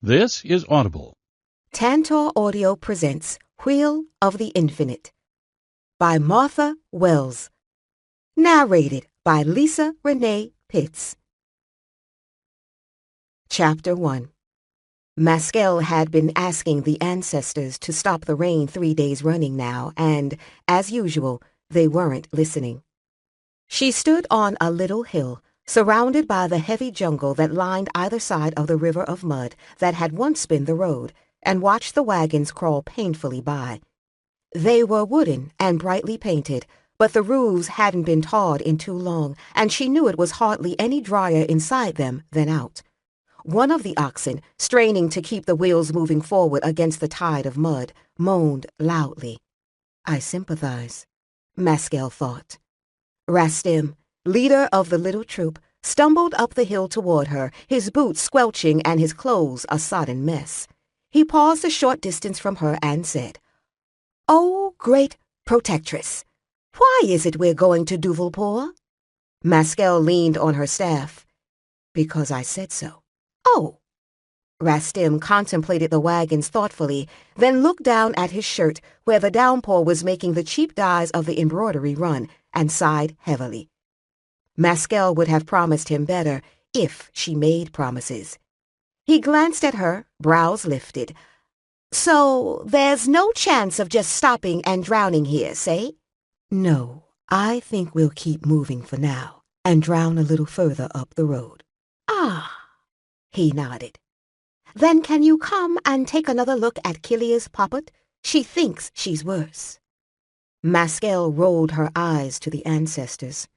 This is Audible. Tantor Audio presents Wheel of the Infinite by Martha Wells. Narrated by Lisa Renee Pitts. Chapter 1. Maskell had been asking the ancestors to stop the rain 3 days running now, and, as usual, they weren't listening. She stood on a little hill, surrounded by the heavy jungle that lined either side of the river of mud that had once been the road, and watched the wagons crawl painfully by. They were wooden and brightly painted, but the roofs hadn't been tarred in too long, and she knew it was hardly any drier inside them than out. One of the oxen, straining to keep the wheels moving forward against the tide of mud, moaned loudly. I sympathize, Maskell thought. Rastim, leader of the little troop, stumbled up the hill toward her, his boots squelching and his clothes a sodden mess. He paused a short distance from her and said, "Oh, great protectress, why is it we're going to Duvalpore?" Maskell leaned on her staff. "Because I said so." "Oh." Rastim contemplated the wagons thoughtfully, then looked down at his shirt where the downpour was making the cheap dyes of the embroidery run, and sighed heavily. Maskell would have promised him better if she made promises. He glanced at her, brows lifted. "So there's no chance of just stopping and drowning here, say?" "No, I think we'll keep moving for now and drown a little further up the road." "Ah," he nodded. "Then can you come and take another look at Killia's poppet? She thinks she's worse." Maskell rolled her eyes to the ancestors.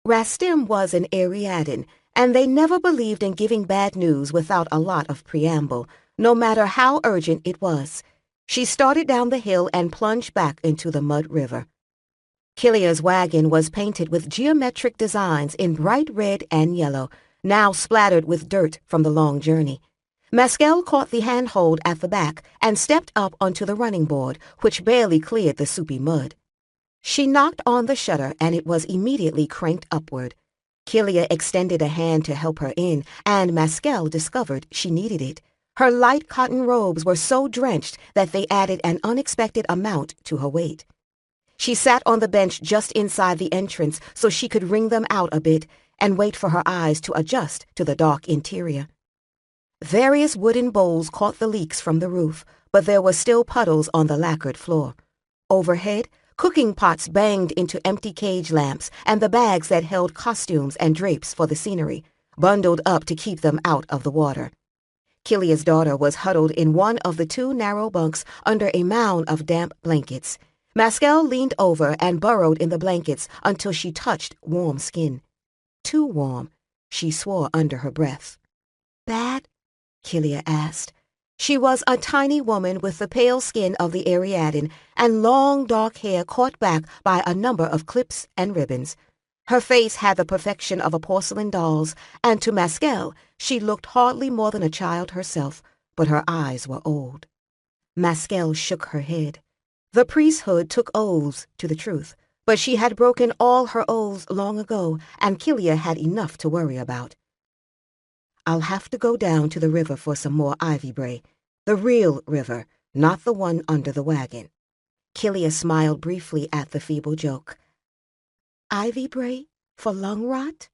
Rastim was an Ariadan, and they never believed in giving bad news without a lot of preamble, no matter how urgent it was. She started down the hill and plunged back into the mud river. Killia's wagon was painted with geometric designs in bright red and yellow, now splattered with dirt from the long journey. Maskell caught the handhold at the back and stepped up onto the running board, which barely cleared the soupy mud. She knocked on the shutter, and it was immediately cranked upward. Killia extended a hand to help her in, and Maskell discovered she needed it. Her light cotton robes were so drenched that they added an unexpected amount to her weight. She sat on the bench just inside the entrance so she could wring them out a bit and wait for her eyes to adjust to the dark interior. Various wooden bowls caught the leaks from the roof, but there were still puddles on the lacquered floor. Overhead, cooking pots banged into empty cage lamps and the bags that held costumes and drapes for the scenery, bundled up to keep them out of the water. Killia's daughter was huddled in one of the 2 narrow bunks under a mound of damp blankets. Maskell leaned over and burrowed in the blankets until she touched warm skin. Too warm, she swore under her breath. "Bad?" Killia asked. She was a tiny woman with the pale skin of the Ariadan and long dark hair caught back by a number of clips and ribbons. Her face had the perfection of a porcelain doll's, and to Maskell she looked hardly more than a child herself, but her eyes were old. Maskell shook her head. The priesthood took oaths to the truth, but she had broken all her oaths long ago, and Killia had enough to worry about. "I'll have to go down to the river for some more ivy bray. The real river, not the one under the wagon." Killia smiled briefly at the feeble joke. "Ivy bray for lung rot?"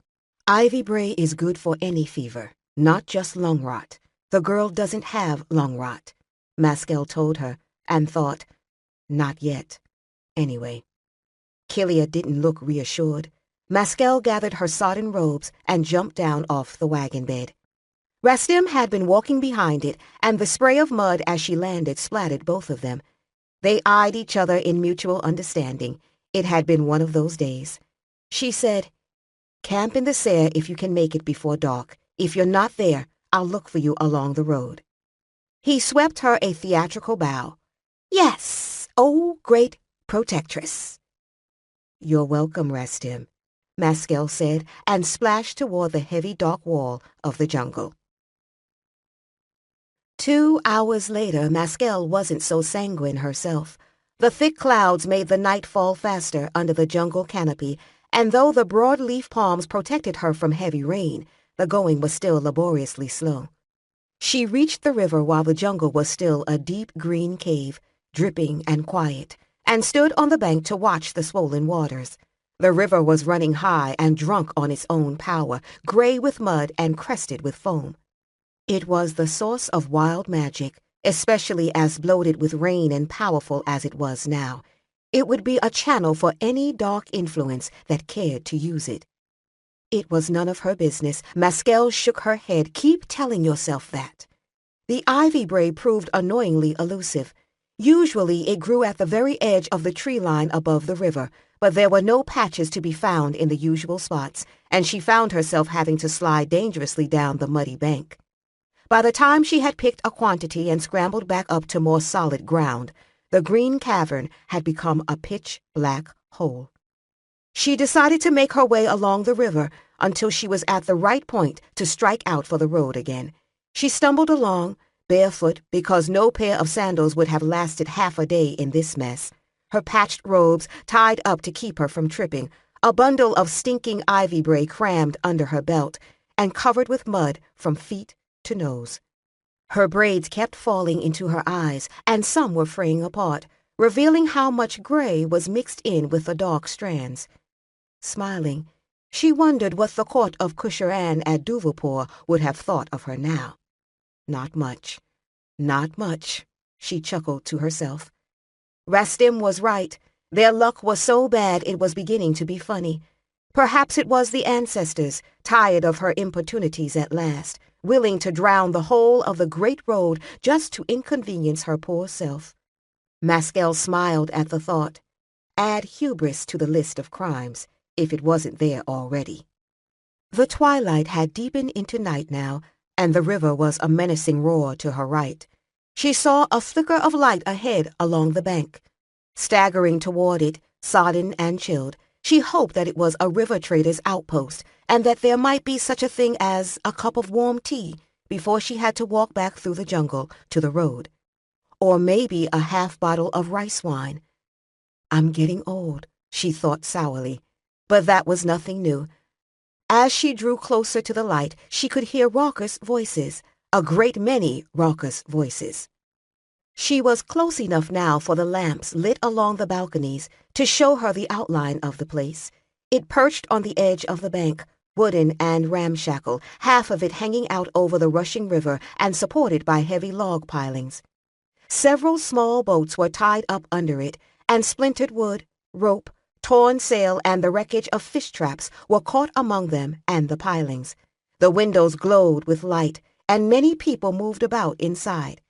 "Ivy bray is good for any fever, not just lung rot. The girl doesn't have lung rot," Maskell told her, and thought, not yet. Anyway. Killia didn't look reassured. Maskell gathered her sodden robes and jumped down off the wagon bed. Rastim had been walking behind it, and the spray of mud as she landed splattered both of them. They eyed each other in mutual understanding. It had been one of those days. She said, "Camp in the Sayre if you can make it before dark. If you're not there, I'll look for you along the road." He swept her a theatrical bow. "Yes, oh great protectress." "You're welcome, Rastim," Maskell said, and splashed toward the heavy dark wall of the jungle. 2 hours later, Maskell wasn't so sanguine herself. The thick clouds made the night fall faster under the jungle canopy, and though the broad-leaf palms protected her from heavy rain, the going was still laboriously slow. She reached the river while the jungle was still a deep green cave, dripping and quiet, and stood on the bank to watch the swollen waters. The river was running high and drunk on its own power, gray with mud and crested with foam. It was the source of wild magic, especially as bloated with rain and powerful as it was now. It would be a channel for any dark influence that cared to use it. It was none of her business. Maskell shook her head. Keep telling yourself that. The ivy brae proved annoyingly elusive. Usually it grew at the very edge of the tree line above the river, but there were no patches to be found in the usual spots, and she found herself having to slide dangerously down the muddy bank. By the time she had picked a quantity and scrambled back up to more solid ground, the green cavern had become a pitch-black hole. She decided to make her way along the river until she was at the right point to strike out for the road again. She stumbled along, barefoot because no pair of sandals would have lasted half a day in this mess, her patched robes tied up to keep her from tripping, a bundle of stinking ivy brae crammed under her belt, and covered with mud from feet to nose. Her braids kept falling into her eyes, and some were fraying apart, revealing how much gray was mixed in with the dark strands. Smiling, she wondered what the court of Cuchulainn at Duvelpore would have thought of her now. Not much. Not much, she chuckled to herself. Rastim was right. Their luck was so bad it was beginning to be funny. Perhaps it was the ancestors, tired of her importunities at last, willing to drown the whole of the great road just to inconvenience her poor self. Maskell smiled at the thought. Add hubris to the list of crimes, if it wasn't there already. The twilight had deepened into night now, and the river was a menacing roar to her right. She saw a flicker of light ahead along the bank. Staggering toward it, sodden and chilled, she hoped that it was a river trader's outpost, and that there might be such a thing as a cup of warm tea before she had to walk back through the jungle to the road. Or maybe a half bottle of rice wine. I'm getting old, she thought sourly, but that was nothing new. As she drew closer to the light, she could hear raucous voices, a great many raucous voices. She was close enough now for the lamps lit along the balconies to show her the outline of the place. It perched on the edge of the bank, wooden and ramshackle, half of it hanging out over the rushing river and supported by heavy log pilings. Several small boats were tied up under it, and splintered wood, rope, torn sail, and the wreckage of fish traps were caught among them and the pilings. The windows glowed with light, and many people moved about inside.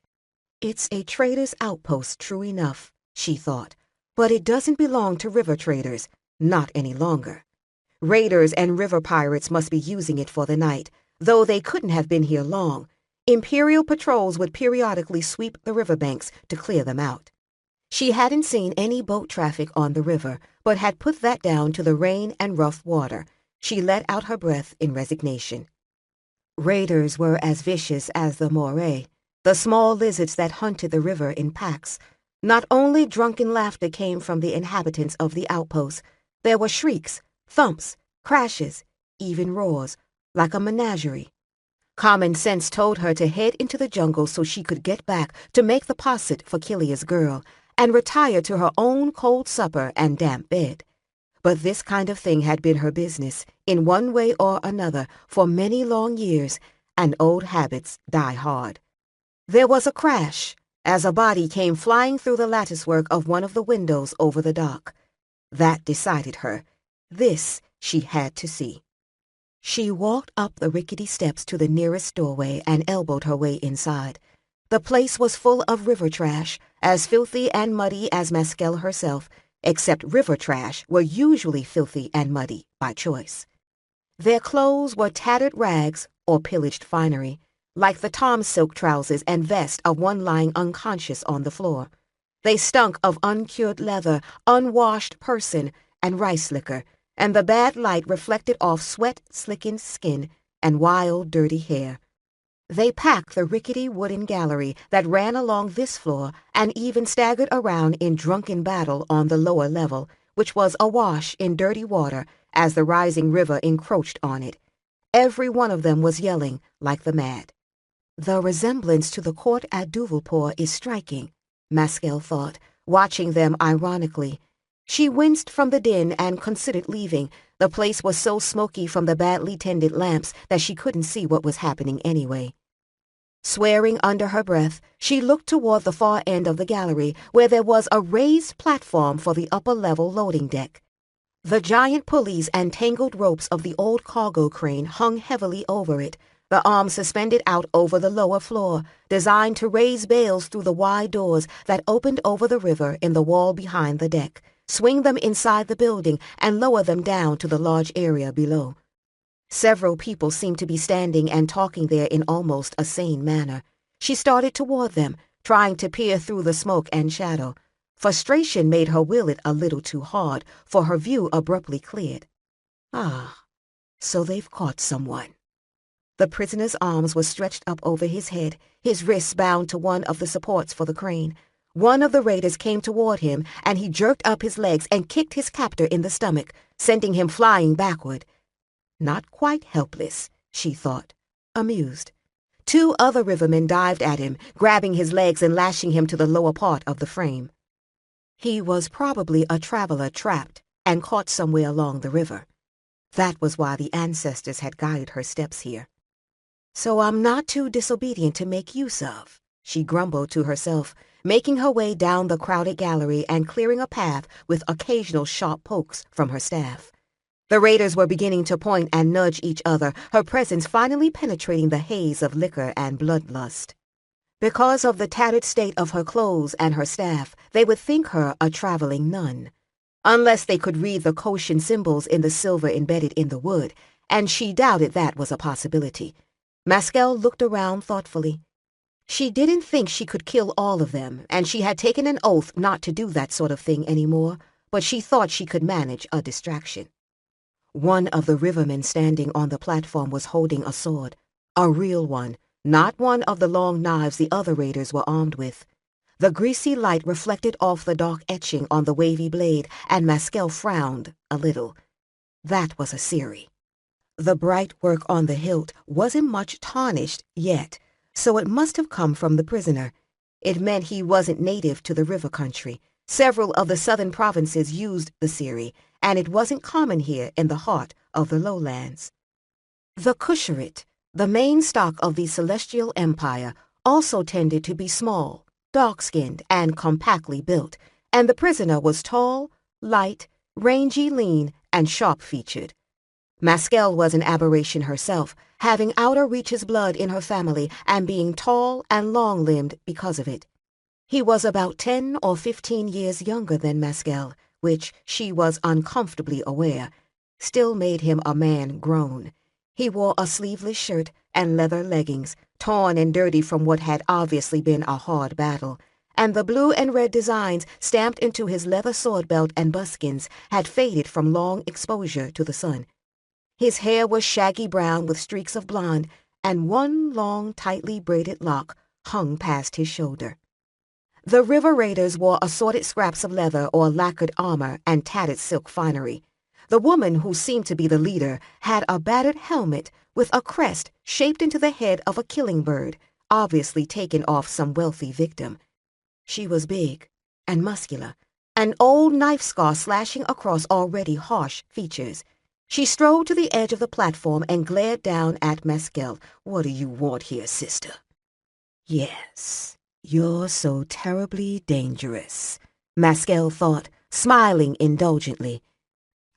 It's a trader's outpost, true enough, she thought, but it doesn't belong to river traders, not any longer. Raiders and river pirates must be using it for the night, though they couldn't have been here long. Imperial patrols would periodically sweep the riverbanks to clear them out. She hadn't seen any boat traffic on the river, but had put that down to the rain and rough water. She let out her breath in resignation. Raiders were as vicious as the moray, the small lizards that hunted the river in packs. Not only drunken laughter came from the inhabitants of the outpost, there were shrieks, thumps, crashes, even roars, like a menagerie. Common sense told her to head into the jungle so she could get back to make the posset for Killia's girl, and retire to her own cold supper and damp bed. But this kind of thing had been her business, in one way or another, for many long years, and old habits die hard. There was a crash as a body came flying through the latticework of one of the windows over the dock. That decided her. This she had to see. She walked up the rickety steps to the nearest doorway and elbowed her way inside. The place was full of river trash, as filthy and muddy as Maskell herself, except river trash were usually filthy and muddy by choice. Their clothes were tattered rags or pillaged finery, like the Tom silk trousers and vest of one lying unconscious on the floor. They stunk of uncured leather, unwashed person, and rice liquor, and the bad light reflected off sweat-slickened skin and wild, dirty hair. They packed the rickety wooden gallery that ran along this floor and even staggered around in drunken battle on the lower level, which was awash in dirty water as the rising river encroached on it. Every one of them was yelling like the mad. The resemblance to the court at Duvalpore is striking, Maskell thought, watching them ironically. She winced from the din and considered leaving. The place was so smoky from the badly tended lamps that she couldn't see what was happening anyway. Swearing under her breath, she looked toward the far end of the gallery where there was a raised platform for the upper-level loading deck. The giant pulleys and tangled ropes of the old cargo crane hung heavily over it, the arms suspended out over the lower floor, designed to raise bales through the wide doors that opened over the river in the wall behind the deck, swing them inside the building, and lower them down to the large area below. Several people seemed to be standing and talking there in almost a sane manner. She started toward them, trying to peer through the smoke and shadow. Frustration made her will it a little too hard, for her view abruptly cleared. Ah, so they've caught someone. The prisoner's arms were stretched up over his head, his wrists bound to one of the supports for the crane. One of the raiders came toward him, and he jerked up his legs and kicked his captor in the stomach, sending him flying backward. Not quite helpless, she thought, amused. Two other rivermen dived at him, grabbing his legs and lashing him to the lower part of the frame. He was probably a traveler trapped and caught somewhere along the river. That was why the ancestors had guided her steps here. So I'm not too disobedient to make use of, she grumbled to herself, making her way down the crowded gallery and clearing a path with occasional sharp pokes from her staff. The raiders were beginning to point and nudge each other, her presence finally penetrating the haze of liquor and bloodlust. Because of the tattered state of her clothes and her staff, they would think her a traveling nun. Unless they could read the Koshin symbols in the silver embedded in the wood, and she doubted that was a possibility. Maskell looked around thoughtfully. She didn't think she could kill all of them, and she had taken an oath not to do that sort of thing anymore, but she thought she could manage a distraction. One of the rivermen standing on the platform was holding a sword, a real one, not one of the long knives the other raiders were armed with. The greasy light reflected off the dark etching on the wavy blade, and Maskell frowned a little. That was a Siri. The bright work on the hilt wasn't much tarnished yet, so it must have come from the prisoner. It meant he wasn't native to the river country. Several of the southern provinces used the Siri, and it wasn't common here in the heart of the lowlands. The Kusharit, the main stock of the Celestial Empire, also tended to be small, dark-skinned, and compactly built, and the prisoner was tall, light, rangy, lean, and sharp-featured. Maskell was an aberration herself, having outer reaches blood in her family and being tall and long-limbed because of it. He was about 10 or 15 years younger than Maskell, which she was uncomfortably aware, still made him a man grown. He wore a sleeveless shirt and leather leggings, torn and dirty from what had obviously been a hard battle, and the blue and red designs stamped into his leather sword belt and buskins had faded from long exposure to the sun. His hair was shaggy brown with streaks of blonde, and one long, tightly braided lock hung past his shoulder. The river raiders wore assorted scraps of leather or lacquered armor and tattered silk finery. The woman who seemed to be the leader had a battered helmet with a crest shaped into the head of a killing bird, obviously taken off some wealthy victim. She was big and muscular, an old knife scar slashing across already harsh features. She strode to the edge of the platform and glared down at Maskell. "What do you want here, sister?" "Yes, you're so terribly dangerous," Maskell thought, smiling indulgently.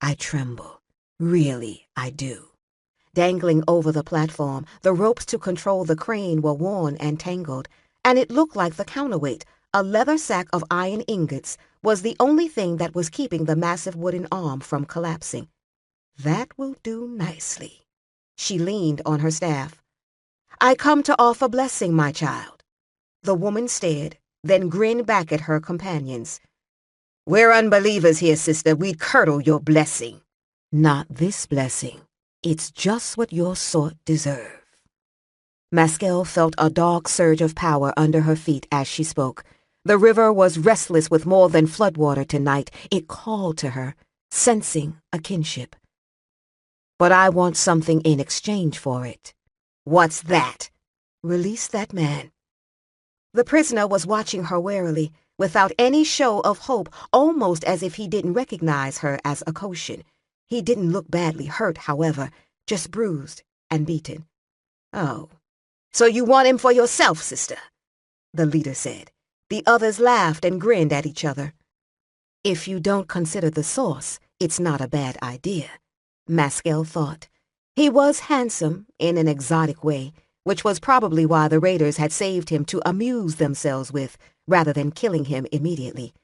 "I tremble. Really, I do." Dangling over the platform, the ropes to control the crane were worn and tangled, and it looked like the counterweight, a leather sack of iron ingots, was the only thing that was keeping the massive wooden arm from collapsing. "That will do nicely." She leaned on her staff. "I come to offer blessing, my child." The woman stared, then grinned back at her companions. "We're unbelievers here, sister. We'd curdle your blessing." "Not this blessing. It's just what your sort deserve." Maskell felt a dark surge of power under her feet as she spoke. The river was restless with more than floodwater tonight. It called to her, sensing a kinship. "But I want something in exchange for it." "What's that?" Release that man. The prisoner was watching her warily, without any show of hope, almost as if he didn't recognize her as a Koshin. He didn't look badly hurt, however, just bruised and beaten. Oh, so you want him for yourself, sister? The leader said. The others laughed and grinned at each other. If you don't consider the source, it's not a bad idea, Maskell thought. He was handsome in an exotic way, which was probably why the raiders had saved him to amuse themselves with, rather than killing him immediately.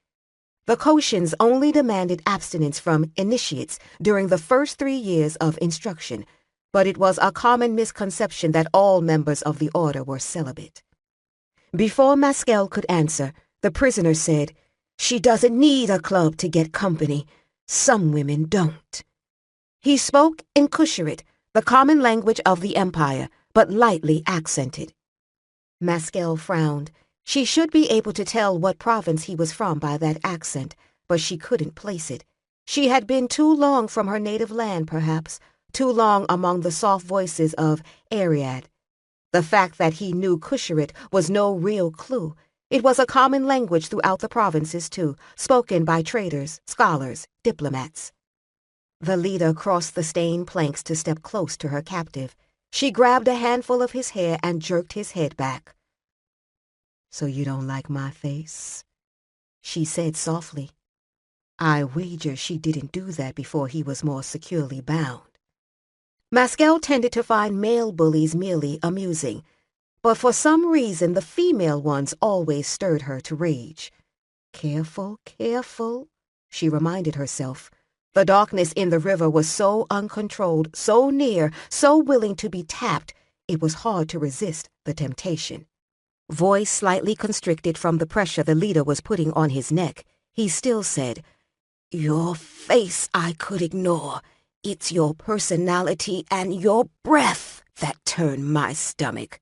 The Koshins only demanded abstinence from initiates during the first 3 years of instruction, but it was a common misconception that all members of the order were celibate. Before Maskell could answer, the prisoner said, "She doesn't need a club to get company. Some women don't." He spoke in Kusharit, the common language of the Empire, but lightly accented. Maskell frowned. She should be able to tell what province he was from by that accent, but she couldn't place it. She had been too long from her native land, perhaps, too long among the soft voices of Ariad. The fact that he knew Kusharit was no real clue. It was a common language throughout the provinces, too, spoken by traders, scholars, diplomats. The leader crossed the stained planks to step close to her captive. She grabbed a handful of his hair and jerked his head back. "So you don't like my face?" she said softly. I wager she didn't do that before he was more securely bound. Maskell tended to find male bullies merely amusing, but for some reason the female ones always stirred her to rage. Careful, careful, she reminded herself. The darkness in the river was so uncontrolled, so near, so willing to be tapped, it was hard to resist the temptation. Voice slightly constricted from the pressure the leader was putting on his neck, he still said, "Your face I could ignore. It's your personality and your breath that turn my stomach."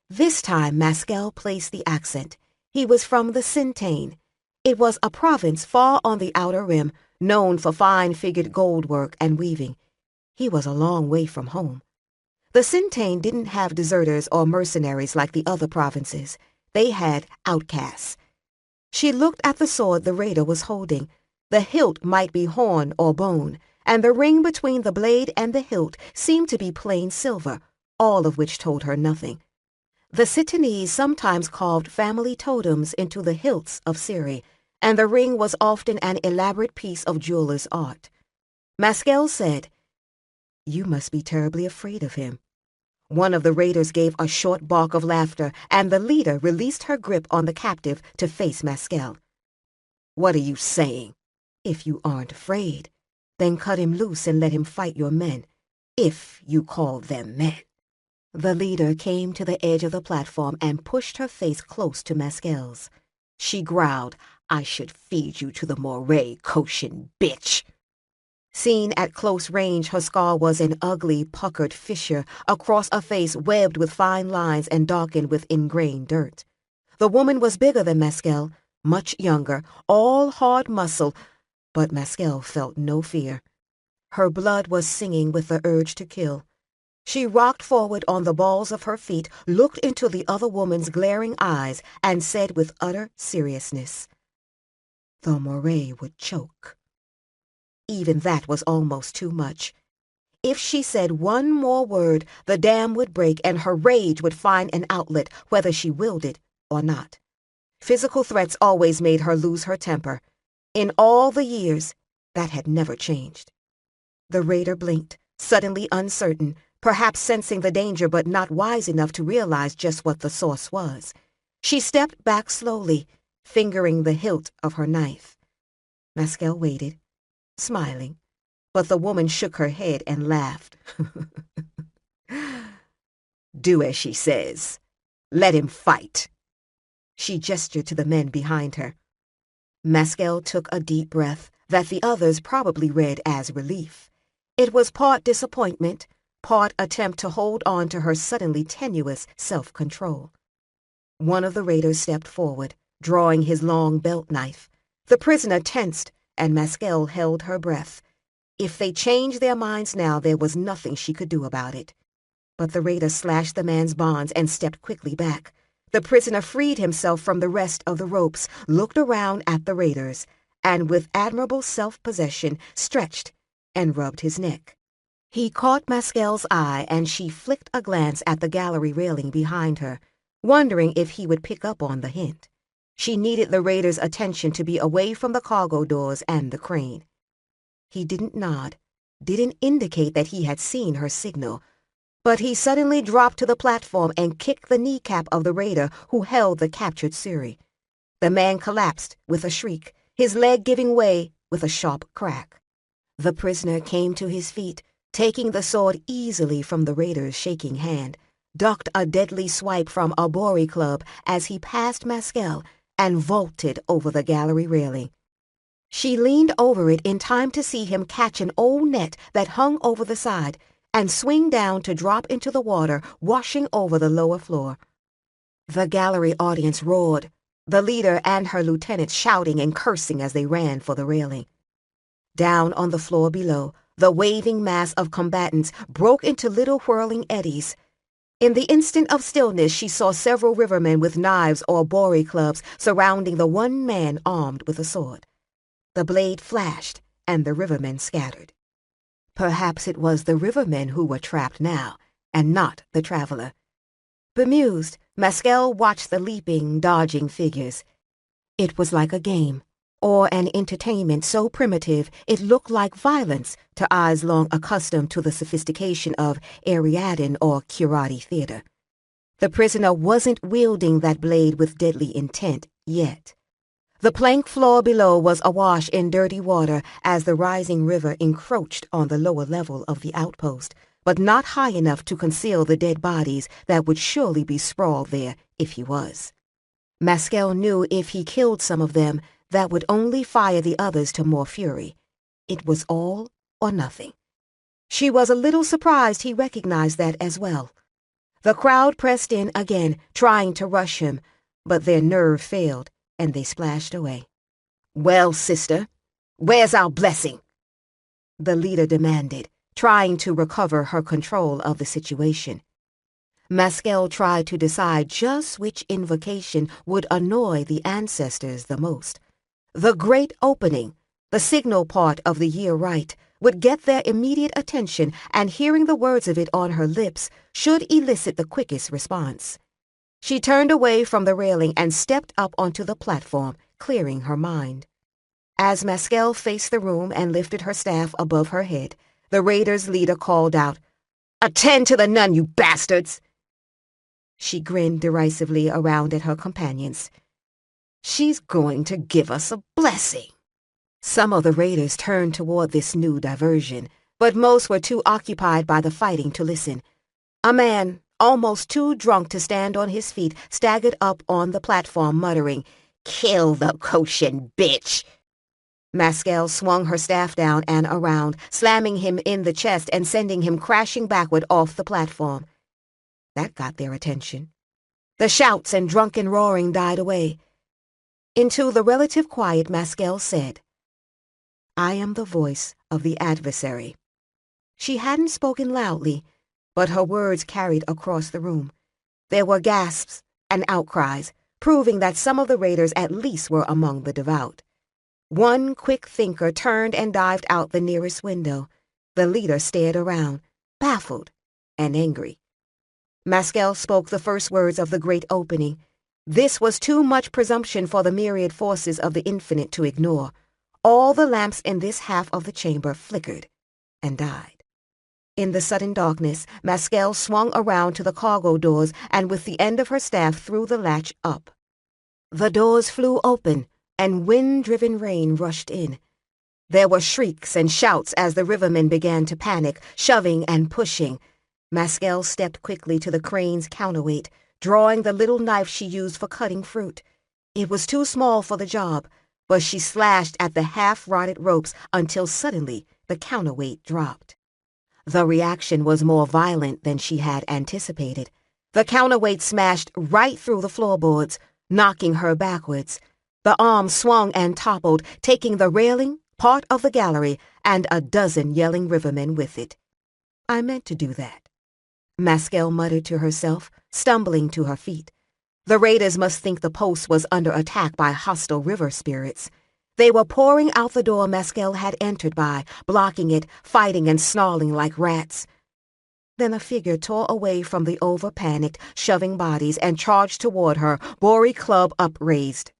This time Maskell placed the accent. He was from the Sintain. It was a province far on the outer rim, known for fine-figured goldwork and weaving. He was a long way from home. The Sintain didn't have deserters or mercenaries like the other provinces. They had outcasts. She looked at the sword the raider was holding. The hilt might be horn or bone, and the ring between the blade and the hilt seemed to be plain silver, all of which told her nothing. The Sitanese sometimes carved family totems into the hilts of Siri, and the ring was often an elaborate piece of jeweler's art. Maskell said, "You must be terribly afraid of him." One of the raiders gave a short bark of laughter, and the leader released her grip on the captive to face Maskell. "What are you saying?" "If you aren't afraid, then cut him loose and let him fight your men, if you call them men." The leader came to the edge of the platform and pushed her face close to Maskell's. She growled, "I should feed you to the Moray, Koshin bitch." Seen at close range, her scar was an ugly, puckered fissure across a face webbed with fine lines and darkened with ingrained dirt. The woman was bigger than Maskell, much younger, all hard muscle, but Maskell felt no fear. Her blood was singing with the urge to kill. She rocked forward on the balls of her feet, looked into the other woman's glaring eyes, and said with utter seriousness, "The Moray would choke." Even that was almost too much. If she said one more word, the dam would break and her rage would find an outlet, whether she willed it or not. Physical threats always made her lose her temper. In all the years, that had never changed. The raider blinked, suddenly uncertain, perhaps sensing the danger but not wise enough to realize just what the source was. She stepped back slowly, fingering the hilt of her knife. Maskell waited, smiling, but the woman shook her head and laughed. "Do as she says. Let him fight." She gestured to the men behind her. Maskell took a deep breath that the others probably read as relief. It was part disappointment, part attempt to hold on to her suddenly tenuous self-control. One of the raiders stepped forward, drawing his long belt knife. The prisoner tensed, and Maskell held her breath. If they changed their minds now, there was nothing she could do about it. but the raider slashed the man's bonds and stepped quickly back. The prisoner freed himself from the rest of the ropes, looked around at the raiders, and with admirable self-possession stretched and rubbed his neck. He caught Maskel's eye, and she flicked a glance at the gallery railing behind her, wondering if he would pick up on the hint. She needed the raider's attention to be away from the cargo doors and the crane. He didn't nod, didn't indicate that he had seen her signal, but he suddenly dropped to the platform and kicked the kneecap of the raider who held the captured Suri. The man collapsed with a shriek, his leg giving way with a sharp crack. The prisoner came to his feet, taking the sword easily from the raider's shaking hand, ducked a deadly swipe from a Bori club as he passed Maskel, and vaulted over the gallery railing. She leaned over it in time to see him catch an old net that hung over the side and swing down to drop into the water, washing over the lower floor. The gallery audience roared, the leader and her lieutenant shouting and cursing as they ran for the railing. Down on the floor below, the waving mass of combatants broke into little whirling eddies. In the instant of stillness, she saw several rivermen with knives or Bori clubs surrounding the one man armed with a sword. The blade flashed, and the rivermen scattered. Perhaps it was the rivermen who were trapped now, and not the traveler. Bemused, Maskel watched the leaping, dodging figures. It was like a game, or an entertainment so primitive it looked like violence to eyes long accustomed to the sophistication of Ariadne or Kurati theater. The prisoner wasn't wielding that blade with deadly intent yet. The plank floor below was awash in dirty water as the rising river encroached on the lower level of the outpost, but not high enough to conceal the dead bodies that would surely be sprawled there if he was. Maskel knew if he killed some of them, that would only fire the others to more fury. It was all or nothing. She was a little surprised he recognized that as well. The crowd pressed in again, trying to rush him, but their nerve failed, and they splashed away. "Well, sister, where's our blessing?" the leader demanded, trying to recover her control of the situation. Maskel tried to decide just which invocation would annoy the ancestors the most. The great opening, the signal part of the year rite, would get their immediate attention, and hearing the words of it on her lips should elicit the quickest response. She turned away from the railing and stepped up onto the platform, clearing her mind. As Maskel faced the room and lifted her staff above her head, the raiders' leader called out, "Attend to the nun, you bastards!" She grinned derisively around at her companions. "She's going to give us a blessing." Some of the raiders turned toward this new diversion, but most were too occupied by the fighting to listen. A man, almost too drunk to stand on his feet, staggered up on the platform, muttering, "Kill the Koshin bitch!" Maskel swung her staff down and around, slamming him in the chest and sending him crashing backward off the platform. That got their attention. The shouts and drunken roaring died away. Into the relative quiet, Maskel said, "I am the voice of the adversary." She hadn't spoken loudly, but her words carried across the room. There were gasps and outcries, proving that some of the raiders at least were among the devout. One quick thinker turned and dived out the nearest window. The leader stared around, baffled and angry. Maskel spoke the first words of the great opening. This was too much presumption for the myriad forces of the infinite to ignore. All the lamps in this half of the chamber flickered and died. In the sudden darkness, Maskel swung around to the cargo doors and with the end of her staff threw the latch up. The doors flew open, and wind-driven rain rushed in. There were shrieks and shouts as the rivermen began to panic, shoving and pushing. Maskel stepped quickly to the crane's counterweight, drawing the little knife she used for cutting fruit. It was too small for the job, but she slashed at the half-rotted ropes until suddenly the counterweight dropped. The reaction was more violent than she had anticipated. The counterweight smashed right through the floorboards, knocking her backwards. The arm swung and toppled, taking the railing, part of the gallery, and a dozen yelling rivermen with it. "I meant to do that," Maskell muttered to herself, stumbling to her feet. The raiders must think the post was under attack by hostile river spirits. They were pouring out the door Maskell had entered by, blocking it, fighting and snarling like rats. Then a figure tore away from the over-panicked, shoving bodies and charged toward her, gory club upraised.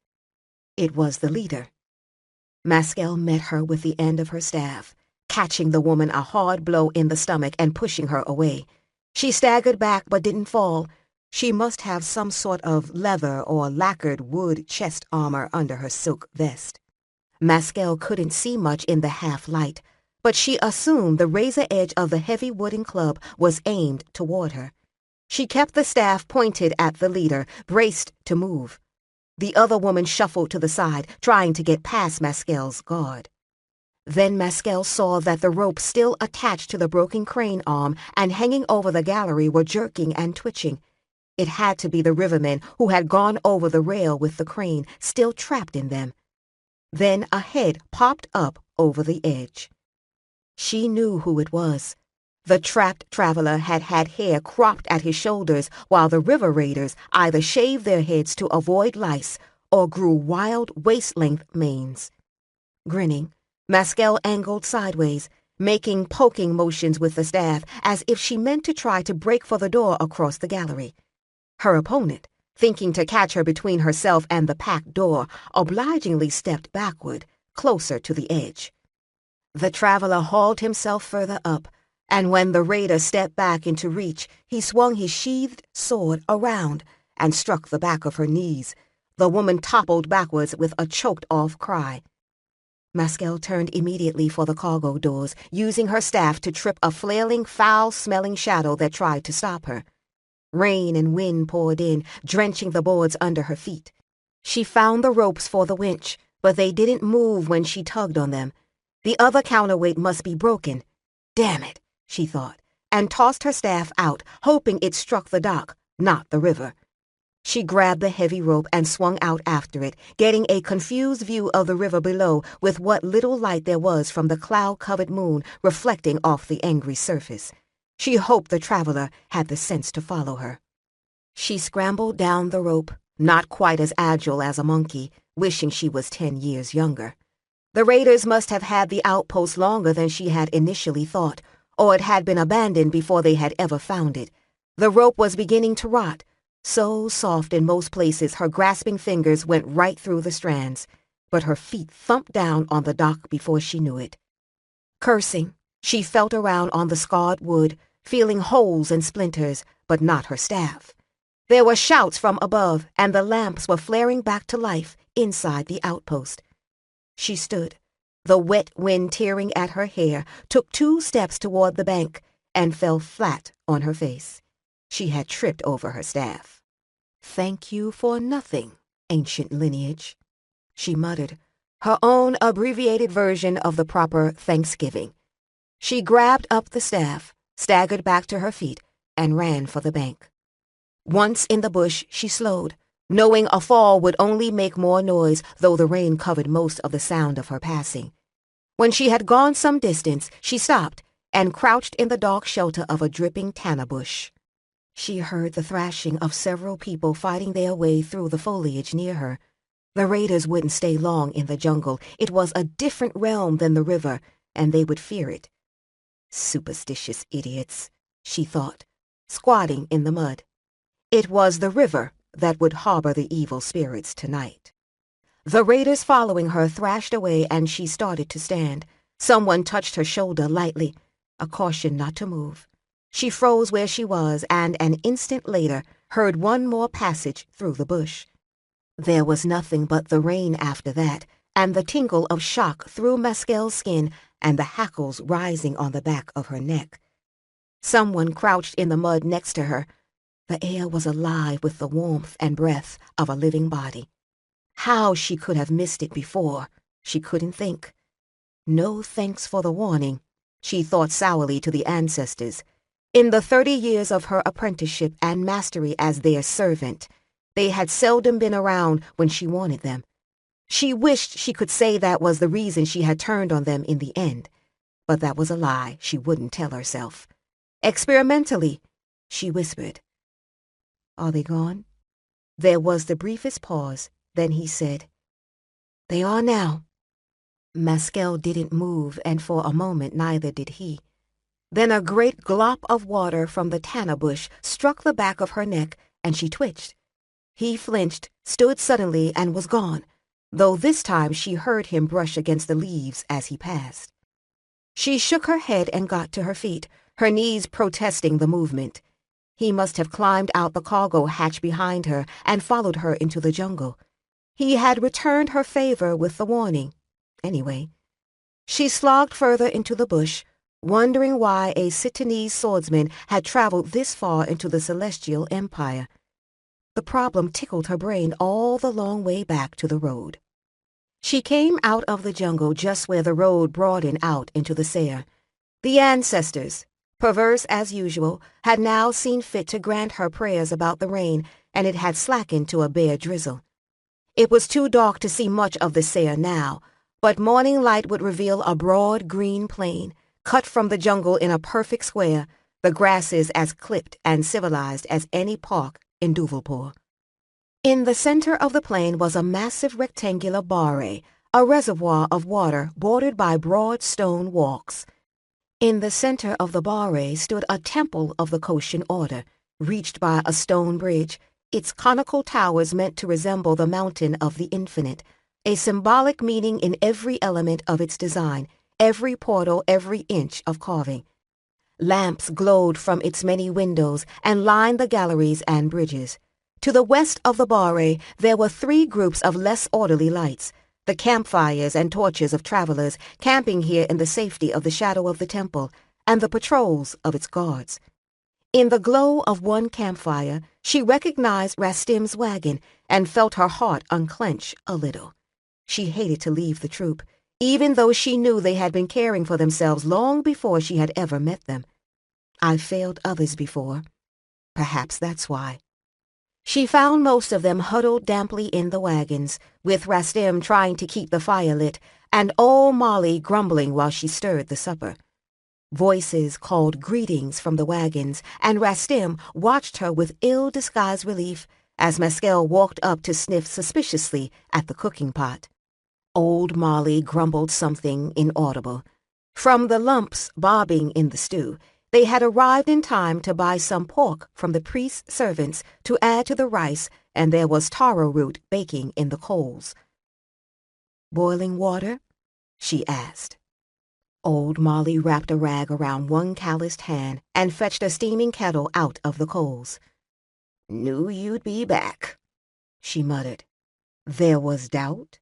It was the leader. Maskell met her with the end of her staff, catching the woman a hard blow in the stomach and pushing her away. She staggered back but didn't fall. She must have some sort of leather or lacquered wood chest armor under her silk vest. Maskell couldn't see much in the half-light, but she assumed the razor edge of the heavy wooden club was aimed toward her. She kept the staff pointed at the leader, braced to move. The other woman shuffled to the side, trying to get past Maskell's guard. Then Maskell saw that the rope still attached to the broken crane arm and hanging over the gallery were jerking and twitching. It had to be the rivermen who had gone over the rail with the crane, still trapped in them. Then a head popped up over the edge. She knew who it was. The trapped traveler had had hair cropped at his shoulders, while the river raiders either shaved their heads to avoid lice or grew wild waist-length manes. Grinning, Maskell angled sideways, making poking motions with the staff as if she meant to try to break for the door across the gallery. Her opponent, thinking to catch her between herself and the packed door, obligingly stepped backward, closer to the edge. The traveler hauled himself further up, and when the raider stepped back into reach, he swung his sheathed sword around and struck the back of her knees. The woman toppled backwards with a choked-off cry. Maskell turned immediately for the cargo doors, using her staff to trip a flailing, foul-smelling shadow that tried to stop her. Rain and wind poured in, drenching the boards under her feet. She found the ropes for the winch, but they didn't move when she tugged on them. The other counterweight must be broken. Damn it, she thought, and tossed her staff out, hoping it struck the dock, not the river. She grabbed the heavy rope and swung out after it, getting a confused view of the river below with what little light there was from the cloud-covered moon reflecting off the angry surface. She hoped the traveler had the sense to follow her. She scrambled down the rope, not quite as agile as a monkey, wishing she was 10 years younger. The raiders must have had the outpost longer than she had initially thought, or it had been abandoned before they had ever found it. The rope was beginning to rot, so soft in most places her grasping fingers went right through the strands, but her feet thumped down on the dock before she knew it. Cursing, she felt around on the scarred wood, feeling holes and splinters, but not her staff. There were shouts from above, and the lamps were flaring back to life inside the outpost. She stood, the wet wind tearing at her hair, took 2 steps toward the bank, and fell flat on her face. She had tripped over her staff. "Thank you for nothing, ancient lineage," she muttered, her own abbreviated version of the proper Thanksgiving. She grabbed up the staff, staggered back to her feet, and ran for the bank. Once in the bush, she slowed, knowing a fall would only make more noise, though the rain covered most of the sound of her passing. When she had gone some distance, she stopped and crouched in the dark shelter of a dripping tanner bush. She heard the thrashing of several people fighting their way through the foliage near her. The raiders wouldn't stay long in the jungle. It was a different realm than the river, and they would fear it. Superstitious idiots, she thought, squatting in the mud. It was the river that would harbor the evil spirits tonight. The raiders following her thrashed away, and she started to stand. Someone touched her shoulder lightly, a caution not to move. She froze where she was, and an instant later heard one more passage through the bush. There was nothing but the rain after that, and the tingle of shock through Maskell's skin and the hackles rising on the back of her neck. Someone crouched in the mud next to her. The air was alive with the warmth and breath of a living body. How she could have missed it before, she couldn't think. No thanks for the warning, she thought sourly to the ancestors. In the 30 years of her apprenticeship and mastery as their servant, they had seldom been around when she wanted them. She wished she could say that was the reason she had turned on them in the end, but that was a lie she wouldn't tell herself. Experimentally, she whispered. Are they gone? There was the briefest pause. Then he said, They are now. Maskell didn't move, and for a moment neither did he. Then a great glop of water from the tanner bush struck the back of her neck, and she twitched. He flinched, stood suddenly, and was gone, though this time she heard him brush against the leaves as he passed. She shook her head and got to her feet, her knees protesting the movement. He must have climbed out the cargo hatch behind her and followed her into the jungle. He had returned her favor with the warning. Anyway, she slogged further into the bush, wondering why a Sitanese swordsman had traveled this far into the Celestial Empire. The problem tickled her brain all the long way back to the road. She came out of the jungle just where the road broadened out into the Seir. The ancestors, perverse as usual, had now seen fit to grant her prayers about the rain, and it had slackened to a bare drizzle. It was too dark to see much of the Seir now, but morning light would reveal a broad green plain, cut from the jungle in a perfect square, the grasses as clipped and civilized as any park in Duvalpur. In the center of the plain was a massive rectangular barre, a reservoir of water bordered by broad stone walks. In the center of the barre stood a temple of the Koshin order, reached by a stone bridge, its conical towers meant to resemble the mountain of the infinite, a symbolic meaning in every element of its design, every portal, every inch of carving. Lamps glowed from its many windows and lined the galleries and bridges. To the west of the barre, there were 3 groups of less orderly lights, the campfires and torches of travelers camping here in the safety of the shadow of the temple, and the patrols of its guards. In the glow of one campfire, she recognized Rastim's wagon and felt her heart unclench a little. She hated to leave the troop, even though she knew they had been caring for themselves long before she had ever met them. I've failed others before. Perhaps that's why. She found most of them huddled damply in the wagons, with Rastim trying to keep the fire lit, and old Molly grumbling while she stirred the supper. Voices called greetings from the wagons, and Rastim watched her with ill-disguised relief as Maskell walked up to sniff suspiciously at the cooking pot. Old Molly grumbled something inaudible. From the lumps bobbing in the stew, they had arrived in time to buy some pork from the priest's servants to add to the rice, and there was taro root baking in the coals. Boiling water? She asked. Old Molly wrapped a rag around one calloused hand and fetched a steaming kettle out of the coals. Knew you'd be back, she muttered. There was doubt?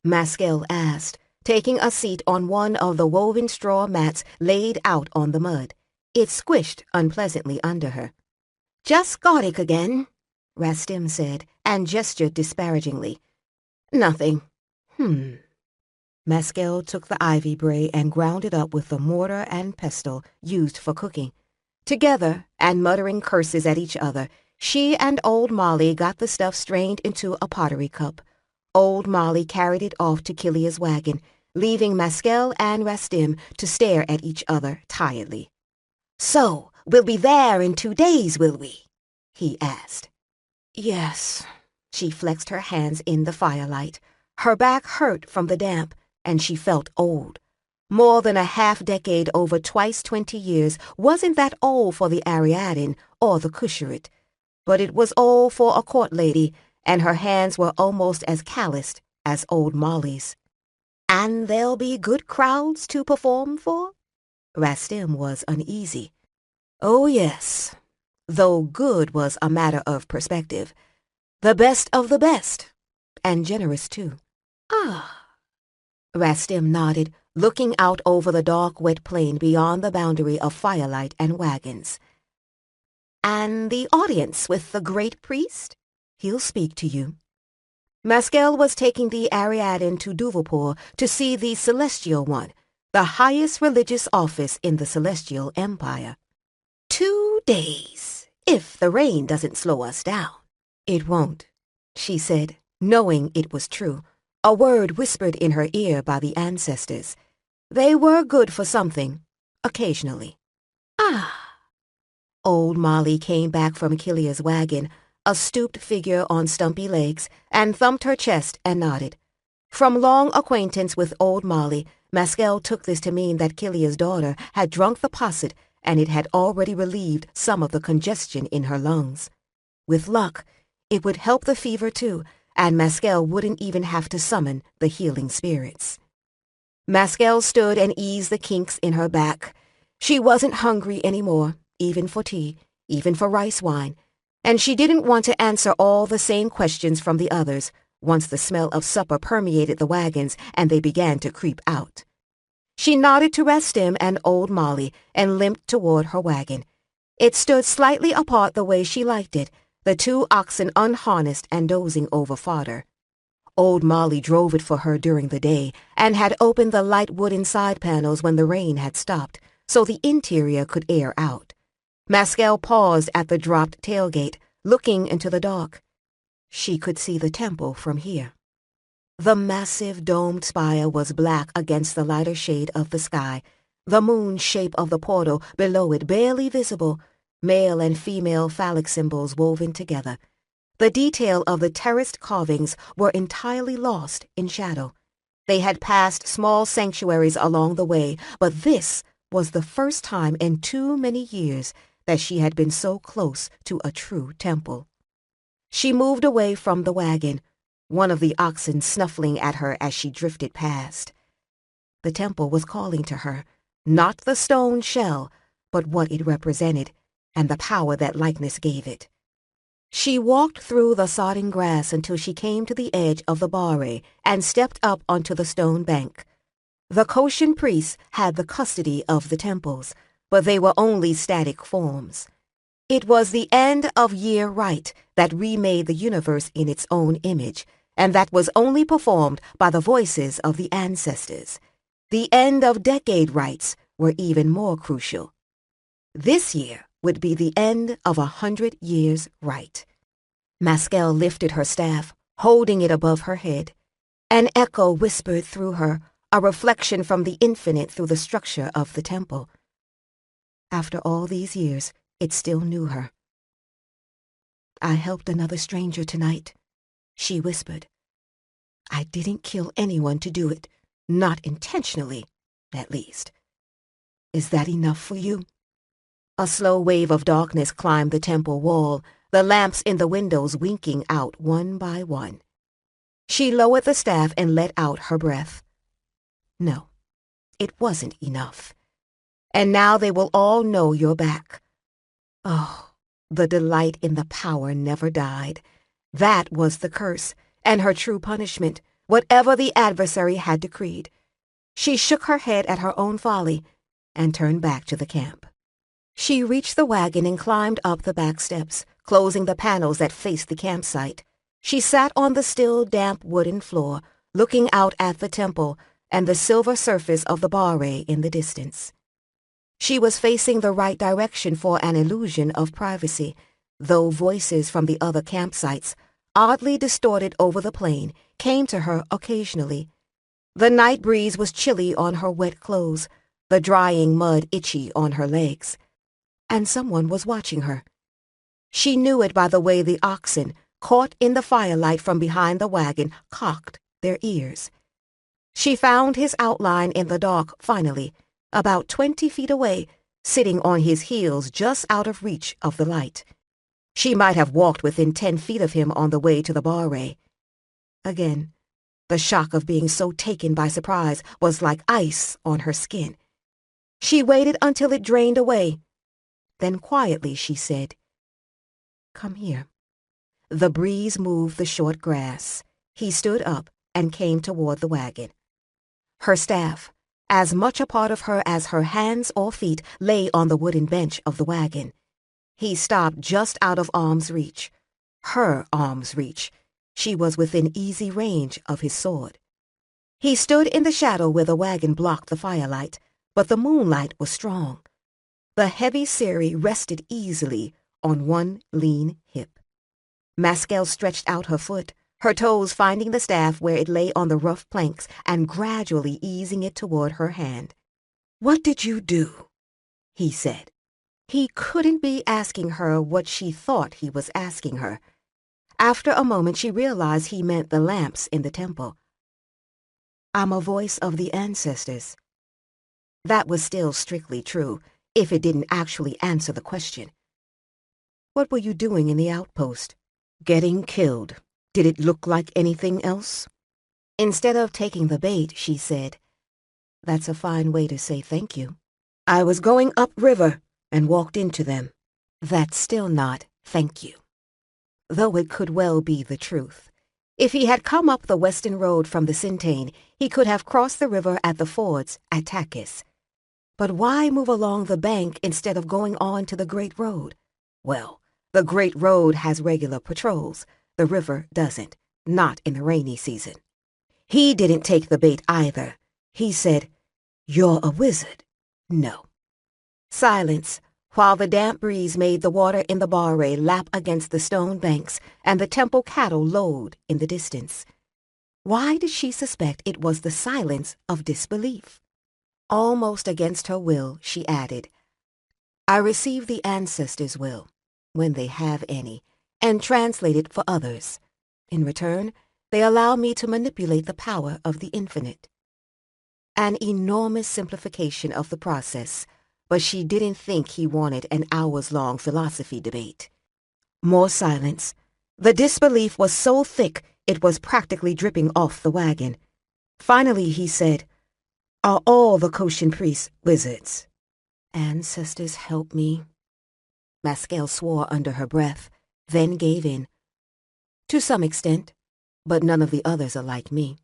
Maskell asked, taking a seat on one of the woven straw mats laid out on the mud. It squished unpleasantly under her. Just Gaudic again, Rastim said, and gestured disparagingly. Nothing. Maskell took the ivy bray and ground it up with the mortar and pestle used for cooking. Together, and muttering curses at each other, she and old Molly got the stuff strained into a pottery cup. Old Molly carried it off to Kilia's wagon, leaving Maskell and Rastim to stare at each other tiredly. So, we'll be there in 2 days, will we? He asked. Yes. She flexed her hands in the firelight. Her back hurt from the damp, and she felt old. More than a half-decade over twice 20 years wasn't that old for the Ariadne or the Kusharit, but it was old for a court lady, and her hands were almost as calloused as old Molly's. And there'll be good crowds to perform for? Rastim was uneasy. Oh, yes, though good was a matter of perspective. The best of the best, and generous too. Ah. Rastim nodded, looking out over the dark, wet plain beyond the boundary of firelight and wagons. And the audience with the great priest? He'll speak to you. Maskell was taking the Ariadne to Duvalpur to see the Celestial One, the highest religious office in the Celestial Empire. 2 days, if the rain doesn't slow us down. It won't, she said, knowing it was true, a word whispered in her ear by the ancestors. They were good for something, occasionally. Ah. Old Molly came back from Killia's wagon, a stooped figure on stumpy legs, and thumped her chest and nodded. From long acquaintance with old Molly, Maskell took this to mean that Killia's daughter had drunk the posset and it had already relieved some of the congestion in her lungs. With luck, it would help the fever too, and Maskell wouldn't even have to summon the healing spirits. Maskell stood and eased the kinks in her back. She wasn't hungry anymore, even for tea, even for rice wine, and she didn't want to answer all the same questions from the others once the smell of supper permeated the wagons and they began to creep out. She nodded to Rastim and old Molly and limped toward her wagon. It stood slightly apart the way she liked it, the 2 oxen unharnessed and dozing over fodder. Old Molly drove it for her during the day and had opened the light wooden side panels when the rain had stopped, so the interior could air out. Maskell paused at the dropped tailgate, looking into the dark. She could see the temple from here. The massive domed spire was black against the lighter shade of the sky, the moon shape of the portal below it barely visible, male and female phallic symbols woven together. The detail of the terraced carvings were entirely lost in shadow. They had passed small sanctuaries along the way, but this was the first time in too many years that she had been so close to a true temple. She moved away from the wagon, one of the oxen snuffling at her as she drifted past. The temple was calling to her, not the stone shell, but what it represented, and the power that likeness gave it. She walked through the sodden grass until she came to the edge of the barre and stepped up onto the stone bank. The Koshin priests had the custody of the temples, but they were only static forms. It was the end-of-year rite that remade the universe in its own image, and that was only performed by the voices of the ancestors. The end-of-decade rites were even more crucial. This year would be the end of 100 years' rite. Maskell lifted her staff, holding it above her head. An echo whispered through her, a reflection from the infinite through the structure of the temple. After all these years, it still knew her. "I helped another stranger tonight," she whispered. "I didn't kill anyone to do it, not intentionally, at least. Is that enough for you?" A slow wave of darkness climbed the temple wall, the lamps in the windows winking out one by one. She lowered the staff and let out her breath. No, it wasn't enough. And now they will all know you're back. Oh, the delight in the power never died. That was the curse, and her true punishment, whatever the adversary had decreed. She shook her head at her own folly and turned back to the camp. She reached the wagon and climbed up the back steps, closing the panels that faced the campsite. She sat on the still damp wooden floor, looking out at the temple and the silver surface of the barre in the distance. She was facing the right direction for an illusion of privacy, though voices from the other campsites, oddly distorted over the plain, came to her occasionally. The night breeze was chilly on her wet clothes, the drying mud itchy on her legs. And someone was watching her. She knew it by the way the oxen, caught in the firelight from behind the wagon, cocked their ears. She found his outline in the dark finally, about 20 feet away, sitting on his heels just out of reach of the light. She might have walked within 10 feet of him on the way to the barre. Again, the shock of being so taken by surprise was like ice on her skin. She waited until it drained away. Then quietly she said, "Come here." The breeze moved the short grass. He stood up and came toward the wagon. Her staff, as much a part of her as her hands or feet, lay on the wooden bench of the wagon. He stopped just out of arm's reach. Her arm's reach. She was within easy range of his sword. He stood in the shadow where the wagon blocked the firelight, but the moonlight was strong. The heavy sari rested easily on one lean hip. Maskell stretched out her foot, her toes finding the staff where it lay on the rough planks and gradually easing it toward her hand. "What did you do?" he said. He couldn't be asking her what she thought he was asking her. After a moment, she realized he meant the lamps in the temple. I'm a voice of the ancestors. That was still strictly true, if it didn't actually answer the question. What were you doing in the outpost? Getting killed. Did it look like anything else? Instead of taking the bait, she said, That's a fine way to say thank you. I was going upriver and walked into them. That's still not thank you. Though it could well be the truth. If he had come up the western road from the Sintane, he could have crossed the river at the fords at Takis. But why move along the bank instead of going on to the Great Road? Well, the Great Road has regular patrols. The river doesn't, not in the rainy season. He didn't take the bait either. He said, You're a wizard. No. Silence, while the damp breeze made the water in the barre lap against the stone banks and the temple cattle lowed in the distance. Why did she suspect it was the silence of disbelief? Almost against her will, she added, I receive the ancestors' will, when they have any, and translate it for others. In return, they allow me to manipulate the power of the infinite. An enormous simplification of the process, but she didn't think he wanted an hours-long philosophy debate. More silence. The disbelief was so thick it was practically dripping off the wagon. Finally he said, Are all the Koshin priests wizards? Ancestors help me. Maskell swore under her breath, then gave in. To some extent, but none of the others are like me.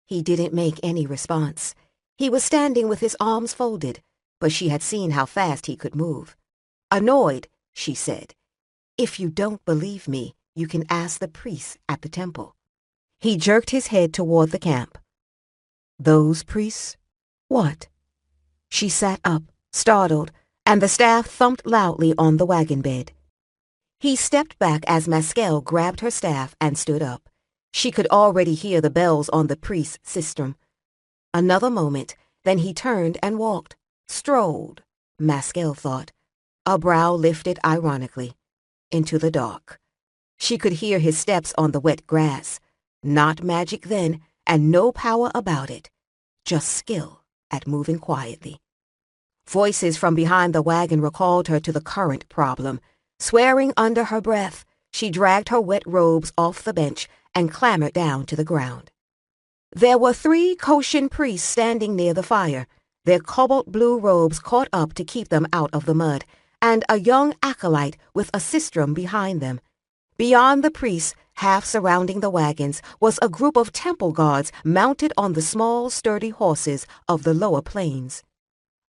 He didn't make any response. He was standing with his arms folded, but she had seen how fast he could move. Annoyed, she said, If you don't believe me, you can ask the priests at the temple. He jerked his head toward the camp. Those priests? What? She sat up, startled, and the staff thumped loudly on the wagon bed. He stepped back as Maskell grabbed her staff and stood up. She could already hear the bells on the priest's sistrum. Another moment, then he turned and walked, strolled, Maskell thought, a brow lifted ironically, into the dark. She could hear his steps on the wet grass. Not magic then, and no power about it. Just skill at moving quietly. Voices from behind the wagon recalled her to the current problem. Swearing under her breath, she dragged her wet robes off the bench and clambered down to the ground. There were 3 Koshin priests standing near the fire, their cobalt-blue robes caught up to keep them out of the mud, and a young acolyte with a sistrum behind them. Beyond the priests, half surrounding the wagons, was a group of temple guards mounted on the small, sturdy horses of the lower plains.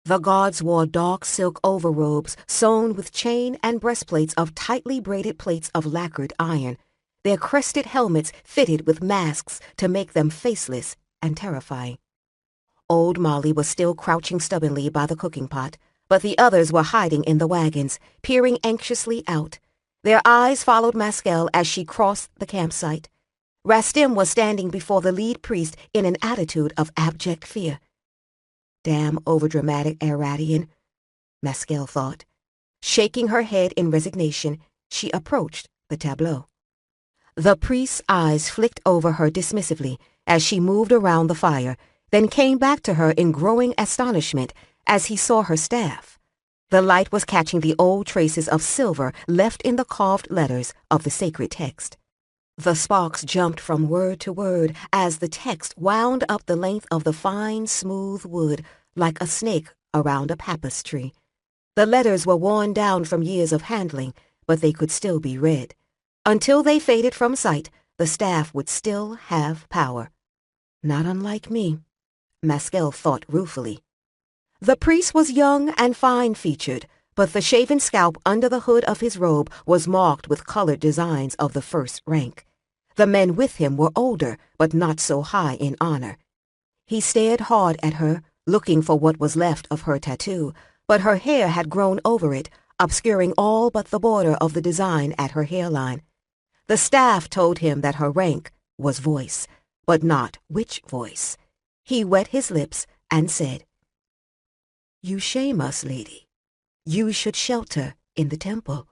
The guards wore dark silk overrobes sewn with chain and breastplates of tightly braided plates of lacquered iron, their crested helmets fitted with masks to make them faceless and terrifying. Old Molly was still crouching stubbornly by the cooking pot, but the others were hiding in the wagons, peering anxiously out. Their eyes followed Maskell as she crossed the campsite. Rastim was standing before the lead priest in an attitude of abject fear. Damn overdramatic Aradian, Maskell thought. Shaking her head in resignation, she approached the tableau. The priest's eyes flicked over her dismissively as she moved around the fire, then came back to her in growing astonishment as he saw her staff. The light was catching the old traces of silver left in the carved letters of the sacred text. The sparks jumped from word to word as the text wound up the length of the fine, smooth wood like a snake around a pappus tree. The letters were worn down from years of handling, but they could still be read. Until they faded from sight, the staff would still have power. Not unlike me, Maskell thought ruefully. The priest was young and fine-featured, but the shaven scalp under the hood of his robe was marked with colored designs of the first rank. The men with him were older, but not so high in honor. He stared hard at her, looking for what was left of her tattoo, but her hair had grown over it, obscuring all but the border of the design at her hairline. The staff told him that her rank was voice, but not which voice. He wet his lips and said, You shame us, lady. You should shelter in the temple.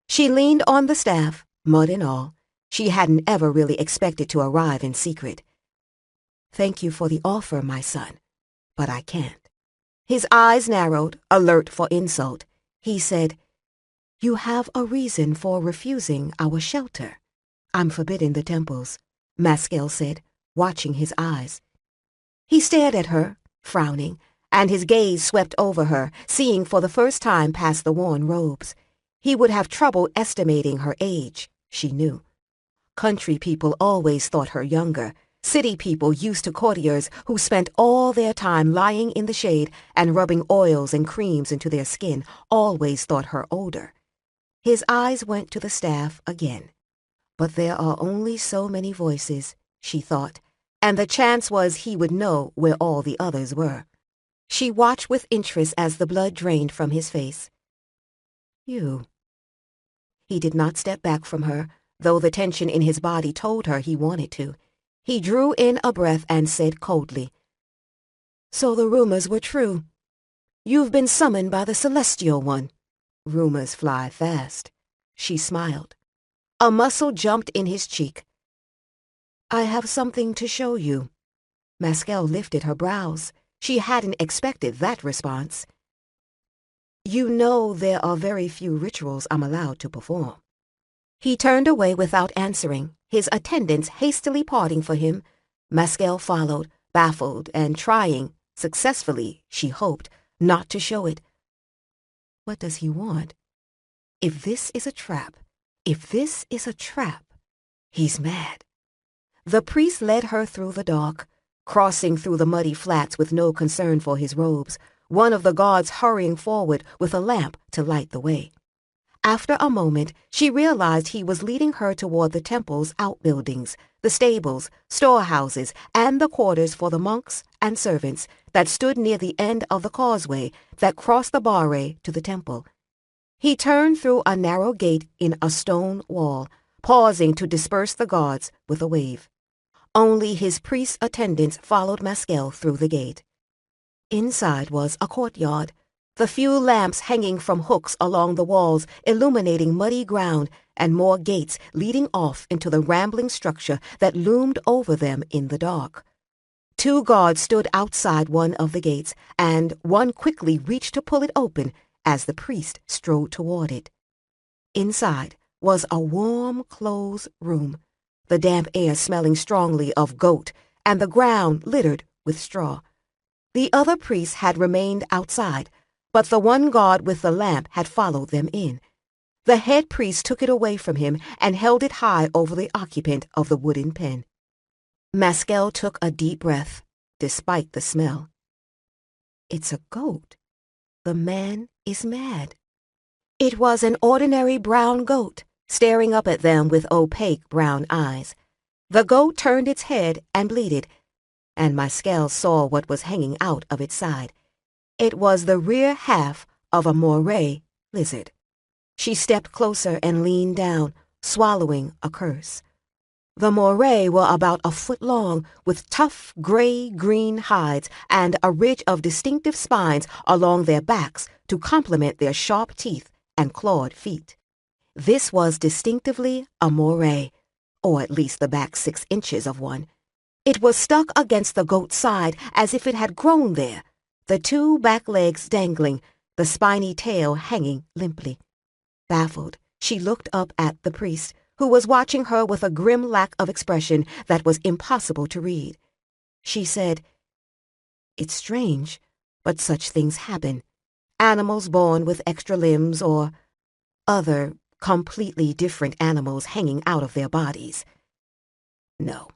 She leaned on the staff, mud and all. She hadn't ever really expected to arrive in secret. Thank you for the offer, my son, but I can't. His eyes narrowed, alert for insult. He said, You have a reason for refusing our shelter. I'm forbidden the temples, Maskell said, watching his eyes. He stared at her, frowning, and his gaze swept over her, seeing for the first time past the worn robes. He would have trouble estimating her age, she knew. Country people always thought her younger. City people used to courtiers who spent all their time lying in the shade and rubbing oils and creams into their skin always thought her older. His eyes went to the staff again. But there are only so many voices, she thought, and the chance was he would know where all the others were. She watched with interest as the blood drained from his face. You. He did not step back from her, though the tension in his body told her he wanted to. He drew in a breath and said coldly, So the rumors were true. You've been summoned by the Celestial One. Rumors fly fast. She smiled. A muscle jumped in his cheek. I have something to show you. Maskell lifted her brows. She hadn't expected that response. You know there are very few rituals I'm allowed to perform. He turned away without answering, his attendants hastily parting for him. Maskell followed, baffled and trying, successfully, she hoped, not to show it. What does he want? If this is a trap, he's mad. The priest led her through the dark, crossing through the muddy flats with no concern for his robes, one of the guards hurrying forward with a lamp to light the way. After a moment, she realized he was leading her toward the temple's outbuildings, the stables, storehouses, and the quarters for the monks and servants that stood near the end of the causeway that crossed the barre to the temple. He turned through a narrow gate in a stone wall, pausing to disperse the guards with a wave. Only his priest attendants followed Maskell through the gate. Inside was a courtyard, the few lamps hanging from hooks along the walls illuminating muddy ground and more gates leading off into the rambling structure that loomed over them in the dark. 2 guards stood outside one of the gates, and one quickly reached to pull it open as the priest strode toward it. Inside was a warm, closed room, the damp air smelling strongly of goat and the ground littered with straw. The other priests had remained outside, but the one guard with the lamp had followed them in. The head priest took it away from him and held it high over the occupant of the wooden pen. Maskell took a deep breath, despite the smell. It's a goat. The man is mad. It was an ordinary brown goat, staring up at them with opaque brown eyes. The goat turned its head and bleated, and Maskell saw what was hanging out of its side. It was the rear half of a moray lizard. She stepped closer and leaned down, swallowing a curse. The moray were about a foot long, with tough gray-green hides and a ridge of distinctive spines along their backs to complement their sharp teeth and clawed feet. This was distinctively a moray, or at least the back 6 inches of one. It was stuck against the goat's side as if it had grown there, the 2 back legs dangling, the spiny tail hanging limply. Baffled, she looked up at the priest, who was watching her with a grim lack of expression that was impossible to read. She said, It's strange, but such things happen. Animals born with extra limbs or other completely different animals hanging out of their bodies. No,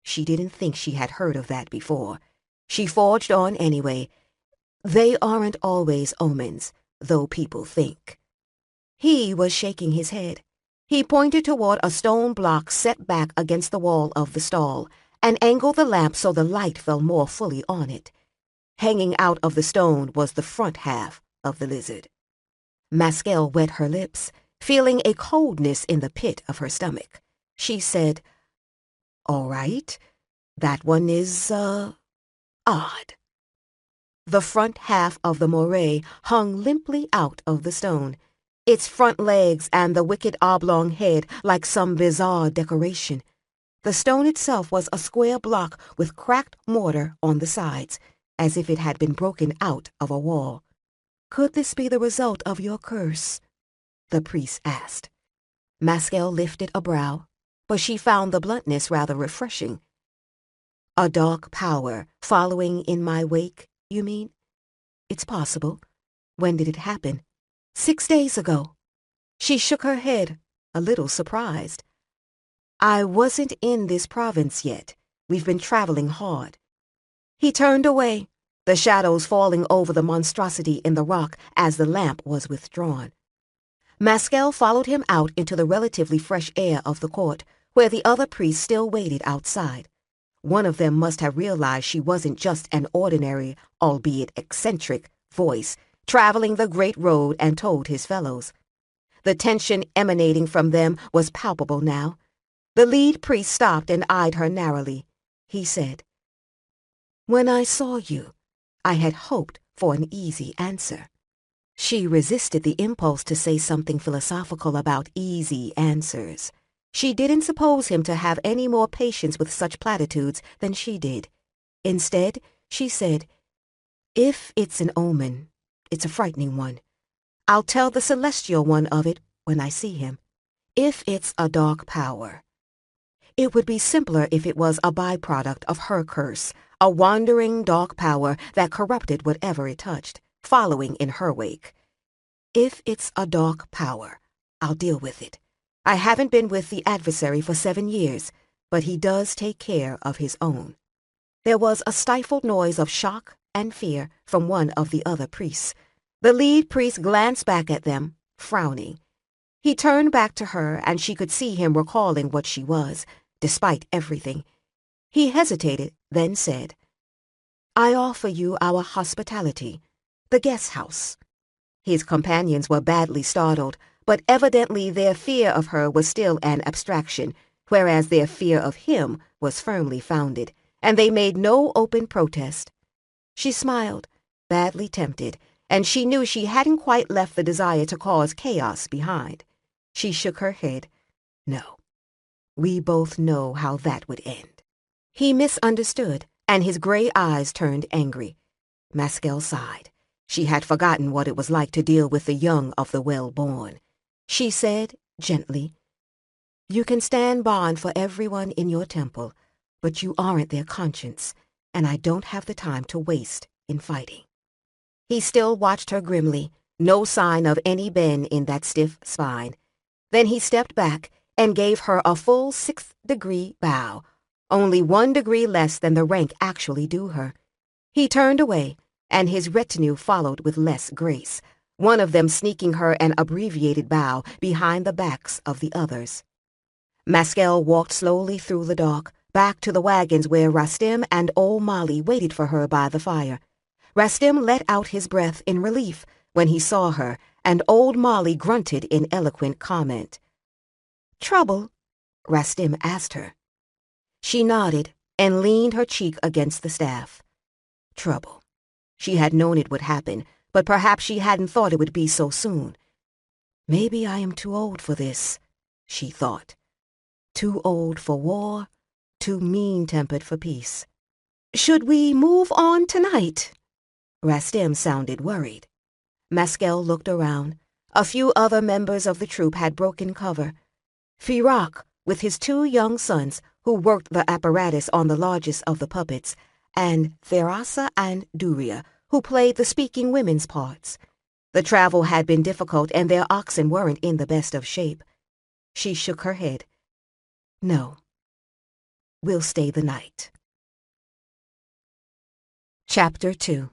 she didn't think she had heard of that before. She forged on anyway. They aren't always omens, though people think. He was shaking his head. He pointed toward a stone block set back against the wall of the stall, and angled the lamp so the light fell more fully on it. Hanging out of the stone was the front half of the lizard. Maskell wet her lips, feeling a coldness in the pit of her stomach. She said, All right, that one is, odd. The front half of the moray hung limply out of the stone, its front legs and the wicked oblong head like some bizarre decoration. The stone itself was a square block with cracked mortar on the sides, as if it had been broken out of a wall. "Could this be the result of your curse?" the priest asked. Maskell lifted a brow, but she found the bluntness rather refreshing. "A dark power following in my wake, you mean? It's possible. When did it happen?" 6 days ago." She shook her head, a little surprised. "I wasn't in this province yet. We've been traveling hard." He turned away, the shadows falling over the monstrosity in the rock as the lamp was withdrawn. Maskell followed him out into the relatively fresh air of the court, where the other priests still waited outside. One of them must have realized she wasn't just an ordinary, albeit eccentric, voice traveling the great road and told his fellows. The tension emanating from them was palpable now. The lead priest stopped and eyed her narrowly. He said, "When I saw you, I had hoped for an easy answer." She resisted the impulse to say something philosophical about easy answers. She didn't suppose him to have any more patience with such platitudes than she did. Instead, she said, "If it's an omen, it's a frightening one. I'll tell the celestial one of it when I see him. If it's a dark power, it would be simpler if it was a byproduct of her curse, a wandering dark power that corrupted whatever it touched, following in her wake. If it's a dark power, I'll deal with it. I haven't been with the adversary for 7 years, but he does take care of his own." There was a stifled noise of shock and fear from one of the other priests. The lead priest glanced back at them, frowning. He turned back to her, and she could see him recalling what she was, despite everything. He hesitated, then said, "I offer you our hospitality, the guest house." His companions were badly startled, but evidently their fear of her was still an abstraction, whereas their fear of him was firmly founded, and they made no open protest. She smiled, badly tempted, and she knew she hadn't quite left the desire to cause chaos behind. She shook her head. "No, we both know how that would end." He misunderstood, and his gray eyes turned angry. Maskell sighed. She had forgotten what it was like to deal with the young of the well-born. She said, gently, "You can stand bond for everyone in your temple, but you aren't their conscience, and I don't have the time to waste in fighting." He still watched her grimly, no sign of any bend in that stiff spine. Then he stepped back and gave her a full 6th-degree bow, only 1 degree less than the rank actually due her. He turned away, and his retinue followed with less grace, one of them sneaking her an abbreviated bow behind the backs of the others. Maskell walked slowly through the dark, back to the wagons where Rastim and old Molly waited for her by the fire. Rastim let out his breath in relief when he saw her, and old Molly grunted in eloquent comment. "Trouble?" Rastim asked her. She nodded and leaned her cheek against the staff. Trouble. She had known it would happen, but perhaps she hadn't thought it would be so soon. "Maybe I am too old for this," she thought. Too old for war, too mean-tempered for peace. "Should we move on tonight?" Rastim sounded worried. Maskell looked around. A few other members of the troop had broken cover. Firak, with his 2 young sons, who worked the apparatus on the largest of the puppets, and Therasa and Duria, who played the speaking women's parts. The travel had been difficult, and their oxen weren't in the best of shape. She shook her head. "No, we'll stay the night." Chapter 2.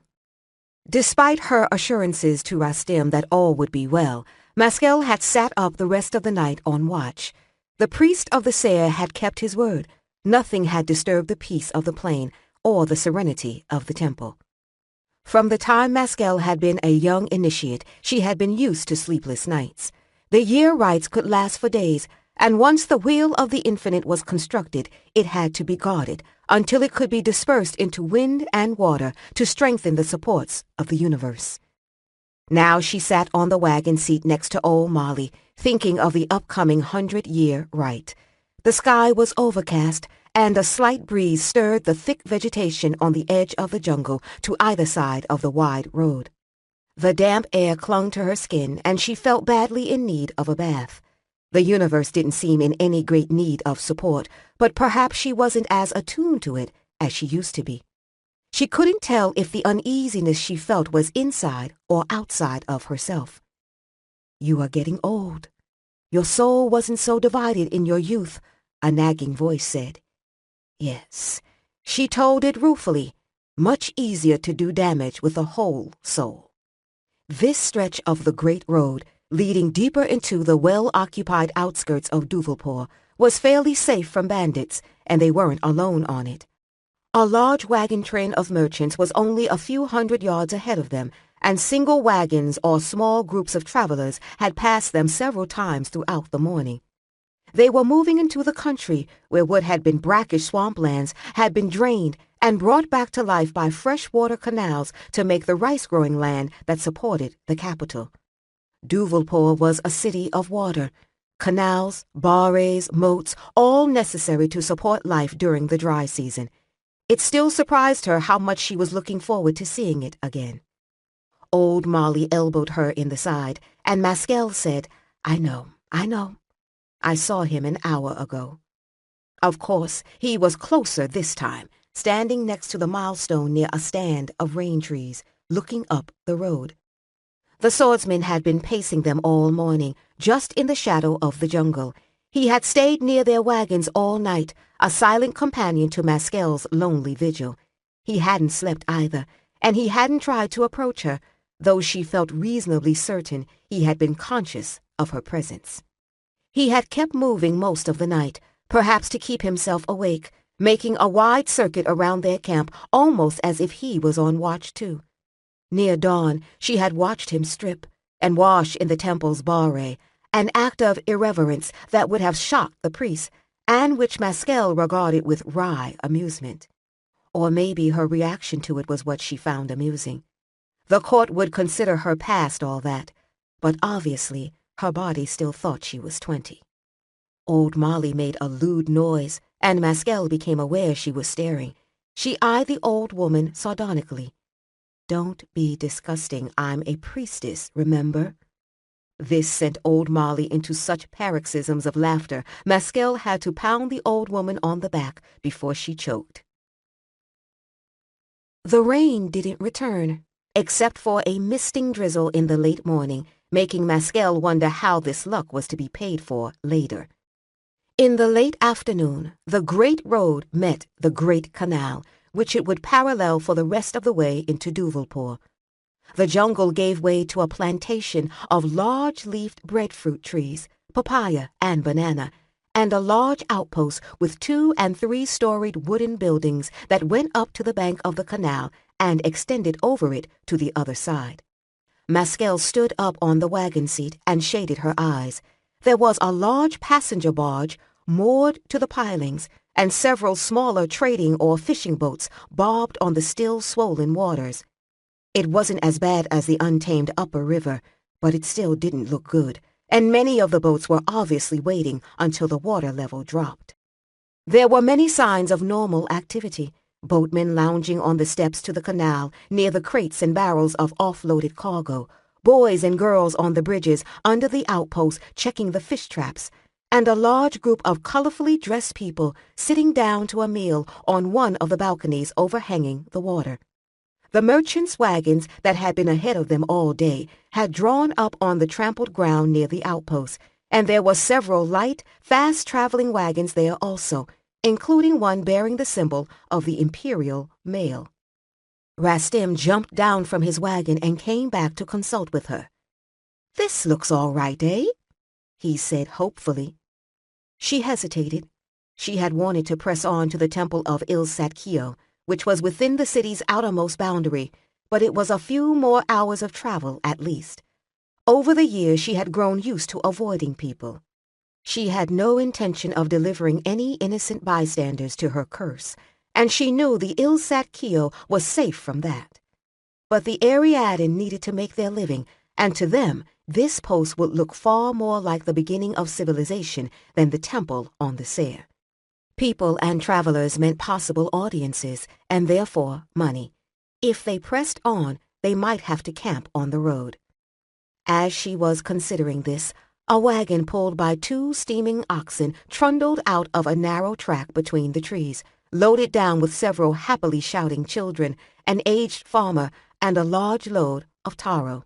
Despite her assurances to Rastim that all would be well, Maskell had sat up the rest of the night on watch. The priest of the Seir had kept his word. Nothing had disturbed the peace of the plain or the serenity of the temple. From the time Maskell had been a young initiate, she had been used to sleepless nights. The year rites could last for days, and once the wheel of the infinite was constructed, it had to be guarded until it could be dispersed into wind and water to strengthen the supports of the universe. Now she sat on the wagon seat next to old Molly, thinking of the upcoming 100-year rite. The sky was overcast, and a slight breeze stirred the thick vegetation on the edge of the jungle to either side of the wide road. The damp air clung to her skin, and she felt badly in need of a bath. The universe didn't seem in any great need of support, but perhaps she wasn't as attuned to it as she used to be. She couldn't tell if the uneasiness she felt was inside or outside of herself. "You are getting old. Your soul wasn't so divided in your youth," a nagging voice said. Yes, she told it ruefully, much easier to do damage with a whole soul. This stretch of the great road, leading deeper into the well-occupied outskirts of Duvalpur, was fairly safe from bandits, and they weren't alone on it. A large wagon train of merchants was only a few hundred yards ahead of them, and single wagons or small groups of travelers had passed them several times throughout the morning. They were moving into the country where what had been brackish swamplands had been drained and brought back to life by freshwater canals to make the rice-growing land that supported the capital. Duvalpur was a city of water. Canals, barrays, moats, all necessary to support life during the dry season. It still surprised her how much she was looking forward to seeing it again. Old Molly elbowed her in the side, and Maskell said, I know. I saw him an hour ago." Of course, he was closer this time, standing next to the milestone near a stand of rain trees, looking up the road. The swordsman had been pacing them all morning, just in the shadow of the jungle. He had stayed near their wagons all night, a silent companion to Maskell's lonely vigil. He hadn't slept either, and he hadn't tried to approach her, though she felt reasonably certain he had been conscious of her presence. He had kept moving most of the night, perhaps to keep himself awake, making a wide circuit around their camp almost as if he was on watch too. Near dawn, she had watched him strip and wash in the temple's barray, an act of irreverence that would have shocked the priests, and which Maskell regarded with wry amusement. Or maybe her reaction to it was what she found amusing. The court would consider her past all that, but obviously her body still thought she was 20. Old Molly made a lewd noise, and Maskell became aware she was staring. She eyed the old woman sardonically. "Don't be disgusting. I'm a priestess, remember?" This sent old Molly into such paroxysms of laughter, Maskell had to pound the old woman on the back before she choked. The rain didn't return, except for a misting drizzle in the late morning, making Maskell wonder how this luck was to be paid for later. In the late afternoon, the great road met the great canal, which it would parallel for the rest of the way into Duvalpur. The jungle gave way to a plantation of large-leafed breadfruit trees, papaya and banana, and a large outpost with 2- and 3-storied wooden buildings that went up to the bank of the canal and extended over it to the other side. Maskell stood up on the wagon seat and shaded her eyes. There was a large passenger barge moored to the pilings, and several smaller trading or fishing boats bobbed on the still swollen waters. It wasn't as bad as the untamed upper river, but it still didn't look good, and many of the boats were obviously waiting until the water level dropped. There were many signs of normal activity. Boatmen lounging on the steps to the canal near the crates and barrels of offloaded cargo, boys and girls on the bridges under the outpost checking the fish traps, and a large group of colorfully dressed people sitting down to a meal on one of the balconies overhanging the water. The merchants' wagons that had been ahead of them all day had drawn up on the trampled ground near the outpost, and there were several light, fast-traveling wagons there also, including one bearing the symbol of the Imperial Mail. Rastim jumped down from his wagon and came back to consult with her. "This looks all right, eh?" he said hopefully. She hesitated. She had wanted to press on to the temple of Ilsat-Keo, which was within the city's outermost boundary, but it was a few more hours of travel at least. Over the years she had grown used to avoiding people. She had no intention of delivering any innocent bystanders to her curse, and she knew the Ilsat Keo was safe from that. But the Ariadne needed to make their living, and to them, this post would look far more like the beginning of civilization than the temple on the Seir. People and travelers meant possible audiences, and therefore money. If they pressed on, they might have to camp on the road. As she was considering this, a wagon pulled by 2 steaming oxen trundled out of a narrow track between the trees, loaded down with several happily shouting children, an aged farmer, and a large load of taro.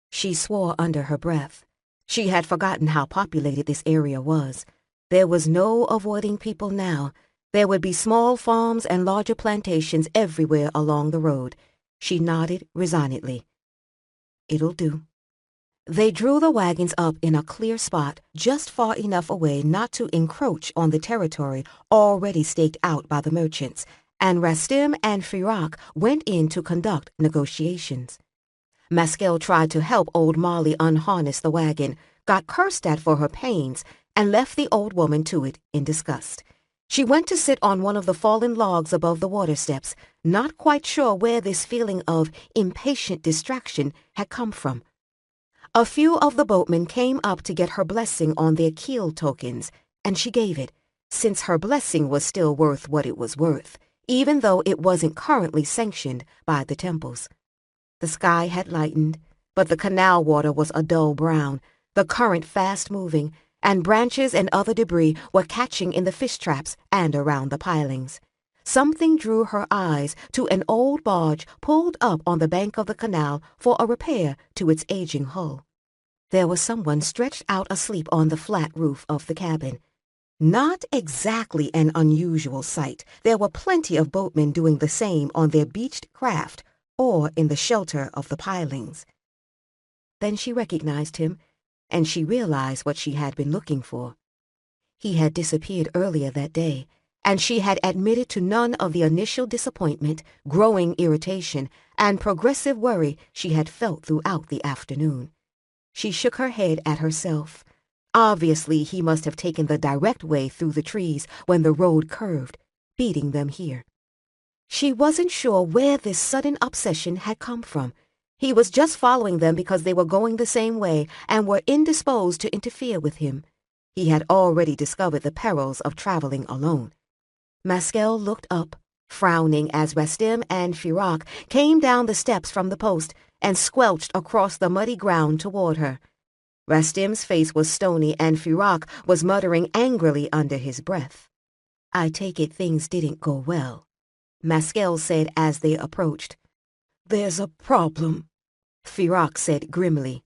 She swore under her breath. She had forgotten how populated this area was. There was no avoiding people now. There would be small farms and larger plantations everywhere along the road. She nodded resignedly. It'll do. They drew the wagons up in a clear spot just far enough away not to encroach on the territory already staked out by the merchants, and Rastim and Firak went in to conduct negotiations. Maskel tried to help old Molly unharness the wagon, got cursed at for her pains, and left the old woman to it in disgust. She went to sit on one of the fallen logs above the water steps, not quite sure where this feeling of impatient distraction had come from. A few of the boatmen came up to get her blessing on their keel tokens, and she gave it, since her blessing was still worth what it was worth, even though it wasn't currently sanctioned by the temples. The sky had lightened, but the canal water was a dull brown, the current fast-moving, and branches and other debris were catching in the fish traps and around the pilings. Something drew her eyes to an old barge pulled up on the bank of the canal for a repair to its aging hull. There was someone stretched out asleep on the flat roof of the cabin. Not exactly an unusual sight. There were plenty of boatmen doing the same on their beached craft or in the shelter of the pilings. Then she recognized him, and she realized what she had been looking for. He had disappeared earlier that day, and she had admitted to none of the initial disappointment, growing irritation, and progressive worry she had felt throughout the afternoon. She shook her head at herself. Obviously, he must have taken the direct way through the trees when the road curved, beating them here. She wasn't sure where this sudden obsession had come from. He was just following them because they were going the same way and were indisposed to interfere with him. He had already discovered the perils of traveling alone. Maskel looked up, frowning as Rastim and Firak came down the steps from the post and squelched across the muddy ground toward her. Rastim's face was stony and Firak was muttering angrily under his breath. "I take it things didn't go well," Maskel said as they approached. "There's a problem," Firak said grimly.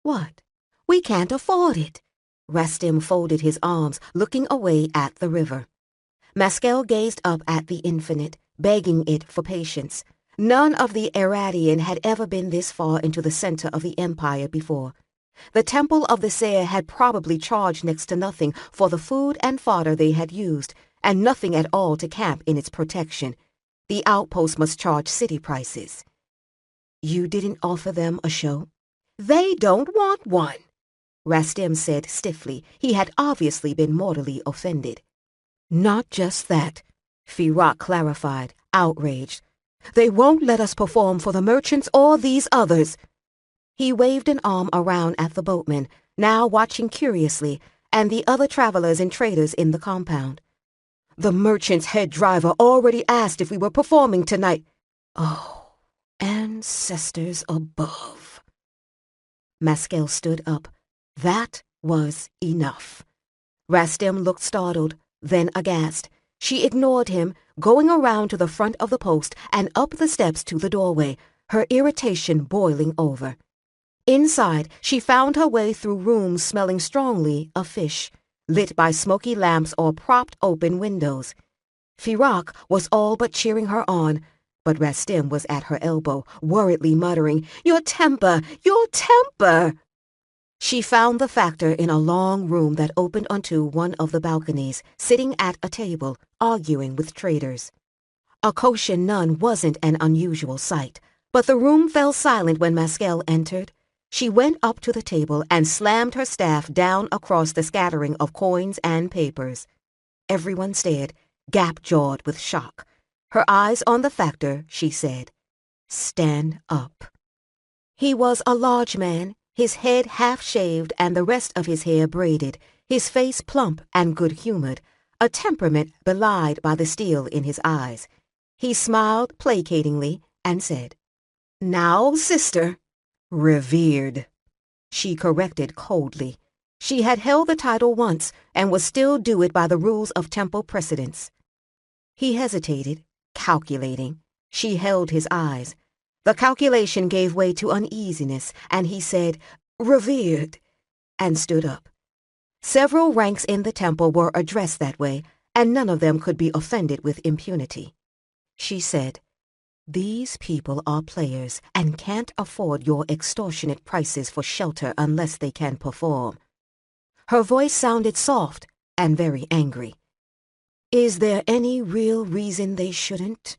"What? We can't afford it." Rastim folded his arms, looking away at the river. Maskel gazed up at the infinite, begging it for patience. None of the Aradian had ever been this far into the center of the empire before. The temple of the Seir had probably charged next to nothing for the food and fodder they had used, and nothing at all to camp in its protection. The outpost must charge city prices. "You didn't offer them a show?" "They don't want one," Rastim said stiffly. He had obviously been mortally offended. "Not just that," Firak clarified, outraged. "They won't let us perform for the merchants or these others." He waved an arm around at the boatmen, now watching curiously, and the other travelers and traders in the compound. "The merchant's head driver already asked if we were performing tonight." "Oh, ancestors above." Maskel stood up. That was enough. Rastim looked startled, then aghast. She ignored him, going around to the front of the post and up the steps to the doorway, her irritation boiling over. Inside, she found her way through rooms smelling strongly of fish, lit by smoky lamps or propped open windows. Firak was all but cheering her on, but Rastim was at her elbow, worriedly muttering, "Your temper! Your temper!" She found the factor in a long room that opened onto one of the balconies, sitting at a table, arguing with traders. A Koshin nun wasn't an unusual sight, but the room fell silent when Maskel entered. She went up to the table and slammed her staff down across the scattering of coins and papers. Everyone stared, gap-jawed with shock. Her eyes on the factor, she said, "Stand up." He was a large man, his head half-shaved and the rest of his hair braided, his face plump and good-humored, a temperament belied by the steel in his eyes. He smiled placatingly and said, "Now, sister." "Revered," she corrected coldly. She had held the title once and was still due it by the rules of temple precedence. He hesitated, calculating. She held his eyes. The calculation gave way to uneasiness, and he said, "Revered," and stood up. Several ranks in the temple were addressed that way, and none of them could be offended with impunity. She said, "These people are players and can't afford your extortionate prices for shelter unless they can perform." Her voice sounded soft and very angry. "Is there any real reason they shouldn't?"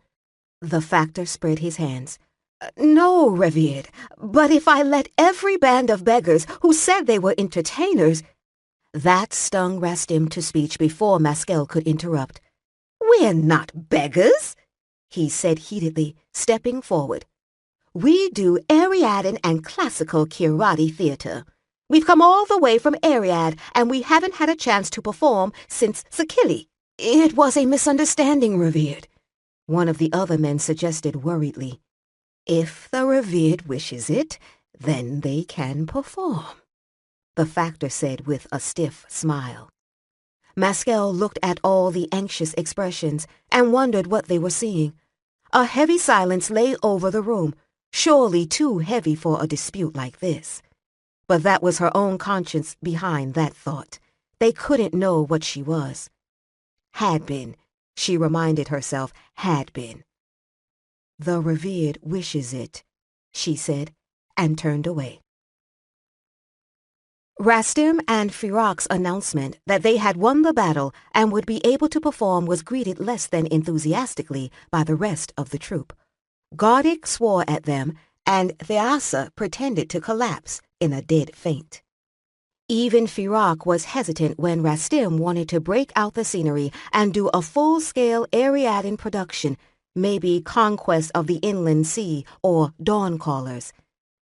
The factor spread his hands. "No, revered, but if I let every band of beggars who said they were entertainers—" That stung Rastim to speech before Maskell could interrupt. "We're not beggars," he said heatedly, stepping forward. "We do Ariadne and classical Kirati theater. We've come all the way from Ariad, and we haven't had a chance to perform since Sakili." "It was a misunderstanding, revered," one of the other men suggested worriedly. "If the revered wishes it, then they can perform," the factor said with a stiff smile. Maskell looked at all the anxious expressions and wondered what they were seeing. A heavy silence lay over the room, surely too heavy for a dispute like this. But that was her own conscience behind that thought. They couldn't know what she was. Had been, she reminded herself, had been. "The revered wishes it," she said, and turned away. Rastim and Firak's announcement that they had won the battle and would be able to perform was greeted less than enthusiastically by the rest of the troop. Gardik swore at them, and Thiassa pretended to collapse in a dead faint. Even Firak was hesitant when Rastim wanted to break out the scenery and do a full-scale Ariadne production, maybe Conquest of the Inland Sea or Dawn Callers.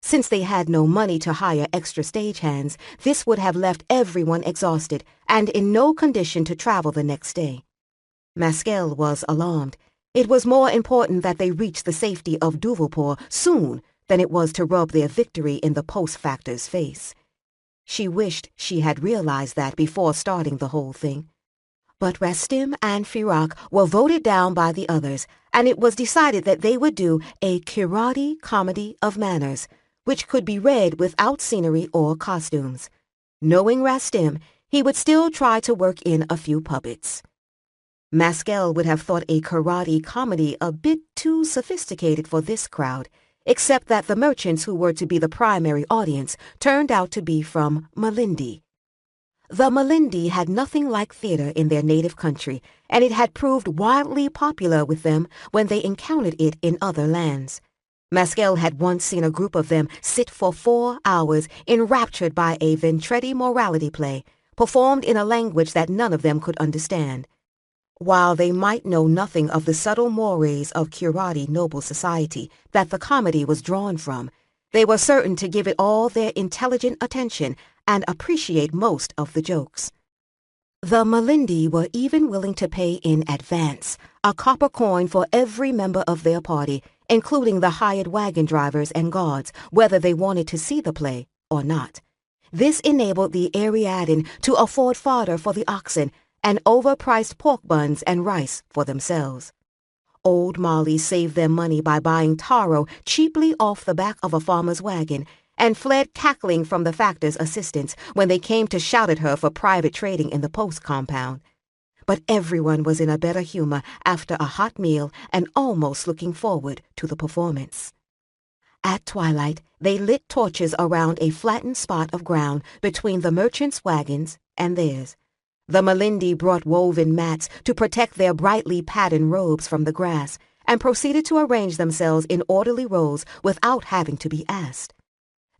Since they had no money to hire extra stagehands, this would have left everyone exhausted and in no condition to travel the next day. Maskell was alarmed. It was more important that they reach the safety of Duvalpur soon than it was to rub their victory in the post-factor's face. She wished she had realized that before starting the whole thing. But Rastim and Firak were voted down by the others, and it was decided that they would do a Kirati comedy of manners, which could be read without scenery or costumes. Knowing Rastim, he would still try to work in a few puppets. Maskell would have thought a karate comedy a bit too sophisticated for this crowd, except that the merchants who were to be the primary audience turned out to be from Malindi. The Malindi had nothing like theater in their native country, and it had proved wildly popular with them when they encountered it in other lands. Maskell had once seen a group of them sit for 4 hours, enraptured by a Ventretti morality play, performed in a language that none of them could understand. While they might know nothing of the subtle mores of Kirati noble society that the comedy was drawn from, they were certain to give it all their intelligent attention and appreciate most of the jokes. The Malindi were even willing to pay in advance, a copper coin for every member of their party, including the hired wagon drivers and guards, whether they wanted to see the play or not. This enabled the Ariadne to afford fodder for the oxen and overpriced pork buns and rice for themselves. Old Molly saved them money by buying taro cheaply off the back of a farmer's wagon and fled cackling from the factor's assistants when they came to shout at her for private trading in the post compound. But everyone was in a better humor after a hot meal and almost looking forward to the performance. At twilight, they lit torches around a flattened spot of ground between the merchants' wagons and theirs. The Malindi brought woven mats to protect their brightly patterned robes from the grass and proceeded to arrange themselves in orderly rows without having to be asked.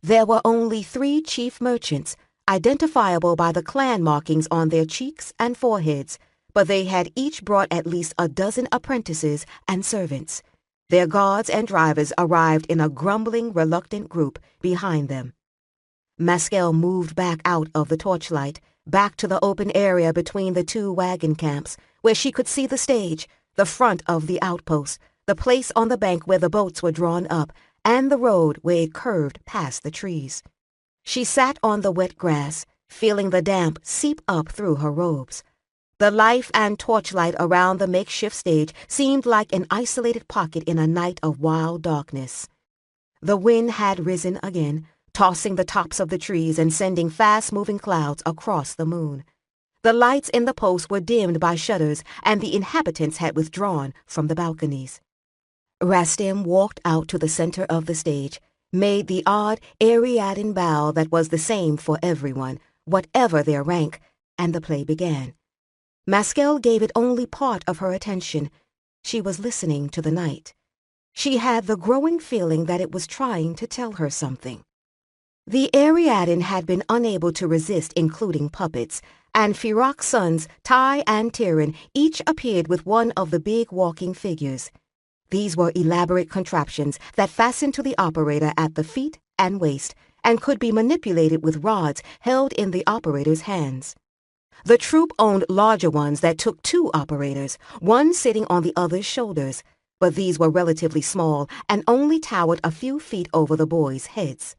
There were only 3 chief merchants, identifiable by the clan markings on their cheeks and foreheads, but they had each brought at least a dozen apprentices and servants. Their guards and drivers arrived in a grumbling, reluctant group behind them. Maskell moved back out of the torchlight, back to the open area between the 2 wagon camps, where she could see the stage, the front of the outpost, the place on the bank where the boats were drawn up, and the road where it curved past the trees. She sat on the wet grass, feeling the damp seep up through her robes. The life and torchlight around the makeshift stage seemed like an isolated pocket in a night of wild darkness. The wind had risen again, tossing the tops of the trees and sending fast-moving clouds across the moon. The lights in the posts were dimmed by shutters, and the inhabitants had withdrawn from the balconies. Rastim walked out to the center of the stage, made the odd Ariadne bow that was the same for everyone, whatever their rank, and the play began. Maskell gave it only part of her attention. She was listening to the night. She had the growing feeling that it was trying to tell her something. The Ariadne had been unable to resist including puppets, and Firak's sons, Tai and Tyrion, each appeared with one of the big walking figures. These were elaborate contraptions that fastened to the operator at the feet and waist, and could be manipulated with rods held in the operator's hands. The troupe owned larger ones that took 2 operators, one sitting on the other's shoulders, but these were relatively small and only towered a few feet over the boys' heads.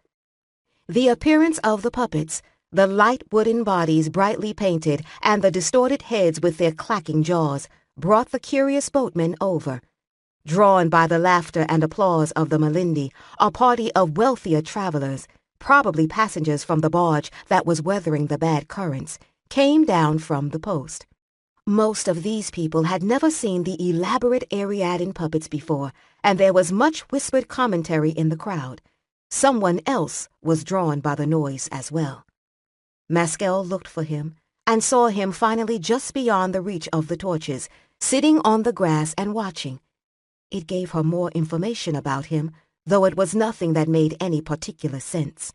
The appearance of the puppets, the light wooden bodies brightly painted, and the distorted heads with their clacking jaws, brought the curious boatmen over. Drawn by the laughter and applause of the Malindi, a party of wealthier travelers, probably passengers from the barge that was weathering the bad currents, came down from the post. Most of these people had never seen the elaborate Ariadne puppets before, and there was much whispered commentary in the crowd. Someone else was drawn by the noise as well. Maskell looked for him, and saw him finally just beyond the reach of the torches, sitting on the grass and watching. It gave her more information about him, though it was nothing that made any particular sense.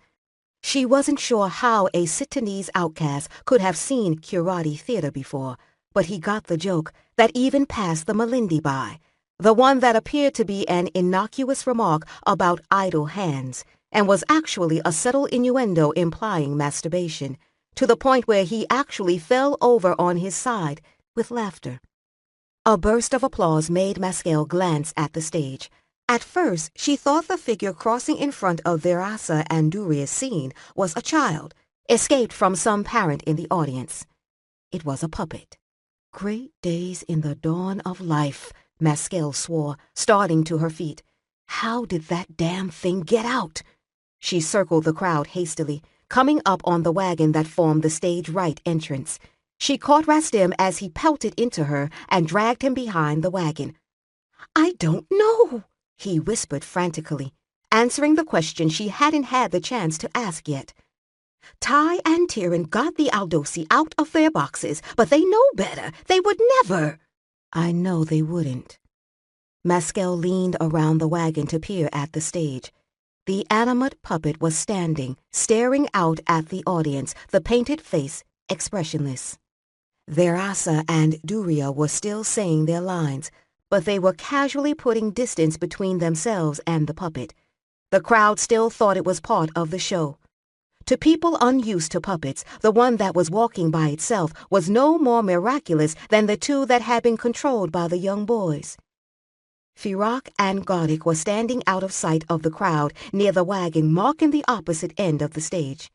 She wasn't sure how a Sitanese outcast could have seen Kirati theater before, but he got the joke that even passed the Malindi by, the one that appeared to be an innocuous remark about idle hands, and was actually a subtle innuendo implying masturbation, to the point where he actually fell over on his side with laughter. A burst of applause made Maskell glance at the stage. At first, she thought the figure crossing in front of Verasa and Duria's scene was a child, escaped from some parent in the audience. It was a puppet. Great days in the dawn of life, Maskell swore, starting to her feet. How did that damn thing get out? She circled the crowd hastily, coming up on the wagon that formed the stage right entrance. She caught Rastim as he pelted into her and dragged him behind the wagon. "I don't know," he whispered frantically, answering the question she hadn't had the chance to ask yet. "Tai and Tyrion got the Aldosi out of their boxes, but they know better. They would never." "I know they wouldn't." Maskell leaned around the wagon to peer at the stage. The animate puppet was standing, staring out at the audience, the painted face expressionless. Verasa and Duria were still saying their lines, but they were casually putting distance between themselves and the puppet. The crowd still thought it was part of the show. To people unused to puppets, the one that was walking by itself was no more miraculous than the 2 that had been controlled by the young boys. Firak and Gardik were standing out of sight of the crowd near the wagon marking the opposite end of the stage.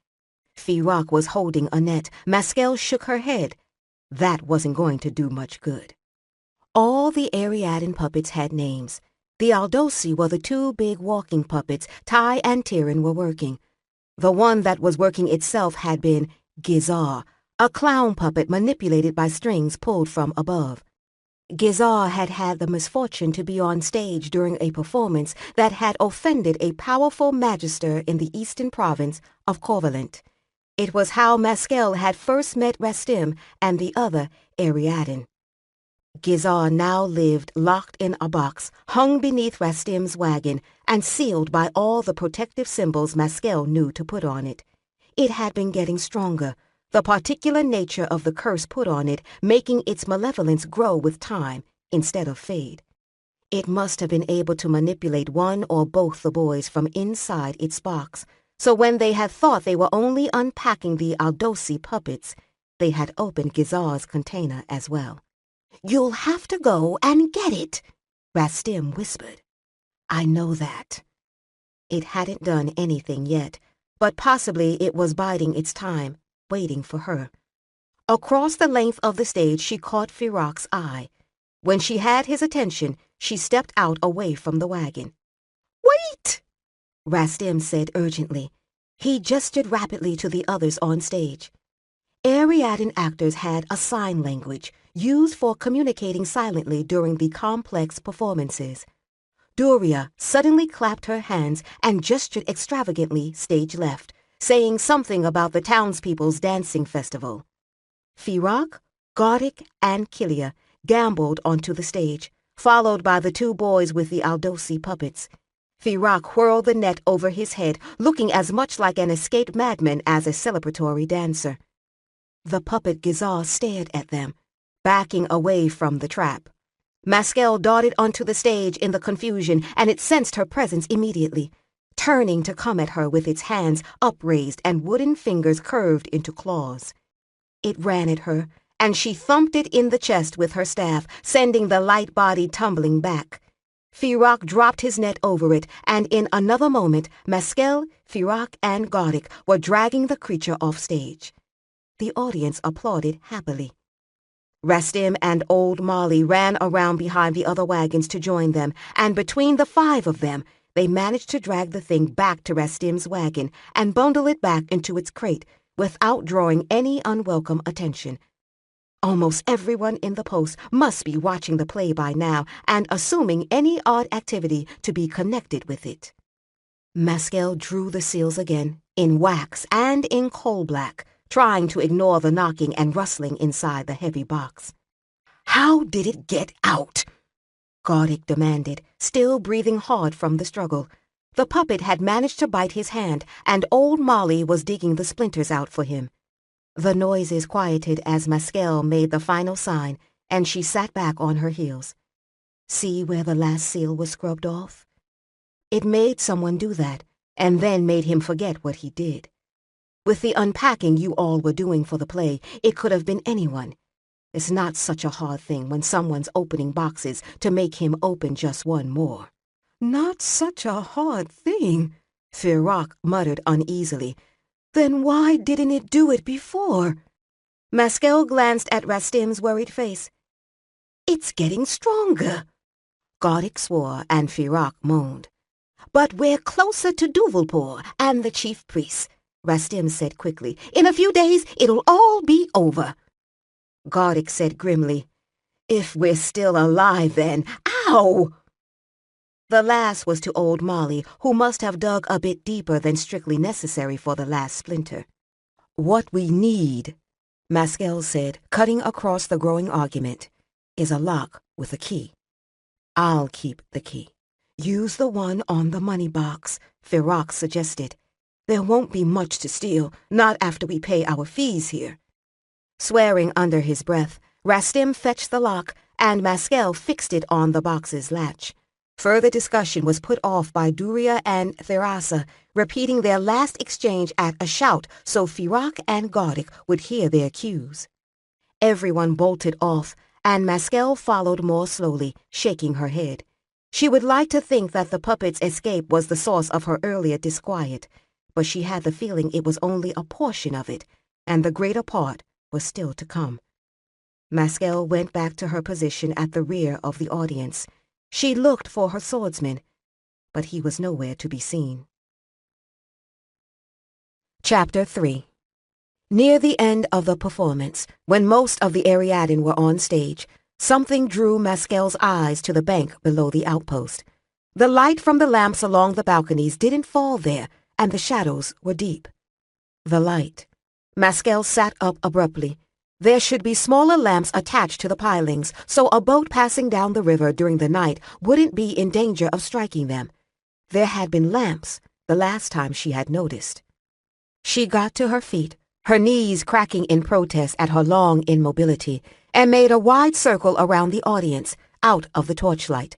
Firak was holding a net. Maskell shook her head. That wasn't going to do much good. All the Ariadne puppets had names. The Aldosi were the 2 big walking puppets Tai and Tyrion were working. The one that was working itself had been Gizar, a clown puppet manipulated by strings pulled from above. Gizar had had the misfortune to be on stage during a performance that had offended a powerful magister in the eastern province of Corvalent. It was how Maskell had first met Rastim and the other Ariadne. Gizar now lived locked in a box, hung beneath Rastim's wagon, and sealed by all the protective symbols Maskel knew to put on it. It had been getting stronger, the particular nature of the curse put on it making its malevolence grow with time instead of fade. It must have been able to manipulate one or both the boys from inside its box, so when they had thought they were only unpacking the Aldosi puppets, they had opened Gizar's container as well. "You'll have to go and get it," Rastim whispered. "I know that." It hadn't done anything yet, but possibly it was biding its time, waiting for her. Across the length of the stage she caught Firak's eye. When she had his attention, she stepped out away from the wagon. "Wait!" Rastim said urgently. He gestured rapidly to the others on stage. Ariadne actors had a sign language used for communicating silently during the complex performances. Duria suddenly clapped her hands and gestured extravagantly stage left, saying something about the townspeople's dancing festival. Firak, Gardik, and Kilia gamboled onto the stage, followed by the two boys with the Aldosi puppets. Firak whirled the net over his head, looking as much like an escaped madman as a celebratory dancer. The puppet Gizar stared at them, backing away from the trap. Maskel darted onto the stage in the confusion, and it sensed her presence immediately, turning to come at her with its hands upraised and wooden fingers curved into claws. It ran at her, and she thumped it in the chest with her staff, sending the light body tumbling back. Firak dropped his net over it, and in another moment, Maskel, Firak, and Gardik were dragging the creature off stage. The audience applauded happily. Rastim and old Molly ran around behind the other wagons to join them, and between the 5 of them, they managed to drag the thing back to Rastim's wagon and bundle it back into its crate without drawing any unwelcome attention. Almost everyone in the post must be watching the play by now and assuming any odd activity to be connected with it. Maskel drew the seals again, in wax and in coal black, trying to ignore the knocking and rustling inside the heavy box. "How did it get out?" Gardik demanded, still breathing hard from the struggle. The puppet had managed to bite his hand, and old Molly was digging the splinters out for him. The noises quieted as Maskel made the final sign, and she sat back on her heels. See where the last seal was scrubbed off? It made someone do that, and then made him forget what he did. With the unpacking you all were doing for the play, it could have been anyone. It's not such a hard thing when someone's opening boxes to make him open just one more. "Not such a hard thing," Firak muttered uneasily. "Then why didn't it do it before?" Maskel glanced at Rastim's worried face. "It's getting stronger." Gardik swore and Firak moaned. "But we're closer to Duvalpur and the chief priest," Rastim said quickly. "In a few days, it'll all be over." Gardik said grimly, "If we're still alive then, ow!" The last was to old Molly, who must have dug a bit deeper than strictly necessary for the last splinter. "What we need," Maskel said, cutting across the growing argument, "is a lock with a key. I'll keep the key." "Use the one on the money box," Firak suggested. "There won't be much to steal, not after we pay our fees here." Swearing under his breath, Rastim fetched the lock, and Maskel fixed it on the box's latch. Further discussion was put off by Duria and Therasa, repeating their last exchange at a shout so Firak and Gardik would hear their cues. Everyone bolted off, and Maskel followed more slowly, shaking her head. She would like to think that the puppet's escape was the source of her earlier disquiet, but she had the feeling it was only a portion of it, and the greater part was still to come. Maskel went back to her position at the rear of the audience. She looked for her swordsman, but he was nowhere to be seen. Chapter 3. Near the end of the performance, when most of the Ariadne were on stage, something drew Maskel's eyes to the bank below the outpost. The light from the lamps along the balconies didn't fall there, and the shadows were deep. The light. Maskel sat up abruptly. There should be smaller lamps attached to the pilings, so a boat passing down the river during the night wouldn't be in danger of striking them. There had been lamps the last time she had noticed. She got to her feet, her knees cracking in protest at her long immobility, and made a wide circle around the audience, out of the torchlight.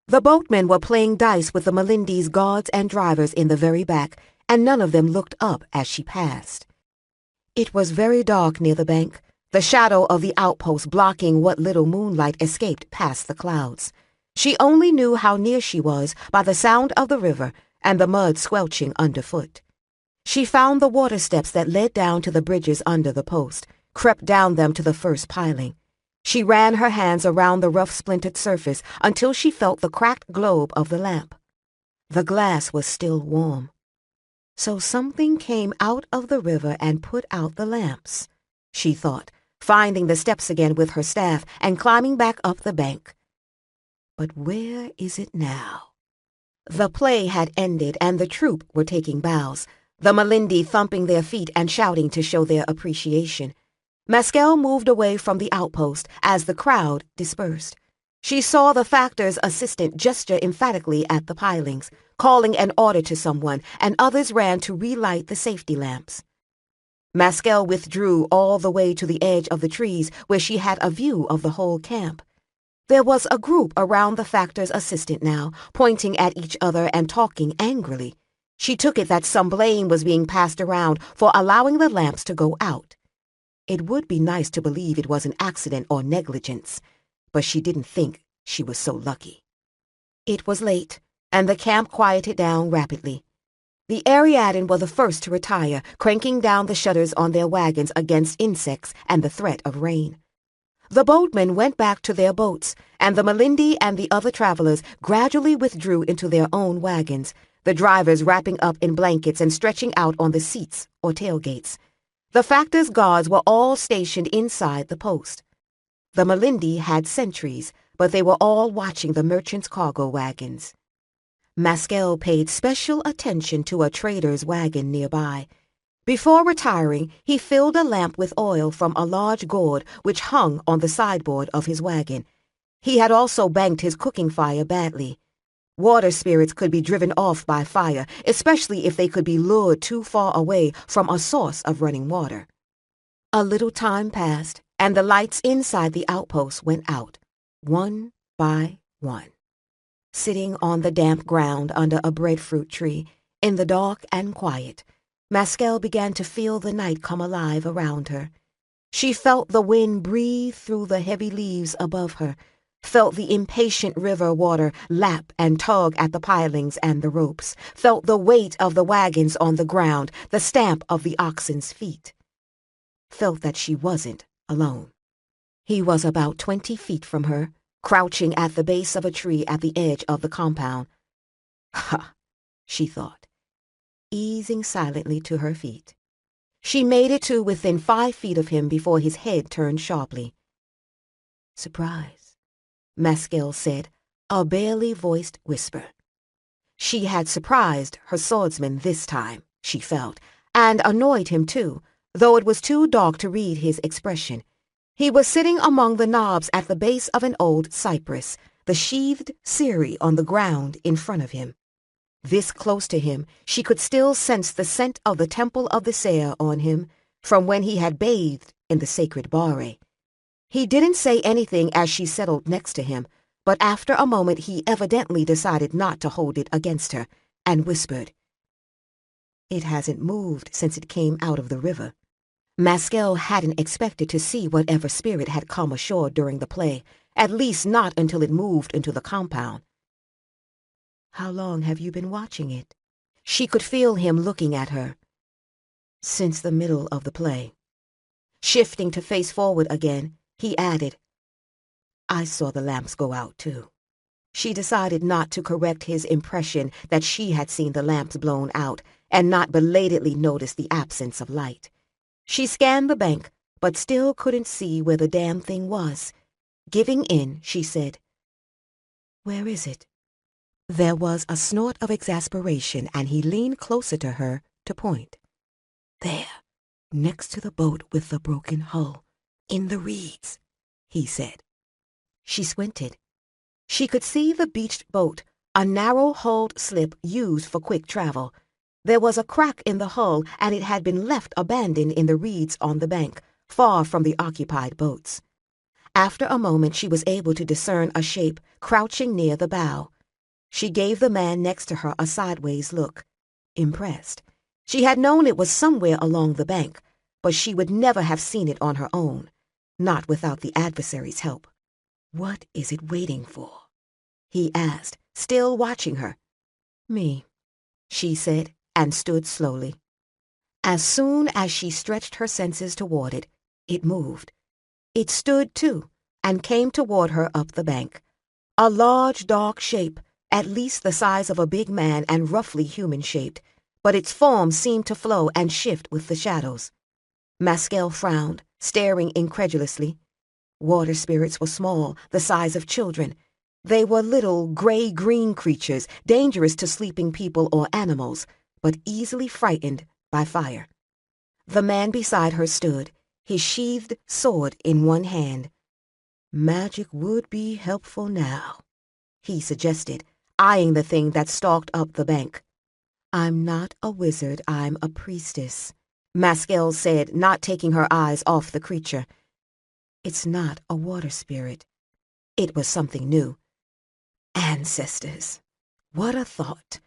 The boatmen were playing dice with the Melindy's guards and drivers in the very back, and none of them looked up as she passed. It was very dark near the bank, the shadow of the outpost blocking what little moonlight escaped past the clouds. She only knew how near she was by the sound of the river and the mud squelching underfoot. She found the water steps that led down to the bridges under the post, crept down them to the first piling. She ran her hands around the rough splintered surface until she felt the cracked globe of the lamp. The glass was still warm. So something came out of the river and put out the lamps, she thought, finding the steps again with her staff and climbing back up the bank. But where is it now? The play had ended and the troupe were taking bows, the Melindy thumping their feet and shouting to show their appreciation. Maskell moved away from the outpost as the crowd dispersed. She saw the factor's assistant gesture emphatically at the pilings, calling an order to someone, and others ran to relight the safety lamps. Maskell withdrew all the way to the edge of the trees where she had a view of the whole camp. There was a group around the factor's assistant now, pointing at each other and talking angrily. She took it that some blame was being passed around for allowing the lamps to go out. It would be nice to believe it was an accident or negligence, but she didn't think she was so lucky. It was late, and the camp quieted down rapidly. The Ariadne were the first to retire, cranking down the shutters on their wagons against insects and the threat of rain. The boatmen went back to their boats, and the Melindy and the other travelers gradually withdrew into their own wagons, the drivers wrapping up in blankets and stretching out on the seats or tailgates. The factor's guards were all stationed inside the post. The Melindy had sentries, but they were all watching the merchant's cargo wagons. Maskell paid special attention to a trader's wagon nearby. Before retiring, he filled a lamp with oil from a large gourd which hung on the sideboard of his wagon. He had also banked his cooking fire badly. Water spirits could be driven off by fire, especially if they could be lured too far away from a source of running water. A little time passed, and the lights inside the outpost went out, one by one. Sitting on the damp ground under a breadfruit tree, in the dark and quiet, Maskell began to feel the night come alive around her. She felt the wind breathe through the heavy leaves above her, felt the impatient river water lap and tug at the pilings and the ropes, felt the weight of the wagons on the ground, the stamp of the oxen's feet. Felt that she wasn't alone. He was about 20 feet from her, crouching at the base of a tree at the edge of the compound. Ha, she thought, easing silently to her feet. She made it to within 5 feet of him before his head turned sharply. Surprise, Maskell said, a barely voiced whisper. She had surprised her swordsman this time, she felt, and annoyed him too, though it was too dark to read his expression. He was sitting among the knobs at the base of an old cypress, the sheathed Ciri on the ground in front of him. This close to him, she could still sense the scent of the Temple of the Seer on him from when he had bathed in the sacred Bare. He didn't say anything as she settled next to him, but after a moment he evidently decided not to hold it against her, and whispered, "It hasn't moved since it came out of the river." Maskell hadn't expected to see whatever spirit had come ashore during the play, at least not until it moved into the compound. "How long have you been watching it?" She could feel him looking at her. "Since the middle of the play." Shifting to face forward again, he added, "I saw the lamps go out, too." She decided not to correct his impression that she had seen the lamps blown out and not belatedly notice the absence of light. She scanned the bank, but still couldn't see where the damn thing was. Giving in, she said, "Where is it?" There was a snort of exasperation, and he leaned closer to her to point. "There, next to the boat with the broken hull. "In the reeds," he said. She squinted. She could see the beached boat, a narrow-hulled slip used for quick travel. There was a crack in the hull, and it had been left abandoned in the reeds on the bank, far from the occupied boats. After a moment she was able to discern a shape crouching near the bow. She gave the man next to her a sideways look, impressed. She had known it was somewhere along the bank, but she would never have seen it on her own, not without the adversary's help. "What is it waiting for?" he asked, still watching her. "Me," she said, and stood slowly. As soon as she stretched her senses toward it, it moved. It stood, too, and came toward her up the bank. A large, dark shape, at least the size of a big man and roughly human-shaped, but its form seemed to flow and shift with the shadows. Maskell frowned, staring incredulously. Water spirits were small, the size of children. They were little gray-green creatures, dangerous to sleeping people or animals, but easily frightened by fire. The man beside her stood, his sheathed sword in one hand. "Magic would be helpful now," he suggested, eyeing the thing that stalked up the bank. "I'm not a wizard, I'm a priestess," Maskell said, not taking her eyes off the creature. "It's not a water spirit." It was something new. Ancestors. What a thought.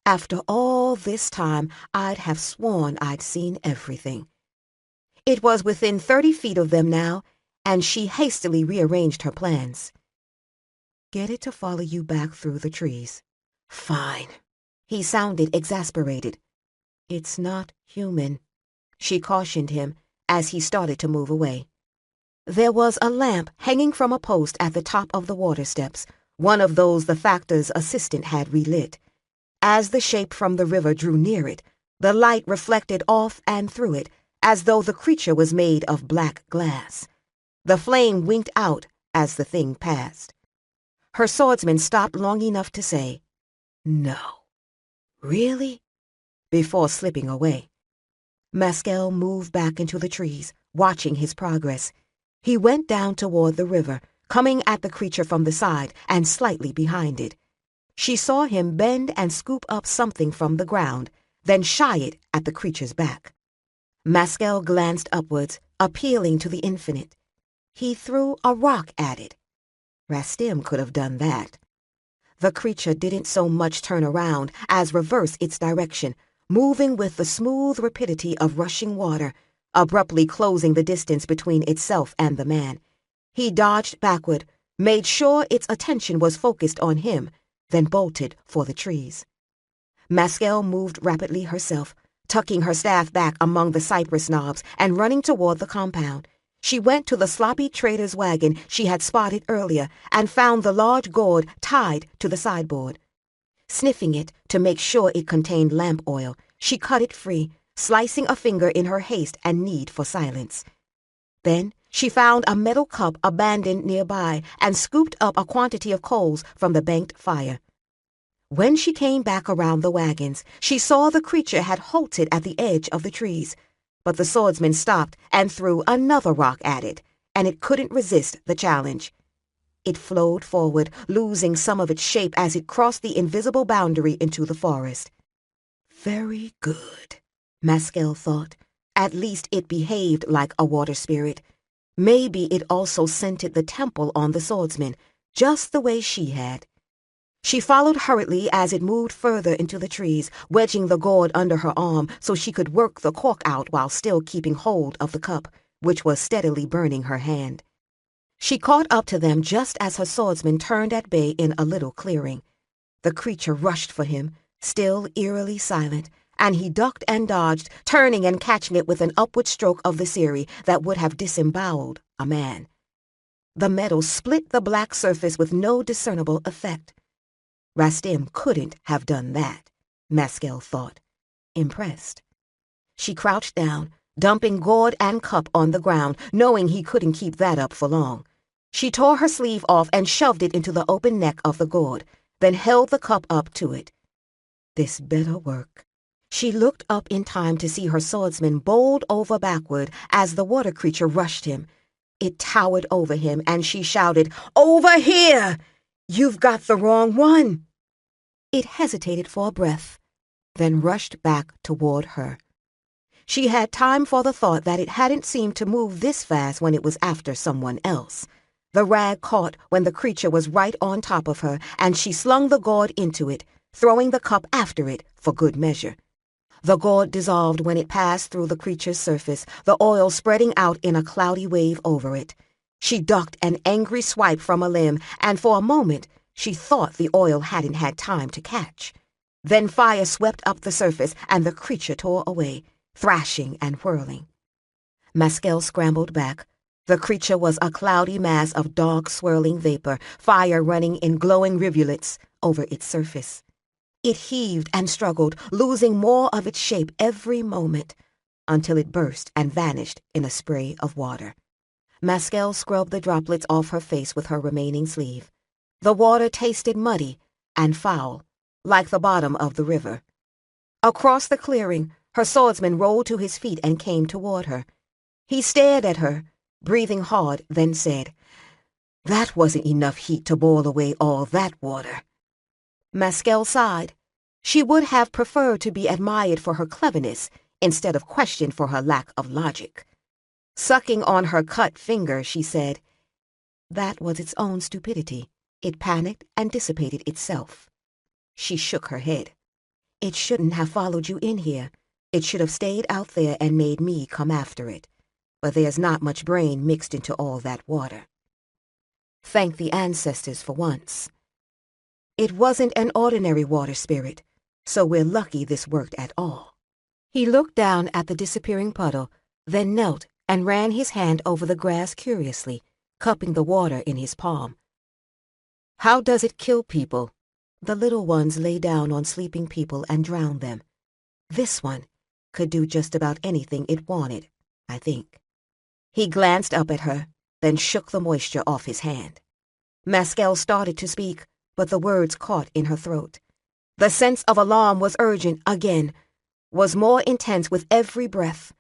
After all this time, I'd have sworn I'd seen everything. It was within 30 feet of them now, and she hastily rearranged her plans. "Get it to follow you back through the trees." "Fine." He sounded exasperated. "It's not human," she cautioned him as he started to move away. There was a lamp hanging from a post at the top of the water steps, one of those the factor's assistant had relit. As the shape from the river drew near it, the light reflected off and through it, as though the creature was made of black glass. The flame winked out as the thing passed. Her swordsman stopped long enough to say, "No." "Really?" before slipping away. Maskell moved back into the trees, watching his progress. He went down toward the river, coming at the creature from the side and slightly behind it. She saw him bend and scoop up something from the ground, then shy it at the creature's back. Maskell glanced upwards, appealing to the infinite. He threw a rock at it. Rastim could have done that. The creature didn't so much turn around as reverse its direction, moving with the smooth rapidity of rushing water, abruptly closing the distance between itself and the man. He dodged backward, made sure its attention was focused on him, then bolted for the trees. Maskell moved rapidly herself, tucking her staff back among the cypress knobs and running toward the compound. She went to the sloppy trader's wagon she had spotted earlier and found the large gourd tied to the sideboard. Sniffing it to make sure it contained lamp oil, she cut it free, slicing a finger in her haste and need for silence. Then she found a metal cup abandoned nearby and scooped up a quantity of coals from the banked fire. When she came back around the wagons, she saw the creature had halted at the edge of the trees, but the swordsman stopped and threw another rock at it, and it couldn't resist the challenge. It flowed forward, losing some of its shape as it crossed the invisible boundary into the forest. Very good, Maskell thought. At least it behaved like a water spirit. Maybe it also scented the temple on the swordsman, just the way she had. She followed hurriedly as it moved further into the trees, wedging the gourd under her arm so she could work the cork out while still keeping hold of the cup, which was steadily burning her hand. She caught up to them just as her swordsman turned at bay in a little clearing. The creature rushed for him, still eerily silent, and he ducked and dodged, turning and catching it with an upward stroke of the siri that would have disemboweled a man. The metal split the black surface with no discernible effect. Rastim couldn't have done that, Maskell thought, impressed. She crouched down, dumping gourd and cup on the ground, knowing he couldn't keep that up for long. She tore her sleeve off and shoved it into the open neck of the gourd, then held the cup up to it. This better work. She looked up in time to see her swordsman bowled over backward as the water creature rushed him. It towered over him, and she shouted, "Over here! You've got the wrong one!" It hesitated for a breath, then rushed back toward her. She had time for the thought that it hadn't seemed to move this fast when it was after someone else. The rag caught when the creature was right on top of her, and she slung the gourd into it, throwing the cup after it for good measure. The gourd dissolved when it passed through the creature's surface, the oil spreading out in a cloudy wave over it. She ducked an angry swipe from a limb, and for a moment she thought the oil hadn't had time to catch. Then fire swept up the surface, and the creature tore away, thrashing and whirling. Maskel scrambled back. The creature was a cloudy mass of dark, swirling vapor, fire running in glowing rivulets over its surface. It heaved and struggled, losing more of its shape every moment, until it burst and vanished in a spray of water. Maskel scrubbed the droplets off her face with her remaining sleeve. The water tasted muddy and foul, like the bottom of the river. Across the clearing, her swordsman rolled to his feet and came toward her. He stared at her, breathing hard, then said, "That wasn't enough heat to boil away all that water." Maskel sighed. She would have preferred to be admired for her cleverness instead of questioned for her lack of logic. Sucking on her cut finger, she said, "That was its own stupidity. It panicked and dissipated itself." She shook her head. "It shouldn't have followed you in here. It should have stayed out there and made me come after it. But there's not much brain mixed into all that water." Thank the ancestors for once. It wasn't an ordinary water spirit, so we're lucky this worked at all. He looked down at the disappearing puddle, then knelt and ran his hand over the grass curiously, cupping the water in his palm. "How does it kill people?" The little ones lay down on sleeping people and drown them. This one could do just about anything it wanted, I think. He glanced up at her, then shook the moisture off his hand. Maskel started to speak, but the words caught in her throat. The sense of alarm was urgent again, was more intense with every breath.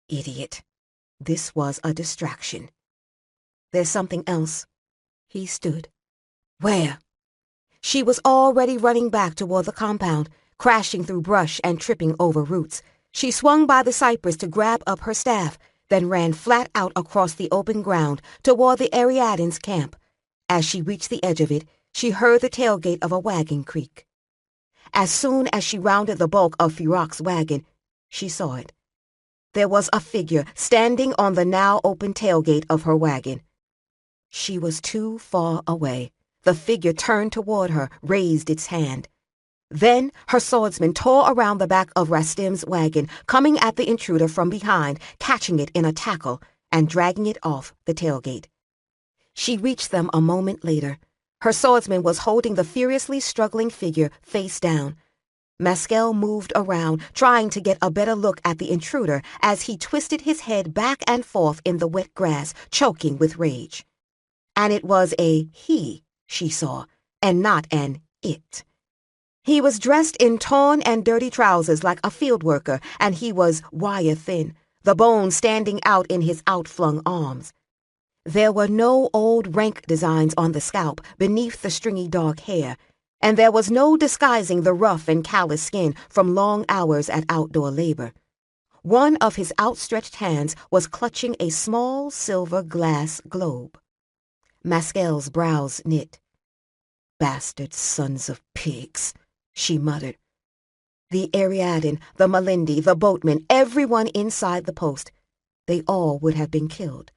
Idiot. This was a distraction. "There's something else." He stood. "Where?" She was already running back toward the compound, crashing through brush and tripping over roots. She swung by the cypress to grab up her staff, then ran flat out across the open ground toward the Ariadnes' camp. As she reached the edge of it, she heard the tailgate of a wagon creak. As soon as she rounded the bulk of Ferox's wagon, she saw it. There was a figure standing on the now open tailgate of her wagon. She was too far away. The figure turned toward her, raised its hand. Then her swordsman tore around the back of Rastim's wagon, coming at the intruder from behind, catching it in a tackle, and dragging it off the tailgate. She reached them a moment later. Her swordsman was holding the furiously struggling figure face down. Maskel moved around, trying to get a better look at the intruder as he twisted his head back and forth in the wet grass, choking with rage. And it was a he she saw, and not an it. He was dressed in torn and dirty trousers like a field worker, and he was wire-thin, the bones standing out in his outflung arms. There were no old rank designs on the scalp beneath the stringy dark hair, and there was no disguising the rough and callous skin from long hours at outdoor labor. One of his outstretched hands was clutching a small silver glass globe. Maskel's brows knit. "Bastard sons of pigs," she muttered. The Ariadne, the Malindi, the boatman, everyone inside the post, they all would have been killed.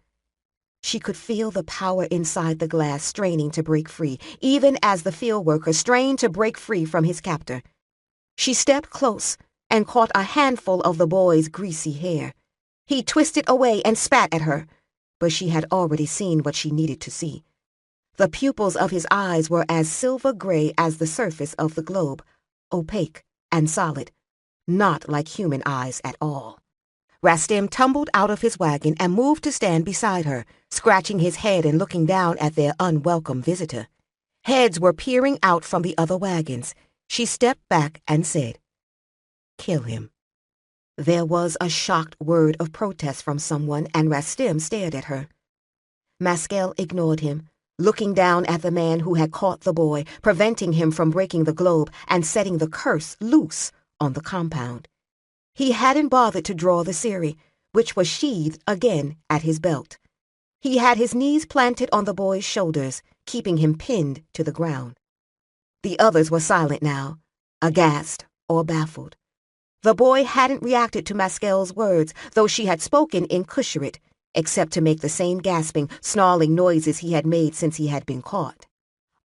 She could feel the power inside the glass straining to break free, even as the field worker strained to break free from his captor. She stepped close and caught a handful of the boy's greasy hair. He twisted away and spat at her, but she had already seen what she needed to see. The pupils of his eyes were as silver-gray as the surface of the globe, opaque and solid, not like human eyes at all. Rastim tumbled out of his wagon and moved to stand beside her, scratching his head and looking down at their unwelcome visitor. Heads were peering out from the other wagons. She stepped back and said, "Kill him." There was a shocked word of protest from someone, and Rastim stared at her. Maskell ignored him, looking down at the man who had caught the boy, preventing him from breaking the globe and setting the curse loose on the compound. He hadn't bothered to draw the Siri, which was sheathed again at his belt. He had his knees planted on the boy's shoulders, keeping him pinned to the ground. The others were silent now, aghast or baffled. The boy hadn't reacted to Maskell's words, though she had spoken in Kusharit, except to make the same gasping, snarling noises he had made since he had been caught.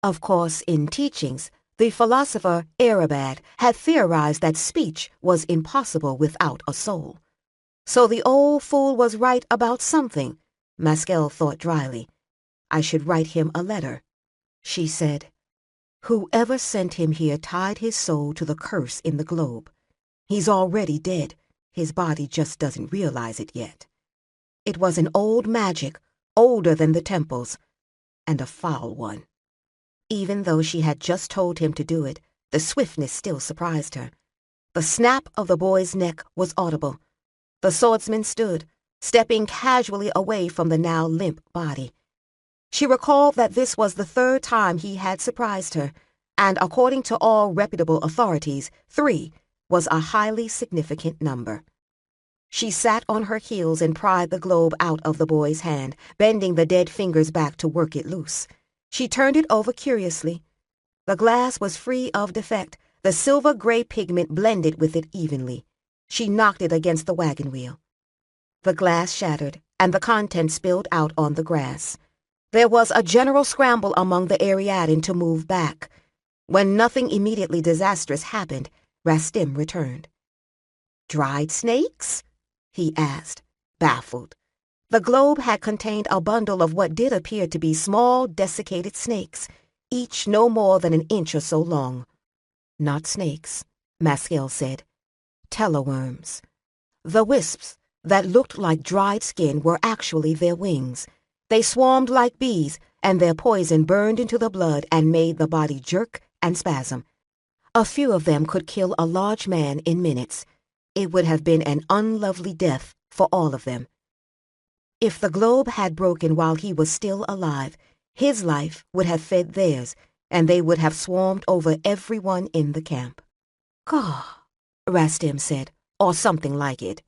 Of course, in teachings, the philosopher Arabad had theorized that speech was impossible without a soul. So the old fool was right about something, Maskell thought dryly. I should write him a letter. She said, "Whoever sent him here tied his soul to the curse in the globe. He's already dead. His body just doesn't realize it yet. It was an old magic, older than the temples, and a foul one." Even though she had just told him to do it, the swiftness still surprised her. The snap of the boy's neck was audible. The swordsman stood, stepping casually away from the now limp body. She recalled that this was the third time he had surprised her, and according to all reputable authorities, 3 was a highly significant number. She sat on her heels and pried the globe out of the boy's hand, bending the dead fingers back to work it loose. She turned it over curiously. The glass was free of defect, the silver-gray pigment blended with it evenly. She knocked it against the wagon wheel. The glass shattered, and the contents spilled out on the grass. There was a general scramble among the Ariadne to move back. When nothing immediately disastrous happened, Rastim returned. "Dried snakes?" he asked, baffled. The globe had contained a bundle of what did appear to be small, desiccated snakes, each no more than an inch or so long. "Not snakes," Maskell said. "Teleworms." The wisps that looked like dried skin were actually their wings. They swarmed like bees, and their poison burned into the blood and made the body jerk and spasm. A few of them could kill a large man in minutes. It would have been an unlovely death for all of them. If the globe had broken while he was still alive, his life would have fed theirs, and they would have swarmed over everyone in the camp. "Gah," Rastim said, or something like it.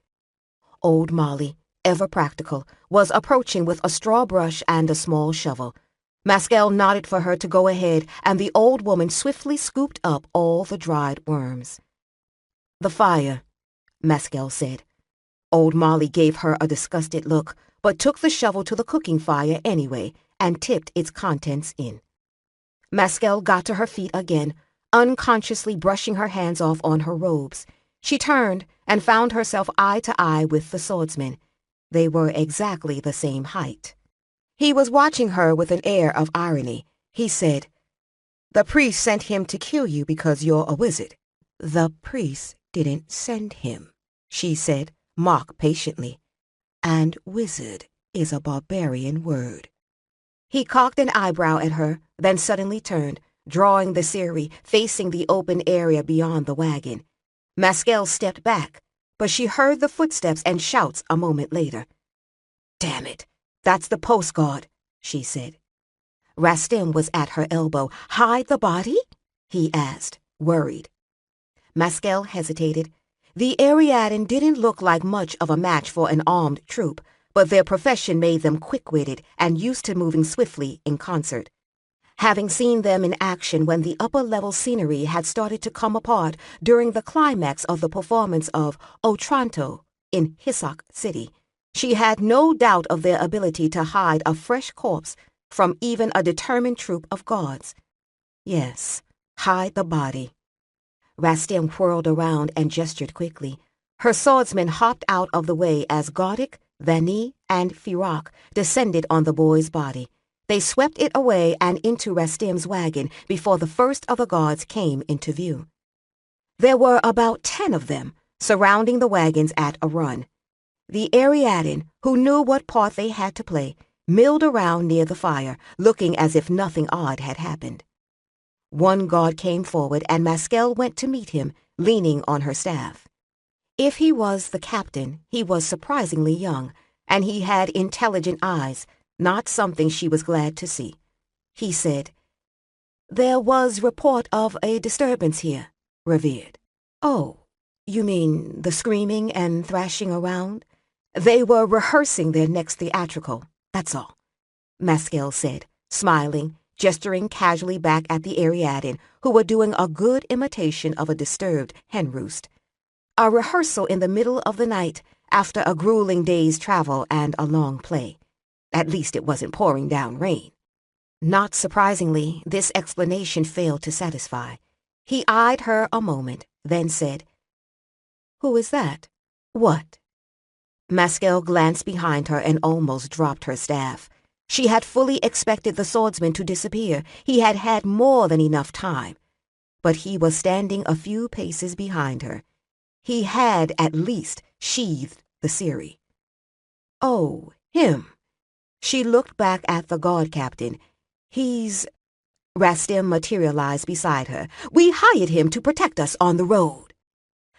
Old Molly, ever practical, was approaching with a straw brush and a small shovel. Maskell nodded for her to go ahead, and the old woman swiftly scooped up all the dried worms. "The fire," Maskell said. Old Molly gave her a disgusted look, but took the shovel to the cooking fire anyway and tipped its contents in. Maskell got to her feet again, unconsciously brushing her hands off on her robes. She turned and found herself eye to eye with the swordsman. They were exactly the same height. He was watching her with an air of irony. He said, "The priest sent him to kill you because you're a wizard." "The priest didn't send him," she said, mock patiently. "And wizard is a barbarian word." He cocked an eyebrow at her, then suddenly turned, drawing the Siri, facing the open area beyond the wagon. Maskell stepped back, but she heard the footsteps and shouts a moment later. "Damn it, that's the post guard," she said. Rastim was at her elbow. "Hide the body?" he asked, worried. Maskell hesitated. The Ariadne didn't look like much of a match for an armed troop, but their profession made them quick-witted and used to moving swiftly in concert. Having seen them in action when the upper-level scenery had started to come apart during the climax of the performance of Otranto in Hisok City, she had no doubt of their ability to hide a fresh corpse from even a determined troop of guards. Yes, hide the body. Rastim whirled around and gestured quickly. Her swordsmen hopped out of the way as Gardik, Vani, and Firak descended on the boy's body. They swept it away and into Rastim's wagon before the first of the guards came into view. There were about 10 of them, surrounding the wagons at a run. The Ariadne, who knew what part they had to play, milled around near the fire, looking as if nothing odd had happened. One guard came forward, and Maskell went to meet him, leaning on her staff. If he was the captain, he was surprisingly young, and he had intelligent eyes, not something she was glad to see. He said, "There was report of a disturbance here, revered." "Oh, you mean the screaming and thrashing around?" "They were rehearsing their next theatrical, that's all," Maskell said, smiling, gesturing casually back at the Ariadne, who were doing a good imitation of a disturbed hen roost. "A rehearsal in the middle of the night after a grueling day's travel and a long play. At least it wasn't pouring down rain." Not surprisingly, this explanation failed to satisfy. He eyed her a moment, then said, "Who is that? What?" Maskell glanced behind her and almost dropped her staff. She had fully expected the swordsman to disappear. He had had more than enough time. But he was standing a few paces behind her. He had at least sheathed the Ciri. "Oh, him." She looked back at the guard captain. "He's—" Rastim materialized beside her. "We hired him to protect us on the road."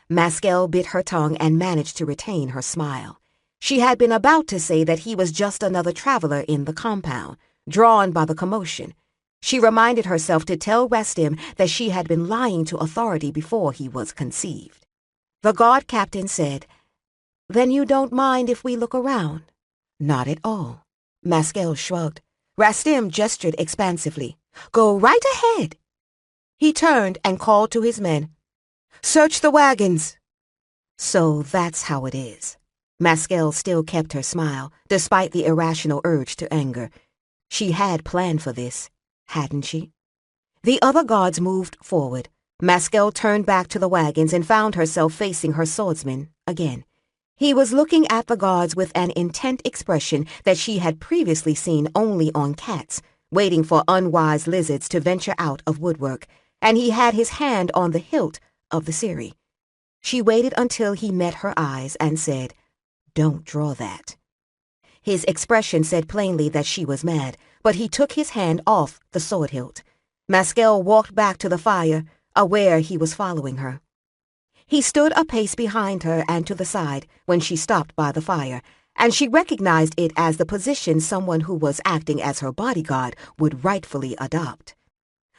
Maskell bit her tongue and managed to retain her smile. She had been about to say that he was just another traveler in the compound, drawn by the commotion. She reminded herself to tell Rastim that she had been lying to authority before he was conceived. The guard captain said, "Then you don't mind if we look around?" "Not at all." Maskell shrugged. Rastim gestured expansively. "Go right ahead." He turned and called to his men, "Search the wagons." So that's how it is. Maskell still kept her smile, despite the irrational urge to anger. She had planned for this, hadn't she? The other guards moved forward. Maskell turned back to the wagons and found herself facing her swordsman again. He was looking at the guards with an intent expression that she had previously seen only on cats, waiting for unwise lizards to venture out of woodwork, and he had his hand on the hilt of the Ciri. She waited until he met her eyes and said, "Don't draw that." His expression said plainly that she was mad, but he took his hand off the sword hilt. Maskell walked back to the fire, aware he was following her. He stood a pace behind her and to the side when she stopped by the fire, and she recognized it as the position someone who was acting as her bodyguard would rightfully adopt.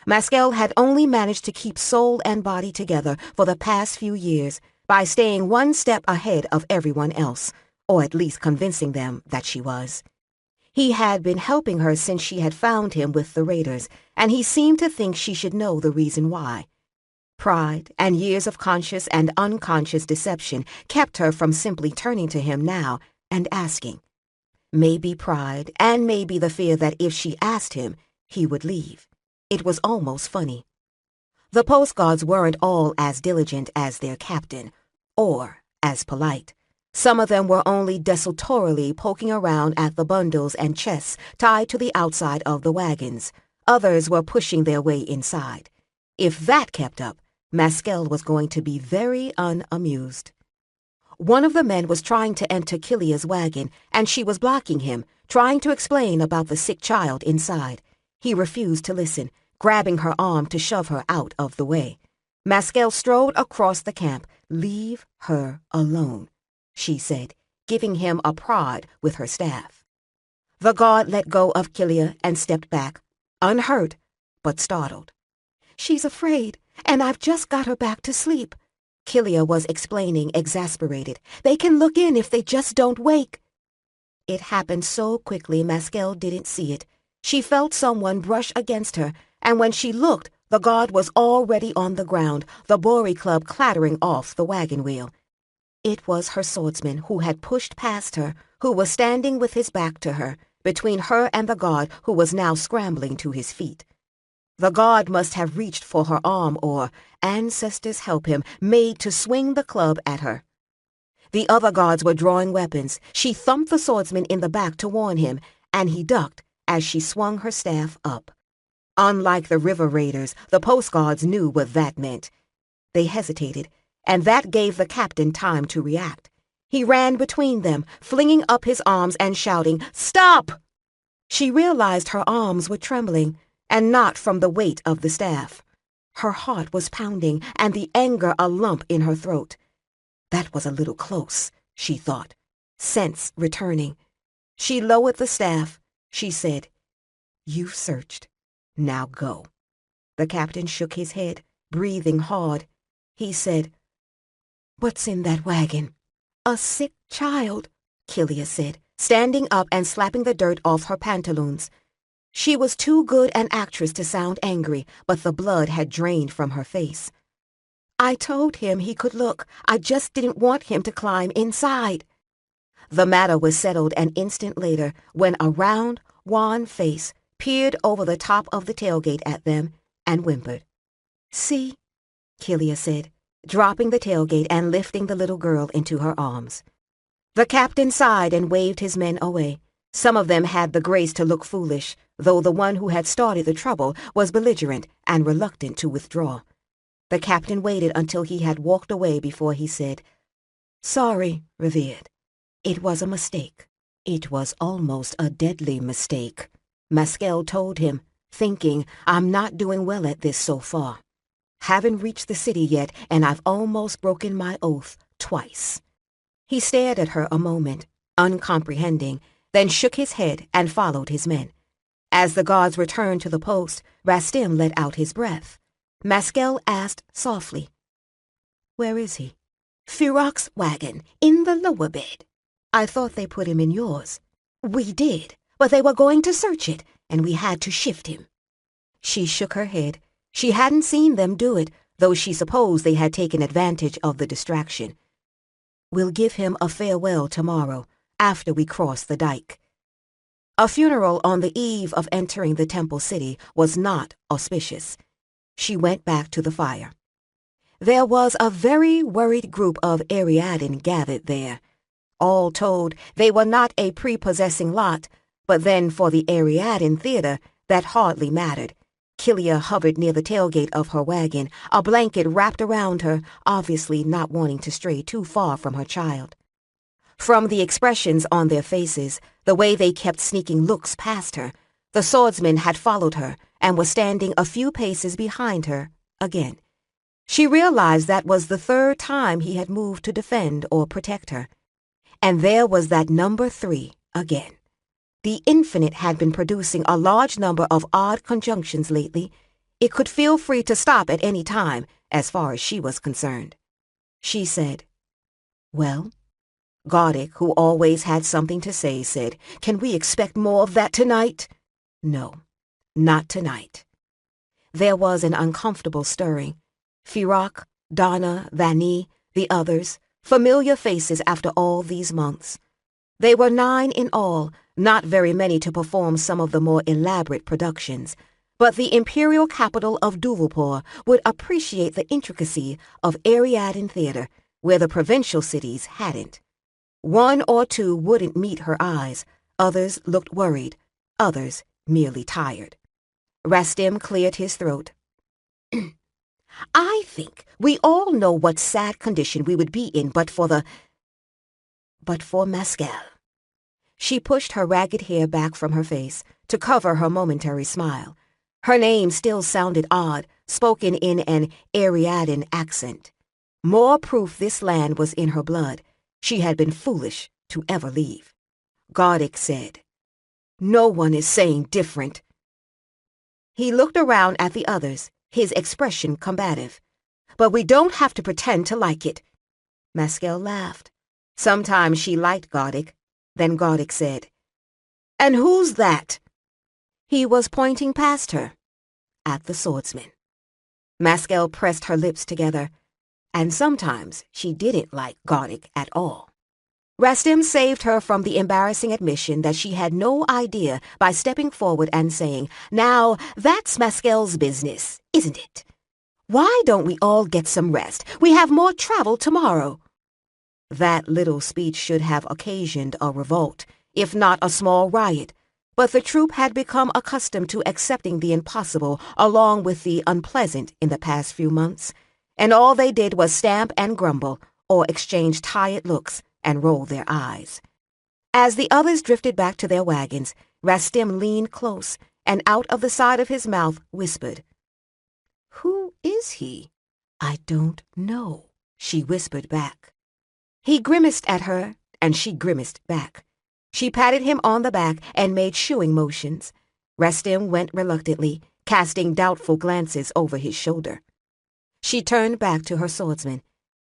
Maskell had only managed to keep soul and body together for the past few years by staying one step ahead of everyone else, or at least convincing them that she was. He had been helping her since she had found him with the raiders, and he seemed to think she should know the reason why. Pride and years of conscious and unconscious deception kept her from simply turning to him now and asking. Maybe pride, and maybe the fear that if she asked him, he would leave. It was almost funny. The post guards weren't all as diligent as their captain, or as polite. Some of them were only desultorily poking around at the bundles and chests tied to the outside of the wagons. Others were pushing their way inside. If that kept up, Maskell was going to be very unamused. One of the men was trying to enter Kilia's wagon, and she was blocking him, trying to explain about the sick child inside. He refused to listen, grabbing her arm to shove her out of the way. Maskell strode across the camp. "Leave her alone," she said, giving him a prod with her staff. The guard let go of Kilia and stepped back, unhurt, but startled. "She's afraid, and I've just got her back to sleep," Kilia was explaining, exasperated. "They can look in if they just don't wake." It happened so quickly Maskell didn't see it. She felt someone brush against her, and when she looked, the guard was already on the ground, the Bory club clattering off the wagon wheel. It was her swordsman who had pushed past her, who was standing with his back to her, between her and the guard who was now scrambling to his feet. The guard must have reached for her arm or, ancestors help him, made to swing the club at her. The other guards were drawing weapons. She thumped the swordsman in the back to warn him, and he ducked as she swung her staff up. Unlike the river raiders, the post guards knew what that meant. They hesitated, and that gave the captain time to react. He ran between them, flinging up his arms and shouting, "Stop!" She realized her arms were trembling, and not from the weight of the staff. Her heart was pounding, and the anger a lump in her throat. That was a little close, she thought, sense returning. She lowered the staff, She said, "You've searched. Now go." The captain shook his head, breathing hard. He said, "What's in that wagon?" "A sick child," Killia said, standing up and slapping the dirt off her pantaloons. She was too good an actress to sound angry, but the blood had drained from her face. "I told him he could look. I just didn't want him to climb inside." The matter was settled an instant later when a round, wan face peered over the top of the tailgate at them and whimpered. "See?" Killia said, dropping the tailgate and lifting the little girl into her arms. The captain sighed and waved his men away. Some of them had the grace to look foolish, though the one who had started the trouble was belligerent and reluctant to withdraw. The captain waited until he had walked away before he said, "Sorry, Revered. It was a mistake." "It was almost a deadly mistake," Maskel told him, thinking, "I'm not doing well at this so far. Haven't reached the city yet, and I've almost broken my oath twice." He stared at her a moment, uncomprehending, then shook his head and followed his men. As the guards returned to the post, Rastim let out his breath. Maskel asked softly, "Where is he?" "Firak's wagon, in the lower bed." "I thought they put him in yours." "We did, but they were going to search it, and we had to shift him." She shook her head. She hadn't seen them do it, though she supposed they had taken advantage of the distraction. "We'll give him a farewell tomorrow, after we cross the dike." A funeral on the eve of entering the temple city was not auspicious. She went back to the fire. There was a very worried group of Ariadne gathered there. All told, they were not a prepossessing lot, but then for the Ariadne Theater, that hardly mattered. Killia hovered near the tailgate of her wagon, a blanket wrapped around her, obviously not wanting to stray too far from her child. From the expressions on their faces, the way they kept sneaking looks past her, the swordsman had followed her and was standing a few paces behind her again. She realized that was the third time he had moved to defend or protect her. And there was that number 3 again. The infinite had been producing a large number of odd conjunctions lately. It could feel free to stop at any time, as far as she was concerned. She said, "Well?" Gardic, who always had something to say, said, "Can we expect more of that tonight?" "No, not tonight." There was an uncomfortable stirring. Firak, Donna, Vanni, the others, familiar faces after all these months. They were 9 in all, not very many to perform some of the more elaborate productions, but the imperial capital of Duvalpur would appreciate the intricacy of Ariadne Theater, where the provincial cities hadn't. 1 or 2 wouldn't meet her eyes, others looked worried, others merely tired. Rastim cleared his throat. "I think we all know what sad condition we would be in but for Maskel." She pushed her ragged hair back from her face to cover her momentary smile. Her name still sounded odd, spoken in an Ariadne accent. More proof this land was in her blood. She had been foolish to ever leave. Gardic said, "No one is saying different." He looked around at the others, his expression combative. "But we don't have to pretend to like it." Maskel laughed. Sometimes she liked Gardic. Then Gardic said, "And who's that?" He was pointing past her, at the swordsman. Maskel pressed her lips together, and sometimes she didn't like Gardic at all. Rastim saved her from the embarrassing admission that she had no idea by stepping forward and saying, "Now, that's Maskel's business, isn't it? Why don't we all get some rest? We have more travel tomorrow." That little speech should have occasioned a revolt, if not a small riot, but the troop had become accustomed to accepting the impossible along with the unpleasant in the past few months, and all they did was stamp and grumble, or exchange tired looks and roll their eyes. As the others drifted back to their wagons, Rastim leaned close and out of the side of his mouth whispered, "Who is he?" "I don't know," she whispered back. He grimaced at her, and she grimaced back. She patted him on the back and made shooing motions. Restim went reluctantly, casting doubtful glances over his shoulder. She turned back to her swordsman.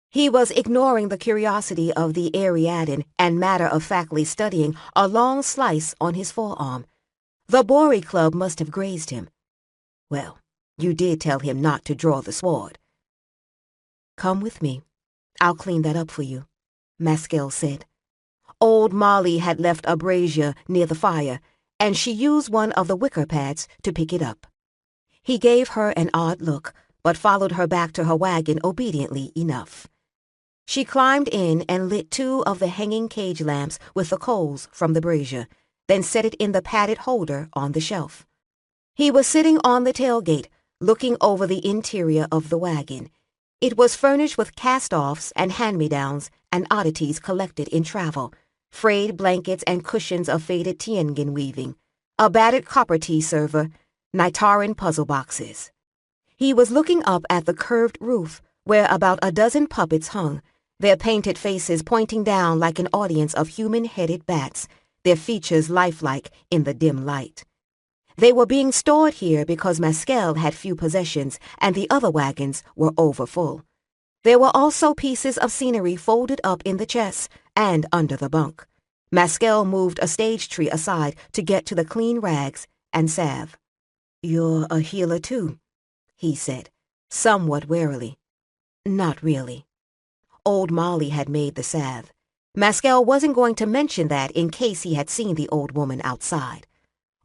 He was ignoring the curiosity of the Ariadne and matter-of-factly studying a long slice on his forearm. The Bori club must have grazed him. Well, you did tell him not to draw the sword. Come with me. I'll clean that up for you, Maskell said. Old Molly had left a brazier near the fire, and she used one of the wicker pads to pick it up. He gave her an odd look, but followed her back to her wagon obediently enough. She climbed in and lit 2 of the hanging cage lamps with the coals from the brazier, then set it in the padded holder on the shelf. He was sitting on the tailgate, looking over the interior of the wagon. It was furnished with cast-offs and hand-me-downs and oddities collected in travel, frayed blankets and cushions of faded Tianjin weaving, a battered copper tea server, Nitaran puzzle boxes. He was looking up at the curved roof where about a dozen puppets hung, their painted faces pointing down like an audience of human-headed bats, their features lifelike in the dim light. They were being stored here because Maskell had few possessions and the other wagons were overfull. There were also pieces of scenery folded up in the chests and under the bunk. Maskell moved a stage tree aside to get to the clean rags and salve. You're a healer too, he said, somewhat warily. Not really. Old Molly had made the salve. Maskell wasn't going to mention that in case he had seen the old woman outside.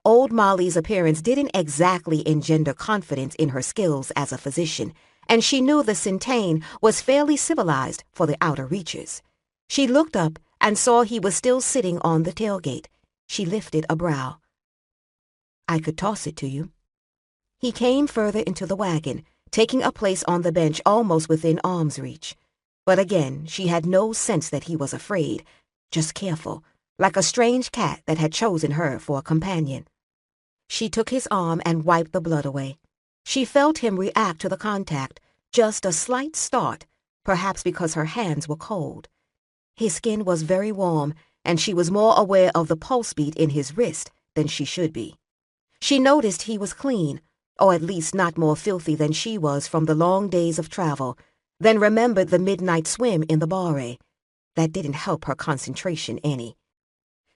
Old Molly's appearance didn't exactly engender confidence in her skills as a physician, and she knew the Centane was fairly civilized for the outer reaches. She looked up and saw he was still sitting on the tailgate. She lifted a brow. I could toss it to you. He came further into the wagon, taking a place on the bench almost within arm's reach. But again, she had no sense that he was afraid, just careful, like a strange cat that had chosen her for a companion. She took his arm and wiped the blood away. She felt him react to the contact, just a slight start, perhaps because her hands were cold. His skin was very warm, and she was more aware of the pulse beat in his wrist than she should be. She noticed he was clean, or at least not more filthy than she was from the long days of travel, then remembered the midnight swim in the Bari. That didn't help her concentration any.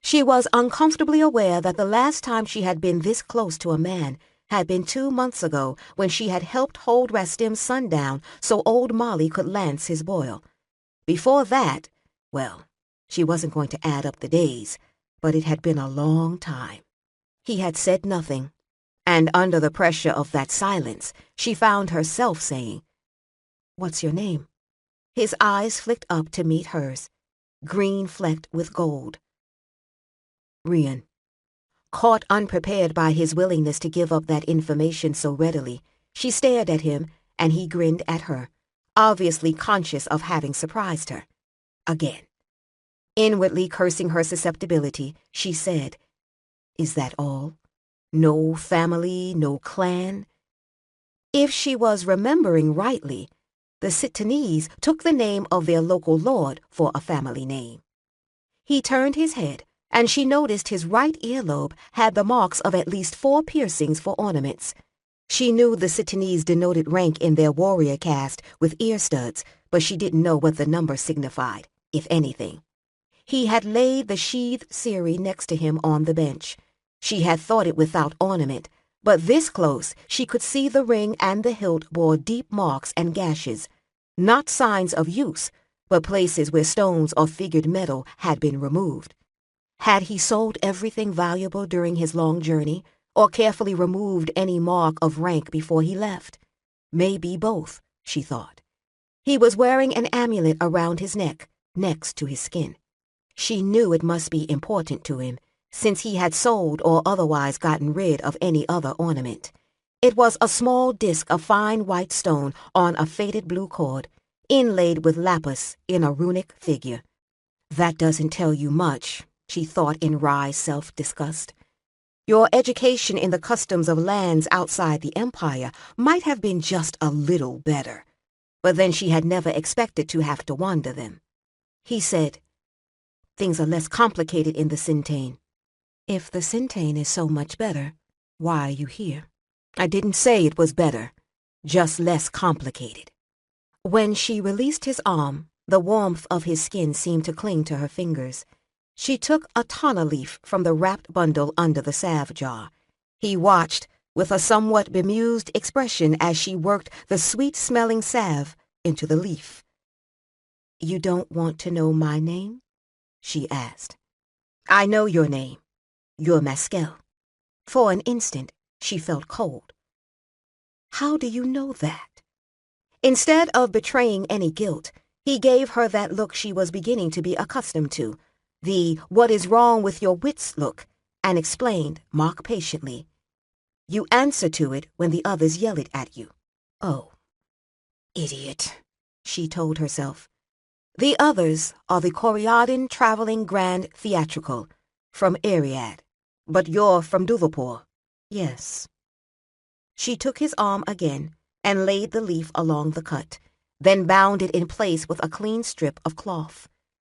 She was uncomfortably aware that the last time she had been this close to a man had been 2 months ago when she had helped hold Rastim's son down so old Molly could lance his boil. Before that, well, she wasn't going to add up the days, but it had been a long time. He had said nothing, and under the pressure of that silence, she found herself saying, What's your name? His eyes flicked up to meet hers, green flecked with gold. Rian. Caught unprepared by his willingness to give up that information so readily, she stared at him, and he grinned at her, obviously conscious of having surprised her. Again. Inwardly cursing her susceptibility, she said, Is that all? No family, no clan? If she was remembering rightly, the Sitanese took the name of their local lord for a family name. He turned his head, and she noticed his right earlobe had the marks of at least 4 piercings for ornaments. She knew the Sitanese denoted rank in their warrior caste with ear studs, but she didn't know what the number signified, if anything. He had laid the sheathed Siri next to him on the bench. She had thought it without ornament, but this close she could see the ring and the hilt bore deep marks and gashes, not signs of use, but places where stones or figured metal had been removed. Had he sold everything valuable during his long journey, or carefully removed any mark of rank before he left? Maybe both, she thought. He was wearing an amulet around his neck, next to his skin. She knew it must be important to him, since he had sold or otherwise gotten rid of any other ornament. It was a small disk of fine white stone on a faded blue cord, inlaid with lapis in a runic figure. That doesn't tell you much, she thought in wry self-disgust. Your education in the customs of lands outside the empire might have been just a little better, but then she had never expected to have to wander them. He said, Things are less complicated in the Centane. If the Centane is so much better, why are you here? I didn't say it was better, just less complicated. When she released his arm, the warmth of his skin seemed to cling to her fingers. She took a tana leaf from the wrapped bundle under the salve jar. He watched with a somewhat bemused expression as she worked the sweet-smelling salve into the leaf. "You don't want to know my name?" she asked. "I know your name. You're Maskel." For an instant, she felt cold. "How do you know that?" Instead of betraying any guilt, he gave her that look she was beginning to be accustomed to, the "what is wrong with your wits" look, and explained, mock patiently, "You answer to it when the others yell it at you." "Oh, idiot," she told herself. "The others are the Koreadan Traveling Grand Theatrical from Ariad, but you're from Duvapur." "Yes." She took his arm again and laid the leaf along the cut, then bound it in place with a clean strip of cloth.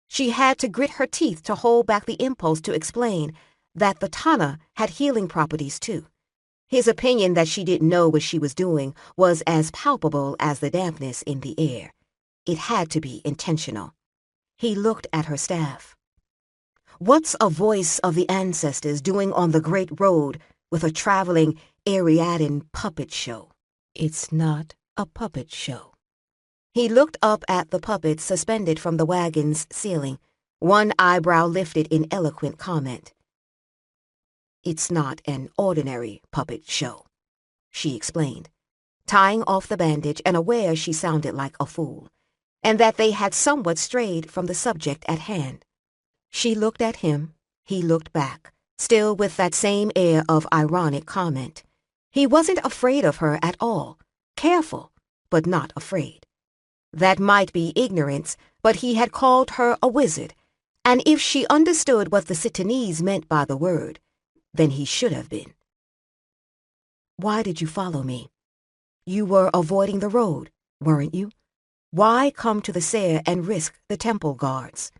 She had to grit her teeth to hold back the impulse to explain that the tana had healing properties too. His opinion that she didn't know what she was doing was as palpable as the dampness in the air. It had to be intentional. He looked at her staff. "What's a voice of the ancestors doing on the Great Road with a traveling Ariadan puppet show?" "It's not a puppet show." He looked up at the puppets suspended from the wagon's ceiling, one eyebrow lifted in eloquent comment. "It's not an ordinary puppet show," she explained, tying off the bandage and aware she sounded like a fool, and that they had somewhat strayed from the subject at hand. She looked at him, he looked back, still with that same air of ironic comment. He wasn't afraid of her at all, careful, but not afraid. That might be ignorance, but he had called her a wizard, and if she understood what the Sitanese meant by the word, then he should have been. "Why did you follow me? You were avoiding the road, weren't you? Why come to the Sair and risk the temple guards?"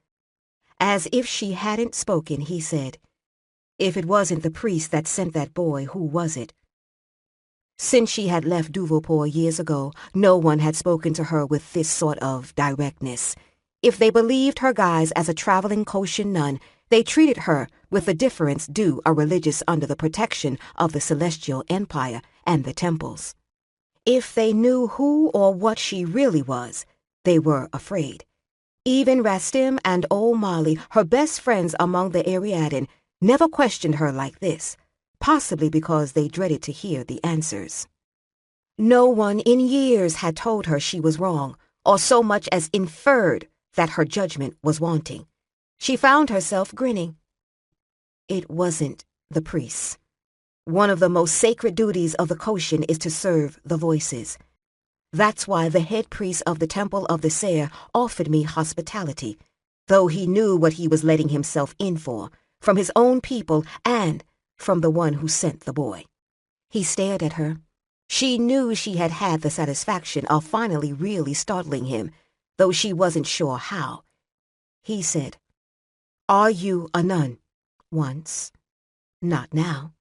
As if she hadn't spoken, he said, "If it wasn't the priest that sent that boy, who was it?" Since she had left Duvapur years ago, no one had spoken to her with this sort of directness. If they believed her guise as a traveling Koshin nun, they treated her with the deference due a religious under the protection of the Celestial Empire and the temples. If they knew who or what she really was, they were afraid. Even Rastim and old Molly, her best friends among the Ariadan, never questioned her like this, possibly because they dreaded to hear the answers. No one in years had told her she was wrong, or so much as inferred that her judgment was wanting. She found herself grinning. It wasn't the priests. One of the most sacred duties of the Koshin is to serve the voices. That's why the head priest of the Temple of the Sair offered me hospitality, though he knew what he was letting himself in for, from his own people and from the one who sent the boy. He stared at her. She knew she had had the satisfaction of finally really startling him, though she wasn't sure how. He said, "Are you a nun?" "Once. Not now."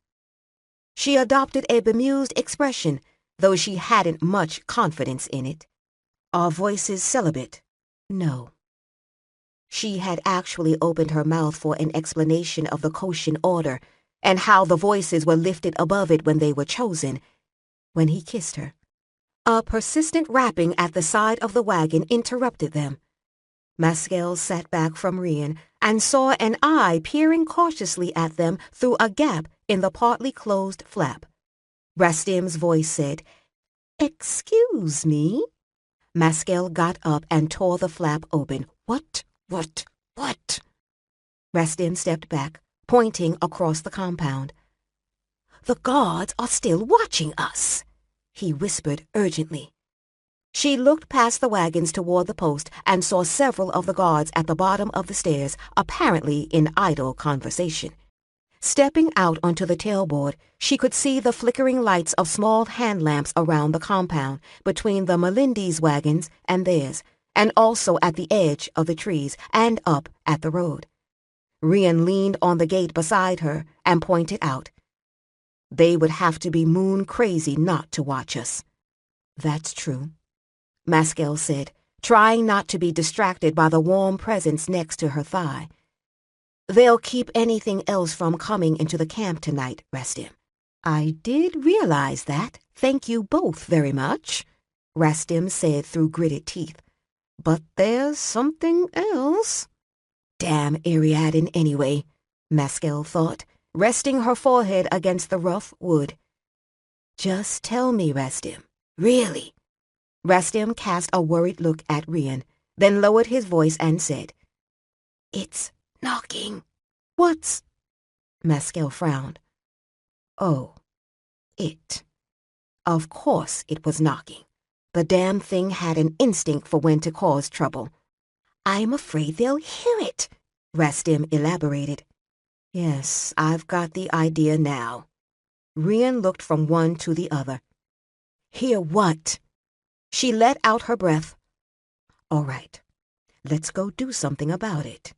She adopted a bemused expression, though she hadn't much confidence in it. "Are voices celibate?" "No." She had actually opened her mouth for an explanation of the Koshin order and how the voices were lifted above it when they were chosen, when he kissed her. A persistent rapping at the side of the wagon interrupted them. Maskel sat back from Rian and saw an eye peering cautiously at them through a gap in the partly closed flap. Rastim's voice said, "Excuse me?" Maskel got up and tore the flap open. What? Rastim stepped back, pointing across the compound. "The guards are still watching us," he whispered urgently. She looked past the wagons toward the post and saw several of the guards at the bottom of the stairs, apparently in idle conversation. Stepping out onto the tailboard, she could see the flickering lights of small hand lamps around the compound, between the Melindy's wagons and theirs, and also at the edge of the trees and up at the road. Rian leaned on the gate beside her and pointed out. They would have to be moon crazy not to watch us. That's true, Maskell said, trying not to be distracted by the warm presence next to her thigh. They'll keep anything else from coming into the camp tonight, Rastim. I did realize that. Thank you both very much, Rastim said through gritted teeth. But there's something else. Damn Ariadne anyway, Maskell thought, resting her forehead against the rough wood. Just tell me, Rastim. Really? Rastim cast a worried look at Rian, then lowered his voice and said, It's knocking. What's... Maskell frowned. Oh, it. Of course it was knocking. The damn thing had an instinct for when to cause trouble. I'm afraid they'll hear it, Rastim elaborated. Yes, I've got the idea now. Rian looked from one to the other. Hear what? She let out her breath. All right, let's go do something about it.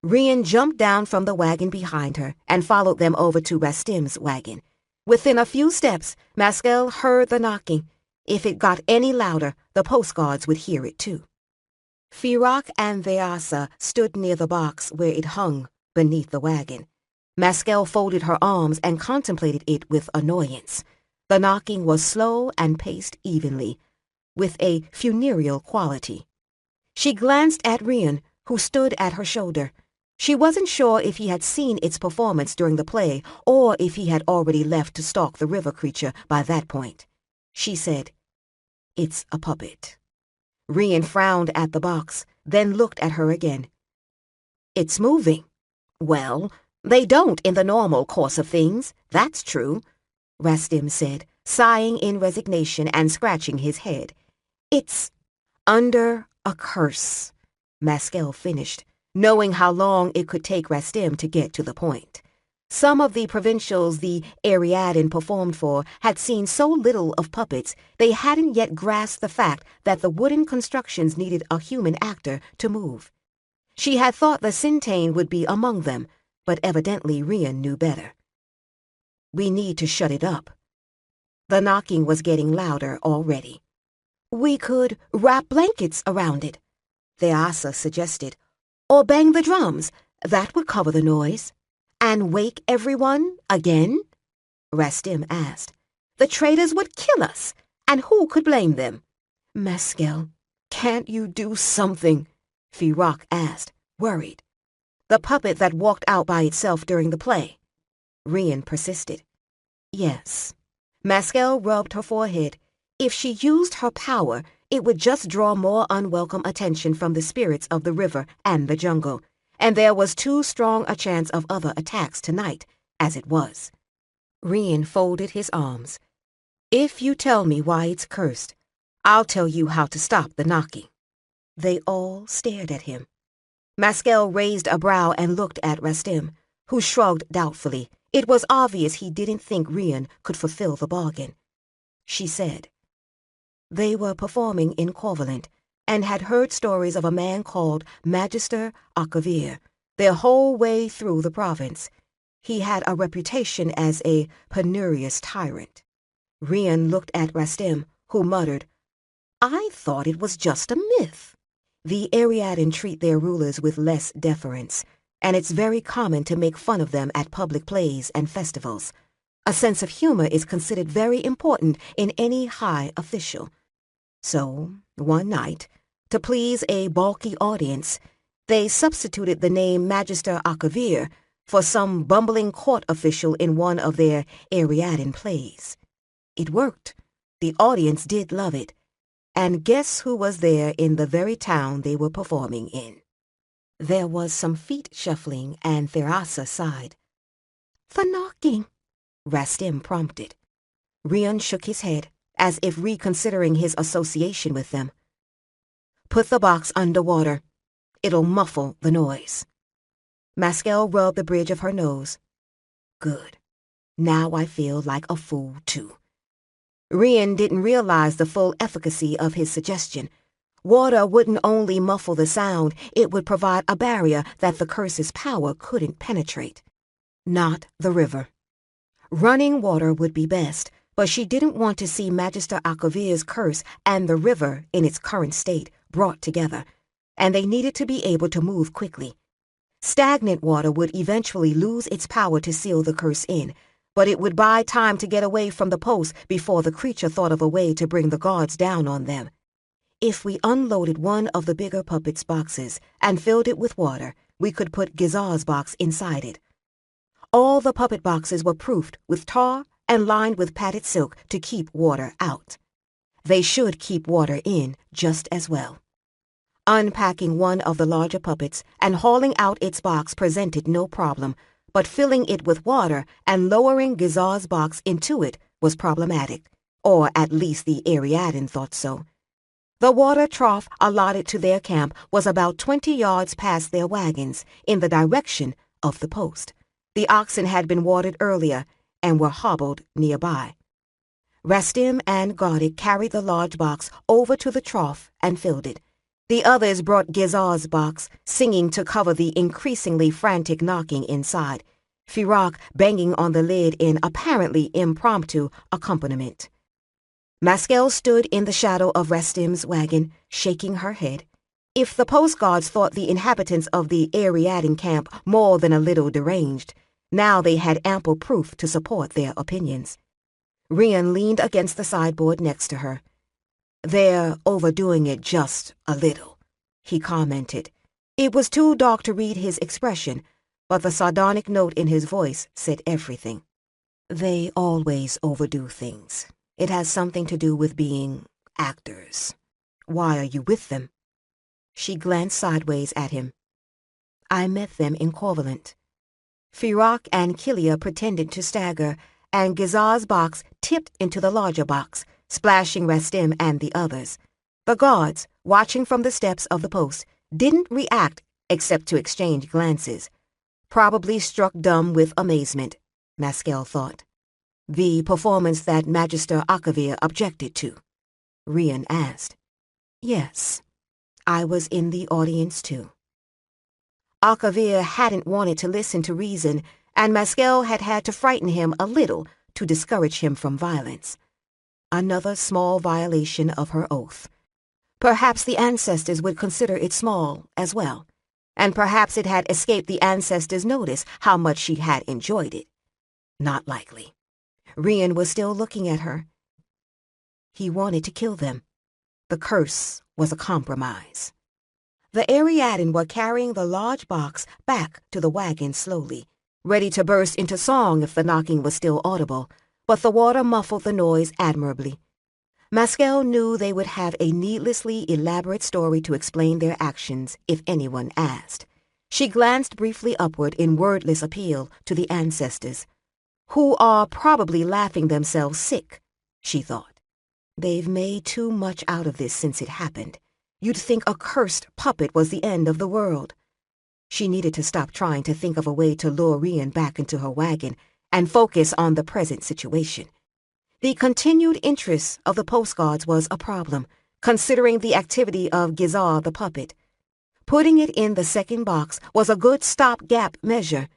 Rian jumped down from the wagon behind her and followed them over to Rastim's wagon. Within a few steps, Maskell heard the knocking. If it got any louder, the post guards would hear it too. Firak and Vyasa stood near the box where it hung beneath the wagon. Maskell folded her arms and contemplated it with annoyance. The knocking was slow and paced evenly, with a funereal quality. She glanced at Rian, who stood at her shoulder. She wasn't sure if he had seen its performance during the play or if he had already left to stalk the river creature by that point. She said, It's a puppet. Rian frowned at the box, then looked at her again. It's moving. Well, they don't in the normal course of things, that's true, Rastim said, sighing in resignation and scratching his head. It's under a curse, Maskell finished, knowing how long it could take Rastim to get to the point. Some of the provincials the Ariadne performed for had seen so little of puppets they hadn't yet grasped the fact that the wooden constructions needed a human actor to move. She had thought the Sintane would be among them, but evidently Rian knew better. We need to shut it up. The knocking was getting louder already. We could wrap blankets around it, Vyasa suggested, or bang the drums. That would cover the noise. And wake everyone again? Rastim asked. The traitors would kill us, and who could blame them? Maskell, can't you do something? Firak asked, worried. The puppet that walked out by itself during the play. Rian persisted. Yes. Maskell rubbed her forehead. If she used her power, it would just draw more unwelcome attention from the spirits of the river and the jungle, and there was too strong a chance of other attacks tonight, as it was. Rian folded his arms. If you tell me why it's cursed, I'll tell you how to stop the knocking. They all stared at him. Maskell raised a brow and looked at Rastim, who shrugged doubtfully. It was obvious he didn't think Rian could fulfill the bargain. She said, They were performing in Corvalent, and had heard stories of a man called Magister Akavir their whole way through the province. He had a reputation as a penurious tyrant. Rian looked at Rastim, who muttered, I thought it was just a myth. The Ariadne treat their rulers with less deference, and it's very common to make fun of them at public plays and festivals. A sense of humor is considered very important in any high official. So, one night, to please a balky audience, they substituted the name Magister Akavir for some bumbling court official in one of their Ariadne plays. It worked. The audience did love it. And guess who was there in the very town they were performing in? There was some feet shuffling, and Vyasa sighed. The knocking, Rastim prompted. Rian shook his head, as if reconsidering his association with them. Put the box underwater. It'll muffle the noise. Maskell rubbed the bridge of her nose. Good. Now I feel like a fool, too. Rian didn't realize the full efficacy of his suggestion. Water wouldn't only muffle the sound, it would provide a barrier that the curse's power couldn't penetrate. Not the river. Running water would be best, but she didn't want to see Magister Akavir's curse and the river in its current state brought together, and they needed to be able to move quickly. Stagnant water would eventually lose its power to seal the curse in, but it would buy time to get away from the post before the creature thought of a way to bring the guards down on them. If we unloaded one of the bigger puppet's boxes and filled it with water, we could put Gizar's box inside it. All the puppet boxes were proofed with tar and lined with padded silk to keep water out. They should keep water in just as well. Unpacking one of the larger puppets and hauling out its box presented no problem, but filling it with water and lowering Gizar's box into it was problematic, or at least the Ariadne thought so. The water trough allotted to their camp was about 20 yards past their wagons, in the direction of the post. The oxen had been watered earlier and were hobbled nearby. Rastim and Gardik carried the large box over to the trough and filled it. The others brought Gizar's box, singing to cover the increasingly frantic knocking inside, Firak banging on the lid in apparently impromptu accompaniment. Maskel stood in the shadow of Rastim's wagon, shaking her head. If the post guards thought the inhabitants of the Ariadne camp more than a little deranged, now they had ample proof to support their opinions. Rian leaned against the sideboard next to her. "They're overdoing it just a little," he commented. It was too dark to read his expression, but the sardonic note in his voice said everything. "They always overdo things. It has something to do with being actors. Why are you with them?" She glanced sideways at him. "I met them in Corvalent." Firak and Kilia pretended to stagger, and Gizar's box tipped into the larger box, splashing Rastim and the others. The guards, watching from the steps of the post, didn't react except to exchange glances. Probably struck dumb with amazement, Maskel thought. "The performance that Magister Akavir objected to?" Rian asked. "Yes, I was in the audience too." Akavir hadn't wanted to listen to reason, and Maskel had had to frighten him a little to discourage him from violence. Another small violation of her oath. Perhaps the ancestors would consider it small as well, and perhaps it had escaped the ancestors' notice how much she had enjoyed it. Not likely. Rian was still looking at her. He wanted to kill them. The curse was a compromise. The Ariadne were carrying the large box back to the wagon slowly, ready to burst into song if the knocking was still audible, but the water muffled the noise admirably. Maskel knew they would have a needlessly elaborate story to explain their actions if anyone asked. She glanced briefly upward in wordless appeal to the ancestors, who are probably laughing themselves sick, she thought. They've made too much out of this since it happened. You'd think a cursed puppet was the end of the world. She needed to stop trying to think of a way to lure Rian back into her wagon and focus on the present situation. The continued interest of the postguards was a problem, considering the activity of Gizar the puppet. Putting it in the second box was a good stopgap measure,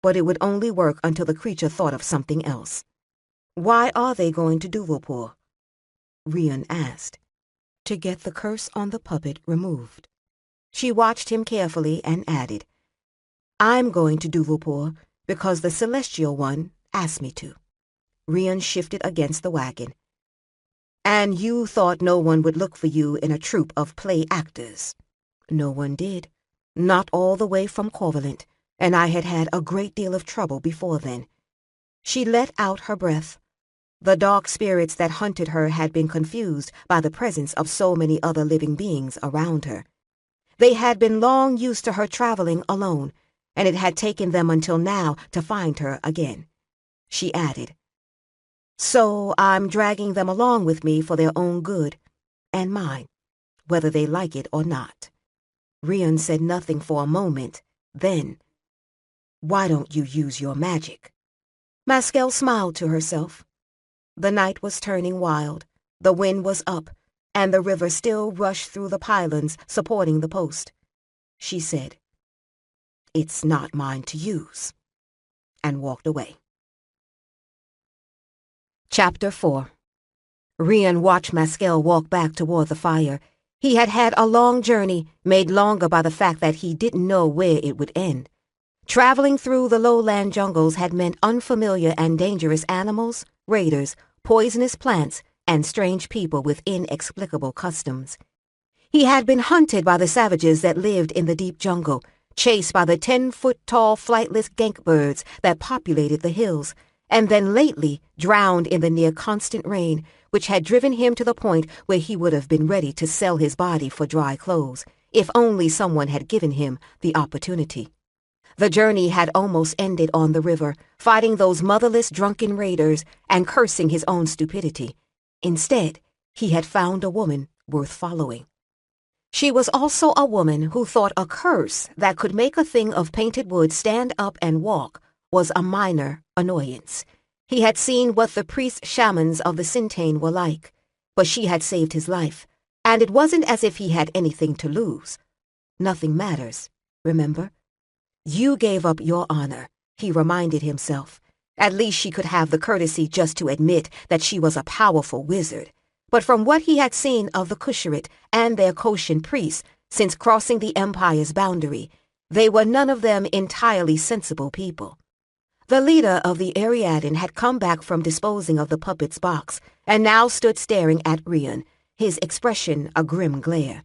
but it would only work until the creature thought of something else. "Why are they going to Duvalpur?" Rian asked. "To get the curse on the puppet removed." She watched him carefully and added, "I'm going to Duvalpur because the Celestial One asked me to." Rian shifted against the wagon. "And you thought no one would look for you in a troupe of play actors." "No one did. Not all the way from Corvalent, and I had had a great deal of trouble before then." She let out her breath. The dark spirits that hunted her had been confused by the presence of so many other living beings around her. They had been long used to her traveling alone, and it had taken them until now to find her again. She added, "So I'm dragging them along with me for their own good, and mine, whether they like it or not." Rian said nothing for a moment, then, "Why don't you use your magic?" Maskel smiled to herself. The night was turning wild, the wind was up, and the river still rushed through the pylons supporting the post. She said, "It's not mine to use," and walked away. Chapter 4. Rian watched Maskell walk back toward the fire. He had had a long journey, made longer by the fact that he didn't know where it would end. Traveling through the lowland jungles had meant unfamiliar and dangerous animals, raiders, poisonous plants, and strange people with inexplicable customs. He had been hunted by the savages that lived in the deep jungle, chased by the 10-foot-tall flightless gank birds that populated the hills, and then lately drowned in the near-constant rain, which had driven him to the point where he would have been ready to sell his body for dry clothes, if only someone had given him the opportunity. The journey had almost ended on the river, fighting those motherless drunken raiders and cursing his own stupidity. Instead, he had found a woman worth following. She was also a woman who thought a curse that could make a thing of painted wood stand up and walk was a minor annoyance. He had seen what the priest-shamans of the Sintain were like, but she had saved his life, and it wasn't as if he had anything to lose. Nothing matters, remember? You gave up your honor, he reminded himself. At least she could have the courtesy just to admit that she was a powerful wizard. But from what he had seen of the Kusharit and their Koshin priests since crossing the Empire's boundary, they were none of them entirely sensible people. The leader of the Ariadne had come back from disposing of the puppet's box and now stood staring at Rian, his expression a grim glare.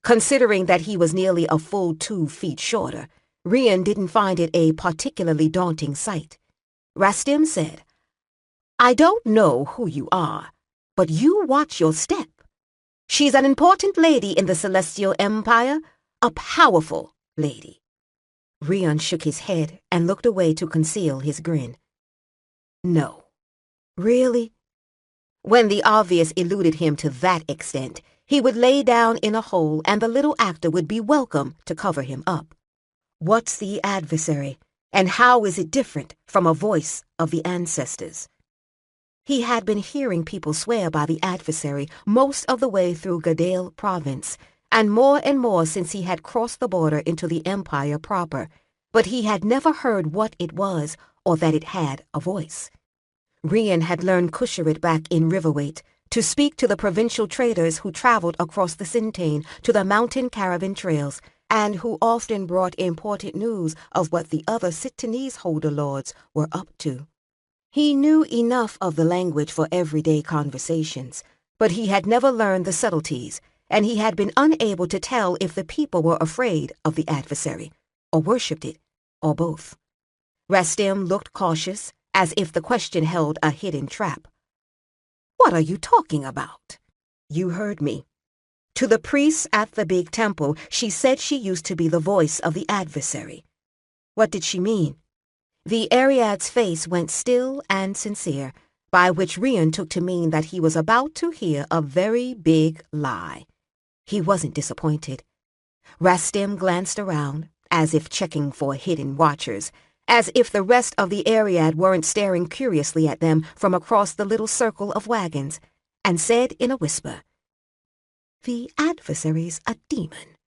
Considering that he was nearly a full 2 feet shorter, Rian didn't find it a particularly daunting sight. Rastim said, "I don't know who you are, but you watch your step. She's an important lady in the Celestial Empire, a powerful lady." Rian shook his head and looked away to conceal his grin. No. Really? When the obvious eluded him to that extent, he would lay down in a hole and the little actor would be welcome to cover him up. What's the adversary, and how is it different from a voice of the ancestors? He had been hearing people swear by the adversary most of the way through Gadale province, and more since he had crossed the border into the Empire proper, but he had never heard what it was or that it had a voice. Rian had learned Kusharit back in Riverweight to speak to the provincial traders who traveled across the Sintain to the mountain caravan trails, and who often brought important news of what the other Sitanese holder lords were up to. He knew enough of the language for everyday conversations, but he had never learned the subtleties, and he had been unable to tell if the people were afraid of the adversary, or worshipped it, or both. Rastim looked cautious, as if the question held a hidden trap. "What are you talking about?" "You heard me. To the priests at the big temple, she said she used to be the voice of the adversary." "What did she mean?" The Ariad's face went still and sincere, by which Rian took to mean that he was about to hear a very big lie. He wasn't disappointed. Rastim glanced around, as if checking for hidden watchers, as if the rest of the Ariad weren't staring curiously at them from across the little circle of wagons, and said in a whisper, "The adversary's a demon.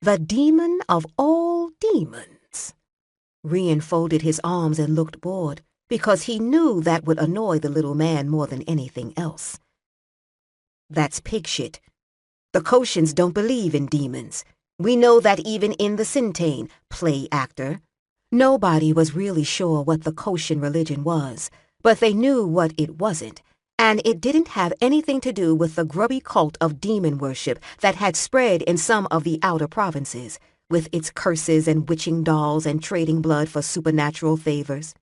The demon of all demons." Rian folded his arms and looked bored, because he knew that would annoy the little man more than anything else. "That's pig shit. The Koshins don't believe in demons. We know that even in the Sintain, play actor. Nobody was really sure what the Koshin religion was, but they knew what it wasn't, and it didn't have anything to do with the grubby cult of demon worship that had spread in some of the outer provinces, with its curses and witching dolls and trading blood for supernatural favors.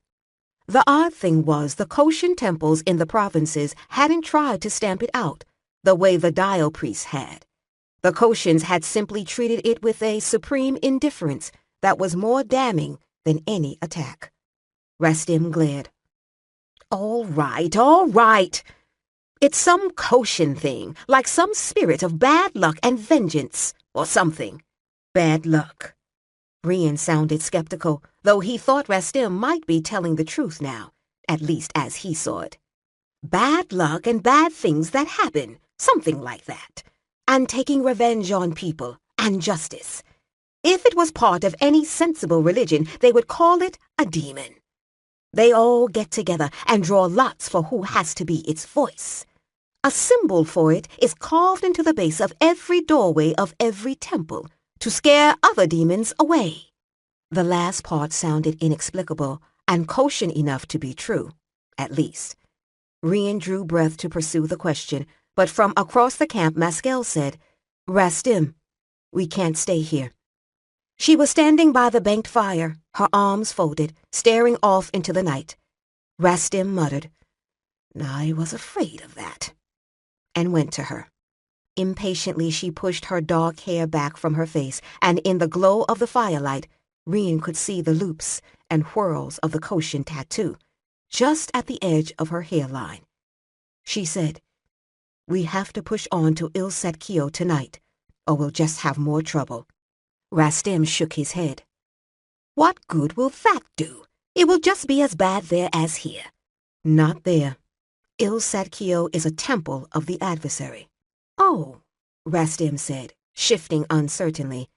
The odd thing was the Koshin temples in the provinces hadn't tried to stamp it out, the way the Dial priests had. The Koshins had simply treated it with a supreme indifference that was more damning than any attack. Rastim glared. All right. It's some Koshin thing, like some spirit of bad luck and vengeance, or something. Bad luck. Rian sounded skeptical, though he thought Rastim might be telling the truth now, at least as he saw it. Bad luck and bad things that happen, something like that, and taking revenge on people and justice. If it was part of any sensible religion, they would call it a demon. They all get together and draw lots for who has to be its voice. A symbol for it is carved into the base of every doorway of every temple to scare other demons away. The last part sounded inexplicable and kosher enough to be true, at least. Rian drew breath to pursue the question, but from across the camp, Maskell said, "Rastim, we can't stay here." She was standing by the banked fire, her arms folded, staring off into the night. Rastim muttered, "I was afraid of that," and went to her. Impatiently, she pushed her dark hair back from her face, and in the glow of the firelight, Rian could see the loops and whirls of the Koshin tattoo, just at the edge of her hairline. She said, "We have to push on to Ilsat Kio tonight, or we'll just have more trouble." Rastim shook his head. "What good will that do? It will just be as bad there as here." "Not there. Ilsat Kio is a temple of the adversary." "Oh," Rastim said, shifting uncertainly.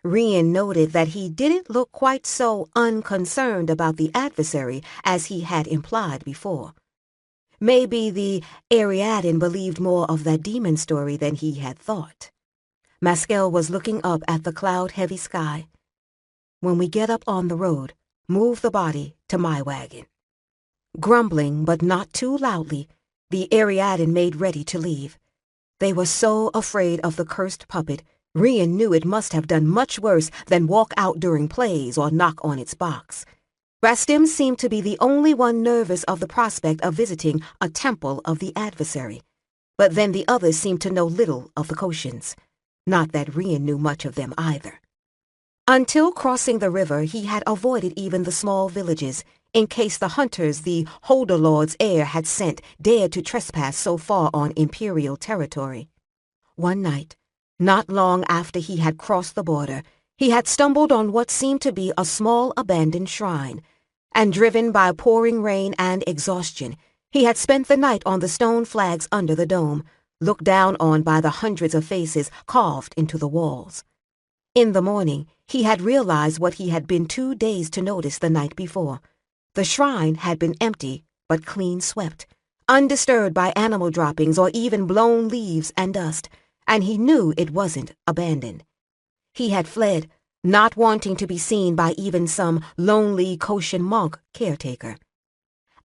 Rian noted that he didn't look quite so unconcerned about the adversary as he had implied before. Maybe the Ariadne believed more of that demon story than he had thought. Maskell was looking up at the cloud-heavy sky. "When we get up on the road, move the body to my wagon." Grumbling, but not too loudly, the Ariadne made ready to leave. They were so afraid of the cursed puppet, Rian knew it must have done much worse than walk out during plays or knock on its box. Rastim seemed to be the only one nervous of the prospect of visiting a temple of the adversary. But then the others seemed to know little of the Koshins. Not that Rian knew much of them either. Until crossing the river, he had avoided even the small villages, in case the hunters the Holder Lord's heir had sent dared to trespass so far on imperial territory. One night, not long after he had crossed the border, he had stumbled on what seemed to be a small abandoned shrine, and driven by pouring rain and exhaustion, he had spent the night on the stone flags under the dome, looked down on by the hundreds of faces carved into the walls. In the morning, he had realized what he had been too dazed to notice the night before. The shrine had been empty but clean swept, undisturbed by animal droppings or even blown leaves and dust, and he knew it wasn't abandoned. He had fled, not wanting to be seen by even some lonely Koshin monk caretaker.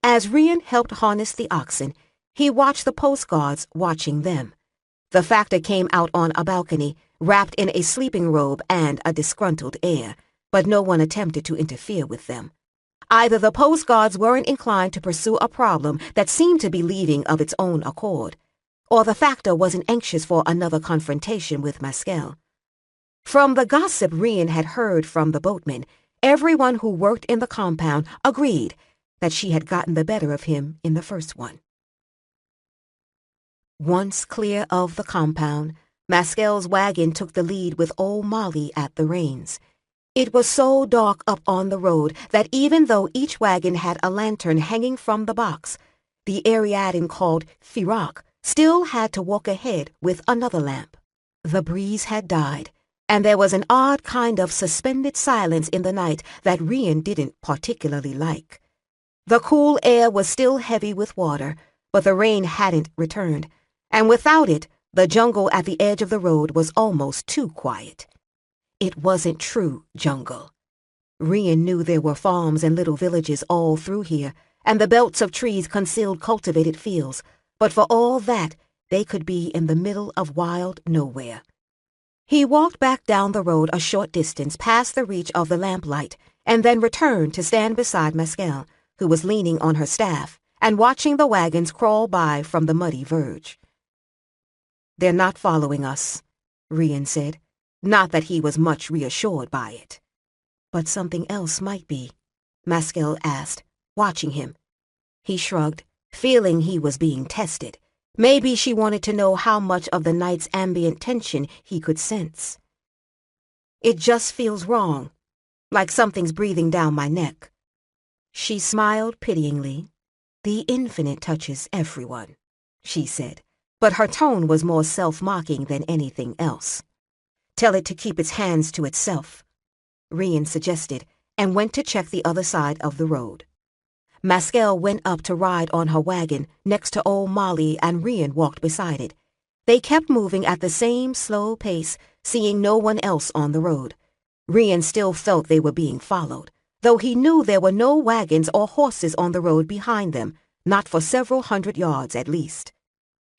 As Rian helped harness the oxen, he watched the postguards watching them. The factor came out on a balcony, wrapped in a sleeping robe and a disgruntled air, but no one attempted to interfere with them. Either the postguards weren't inclined to pursue a problem that seemed to be leaving of its own accord, or the factor wasn't anxious for another confrontation with Maskell. From the gossip Rian had heard from the boatmen, everyone who worked in the compound agreed that she had gotten the better of him in the first one. Once clear of the compound, Maskell's wagon took the lead with old Molly at the reins. It was so dark up on the road that even though each wagon had a lantern hanging from the box, the Ariadne called Firak still had to walk ahead with another lamp. The breeze had died, and there was an odd kind of suspended silence in the night that Rian didn't particularly like. The cool air was still heavy with water, but the rain hadn't returned, and without it, the jungle at the edge of the road was almost too quiet. It wasn't true jungle. Rian knew there were farms and little villages all through here, and the belts of trees concealed cultivated fields, but for all that, they could be in the middle of wild nowhere. He walked back down the road a short distance past the reach of the lamplight, and then returned to stand beside Maskell, who was leaning on her staff and watching the wagons crawl by from the muddy verge. "They're not following us," Rian said, not that he was much reassured by it. "But something else might be," Maskell asked, watching him. He shrugged, feeling he was being tested. Maybe she wanted to know how much of the night's ambient tension he could sense. "It just feels wrong, like something's breathing down my neck." She smiled pityingly. "The infinite touches everyone," she said. but her tone was more self-mocking than anything else. "Tell it to keep its hands to itself," Rian suggested, and went to check the other side of the road. Maskell went up to ride on her wagon next to old Molly, and Rian walked beside it. They kept moving at the same slow pace, seeing no one else on the road. Rian still felt they were being followed, though he knew there were no wagons or horses on the road behind them, not for several hundred yards at least.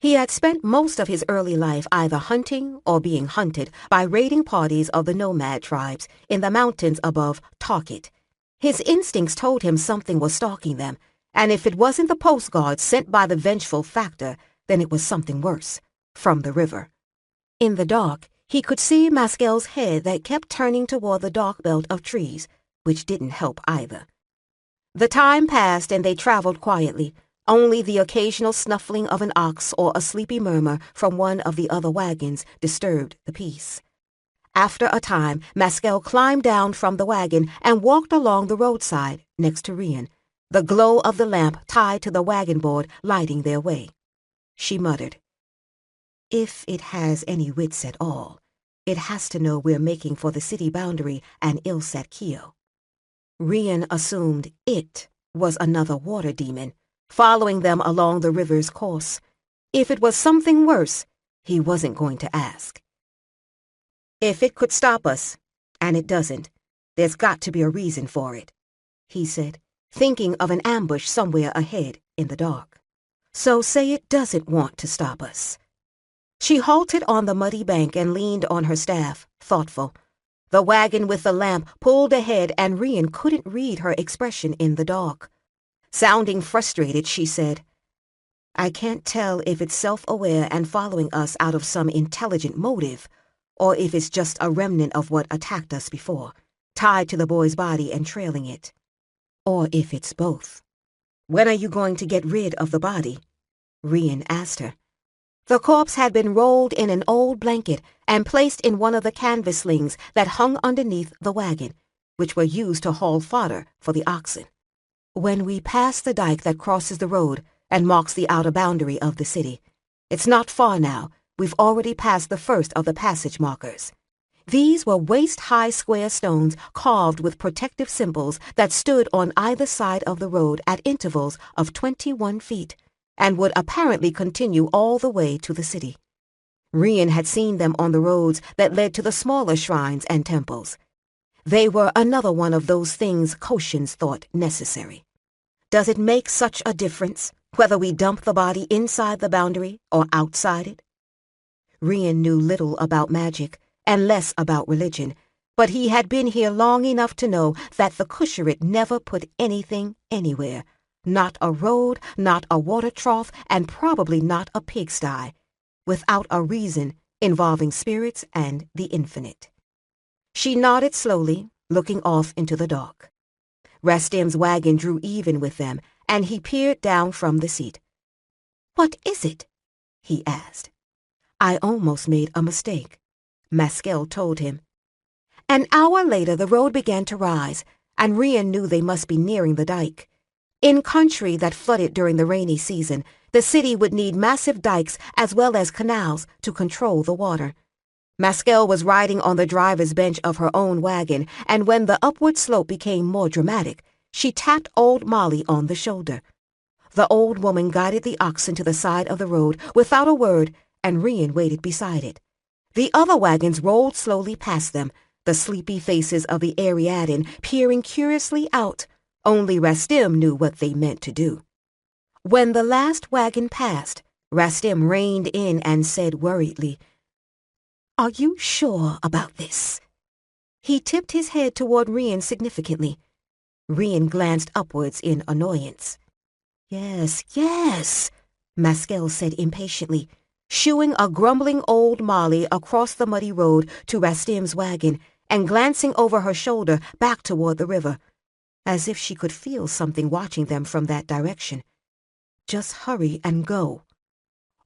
He had spent most of his early life either hunting or being hunted by raiding parties of the nomad tribes in the mountains above Talkit. His instincts told him something was stalking them, and if it wasn't the post guard sent by the vengeful Factor, then it was something worse, from the river. In the dark, he could see Maskell's head that kept turning toward the dark belt of trees, which didn't help either. The time passed and they traveled quietly. Only the occasional snuffling of an ox or a sleepy murmur from one of the other wagons disturbed the peace. After a time, Maskell climbed down from the wagon and walked along the roadside next to Rian, the glow of the lamp tied to the wagon board lighting their way. She muttered, "If it has any wits at all, it has to know we're making for the city boundary and Ilsat Keo." Rian assumed it was another water demon, following them along the river's course. If it was something worse, he wasn't going to ask. "If it could stop us, and it doesn't, there's got to be a reason for it," he said, thinking of an ambush somewhere ahead in the dark. "So say it doesn't want to stop us." She halted on the muddy bank and leaned on her staff, thoughtful. The wagon with the lamp pulled ahead and Rian couldn't read her expression in the dark. Sounding frustrated, she said, "I can't tell if it's self-aware and following us out of some intelligent motive, or if it's just a remnant of what attacked us before, tied to the boy's body and trailing it. Or if it's both." "When are you going to get rid of the body?" Rian asked her. The corpse had been rolled in an old blanket and placed in one of the canvas slings that hung underneath the wagon, which were used to haul fodder for the oxen. "When we pass the dike that crosses the road and marks the outer boundary of the city. It's not far now. We've already passed the first of the passage markers." These were waist-high square stones carved with protective symbols that stood on either side of the road at intervals of 21 feet, and would apparently continue all the way to the city. Rian had seen them on the roads that led to the smaller shrines and temples. They were another one of those things Koshians thought necessary. Does it make such a difference whether we dump the body inside the boundary or outside it? Rian knew little about magic and less about religion, but he had been here long enough to know that the Kusharit never put anything anywhere. Not a road, not a water trough, and probably not a pigsty, without a reason involving spirits and the infinite. She nodded slowly, looking off into the dark. Rastim's wagon drew even with them, and he peered down from the seat. "What is it?" he asked. "I almost made a mistake," Maskell told him. An hour later the road began to rise, and Rian knew they must be nearing the dike. In country that flooded during the rainy season, the city would need massive dikes as well as canals to control the water. Maskell was riding on the driver's bench of her own wagon, and when the upward slope became more dramatic, she tapped old Molly on the shoulder. The old woman guided the oxen to the side of the road without a word, and Rian waited beside it. The other wagons rolled slowly past them, the sleepy faces of the Ariadne peering curiously out. Only Rastim knew what they meant to do. When the last wagon passed, Rastim reined in and said worriedly, "Are you sure about this?" He tipped his head toward Rian significantly. Rian glanced upwards in annoyance. Yes, Maskell said impatiently, shooing a grumbling old Molly across the muddy road to Rastim's wagon and glancing over her shoulder back toward the river, as if she could feel something watching them from that direction. "Just hurry and go."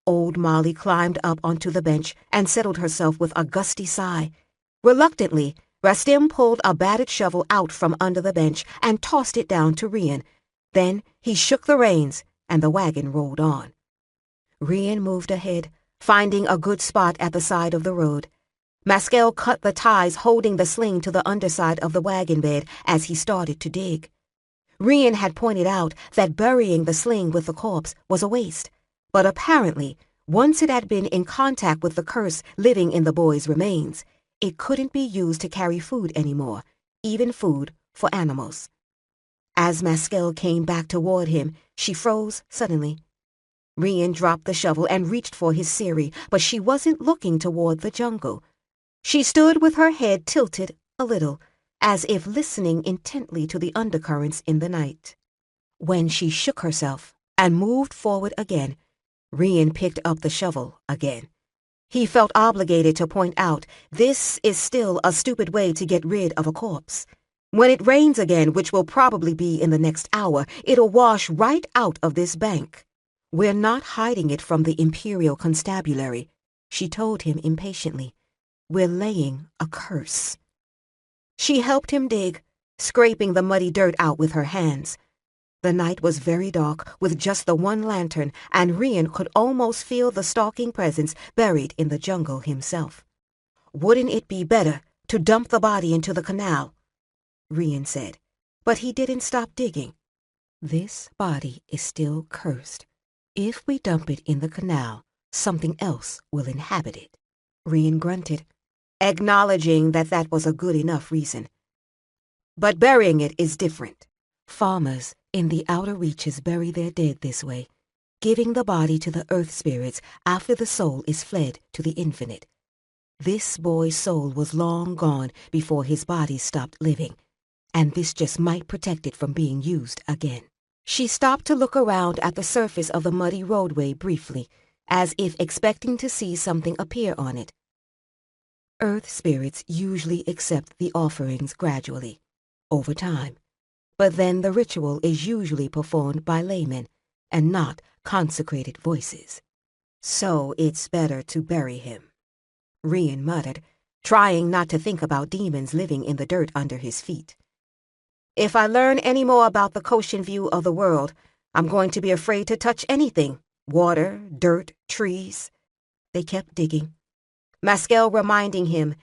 Old Molly climbed up onto the bench and settled herself with a gusty sigh. Reluctantly, Rastim pulled a battered shovel out from under the bench and tossed it down to Rian. Then he shook the reins, and the wagon rolled on. Rian moved ahead, finding a good spot at the side of the road. Maskell cut the ties holding the sling to the underside of the wagon bed as he started to dig. Rian had pointed out that burying the sling with the corpse was a waste, but apparently, once it had been in contact with the curse living in the boy's remains, it couldn't be used to carry food anymore, even food for animals. As Maskell came back toward him, she froze suddenly. Rian dropped the shovel and reached for his Siri, but she wasn't looking toward the jungle. She stood with her head tilted a little, as if listening intently to the undercurrents in the night. When she shook herself and moved forward again, Rian picked up the shovel again. He felt obligated to point out, this is still a stupid way to get rid of a corpse. When it rains again, which will probably be in the next hour, it'll wash right out of this bank. We're not hiding it from the Imperial Constabulary, she told him impatiently. We're laying a curse. She helped him dig, scraping the muddy dirt out with her hands. The night was very dark, with just the one lantern, and Rian could almost feel the stalking presence buried in the jungle himself. Wouldn't it be better to dump the body into the canal? Rian said, but he didn't stop digging. This body is still cursed. If we dump it in the canal, something else will inhabit it. Rian grunted, acknowledging that that was a good enough reason. But burying it is different. Farmers in the outer reaches bury their dead this way, giving the body to the earth spirits after the soul is fled to the infinite. This boy's soul was long gone before his body stopped living, and this just might protect it from being used again. She stopped to look around at the surface of the muddy roadway briefly, as if expecting to see something appear on it. Earth spirits usually accept the offerings gradually, over time, but then the ritual is usually performed by laymen and not consecrated voices. So it's better to bury him, Rian muttered, trying not to think about demons living in the dirt under his feet. If I learn any more about the Koshin view of the world, I'm going to be afraid to touch anything. Water, dirt, trees. They kept digging. Maskell reminding him,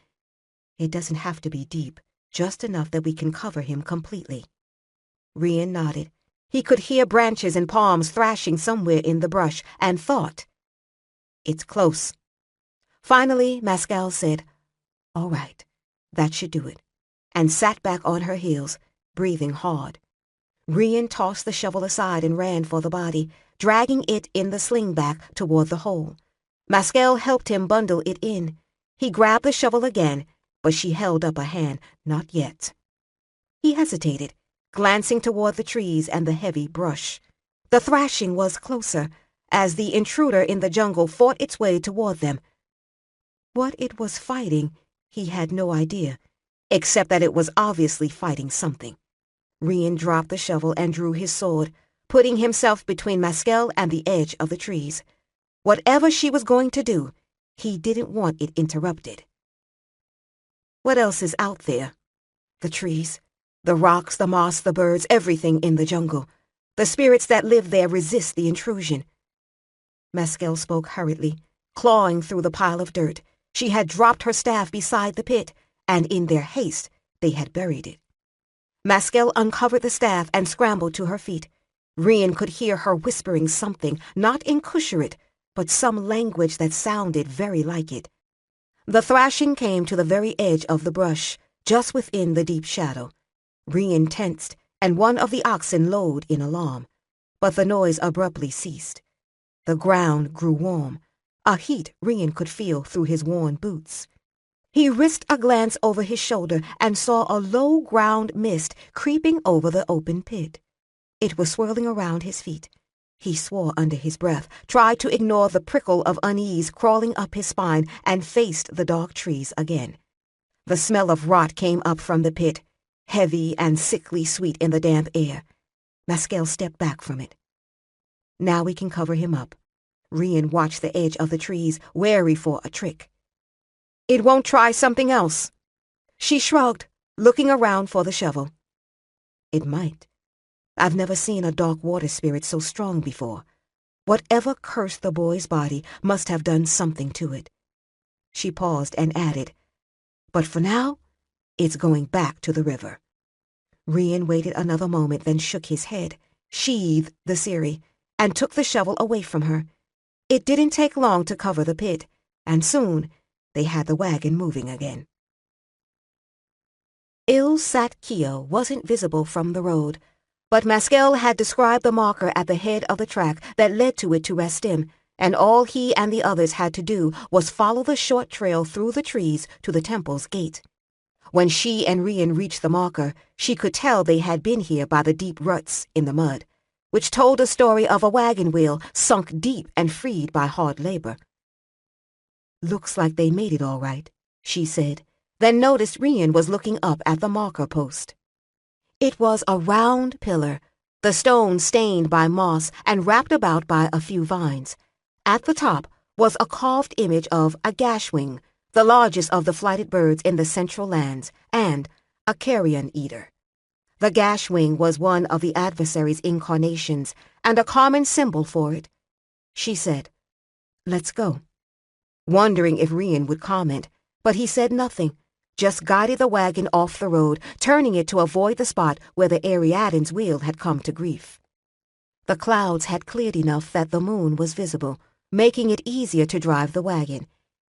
it doesn't have to be deep, just enough that we can cover him completely. Rian nodded. He could hear branches and palms thrashing somewhere in the brush and thought, it's close. Finally, Maskell said, all right, that should do it, and sat back on her heels, breathing hard. Rian tossed the shovel aside and ran for the body, dragging it in the sling back toward the hole. Maskell helped him bundle it in. He grabbed the shovel again, but she held up a hand, not yet. He hesitated, glancing toward the trees and the heavy brush. The thrashing was closer, as the intruder in the jungle fought its way toward them. What it was fighting, he had no idea, except that it was obviously fighting something. Rian dropped the shovel and drew his sword, putting himself between Maskell and the edge of the trees. Whatever she was going to do, he didn't want it interrupted. What else is out there? The trees, the rocks, the moss, the birds, everything in the jungle. The spirits that live there resist the intrusion. Maskell spoke hurriedly, clawing through the pile of dirt. She had dropped her staff beside the pit, and in their haste, they had buried it. Maskell uncovered the staff and scrambled to her feet. Rian could hear her whispering something, not in Kusharit, but some language that sounded very like it. The thrashing came to the very edge of the brush, just within the deep shadow. Rian tensed, and one of the oxen lowed in alarm, but the noise abruptly ceased. The ground grew warm, a heat Rian could feel through his worn boots. He risked a glance over his shoulder and saw a low ground mist creeping over the open pit. It was swirling around his feet. He swore under his breath, tried to ignore the prickle of unease crawling up his spine, and faced the dark trees again. The smell of rot came up from the pit, heavy and sickly sweet in the damp air. Maskell stepped back from it. Now we can cover him up. Rian watched the edge of the trees, wary for a trick. It won't try something else. She shrugged, looking around for the shovel. It might. I've never seen a dark water spirit so strong before. Whatever cursed the boy's body must have done something to it. She paused and added, "But for now, it's going back to the river." Rian waited another moment, then shook his head, sheathed the Siri, and took the shovel away from her. It didn't take long to cover the pit, and soon they had the wagon moving again. Il-Sat Kio wasn't visible from the road, but Maskell had described the marker at the head of the track that led to it to Restim, and all he and the others had to do was follow the short trail through the trees to the temple's gate. When she and Rian reached the marker, she could tell they had been here by the deep ruts in the mud, which told a story of a wagon wheel sunk deep and freed by hard labor. "Looks like they made it all right," she said, then noticed Rian was looking up at the marker post. It was a round pillar, the stone stained by moss and wrapped about by a few vines. At the top was a carved image of a gashwing, the largest of the flighted birds in the Central Lands, and a carrion eater. The gashwing was one of the adversary's incarnations and a common symbol for it. She said, "Let's go," wondering if Rian would comment, but he said nothing, just guided the wagon off the road, turning it to avoid the spot where the Ariaden's wheel had come to grief. The clouds had cleared enough that the moon was visible, making it easier to drive the wagon.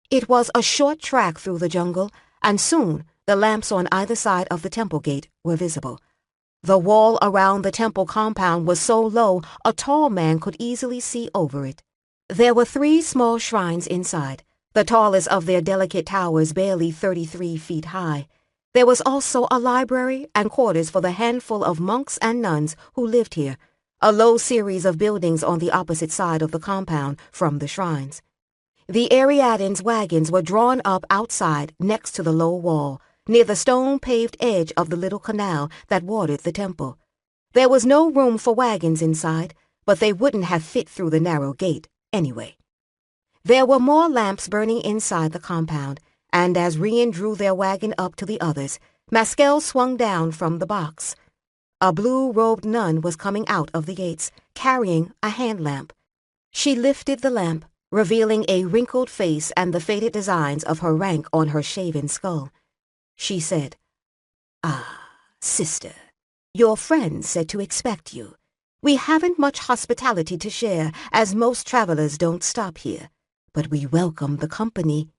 It was a short track through the jungle, and soon the lamps on either side of the temple gate were visible. The wall around the temple compound was so low a tall man could easily see over it. There were 3 small shrines inside, the tallest of their delicate towers barely 33 feet high. There was also a library and quarters for the handful of monks and nuns who lived here, a low series of buildings on the opposite side of the compound from the shrines. The Ariaden's wagons were drawn up outside next to the low wall, near the stone-paved edge of the little canal that watered the temple. There was no room for wagons inside, but they wouldn't have fit through the narrow gate anyway. There were more lamps burning inside the compound, and as Rian drew their wagon up to the others, Maskell swung down from the box. A blue-robed nun was coming out of the gates, carrying a hand lamp. She lifted the lamp, revealing a wrinkled face and the faded designs of her rank on her shaven skull. She said, "Ah, sister, your friend said to expect you. We haven't much hospitality to share, as most travelers don't stop here, but we welcome the company."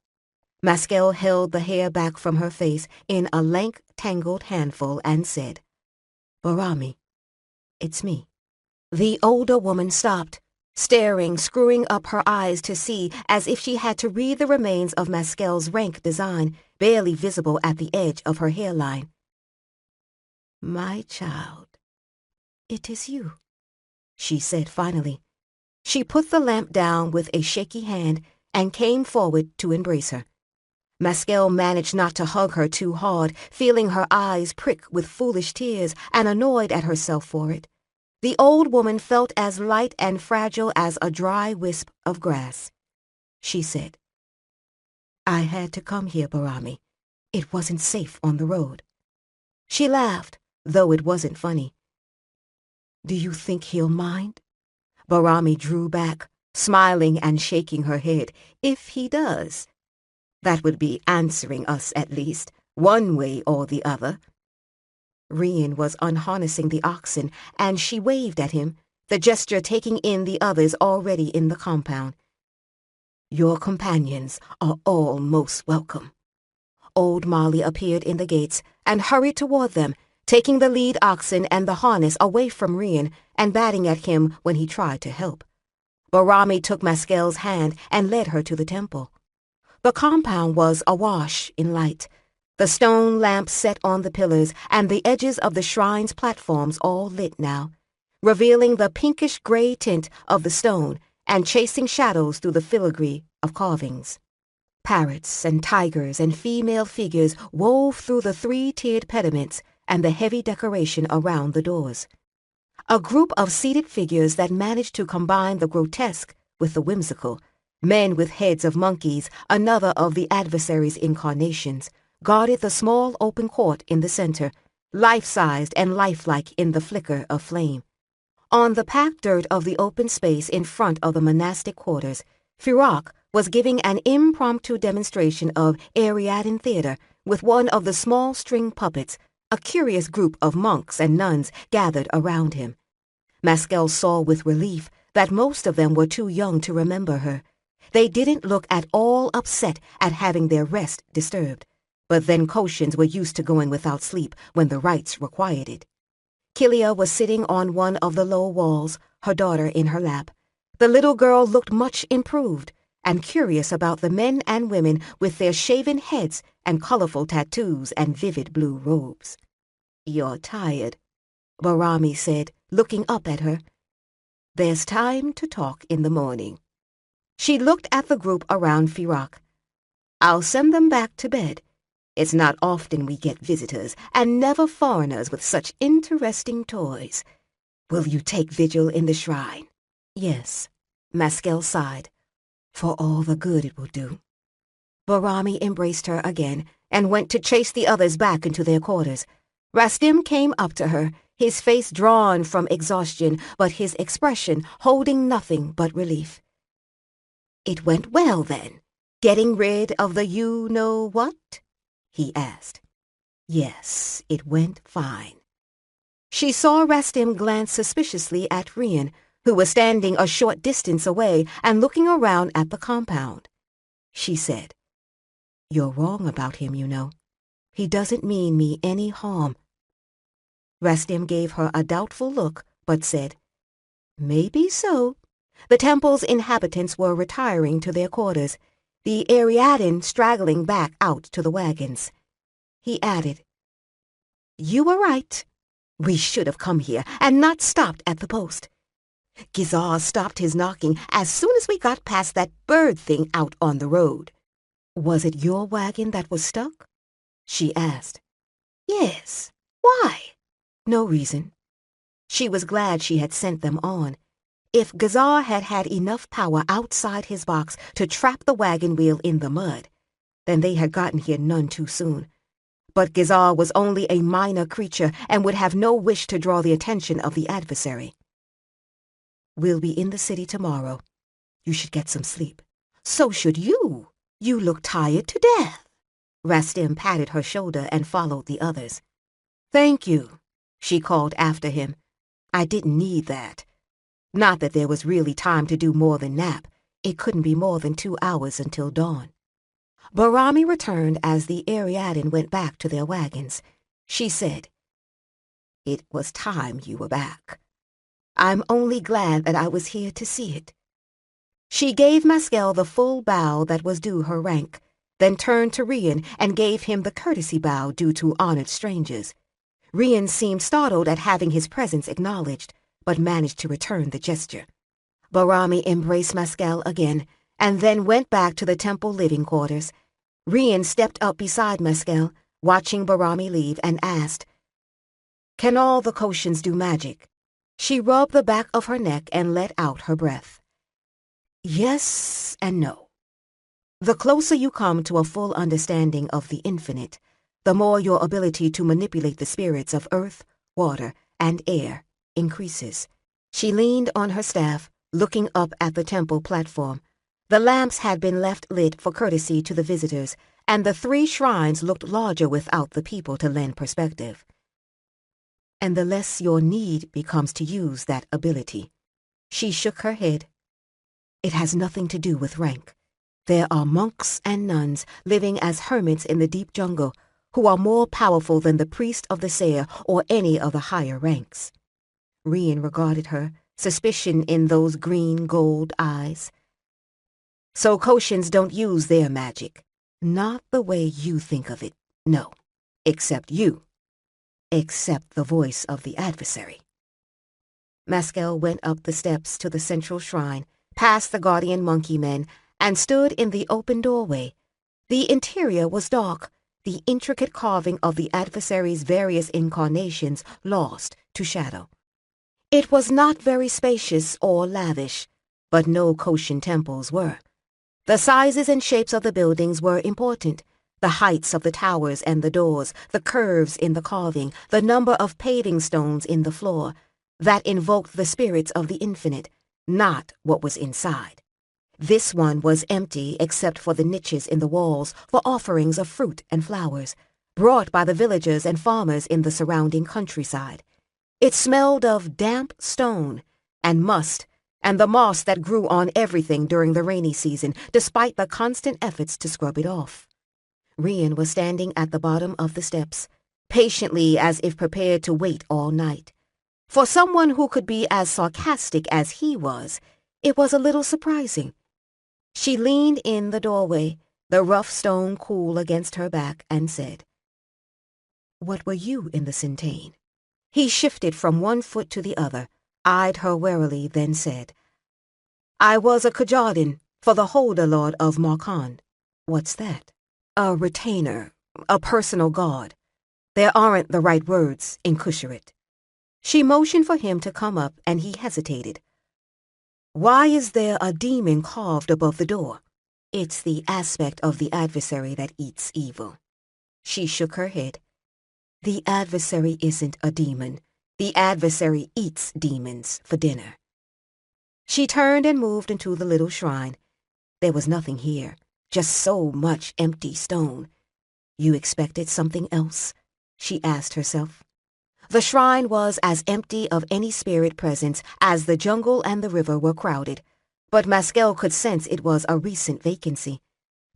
Maskell held the hair back from her face in a lank, tangled handful and said, "Barami, it's me." The older woman stopped, staring, screwing up her eyes to see, as if she had to read the remains of Maskell's rank design, barely visible at the edge of her hairline. "My child, it is you," she said finally. She put the lamp down with a shaky hand and came forward to embrace her. Maskell managed not to hug her too hard, feeling her eyes prick with foolish tears and annoyed at herself for it. The old woman felt as light and fragile as a dry wisp of grass. She said, "I had to come here, Barami. It wasn't safe on the road." She laughed, though it wasn't funny. "Do you think he'll mind?" Barami drew back, smiling and shaking her head. "If he does, that would be answering us at least, one way or the other." Rian was unharnessing the oxen, and she waved at him, the gesture taking in the others already in the compound. "Your companions are all most welcome." Old Molly appeared in the gates and hurried toward them, taking the lead oxen and the harness away from Rian and batting at him when he tried to help. Barami took Maskell's hand and led her to the temple. The compound was awash in light, the stone lamps set on the pillars and the edges of the shrine's platforms all lit now, revealing the pinkish-gray tint of the stone and chasing shadows through the filigree of carvings. Parrots and tigers and female figures wove through the 3-tiered pediments and the heavy decoration around the doors. A group of seated figures that managed to combine the grotesque with the whimsical, men with heads of monkeys, another of the adversary's incarnations, guarded the small open court in the center, life-sized and lifelike in the flicker of flame. On the packed dirt of the open space in front of the monastic quarters, Firak was giving an impromptu demonstration of Ariadne theater with one of the small string puppets, a curious group of monks and nuns gathered around him. Maskell saw with relief that most of them were too young to remember her. They didn't look at all upset at having their rest disturbed, but then Koshians were used to going without sleep when the rites required it. Kilia was sitting on one of the low walls, her daughter in her lap. The little girl looked much improved and curious about the men and women with their shaven heads and colorful tattoos and vivid blue robes. "You're tired," Barami said, looking up at her. "There's time to talk in the morning." She looked at the group around Firak. "I'll send them back to bed. It's not often we get visitors, and never foreigners with such interesting toys. Will you take vigil in the shrine?" "Yes," Maskell sighed, "for all the good it will do." Barami embraced her again and went to chase the others back into their quarters. Rastim came up to her, his face drawn from exhaustion, but his expression holding nothing but relief. "It went well, then, getting rid of the you-know-what?" he asked. "Yes, it went fine." She saw Rastim glance suspiciously at Rian, who was standing a short distance away and looking around at the compound. She said, "You're wrong about him, you know. He doesn't mean me any harm." Rastim gave her a doubtful look, but said, "Maybe so." The temple's inhabitants were retiring to their quarters, the Ariadne straggling back out to the wagons. He added, "You were right. We should have come here and not stopped at the post. Gizar stopped his knocking as soon as we got past that bird thing out on the road." "Was it your wagon that was stuck?" she asked. "Yes. Why?" "No reason." She was glad she had sent them on. If Gizar had had enough power outside his box to trap the wagon wheel in the mud, then they had gotten here none too soon. But Gizar was only a minor creature and would have no wish to draw the attention of the adversary. "We'll be in the city tomorrow. You should get some sleep." "So should you. You look tired to death." Rastim patted her shoulder and followed the others. "Thank you," she called after him. "I didn't need that. Not that there was really time to do more than nap. It couldn't be more than 2 hours until dawn." Barami returned as the Ariadne went back to their wagons. She said, "It was time you were back. I'm only glad that I was here to see it." She gave Maskell the full bow that was due her rank, then turned to Rian and gave him the courtesy bow due to honored strangers. Rian seemed startled at having his presence acknowledged, but managed to return the gesture. Barami embraced Maskell again, and then went back to the temple living quarters. Rian stepped up beside Maskell, watching Barami leave, and asked, "Can all the Koshians do magic?" She rubbed the back of her neck and let out her breath. "Yes and no. The closer you come to a full understanding of the infinite, the more your ability to manipulate the spirits of earth, water, and air increases." She leaned on her staff, looking up at the temple platform. The lamps had been left lit for courtesy to the visitors, and the 3 shrines looked larger without the people to lend perspective. "And the less your need becomes to use that ability." She shook her head. "It has nothing to do with rank. There are monks and nuns living as hermits in the deep jungle who are more powerful than the priest of the Seer or any of the higher ranks." Rian regarded her, suspicion in those green-gold eyes. "So Koshians don't use their magic?" "Not the way you think of it, no. Except you. Except the voice of the adversary." Maskell went up the steps to the central shrine, past the guardian monkey men, and stood in the open doorway. The interior was dark, the intricate carving of the adversary's various incarnations lost to shadow. It was not very spacious or lavish, but no Koshian temples were. The sizes and shapes of the buildings were important. The heights of the towers and the doors, the curves in the carving, the number of paving stones in the floor. that invoked the spirits of the infinite, not what was inside. This one was empty except for the niches in the walls for offerings of fruit and flowers, brought by the villagers and farmers in the surrounding countryside. It smelled of damp stone and must, and the moss that grew on everything during the rainy season, despite the constant efforts to scrub it off. Rian was standing at the bottom of the steps, patiently as if prepared to wait all night. For someone who could be as sarcastic as he was, it was a little surprising. She leaned in the doorway, the rough stone cool against her back, and said, "What were you in the Centane?" He shifted from one foot to the other, eyed her warily, then said, "I was a Kajardin for the Holder Lord of Markan." "What's that?" "A retainer, a personal guard. There aren't the right words in Kusharit." She motioned for him to come up, and he hesitated. "Why is there a demon carved above the door?" "It's the aspect of the adversary that eats evil." She shook her head. "The adversary isn't a demon. The adversary eats demons for dinner." She turned and moved into the little shrine. There was nothing here, just so much empty stone. "You expected something else?" she asked herself. The shrine was as empty of any spirit presence as the jungle and the river were crowded, but Maskell could sense it was a recent vacancy.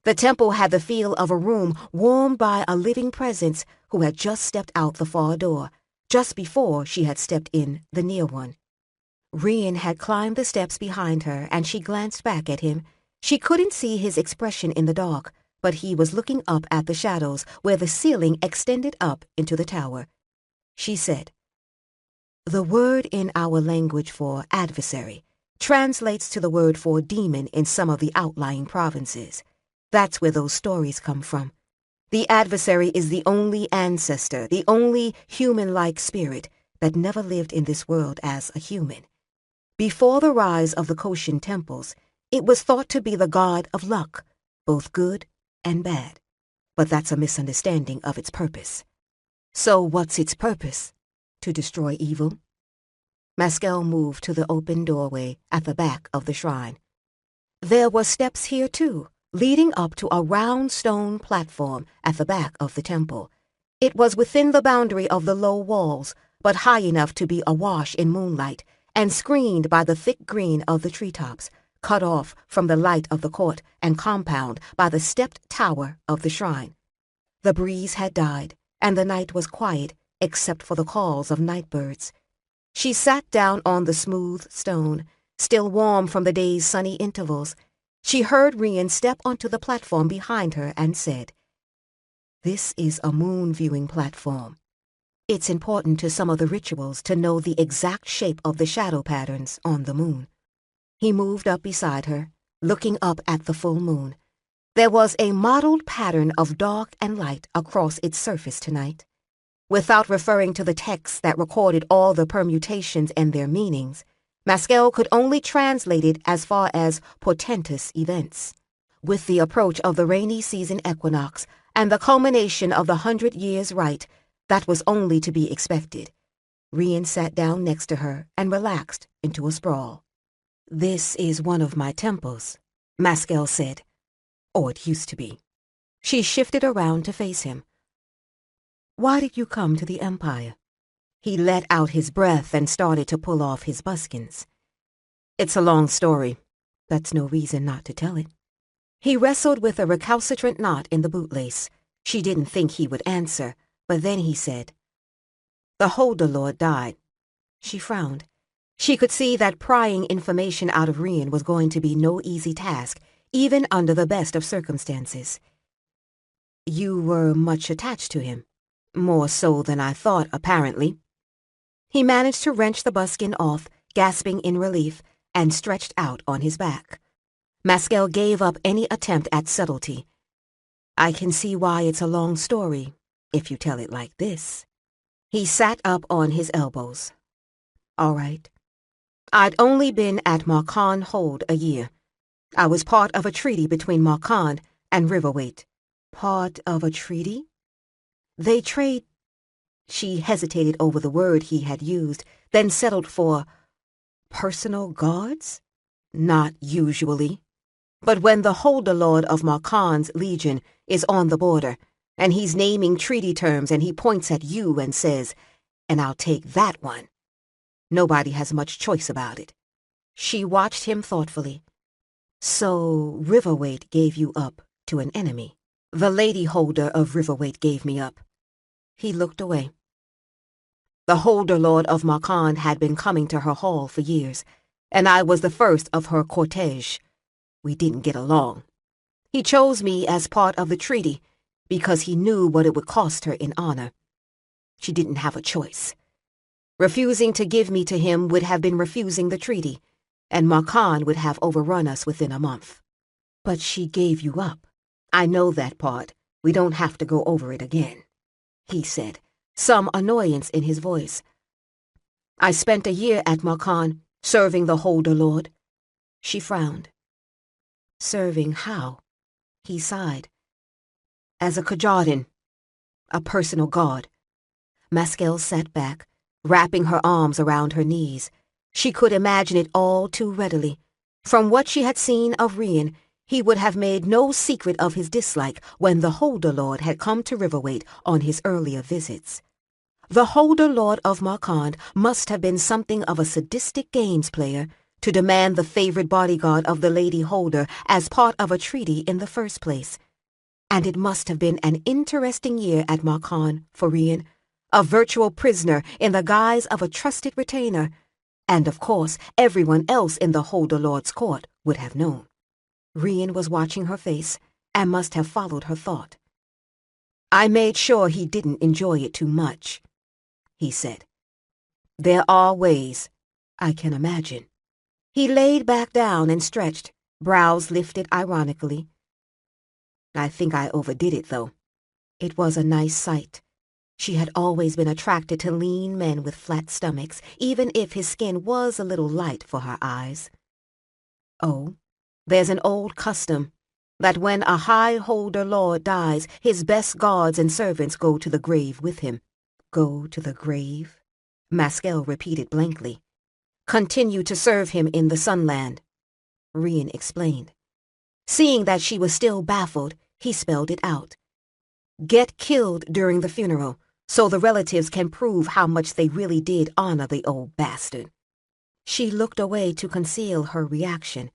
The temple had the feel of a room warmed by a living presence who had just stepped out the far door, just before she had stepped in the near one. Rian had climbed the steps behind her, and she glanced back at him. She couldn't see his expression in the dark, but he was looking up at the shadows where the ceiling extended up into the tower. She said, "The word in our language for adversary translates to the word for demon in some of the outlying provinces. That's where those stories come from. The adversary is the only ancestor, the only human-like spirit that never lived in this world as a human. Before the rise of the Koshin temples, it was thought to be the god of luck, both good and bad. But that's a misunderstanding of its purpose." "So what's its purpose? To destroy evil?" Maskell moved to the open doorway at the back of the shrine. There were steps here too, leading up to a round stone platform at the back of the temple. It was within the boundary of the low walls, but high enough to be awash in moonlight, and screened by the thick green of the treetops, cut off from the light of the court and compound by the stepped tower of the shrine. The breeze had died, and the night was quiet except for the calls of night birds. She sat down on the smooth stone, still warm from the day's sunny intervals. She heard Rian step onto the platform behind her and said, "This is a moon viewing platform. It's important to some of the rituals to know the exact shape of the shadow patterns on the moon." He moved up beside her, looking up at the full moon. There was a mottled pattern of dark and light across its surface tonight. Without referring to the texts that recorded all the permutations and their meanings, Maskell could only translate it as far as portentous events. With the approach of the rainy season equinox and the culmination of the 100 years' rite, that was only to be expected. Rian sat down next to her and relaxed into a sprawl. "This is one of my temples," Maskell said. "Or it used to be." She shifted around to face him. "Why did you come to the Empire?" He let out his breath and started to pull off his buskins. "It's a long story. That's no reason not to tell it." He wrestled with a recalcitrant knot in the bootlace. She didn't think he would answer, but then he said, "The Holder Lord died." She frowned. She could see that prying information out of Rian was going to be no easy task, even under the best of circumstances. "You were much attached to him. More so than I thought, apparently." He managed to wrench the buskin off, gasping in relief, and stretched out on his back. Maskell gave up any attempt at subtlety. "I can see why it's a long story, if you tell it like this." He sat up on his elbows. "All right. I'd only been at Markan Hold a year. I was part of a treaty between Markan and Riverweight." "Part of a treaty?" "They trade She hesitated over the word he had used, then settled for personal guards? Not usually. But when the Holder Lord of Markan's legion is on the border, and he's naming treaty terms and he points at you and says, "And I'll take that one," nobody has much choice about it. She watched him thoughtfully. So Riverweight gave you up to an enemy. The Lady Holder of Riverweight gave me up. He looked away. The Holder Lord of Markan had been coming to her hall for years, and I was the first of her cortege. We didn't get along. He chose me as part of the treaty because he knew what it would cost her in honor. She didn't have a choice. Refusing to give me to him would have been refusing the treaty, and Markan would have overrun us within a month. But she gave you up. I know that part. We don't have to go over it again, he said, some annoyance in his voice. I spent a year at Markan, serving the Holder Lord. She frowned. Serving how? He sighed. As a Kajadin, a personal guard. Maskel sat back, wrapping her arms around her knees. She could imagine it all too readily. From what she had seen of Rian, he would have made no secret of his dislike when the Holder Lord had come to Riverweight on his earlier visits. The Holder Lord of Markan must have been something of a sadistic games player to demand the favored bodyguard of the Lady Holder as part of a treaty in the first place. And it must have been an interesting year at Markan for Rian, a virtual prisoner in the guise of a trusted retainer, and of course everyone else in the Holder Lord's court would have known. Rian was watching her face and must have followed her thought. I made sure he didn't enjoy it too much, he said. There are ways, I can imagine. He laid back down and stretched, brows lifted ironically. I think I overdid it, though. It was a nice sight. She had always been attracted to lean men with flat stomachs, even if his skin was a little light for her eyes. Oh, there's an old custom that when a high Holder Lord dies, his best guards and servants go to the grave with him. Go to the grave? Maskel repeated blankly. Continue to serve him in the Sunland, Rian explained. Seeing that she was still baffled, he spelled it out. Get killed during the funeral, so the relatives can prove how much they really did honor the old bastard. She looked away to conceal her reaction.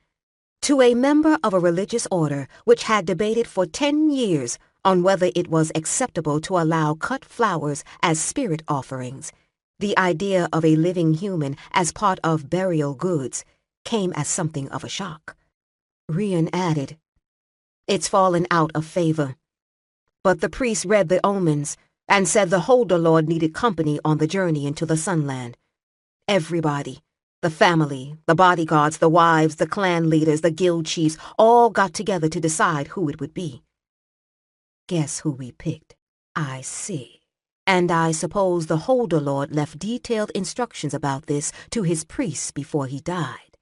To a member of a religious order which had debated for 10 years on whether it was acceptable to allow cut flowers as spirit offerings, the idea of a living human as part of burial goods came as something of a shock. Rian added, It's fallen out of favor. But the priest read the omens and said the Holder Lord needed company on the journey into the Sunland. Everybody, the family, the bodyguards, the wives, the clan leaders, the guild chiefs, all got together to decide who it would be. Guess who we picked? I see. And I suppose the Holder Lord left detailed instructions about this to his priests before he died.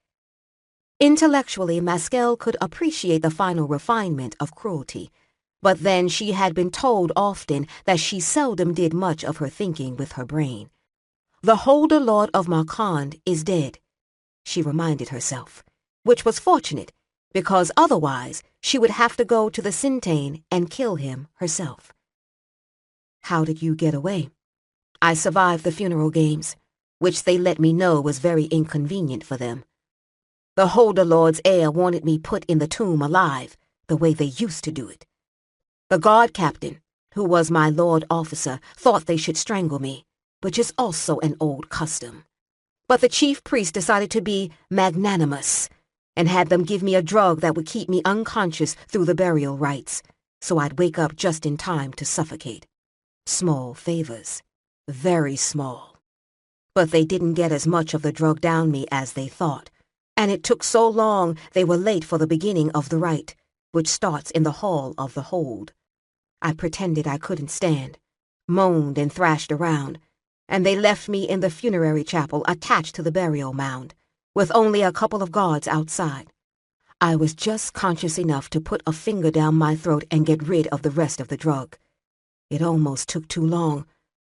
Intellectually, Maskel could appreciate the final refinement of cruelty, but then she had been told often that she seldom did much of her thinking with her brain. The Holder Lord of Markan is dead, she reminded herself, which was fortunate, because otherwise she would have to go to the Sintane and kill him herself. How did you get away? I survived the funeral games, which they let me know was very inconvenient for them. The Holder Lord's heir wanted me put in the tomb alive, the way they used to do it. The guard captain, who was my lord officer, thought they should strangle me, which is also an old custom. But the chief priest decided to be magnanimous and had them give me a drug that would keep me unconscious through the burial rites, so I'd wake up just in time to suffocate. Small favors. Very small. But they didn't get as much of the drug down me as they thought, and it took so long they were late for the beginning of the rite, which starts in the Hall of the Hold. I pretended I couldn't stand, moaned and thrashed around, and they left me in the funerary chapel attached to the burial mound, with only a couple of guards outside. I was just conscious enough to put a finger down my throat and get rid of the rest of the drug. It almost took too long,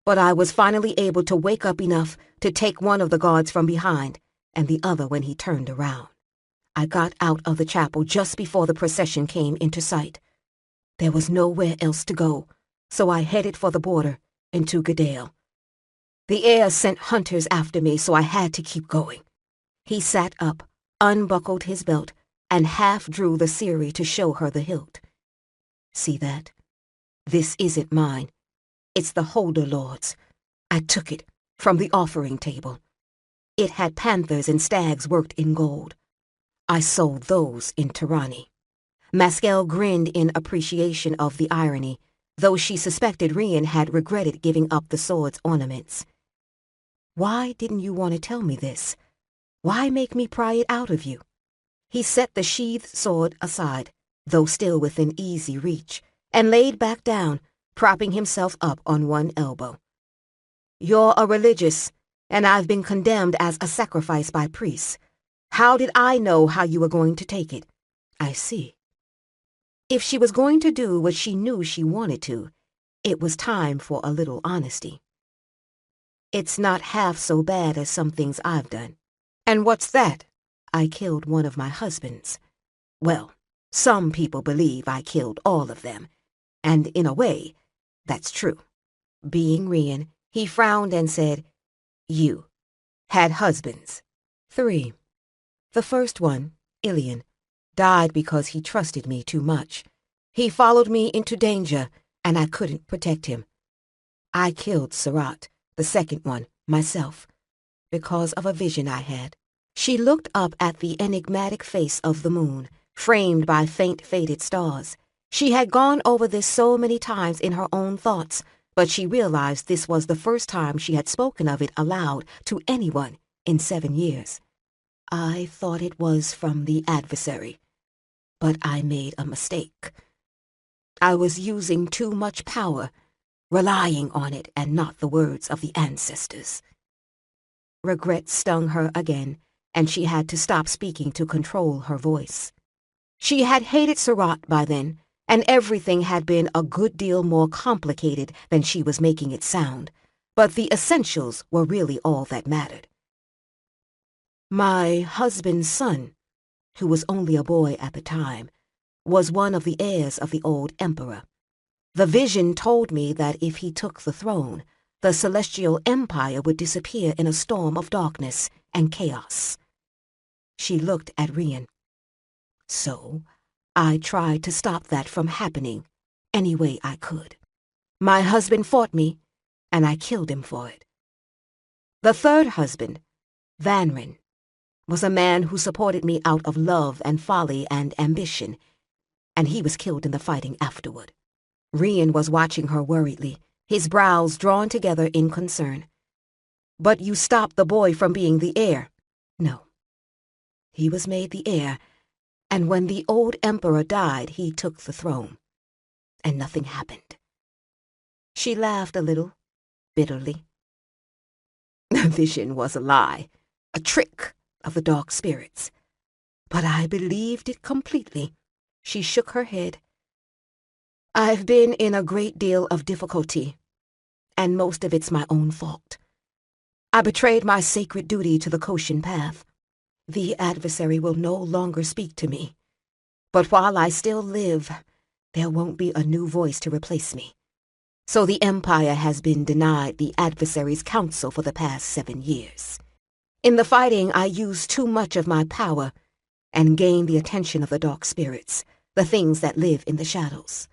But I was finally able to wake up enough to take one of the guards from behind and the other when he turned around. I got out of the chapel just before the procession came into sight. There was nowhere else to go, so I headed for the border into Gadale. The heir sent hunters after me, so I had to keep going. He sat up, unbuckled his belt, and half drew the Ciri to show her the hilt. See that? This isn't mine. It's the Holder Lord's. I took it from the offering table. It had panthers and stags worked in gold. I sold those in Tirani. Maskel grinned in appreciation of the irony, though she suspected Rian had regretted giving up the sword's ornaments. Why didn't you want to tell me this? Why make me pry it out of you? He set the sheathed sword aside, though still within easy reach, and laid back down, propping himself up on one elbow. You're a religious, and I've been condemned as a sacrifice by priests. How did I know how you were going to take it? I see. If she was going to do what she knew she wanted to, it was time for a little honesty. It's not half so bad as some things I've done. And what's that? I killed one of my husbands. Well, some people believe I killed all of them, and in a way, that's true. Being Rian, he frowned and said, You had husbands. 3. The first one, Ilian, died because he trusted me too much. He followed me into danger, and I couldn't protect him. I killed Sarat, the second one, myself, because of a vision I had. She looked up at the enigmatic face of the moon, framed by faint faded stars. She had gone over this so many times in her own thoughts, but she realized this was the first time she had spoken of it aloud to anyone in 7 years. I thought it was from the adversary, but I made a mistake. I was using too much power, relying on it and not the words of the ancestors. Regret stung her again, and she had to stop speaking to control her voice. She had hated Sarat by then, and everything had been a good deal more complicated than she was making it sound, but the essentials were really all that mattered. My husband's son, who was only a boy at the time, was one of the heirs of the old emperor. The vision told me that if he took the throne, the Celestial Empire would disappear in a storm of darkness and chaos. She looked at Rian. So, I tried to stop that from happening any way I could. My husband fought me, and I killed him for it. The third husband, Vanrin, was a man who supported me out of love and folly and ambition, and he was killed in the fighting afterward. Rian was watching her worriedly, his brows drawn together in concern. But you stopped the boy from being the heir. No. He was made the heir, and when the old emperor died, he took the throne. And nothing happened. She laughed a little, bitterly. The vision was a lie, a trick of the dark spirits. But I believed it completely. She shook her head. I've been in a great deal of difficulty, and most of it's my own fault. I betrayed my sacred duty to the Koshin path. The adversary will no longer speak to me. But while I still live, there won't be a new voice to replace me. So the Empire has been denied the adversary's counsel for the past 7 years. In the fighting, I used too much of my power and gained the attention of the dark spirits, the things that live in the shadows.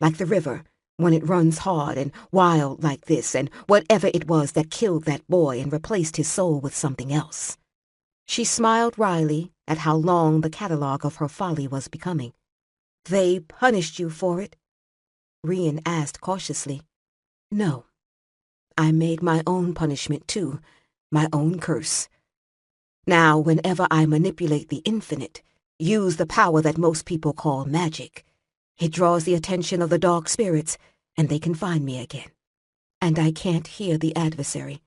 Like the river, when it runs hard and wild like this, and whatever it was that killed that boy and replaced his soul with something else. She smiled wryly at how long the catalogue of her folly was becoming. They punished you for it? Rian asked cautiously. No. I made my own punishment too, my own curse. Now, whenever I manipulate the infinite, use the power that most people call magic, it draws the attention of the dark spirits, and they can find me again. And I can't hear the adversary.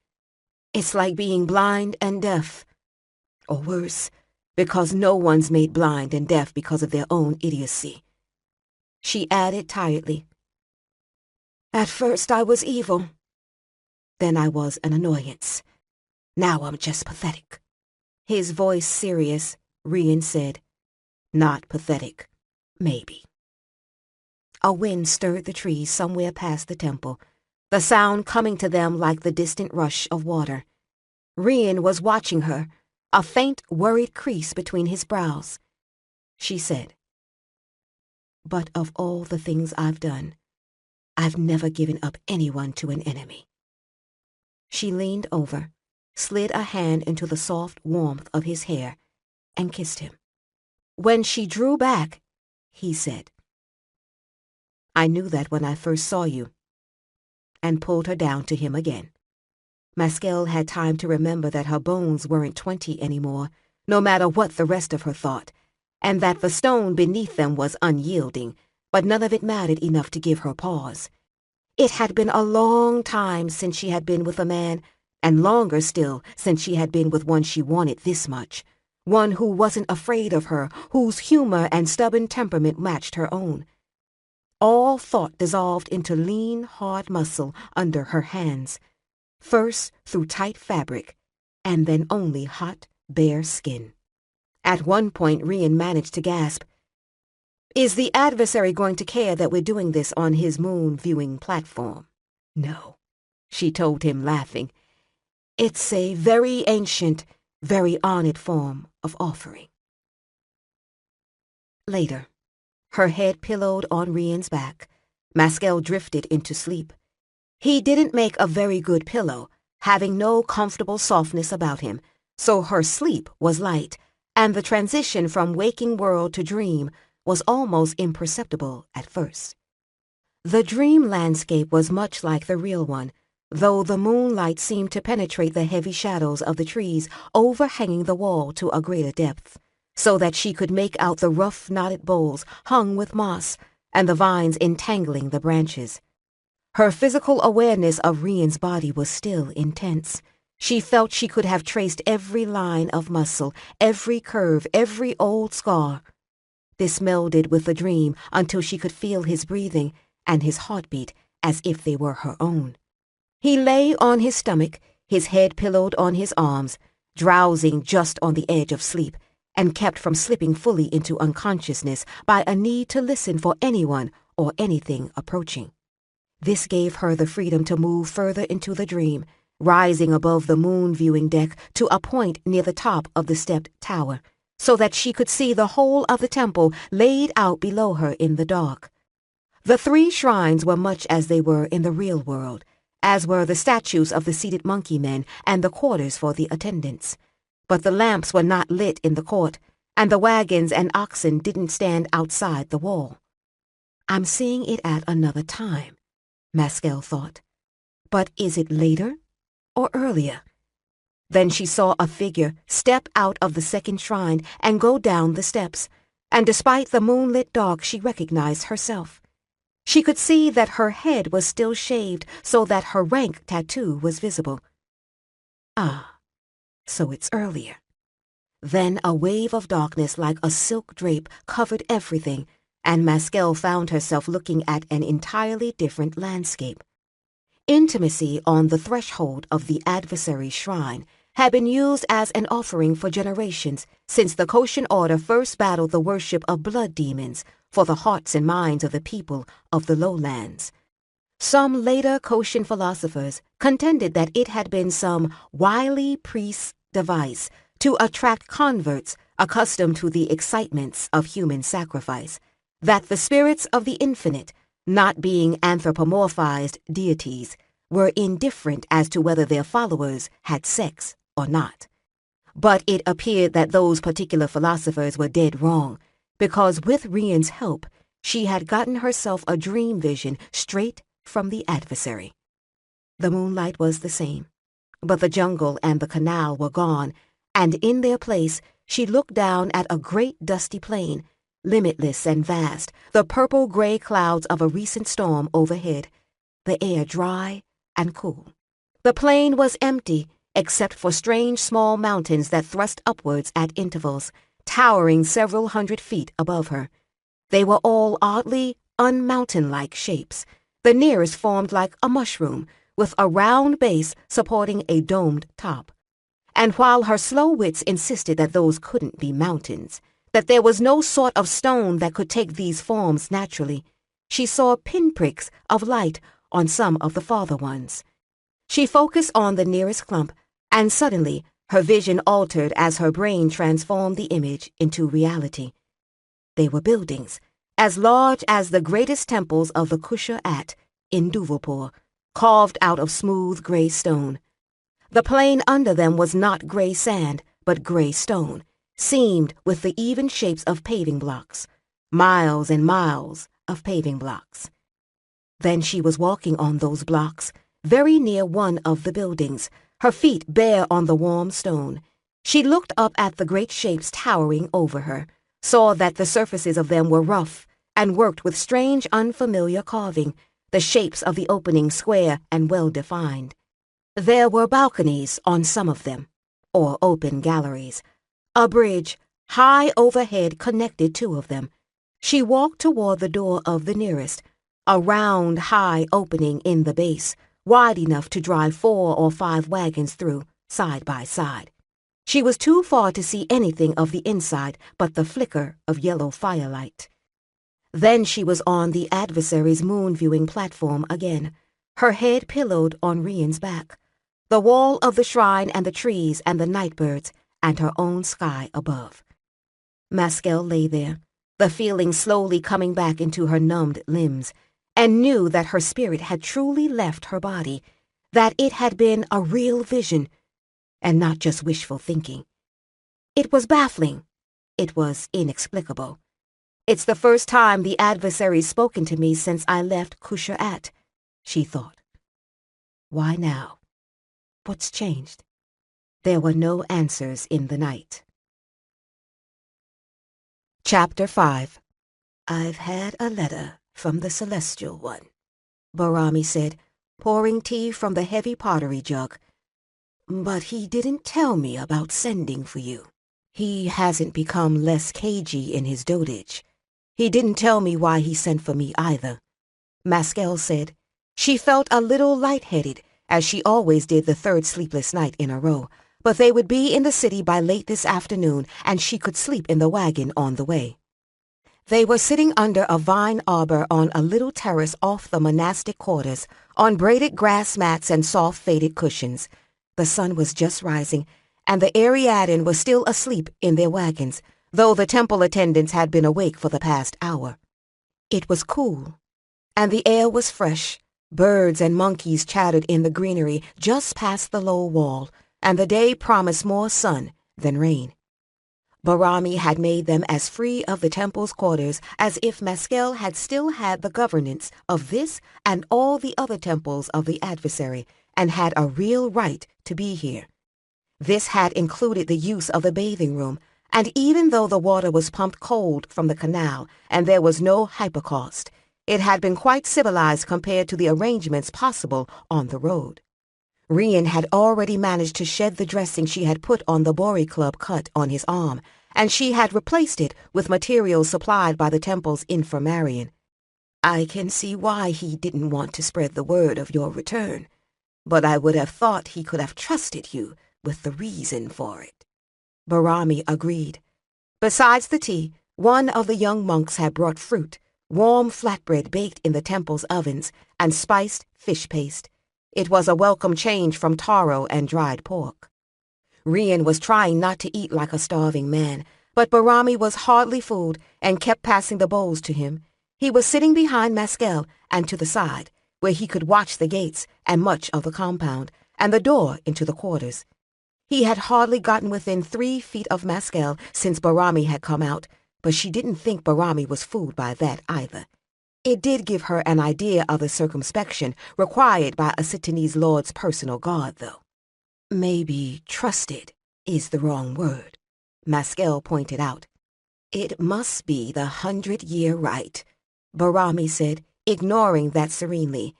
It's like being blind and deaf. Or worse, because no one's made blind and deaf because of their own idiocy. She added tiredly, At first I was evil, Then I was an annoyance. Now I'm just pathetic. His voice serious, Rian said, "Not pathetic. Maybe." A wind stirred the trees somewhere past the temple, the sound coming to them like the distant rush of water. Rian was watching her, a faint, worried crease between his brows. She said, "But of all the things I've done, I've never given up anyone to an enemy." She leaned over, slid a hand into the soft warmth of his hair, and kissed him. When she drew back, he said, "I knew that when I first saw you," and pulled her down to him again. Maskell had time to remember that her bones weren't 20 anymore, no matter what the rest of her thought, and that the stone beneath them was unyielding, but none of it mattered enough to give her pause. It had been a long time since she had been with a man, and longer still since she had been with one she wanted this much, one who wasn't afraid of her, whose humor and stubborn temperament matched her own. All thought dissolved into lean, hard muscle under her hands, first through tight fabric, and then only hot, bare skin. At one point, Rian managed to gasp, "Is the adversary going to care that we're doing this on his moon-viewing platform?" "No," she told him, laughing. "It's a very ancient, very honored form of offering." Later, her head pillowed on Rian's back, Maskell drifted into sleep. He didn't make a very good pillow, having no comfortable softness about him, so her sleep was light, and the transition from waking world to dream was almost imperceptible at first. The dream landscape was much like the real one, though the moonlight seemed to penetrate the heavy shadows of the trees overhanging the wall to a greater depth, so that she could make out the rough knotted boles hung with moss and the vines entangling the branches. Her physical awareness of Rian's body was still intense. She felt she could have traced every line of muscle, every curve, every old scar. This melded with the dream until she could feel his breathing and his heartbeat as if they were her own. He lay on his stomach, his head pillowed on his arms, drowsing just on the edge of sleep, and kept from slipping fully into unconsciousness by a need to listen for anyone or anything approaching. This gave her the freedom to move further into the dream, rising above the moon-viewing deck to a point near the top of the stepped tower, so that she could see the whole of the temple laid out below her in the dark. The 3 shrines were much as they were in the real world, as were the statues of the seated monkey men and the quarters for the attendants. But the lamps were not lit in the court, and the wagons and oxen didn't stand outside the wall. I'm seeing it at another time, Maskell thought. But is it later or earlier? Then she saw a figure step out of the second shrine and go down the steps, and despite the moonlit dark she recognized herself. She could see that her head was still shaved so that her rank tattoo was visible. Ah, so it's earlier. Then a wave of darkness like a silk drape covered everything, and Maskell found herself looking at an entirely different landscape. Intimacy on the threshold of the adversary's shrine had been used as an offering for generations since the Koshin Order first battled the worship of blood demons for the hearts and minds of the people of the lowlands. Some later Koshin philosophers contended that it had been some wily priest's device to attract converts accustomed to the excitements of human sacrifice, that the spirits of the infinite, not being anthropomorphized deities, were indifferent as to whether their followers had sex or not. But it appeared that those particular philosophers were dead wrong, because with Rian's help, she had gotten herself a dream vision straight from the adversary. The moonlight was the same, but the jungle and the canal were gone, and in their place she looked down at a great dusty plain, limitless and vast, the purple-gray clouds of a recent storm overhead, the air dry and cool. The plain was empty, except for strange small mountains that thrust upwards at intervals, towering several hundred feet above her. They were all oddly unmountain-like shapes, the nearest formed like a mushroom, with a round base supporting a domed top. And while her slow wits insisted that those couldn't be mountains, that there was no sort of stone that could take these forms naturally, she saw pinpricks of light on some of the farther ones. She focused on the nearest clump, and suddenly her vision altered as her brain transformed the image into reality. They were buildings, as large as the greatest temples of the Kusha-at in Duvapur, carved out of smooth gray stone. The plain under them was not gray sand, but gray stone, seamed with the even shapes of paving blocks, miles and miles of paving blocks. Then she was walking on those blocks, very near one of the buildings, her feet bare on the warm stone. She looked up at the great shapes towering over her, saw that the surfaces of them were rough and worked with strange unfamiliar carving, the shapes of the opening square and well-defined. There were balconies on some of them, or open galleries. A bridge, high overhead, connected two of them. She walked toward the door of the nearest, a round, high opening in the base, wide enough to drive 4 or 5 wagons through, side by side. She was too far to see anything of the inside but the flicker of yellow firelight. Then she was on the adversary's moon-viewing platform again, her head pillowed on Rian's back, the wall of the shrine and the trees and the nightbirds and her own sky above. Maskell lay there, the feeling slowly coming back into her numbed limbs, and knew that her spirit had truly left her body, that it had been a real vision, and not just wishful thinking. It was baffling. It was inexplicable. It's the first time the adversary's spoken to me since I left Kusha-at, she thought. Why now? What's changed? There were no answers in the night. Chapter 5. I've had a letter from the Celestial One, Barami said, pouring tea from the heavy pottery jug. But he didn't tell me about sending for you. He hasn't become less cagey in his dotage. He didn't tell me why he sent for me either, Maskell said. She felt a little lightheaded, as she always did the 3rd sleepless night in a row, but they would be in the city by late this afternoon, and she could sleep in the wagon on the way. They were sitting under a vine arbor on a little terrace off the monastic quarters, on braided grass mats and soft faded cushions. The sun was just rising, and the Ariadne was still asleep in their wagons, though the temple attendants had been awake for the past hour. It was cool, and the air was fresh. Birds and monkeys chattered in the greenery just past the low wall, and the day promised more sun than rain. Barami had made them as free of the temple's quarters as if Maskell had still had the governance of this and all the other temples of the adversary, and had a real right to be here. This had included the use of the bathing room, and even though the water was pumped cold from the canal and there was no hypocaust, it had been quite civilized compared to the arrangements possible on the road. Rian had already managed to shed the dressing she had put on the Bori Club cut on his arm, and she had replaced it with materials supplied by the temple's infirmarian. I can see why he didn't want to spread the word of your return, but I would have thought he could have trusted you with the reason for it. Barami agreed. Besides the tea, one of the young monks had brought fruit, warm flatbread baked in the temple's ovens, and spiced fish paste. It was a welcome change from taro and dried pork. Rian was trying not to eat like a starving man, but Barami was hardly fooled and kept passing the bowls to him. He was sitting behind Maskell and to the side, where he could watch the gates and much of the compound, and the door into the quarters. He had hardly gotten within 3 feet of Maskell since Barami had come out, but she didn't think Barami was fooled by that either. It did give her an idea of the circumspection required by a Sitanese lord's personal guard, though. Maybe trusted is the wrong word, Maskell pointed out. It must be the 100-year right, Barami said, ignoring that serenely.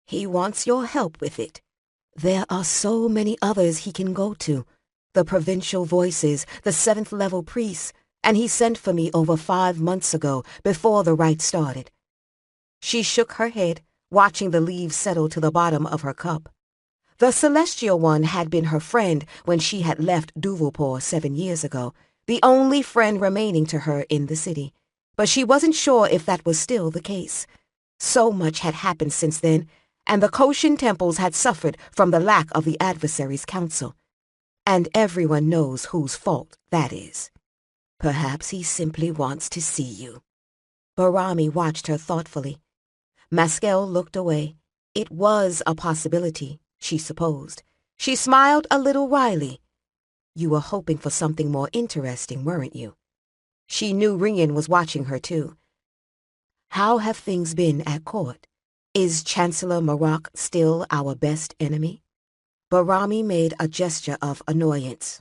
He wants your help with it. There are so many others he can go to, the provincial voices, the 7th-level priests, and he sent for me over 5 months ago, before the rite started. She shook her head, watching the leaves settle to the bottom of her cup. The celestial one had been her friend when she had left Duvalpore 7 years ago, the only friend remaining to her in the city. But she wasn't sure if that was still the case. So much had happened since then, and the Koshin temples had suffered from the lack of the adversary's counsel. And everyone knows whose fault that is. Perhaps he simply wants to see you. Barami watched her thoughtfully. Maskell looked away. It was a possibility, she supposed. She smiled a little wryly. You were hoping for something more interesting, weren't you? She knew Rian was watching her too. How have things been at court? Is Chancellor Marak still our best enemy? Barami made a gesture of annoyance.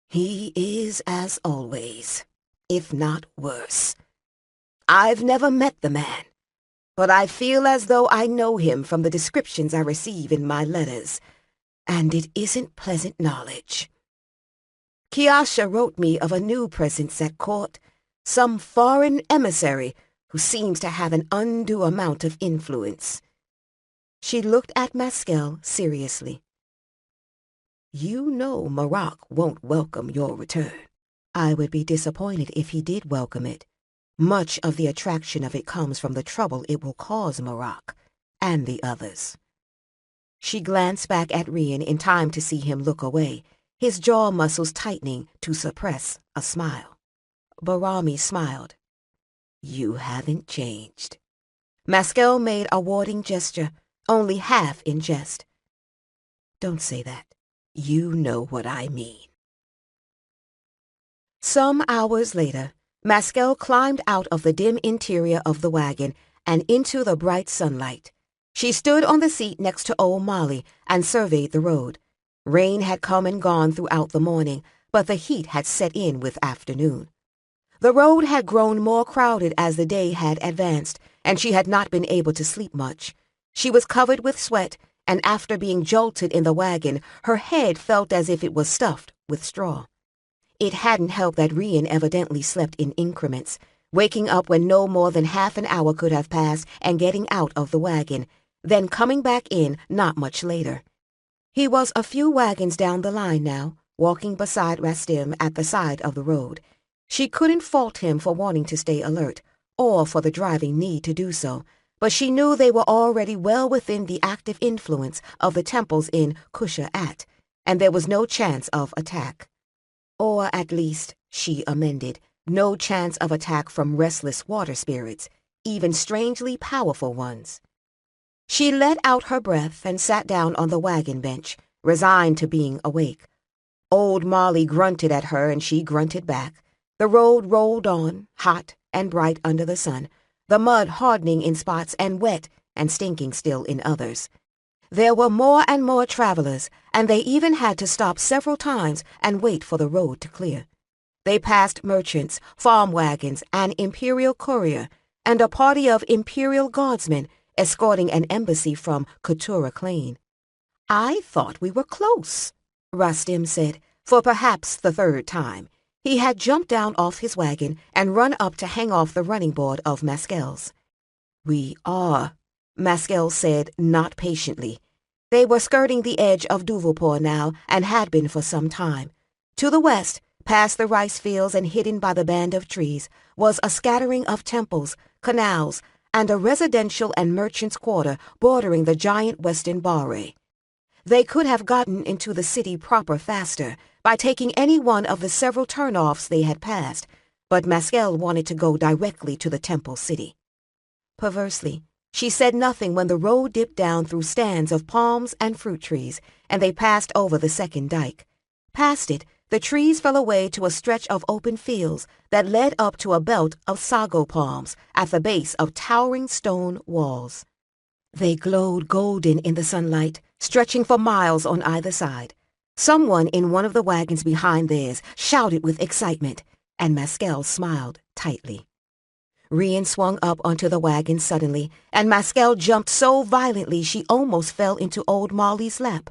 He is as always, if not worse. I've never met the man, but I feel as though I know him from the descriptions I receive in my letters, and it isn't pleasant knowledge. Kiasha wrote me of a new presence at court, some foreign emissary who seems to have an undue amount of influence. She looked at Maskell seriously. You know Marak won't welcome your return. I would be disappointed if he did welcome it. Much of the attraction of it comes from the trouble it will cause Marak and the others. She glanced back at Rian in time to see him look away, his jaw muscles tightening to suppress a smile. Barami smiled. You haven't changed. Maskell made a warding gesture, only half in jest. Don't say that. You know what I mean. Some hours later, Maskell climbed out of the dim interior of the wagon and into the bright sunlight. She stood on the seat next to old Molly and surveyed the road. Rain had come and gone throughout the morning, but the heat had set in with afternoon. The road had grown more crowded as the day had advanced, and she had not been able to sleep much. She was covered with sweat, and after being jolted in the wagon, her head felt as if it was stuffed with straw. It hadn't helped that Rian evidently slept in increments, waking up when no more than half an hour could have passed and getting out of the wagon, then coming back in not much later. He was a few wagons down the line now, walking beside Rastim at the side of the road. She couldn't fault him for wanting to stay alert, or for the driving need to do so, but she knew they were already well within the active influence of the temples in Kusha-At, and there was no chance of attack. Or at least, she amended, no chance of attack from restless water spirits, even strangely powerful ones. She let out her breath and sat down on the wagon bench, resigned to being awake. Old Molly grunted at her and she grunted back. The road rolled on, hot and bright under the sun, the mud hardening in spots and wet and stinking still in others. There were more and more travelers, and they even had to stop several times and wait for the road to clear. They passed merchants, farm wagons, an imperial courier, and a party of imperial guardsmen escorting an embassy from Keturah Plain. I thought we were close, Rastim said, for perhaps the third time. He had jumped down off his wagon and run up to hang off the running board of Maskell's. We are, Maskell said not patiently. They were skirting the edge of Duvalpore now and had been for some time. To the west, past the rice fields and hidden by the band of trees, was a scattering of temples, canals, and a residential and merchants' quarter bordering the giant western Barre. They could have gotten into the city proper faster by taking any one of the several turnoffs they had passed, but Maskell wanted to go directly to the temple city. Perversely, she said nothing when the road dipped down through stands of palms and fruit trees, and they passed over the second dike. Past it, the trees fell away to a stretch of open fields that led up to a belt of sago palms at the base of towering stone walls. They glowed golden in the sunlight, stretching for miles on either side. Someone in one of the wagons behind theirs shouted with excitement, and Maskell smiled tightly. Rian swung up onto the wagon suddenly, and Maskell jumped so violently she almost fell into old Molly's lap.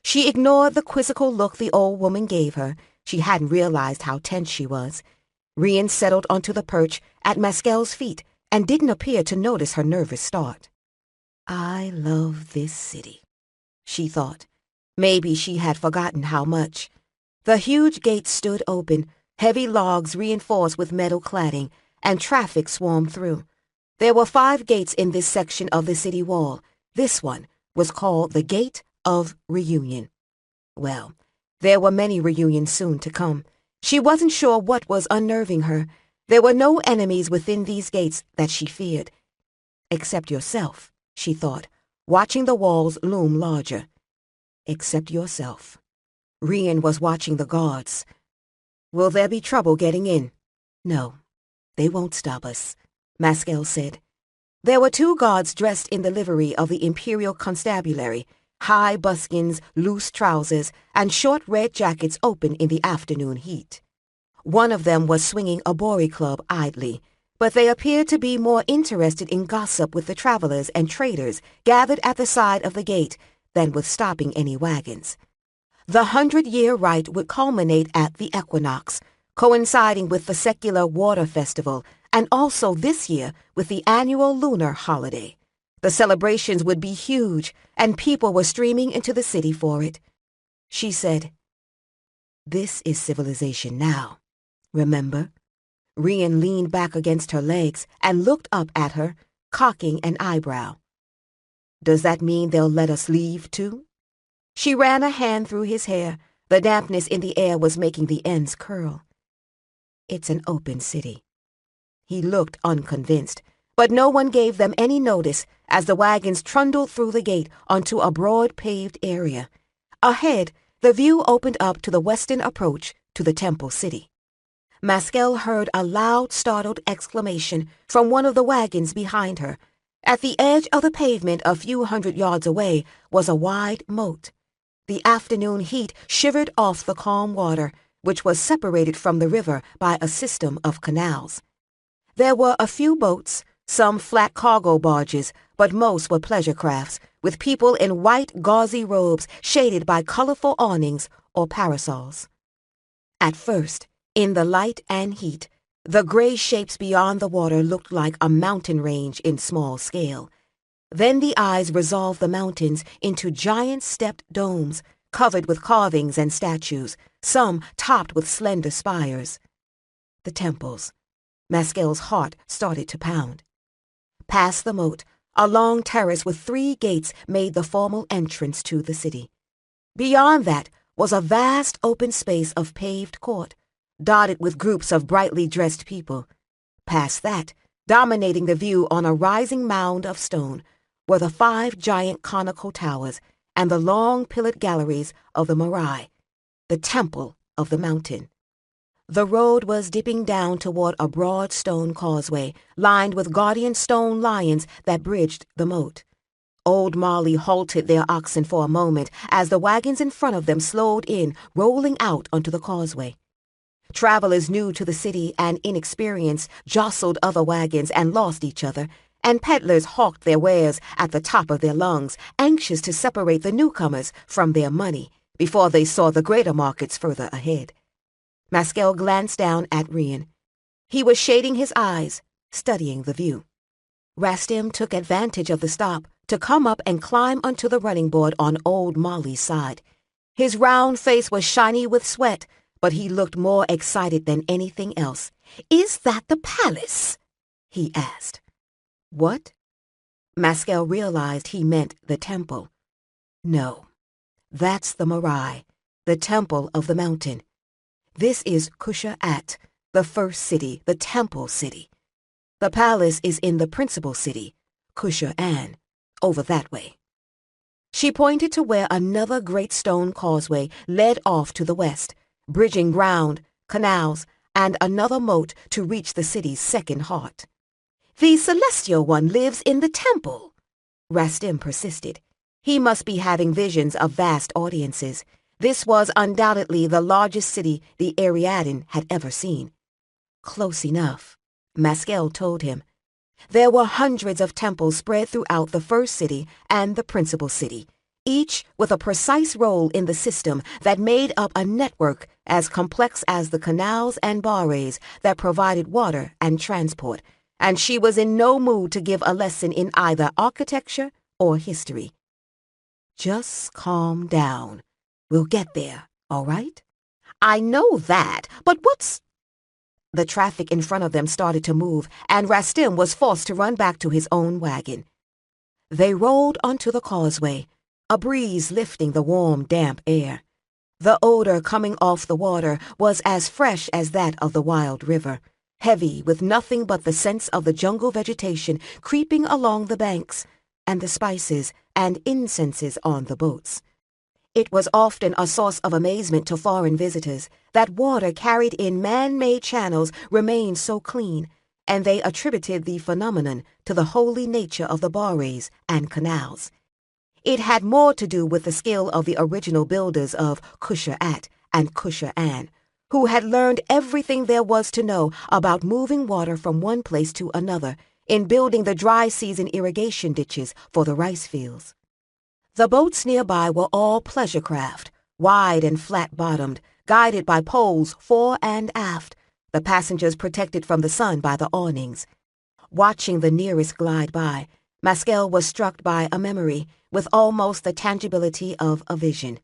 She ignored the quizzical look the old woman gave her. She hadn't realized how tense she was. Rian settled onto the perch at Maskell's feet and didn't appear to notice her nervous start. I love this city, she thought. Maybe she had forgotten how much. The huge gates stood open, heavy logs reinforced with metal cladding, and traffic swarmed through. There were 5 gates in this section of the city wall. This one was called the Gate of Reunion. Well, there were many reunions soon to come. She wasn't sure what was unnerving her. There were no enemies within these gates that she feared. Except yourself, she thought, watching the walls loom larger. Except yourself. Rian was watching the guards. Will there be trouble getting in? No, they won't stop us, Maskell said. There were 2 guards dressed in the livery of the Imperial Constabulary, high buskins, loose trousers, and short red jackets open in the afternoon heat. One of them was swinging a bory club idly, but they appeared to be more interested in gossip with the travelers and traders gathered at the side of the gate than with stopping any wagons. The 100-year rite would culminate at the equinox, coinciding with the secular water festival, and also this year with the annual lunar holiday. The celebrations would be huge, and people were streaming into the city for it. She said, "This is civilization now, remember?" Rian leaned back against her legs and looked up at her, cocking an eyebrow. "Does that mean they'll let us leave, too?" She ran a hand through his hair. The dampness in the air was making the ends curl. "It's an open city." He looked unconvinced, but no one gave them any notice as the wagons trundled through the gate onto a broad paved area. Ahead, the view opened up to the western approach to the Temple City. Maskell heard a loud, startled exclamation from one of the wagons behind her. At the edge of the pavement a few hundred yards away was a wide moat. The afternoon heat shivered off the calm water, which was separated from the river by a system of canals. There were a few boats, some flat cargo barges, but most were pleasure crafts, with people in white gauzy robes shaded by colorful awnings or parasols. At first, in the light and heat, the gray shapes beyond the water looked like a mountain range in small scale. Then the eyes resolved the mountains into giant stepped domes, covered with carvings and statues, some topped with slender spires. The temples. Maskell's heart started to pound. Past the moat, a long terrace with 3 gates made the formal entrance to the city. Beyond that was a vast open space of paved court, dotted with groups of brightly dressed people. Past that, dominating the view on a rising mound of stone, were the 5 giant conical towers and the long pillared galleries of the Morai, the temple of the mountain. The road was dipping down toward a broad stone causeway, lined with guardian stone lions that bridged the moat. Old Molly halted their oxen for a moment as the wagons in front of them slowed in, rolling out onto the causeway. Travelers new to the city and inexperienced jostled other wagons and lost each other, and peddlers hawked their wares at the top of their lungs, anxious to separate the newcomers from their money before they saw the greater markets further ahead. Maskell glanced down at Rian. He was shading his eyes, studying the view. Rastim took advantage of the stop to come up and climb onto the running board on old Molly's side. His round face was shiny with sweat, but he looked more excited than anything else. "Is that the palace?" he asked. "What?" Maskell realized he meant the temple. "No, that's the Morai, the temple of the mountain. This is Kusha-At, the first city, the temple city. The palace is in the principal city, Kusha-An, over that way." She pointed to where another great stone causeway led off to the west, bridging ground, canals, and another moat to reach the city's second heart. "The Celestial One lives in the temple," Rastim persisted. He must be having visions of vast audiences. This was undoubtedly the largest city the Ariadan had ever seen. "Close enough," Maskell told him. There were hundreds of temples spread throughout the first city and the principal city, each with a precise role in the system that made up a network as complex as the canals and barrays that provided water and transport, and she was in no mood to give a lesson in either architecture or history. Just calm down. We'll get there, all right? I know that, but what's... The traffic in front of them started to move, and Rastim was forced to run back to his own wagon. They rolled onto the causeway, a breeze lifting the warm, damp air. The odor coming off the water was as fresh as that of the wild river, heavy with nothing but the scents of the jungle vegetation creeping along the banks, and the spices and incenses on the boats. It was often a source of amazement to foreign visitors that water carried in man-made channels remained so clean, and they attributed the phenomenon to the holy nature of the bares and canals. It had more to do with the skill of the original builders of Kusher-At and Kusher-An, who had learned everything there was to know about moving water from one place to another in building the dry season irrigation ditches for the rice fields. The boats nearby were all pleasure craft, wide and flat-bottomed, guided by poles fore and aft, the passengers protected from the sun by the awnings. Watching the nearest glide by, Maskell was struck by a memory with almost the tangibility of a vision.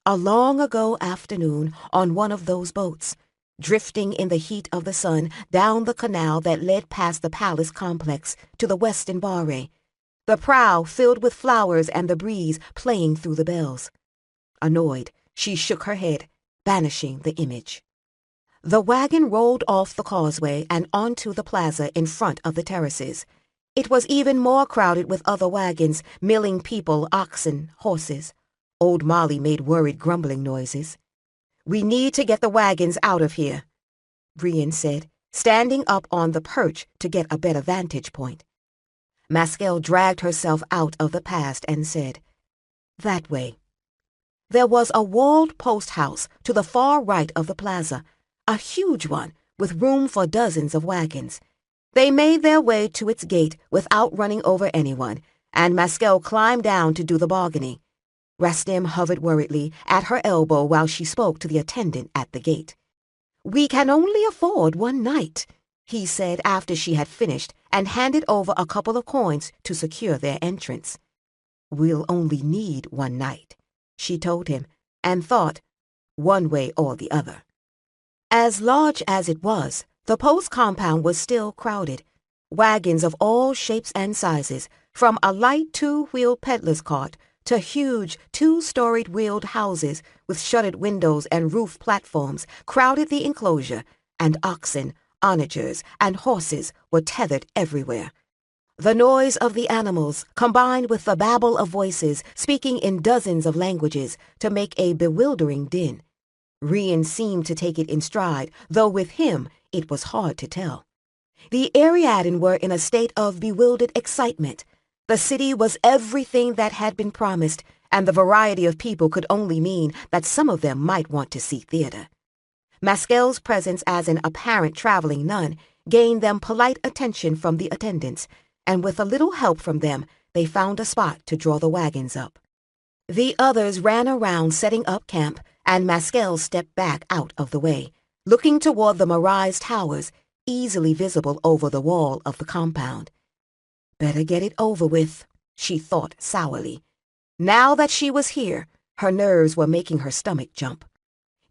A long-ago afternoon on one of those boats, drifting in the heat of the sun down the canal that led past the palace complex to the western Bare, the prow filled with flowers and the breeze playing through the bells. Annoyed, she shook her head, banishing the image. The wagon rolled off the causeway and onto the plaza in front of the terraces. It was even more crowded with other wagons, milling people, oxen, horses. Old Molly made worried grumbling noises. "We need to get the wagons out of here," Brian said, standing up on the perch to get a better vantage point. Maskell dragged herself out of the past and said, "That way." There was a walled post house to the far right of the plaza, a huge one with room for dozens of wagons. They made their way to its gate without running over anyone, and Maskell climbed down to do the bargaining. Rastim hovered worriedly at her elbow while she spoke to the attendant at the gate. "We can only afford one night," he said after she had finished and handed over a couple of coins to secure their entrance. "We'll only need one night," she told him, and thought, one way or the other. As large as it was, the post compound was still crowded. Wagons of all shapes and sizes, from a light two-wheeled peddler's cart to huge two-storied wheeled houses with shuttered windows and roof platforms, crowded the enclosure, and oxen, onagers, and horses were tethered everywhere. The noise of the animals, combined with the babble of voices speaking in dozens of languages, to make a bewildering din. Rian seemed to take it in stride, though with him it was hard to tell. The Ariadan were in a state of bewildered excitement. The city was everything that had been promised, and the variety of people could only mean that some of them might want to see theater. Maskell's presence as an apparent traveling nun gained them polite attention from the attendants, and with a little help from them, they found a spot to draw the wagons up. The others ran around setting up camp, and Maskell stepped back out of the way, looking toward the Mirai's towers, easily visible over the wall of the compound. Better get it over with, she thought sourly. Now that she was here, her nerves were making her stomach jump.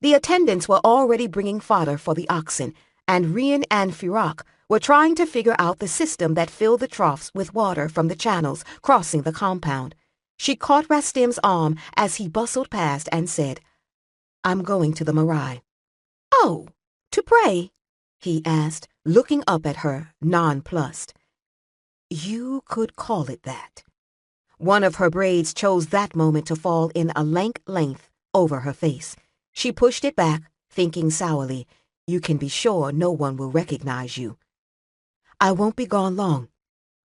The attendants were already bringing fodder for the oxen, and Rian and Firak were trying to figure out the system that filled the troughs with water from the channels crossing the compound. She caught Rastim's arm as he bustled past and said, "I'm going to the Mirai." "Oh, to pray?" he asked, looking up at her, nonplussed. "You could call it that." One of her braids chose that moment to fall in a lank length over her face. She pushed it back, thinking sourly, "You can be sure no one will recognize you." "I won't be gone long."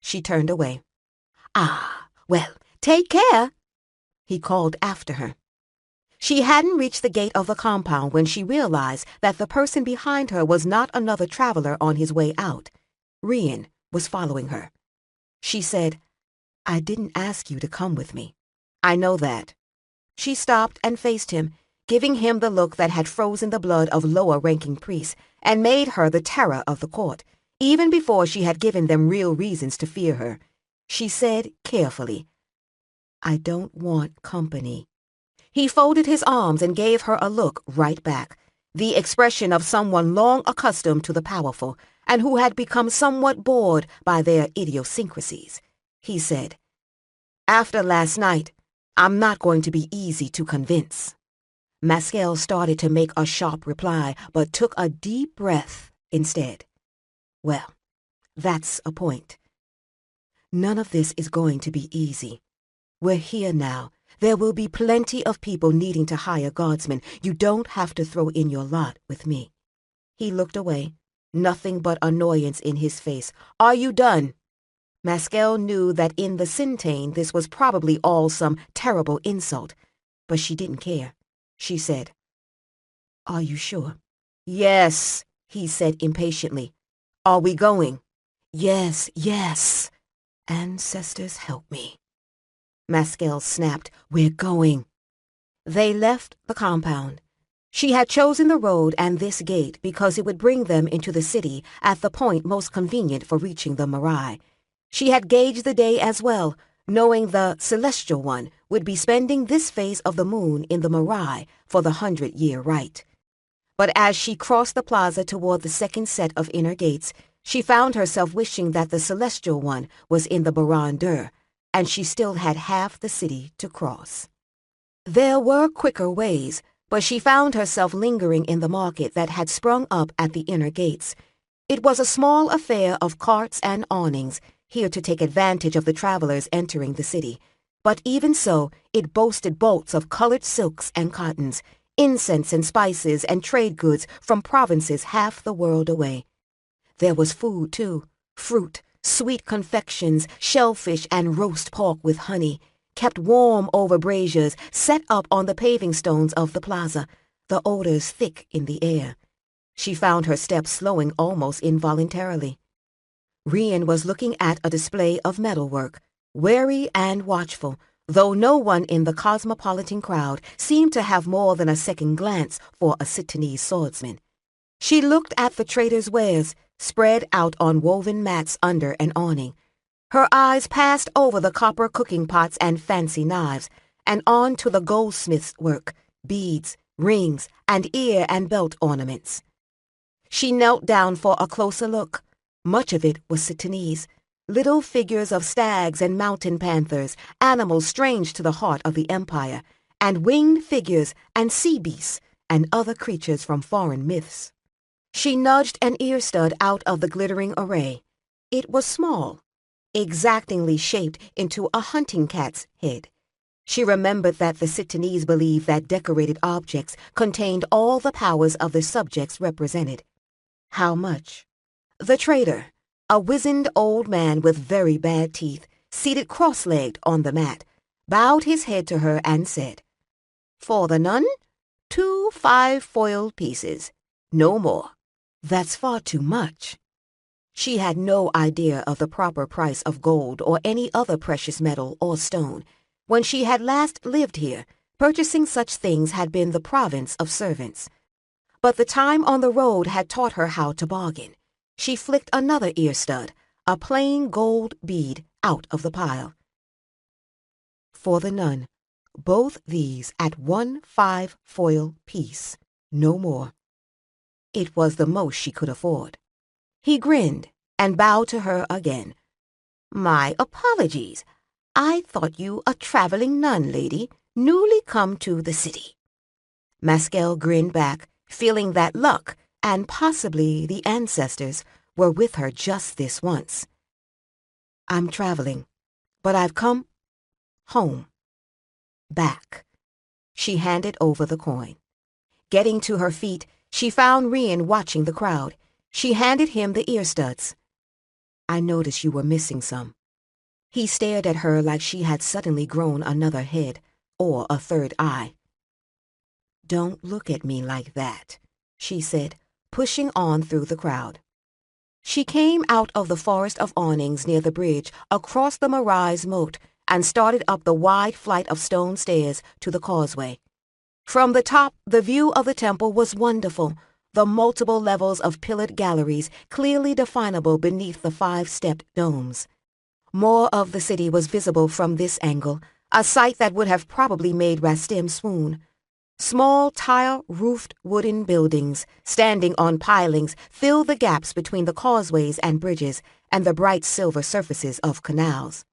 She turned away. "Ah, well, take care," he called after her. She hadn't reached the gate of the compound when she realized that the person behind her was not another traveler on his way out. Rian was following her. She said, "I didn't ask you to come with me." "I know that." She stopped and faced him, giving him the look that had frozen the blood of lower-ranking priests and made her the terror of the court, even before she had given them real reasons to fear her. She said carefully, I don't want company." He folded his arms and gave her a look right back, the expression of someone long accustomed to the powerful and who had become somewhat bored by their idiosyncrasies. He said, "After last night, I'm not going to be easy to convince." Maskell started to make a sharp reply, but took a deep breath instead. "Well, that's a point. None of this is going to be easy. We're here now. There will be plenty of people needing to hire guardsmen. You don't have to throw in your lot with me." He looked away, nothing but annoyance in his face. "Are you done?" Maskell knew that in the Syntaine this was probably all some terrible insult, but she didn't care. She said, "Are you sure?" "Yes," he said impatiently. "Are we going?" "Yes, yes. Ancestors help me." Maskell snapped, "We're going." They left the compound. She had chosen the road and this gate because it would bring them into the city at the point most convenient for reaching the Marais. She had gauged the day as well, knowing the Celestial One would be spending this phase of the moon in the Marais for the 100-year rite. But as she crossed the plaza toward the second set of inner gates, she found herself wishing that the Celestial One was in the Baron d'Ur, and she still had half the city to cross. There were quicker ways, but she found herself lingering in the market that had sprung up at the inner gates. It was a small affair of carts and awnings, here to take advantage of the travelers entering the city. But even so, it boasted bolts of colored silks and cottons, incense and spices and trade goods from provinces half the world away. There was food, too, fruit, sweet confections, shellfish, and roast pork with honey, kept warm over braziers set up on the paving stones of the plaza, the odors thick in the air. She found her steps slowing almost involuntarily. Rian was looking at a display of metalwork, wary and watchful, though no one in the cosmopolitan crowd seemed to have more than a second glance for a Sitanese swordsman. She looked at the trader's wares, spread out on woven mats under an awning. Her eyes passed over the copper cooking pots and fancy knives, and on to the goldsmith's work, beads, rings, and ear and belt ornaments. She knelt down for a closer look. Much of it was Sitanese, little figures of stags and mountain panthers, animals strange to the heart of the empire, and winged figures and sea beasts and other creatures from foreign myths. She nudged an ear stud out of the glittering array. It was small, exactingly shaped into a hunting cat's head. She remembered that the Sitanese believed that decorated objects contained all the powers of the subjects represented. How much? The trader, a wizened old man with very bad teeth, seated cross-legged on the mat, bowed his head to her and said, "For the nun, 2 5-foiled pieces, no more." "That's far too much." She had no idea of the proper price of gold or any other precious metal or stone. When she had last lived here, purchasing such things had been the province of servants. But the time on the road had taught her how to bargain. She flicked another ear stud, a plain gold bead, out of the pile. "For the nun, both these at 1 5-foil piece, no more." It was the most she could afford. He grinned and bowed to her again. "My apologies. I thought you a traveling nun, lady, newly come to the city." Maskell grinned back, feeling that luck and possibly the ancestors were with her just this once. "I'm traveling, but I've come home. Back." She handed over the coin. Getting to her feet, she found Rian watching the crowd. She handed him the ear studs. "I noticed you were missing some." He stared at her like she had suddenly grown another head, or a third eye. "Don't look at me like that," she said, pushing on through the crowd. She came out of the forest of awnings near the bridge across the Marais moat and started up the wide flight of stone stairs to the causeway. From the top, the view of the temple was wonderful, the multiple levels of pillared galleries clearly definable beneath the 5-stepped domes. More of the city was visible from this angle, a sight that would have probably made Rastim swoon. Small tile-roofed wooden buildings, standing on pilings, fill the gaps between the causeways and bridges and the bright silver surfaces of canals.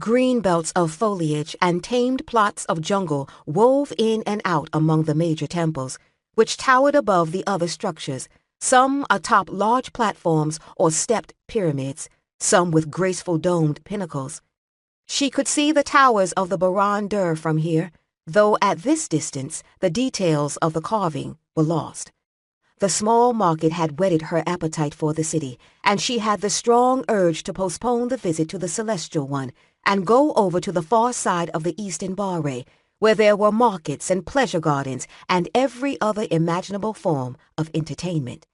Green belts of foliage and tamed plots of jungle wove in and out among the major temples, which towered above the other structures, some atop large platforms or stepped pyramids, some with graceful domed pinnacles. She could see the towers of the Baran-Dur from here, though at this distance the details of the carving were lost. The small market had whetted her appetite for the city, and she had the strong urge to postpone the visit to the Celestial One and go over to the far side of the Eastern Barre, where there were markets and pleasure gardens and every other imaginable form of entertainment.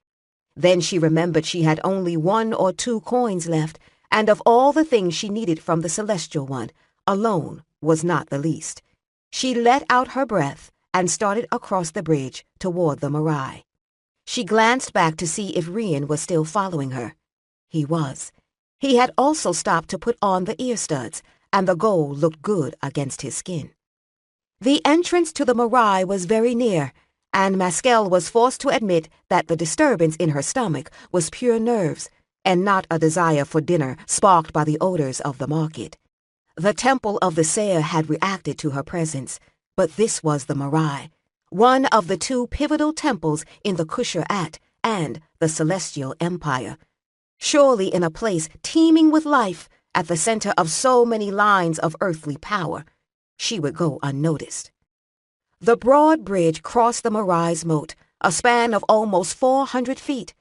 Then she remembered she had only 1 or 2 coins left, and of all the things she needed from the Celestial One, a loan was not the least. She let out her breath and started across the bridge toward the Marai. She glanced back to see if Rian was still following her. He was. He had also stopped to put on the ear studs, and the gold looked good against his skin. The entrance to the Marai was very near, and Maskell was forced to admit that the disturbance in her stomach was pure nerves, and not a desire for dinner sparked by the odors of the market. The Temple of the Seher had reacted to her presence, but this was the Marai, one of the 2 pivotal temples in the Kusher-At and the Celestial Empire. Surely in a place teeming with life, at the center of so many lines of earthly power, she would go unnoticed. The broad bridge crossed the Marai's moat, a span of almost 400 feet.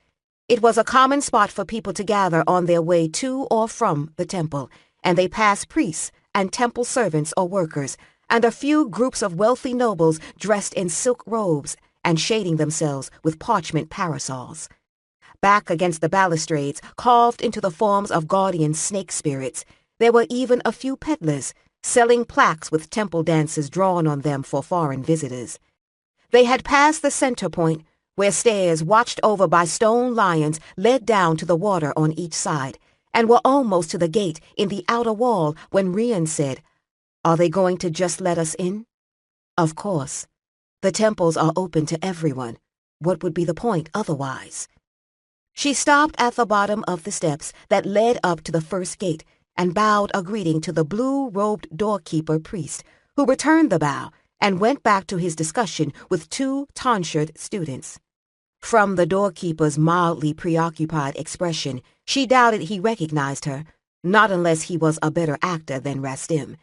It was a common spot for people to gather on their way to or from the temple, and they passed priests and temple servants or workers, and a few groups of wealthy nobles dressed in silk robes and shading themselves with parchment parasols. Back against the balustrades, carved into the forms of guardian snake spirits, there were even a few peddlers, selling plaques with temple dances drawn on them for foreign visitors. They had passed the center point, where stairs watched over by stone lions led down to the water on each side, and were almost to the gate in the outer wall when Rian said, "Are they going to just let us in?" Of course. The temples are open to everyone. What would be the point otherwise? She stopped at the bottom of the steps that led up to the first gate and bowed a greeting to the blue-robed doorkeeper priest, who returned the bow and went back to his discussion with 2 tonsured students. From the doorkeeper's mildly preoccupied expression, she doubted he recognized her, not unless he was a better actor than Rastim.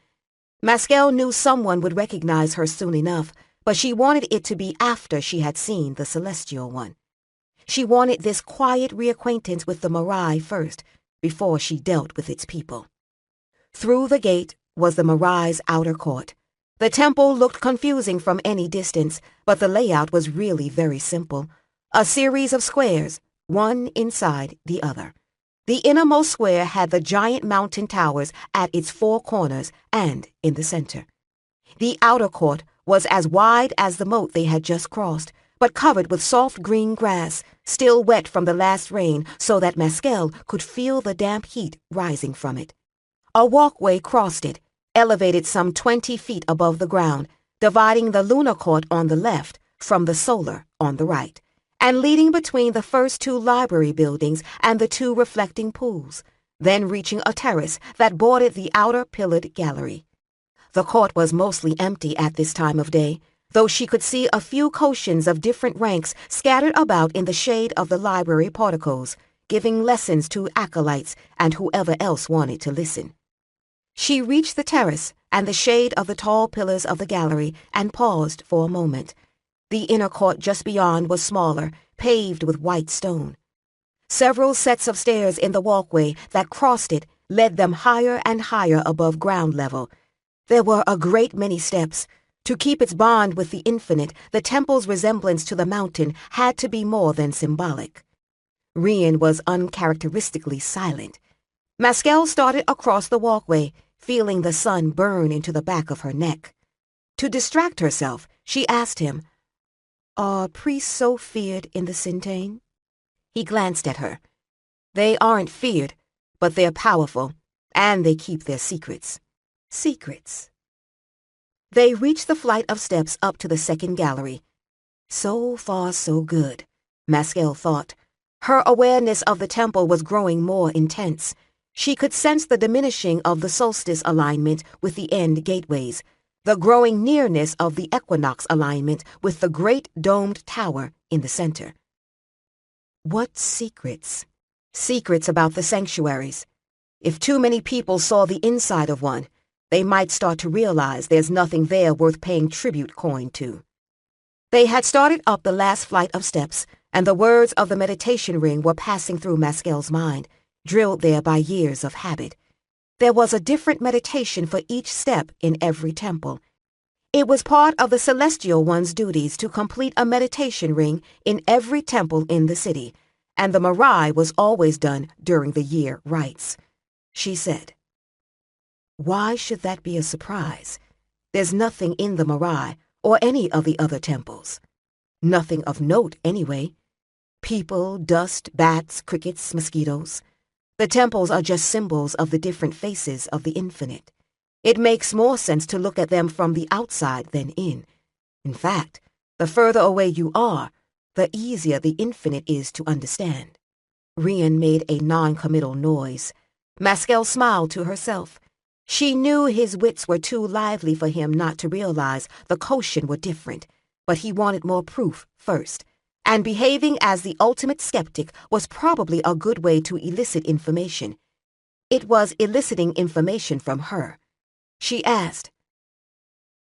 Maskell knew someone would recognize her soon enough, but she wanted it to be after she had seen the Celestial One. She wanted this quiet reacquaintance with the Marai first, before she dealt with its people. Through the gate was the Marai's outer court. The temple looked confusing from any distance, but the layout was really very simple. A series of squares, one inside the other. The innermost square had the giant mountain towers at its 4 corners and in the center. The outer court was as wide as the moat they had just crossed, but covered with soft green grass, still wet from the last rain so that Maskell could feel the damp heat rising from it. A walkway crossed it, elevated some 20 feet above the ground, dividing the lunar court on the left from the solar on the right, and leading between the first 2 library buildings and the 2 reflecting pools, then reaching a terrace that bordered the outer pillared gallery. The court was mostly empty at this time of day, though she could see a few Koshans of different ranks scattered about in the shade of the library porticos, giving lessons to acolytes and whoever else wanted to listen. She reached the terrace and the shade of the tall pillars of the gallery and paused for a moment. The inner court just beyond was smaller, paved with white stone. Several sets of stairs in the walkway that crossed it led them higher and higher above ground level. There were a great many steps. To keep its bond with the infinite, the temple's resemblance to the mountain had to be more than symbolic. Rian was uncharacteristically silent. Maskell started across the walkway, feeling the sun burn into the back of her neck. To distract herself, she asked him, "Are priests so feared in the Sintane?" He glanced at her. "They aren't feared, but they're powerful, and they keep their secrets." Secrets. They reached the flight of steps up to the second gallery. So far, so good, Maskell thought. Her awareness of the temple was growing more intense. She could sense the diminishing of the solstice alignment with the end gateways, the growing nearness of the equinox alignment with the great domed tower in the center. What secrets? Secrets about the sanctuaries. If too many people saw the inside of one, they might start to realize there's nothing there worth paying tribute coin to. They had started up the last flight of steps, and the words of the meditation ring were passing through Maskell's mind, drilled there by years of habit. There was a different meditation for each step in every temple. It was part of the Celestial One's duties to complete a meditation ring in every temple in the city, and the Mirai was always done during the year rites. She said, "Why should that be a surprise? There's nothing in the Mirai or any of the other temples. Nothing of note, anyway. People, dust, bats, crickets, mosquitoes. The temples are just symbols of the different faces of the infinite. It makes more sense to look at them from the outside than in. In fact, the further away you are, the easier the infinite is to understand." Rian made a non-committal noise. Maskell smiled to herself. She knew his wits were too lively for him not to realize the quotient were different, but he wanted more proof first, and behaving as the ultimate skeptic was probably a good way to elicit information. It was eliciting information from her. She asked,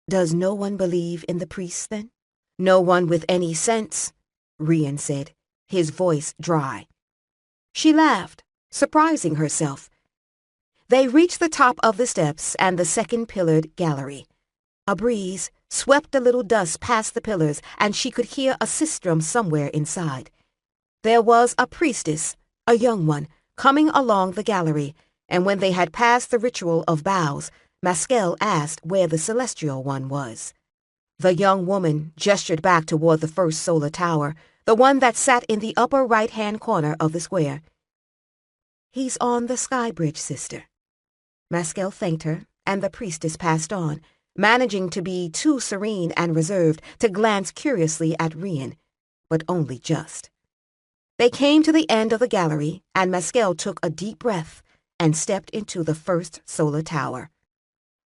"Does no one believe in the priests, then?" "No one with any sense," Rian said, his voice dry. She laughed, surprising herself. They reached the top of the steps and the second pillared gallery. A breeze swept a little dust past the pillars, and she could hear a sistrum somewhere inside. There was a priestess, a young one, coming along the gallery, and when they had passed the ritual of bows, Maskell asked where the Celestial One was. The young woman gestured back toward the first solar tower, the one that sat in the upper right-hand corner of the square. "He's on the sky bridge, sister." Maskell thanked her, and the priestess passed on, managing to be too serene and reserved to glance curiously at Rian, but only just. They came to the end of the gallery, and Maskell took a deep breath and stepped into the first solar tower.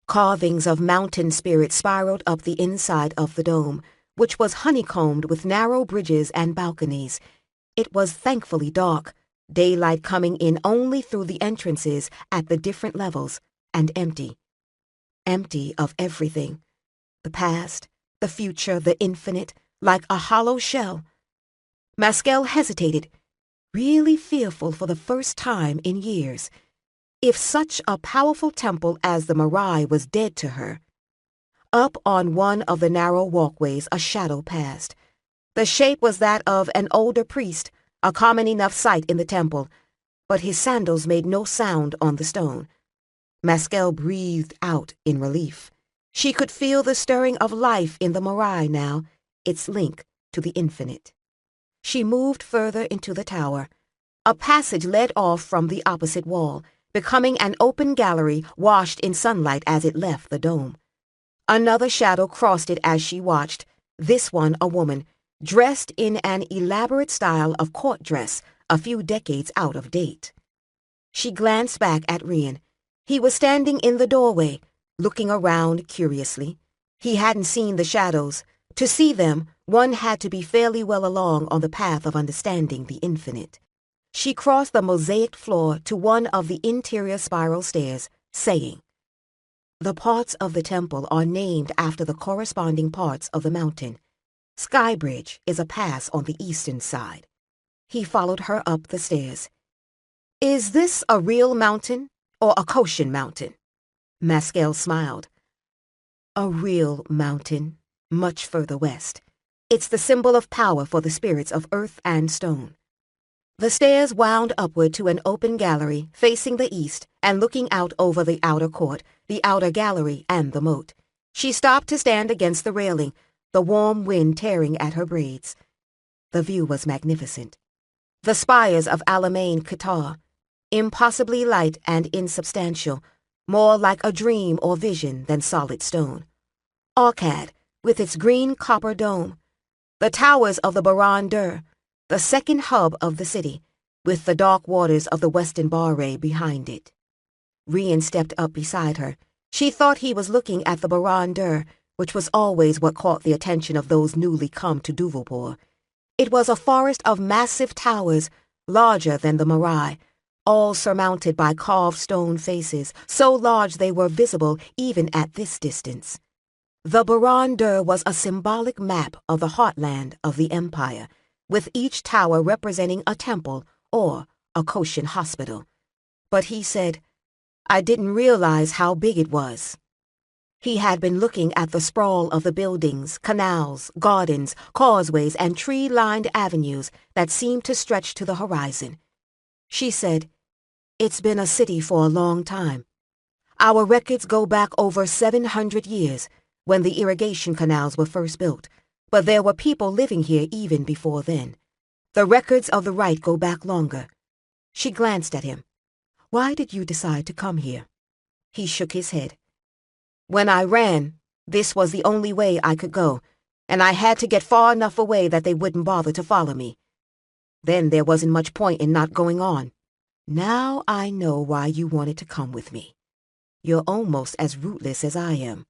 Carvings of mountain spirits spiraled up the inside of the dome, which was honeycombed with narrow bridges and balconies. It was thankfully dark, daylight coming in only through the entrances at the different levels, and empty. Empty of everything. The past, the future, the infinite, like a hollow shell. Maskell hesitated, really fearful for the first time in years. If such a powerful temple as the Mirai was dead to her. Up on one of the narrow walkways a shadow passed. The shape was that of an older priest, a common enough sight in the temple, but his sandals made no sound on the stone. Maskell breathed out in relief. She could feel the stirring of life in the Mirai now, its link to the infinite. She moved further into the tower. A passage led off from the opposite wall, becoming an open gallery washed in sunlight as it left the dome. Another shadow crossed it as she watched, this one a woman, dressed in an elaborate style of court dress a few decades out of date. She glanced back at Rian. He was standing in the doorway, looking around curiously. He hadn't seen the shadows. To see them, one had to be fairly well along on the path of understanding the infinite. She crossed the mosaic floor to one of the interior spiral stairs, saying, "The parts of the temple are named after the corresponding parts of the mountain. Skybridge is a pass on the eastern side." He followed her up the stairs. "Is this a real mountain or a Koshin mountain?" Maskell smiled. "A real mountain, much further west. It's the symbol of power for the spirits of earth and stone." The stairs wound upward to an open gallery facing the east and looking out over the outer court, the outer gallery, and the moat. She stopped to stand against the railing, the warm wind tearing at her braids. The view was magnificent. The spires of Alamein, Qatar, impossibly light and insubstantial, more like a dream or vision than solid stone. Arkad, with its green copper dome. The towers of the Baran Dur, the second hub of the city, with the dark waters of the Western Bahre behind it. Rian stepped up beside her. She thought he was looking at the Baran Dur, which was always what caught the attention of those newly come to Duvalpur. It was a forest of massive towers, larger than the Marai, all surmounted by carved stone faces, so large they were visible even at this distance. The Baran Dur was a symbolic map of the heartland of the empire, with each tower representing a temple or a Koshin hospital. But he said, "I didn't realize how big it was." He had been looking at the sprawl of the buildings, canals, gardens, causeways, and tree-lined avenues that seemed to stretch to the horizon. She said, "It's been a city for a long time. Our records go back over 700 years, when the irrigation canals were first built, but there were people living here even before then. The records of the right go back longer." She glanced at him. "Why did you decide to come here?" He shook his head. "When I ran, this was the only way I could go, and I had to get far enough away that they wouldn't bother to follow me. Then there wasn't much point in not going on. Now I know why you wanted to come with me. You're almost as rootless as I am."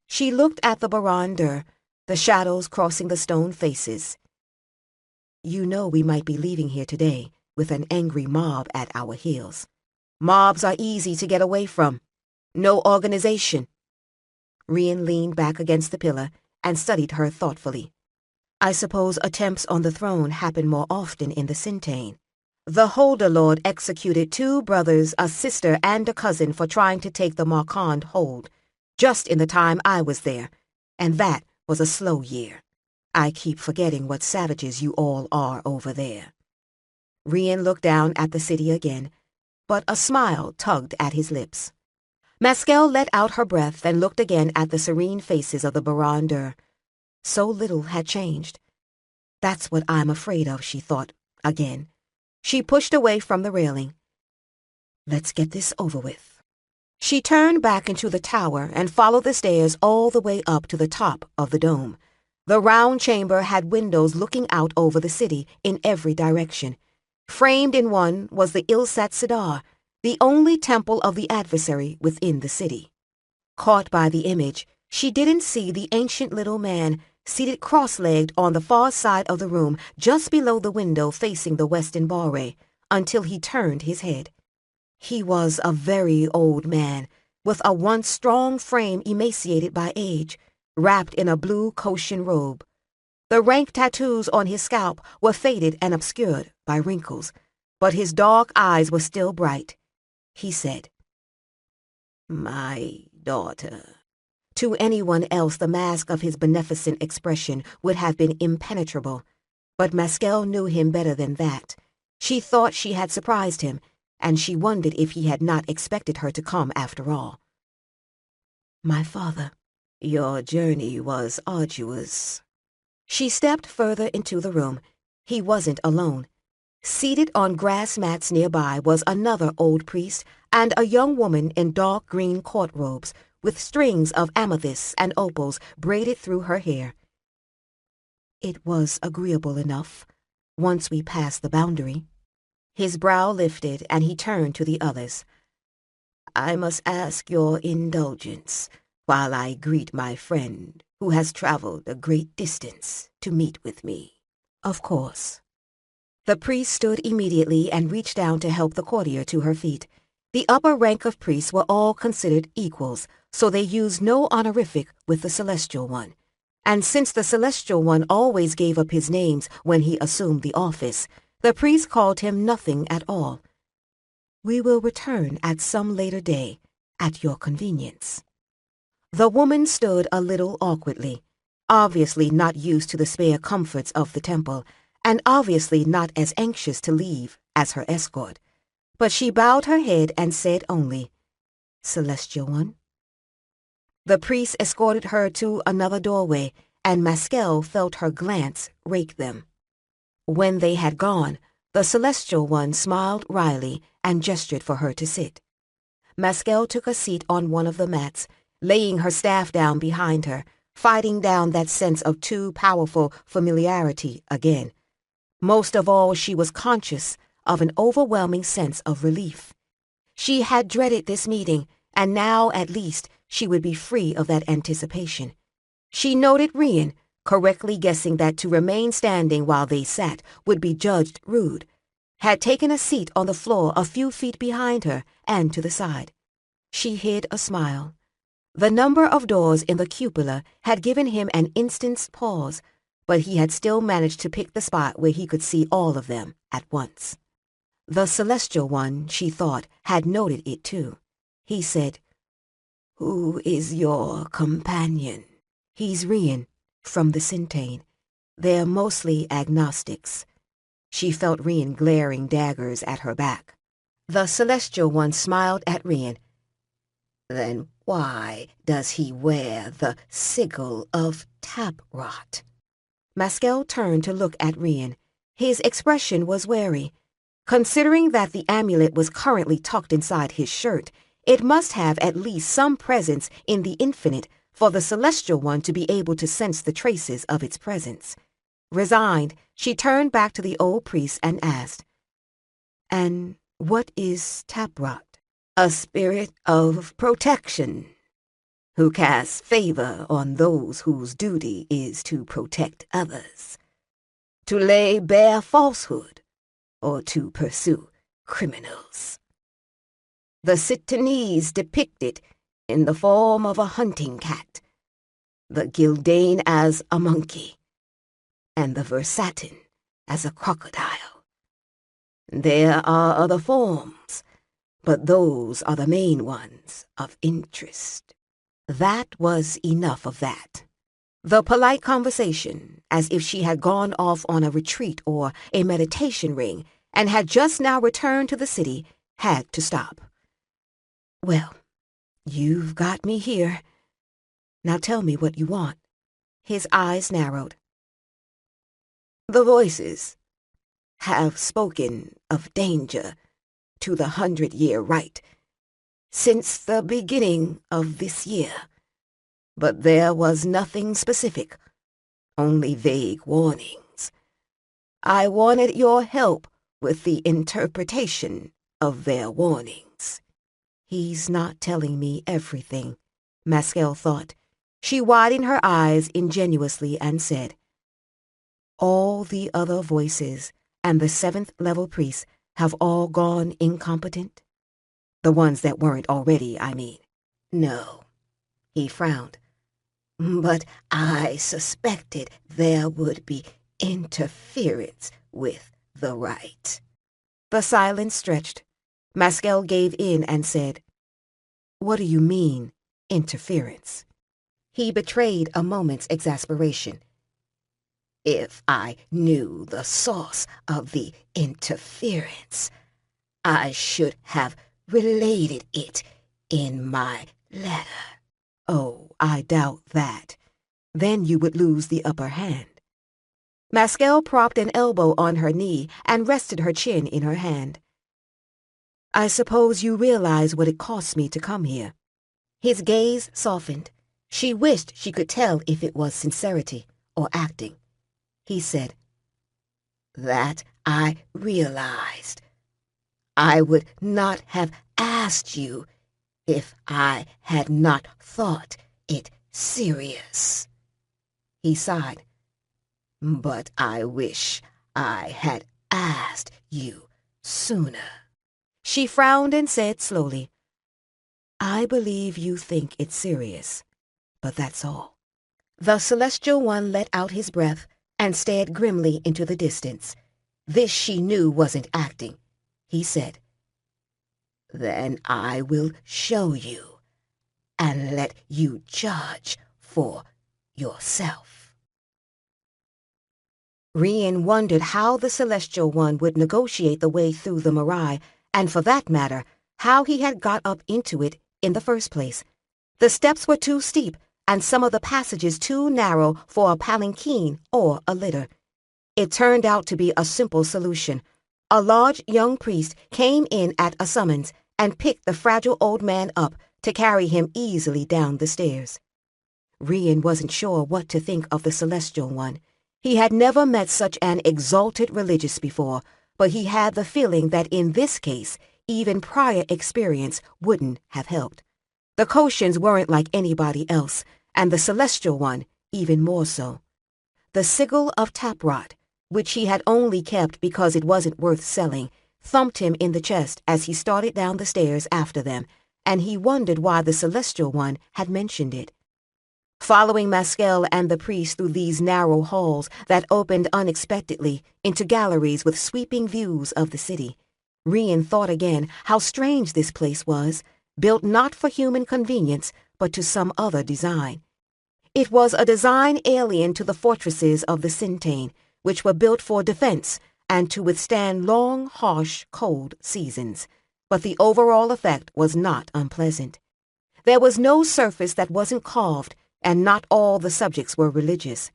She looked at the Baran Dur, the shadows crossing the stone faces. "You know we might be leaving here today with an angry mob at our heels. Mobs are easy to get away from. No organization." Rian leaned back against the pillar and studied her thoughtfully. "I suppose attempts on the throne happen more often in the Sintane. The Holder Lord executed 2 brothers, a sister, and a cousin for trying to take the Markand hold, just in the time I was there, and that was a slow year. I keep forgetting what savages you all are over there." Rian looked down at the city again, but a smile tugged at his lips. Maskel let out her breath and looked again at the serene faces of the Baran Dur. So little had changed. "That's what I'm afraid of," she thought, again. She pushed away from the railing. "Let's get this over with." She turned back into the tower and followed the stairs all the way up to the top of the dome. The round chamber had windows looking out over the city in every direction. Framed in one was the Ilsat Sidar, the only temple of the adversary within the city. Caught by the image, she didn't see the ancient little man seated cross-legged on the far side of the room just below the window facing the Western Bahre, until he turned his head. He was a very old man, with a once strong frame emaciated by age, wrapped in a blue Koshin robe. The rank tattoos on his scalp were faded and obscured by wrinkles, but his dark eyes were still bright. He said, "My daughter." To anyone else, the mask of his beneficent expression would have been impenetrable, but Maskel knew him better than that. She thought she had surprised him, and she wondered if he had not expected her to come after all. "My father, your journey was arduous." She stepped further into the room. He wasn't alone. Seated on grass mats nearby was another old priest and a young woman in dark green court robes with strings of amethysts and opals braided through her hair. It was agreeable enough, once we passed the boundary. His brow lifted, and he turned to the others. "I must ask your indulgence while I greet my friend who has traveled a great distance to meet with me." "Of course." The priest stood immediately and reached down to help the courtier to her feet. The upper rank of priests were all considered equals, so they used no honorific with the Celestial One. And since the Celestial One always gave up his names when he assumed the office, the priest called him nothing at all. "We will return at some later day, at your convenience." The woman stood a little awkwardly, obviously not used to the spare comforts of the temple, and obviously not as anxious to leave as her escort. But she bowed her head and said only, "Celestial One." The priest escorted her to another doorway, and Maskel felt her glance rake them. When they had gone, the Celestial One smiled wryly and gestured for her to sit. Maskel took a seat on one of the mats, laying her staff down behind her, fighting down that sense of too powerful familiarity again. Most of all, she was conscious of an overwhelming sense of relief. She had dreaded this meeting, and now at least she would be free of that anticipation. She noted Rian, correctly guessing that to remain standing while they sat would be judged rude, had taken a seat on the floor a few feet behind her and to the side. She hid a smile. The number of doors in the cupola had given him an instant's pause, but he had still managed to pick the spot where he could see all of them at once. The Celestial One, she thought, had noted it too. He said, "Who is your companion?" "He's Rian, from the Syntaine. They're mostly agnostics." She felt Rian glaring daggers at her back. The Celestial One smiled at Rian. "Then why does he wear the sigil of Taprot?" Maskell turned to look at Rian. His expression was wary. Considering that the amulet was currently tucked inside his shirt, it must have at least some presence in the infinite for the Celestial One to be able to sense the traces of its presence. Resigned, she turned back to the old priest and asked, "And what is Taprot?" "A spirit of protection, who casts favor on those whose duty is to protect others, to lay bare falsehood, or to pursue criminals. The Citanese depict it in the form of a hunting cat, the Gildane as a monkey, and the Versatin as a crocodile. There are other forms, but those are the main ones of interest." That was enough of that. The polite conversation, as if she had gone off on a retreat or a meditation ring and had just now returned to the city, had to stop. "Well, you've got me here. Now tell me what you want." His eyes narrowed. "The voices have spoken of danger to the 100-year rite since the beginning of this year. But there was nothing specific, only vague warnings. I wanted your help with the interpretation of their warnings." He's not telling me everything, Maskell thought. She widened her eyes ingenuously and said, "All the other voices and the 7th level priests have all gone incompetent? The ones that weren't already, I mean." "No." He frowned. "But I suspected there would be interference with the rite." The silence stretched. Maskell gave in and said, "What do you mean, interference?" He betrayed a moment's exasperation. "If I knew the source of the interference, I should have related it in my letter." "Oh, I doubt that. Then you would lose the upper hand." Maskell propped an elbow on her knee and rested her chin in her hand. "I suppose you realize what it costs me to come here." His gaze softened. She wished she could tell if it was sincerity or acting. He said, "That I realized. I would not have asked you if I had not thought it serious." He sighed. "But I wish I had asked you sooner." She frowned and said slowly, "I believe you think it's serious, but that's all." The Celestial One let out his breath and stared grimly into the distance. This she knew wasn't acting. He said, "Then I will show you, and let you judge for yourself." Rian wondered how the Celestial One would negotiate the way through the Mirai, and for that matter, how he had got up into it in the first place. The steps were too steep, and some of the passages too narrow for a palanquin or a litter. It turned out to be a simple solution. A large young priest came in at a summons and picked the fragile old man up, to carry him easily down the stairs. Rian wasn't sure what to think of the Celestial One. He had never met such an exalted religious before, but he had the feeling that in this case, even prior experience wouldn't have helped. The Koshans weren't like anybody else, and the Celestial One even more so. The sigil of Taprot, which he had only kept because it wasn't worth selling, thumped him in the chest as he started down the stairs after them, and he wondered why the Celestial One had mentioned it. Following Maskell and the priest through these narrow halls that opened unexpectedly into galleries with sweeping views of the city, Rian thought again how strange this place was, built not for human convenience, but to some other design. It was a design alien to the fortresses of the Sintane, which were built for defense and to withstand long, harsh, cold seasons. But the overall effect was not unpleasant. There was no surface that wasn't carved, and not all the subjects were religious.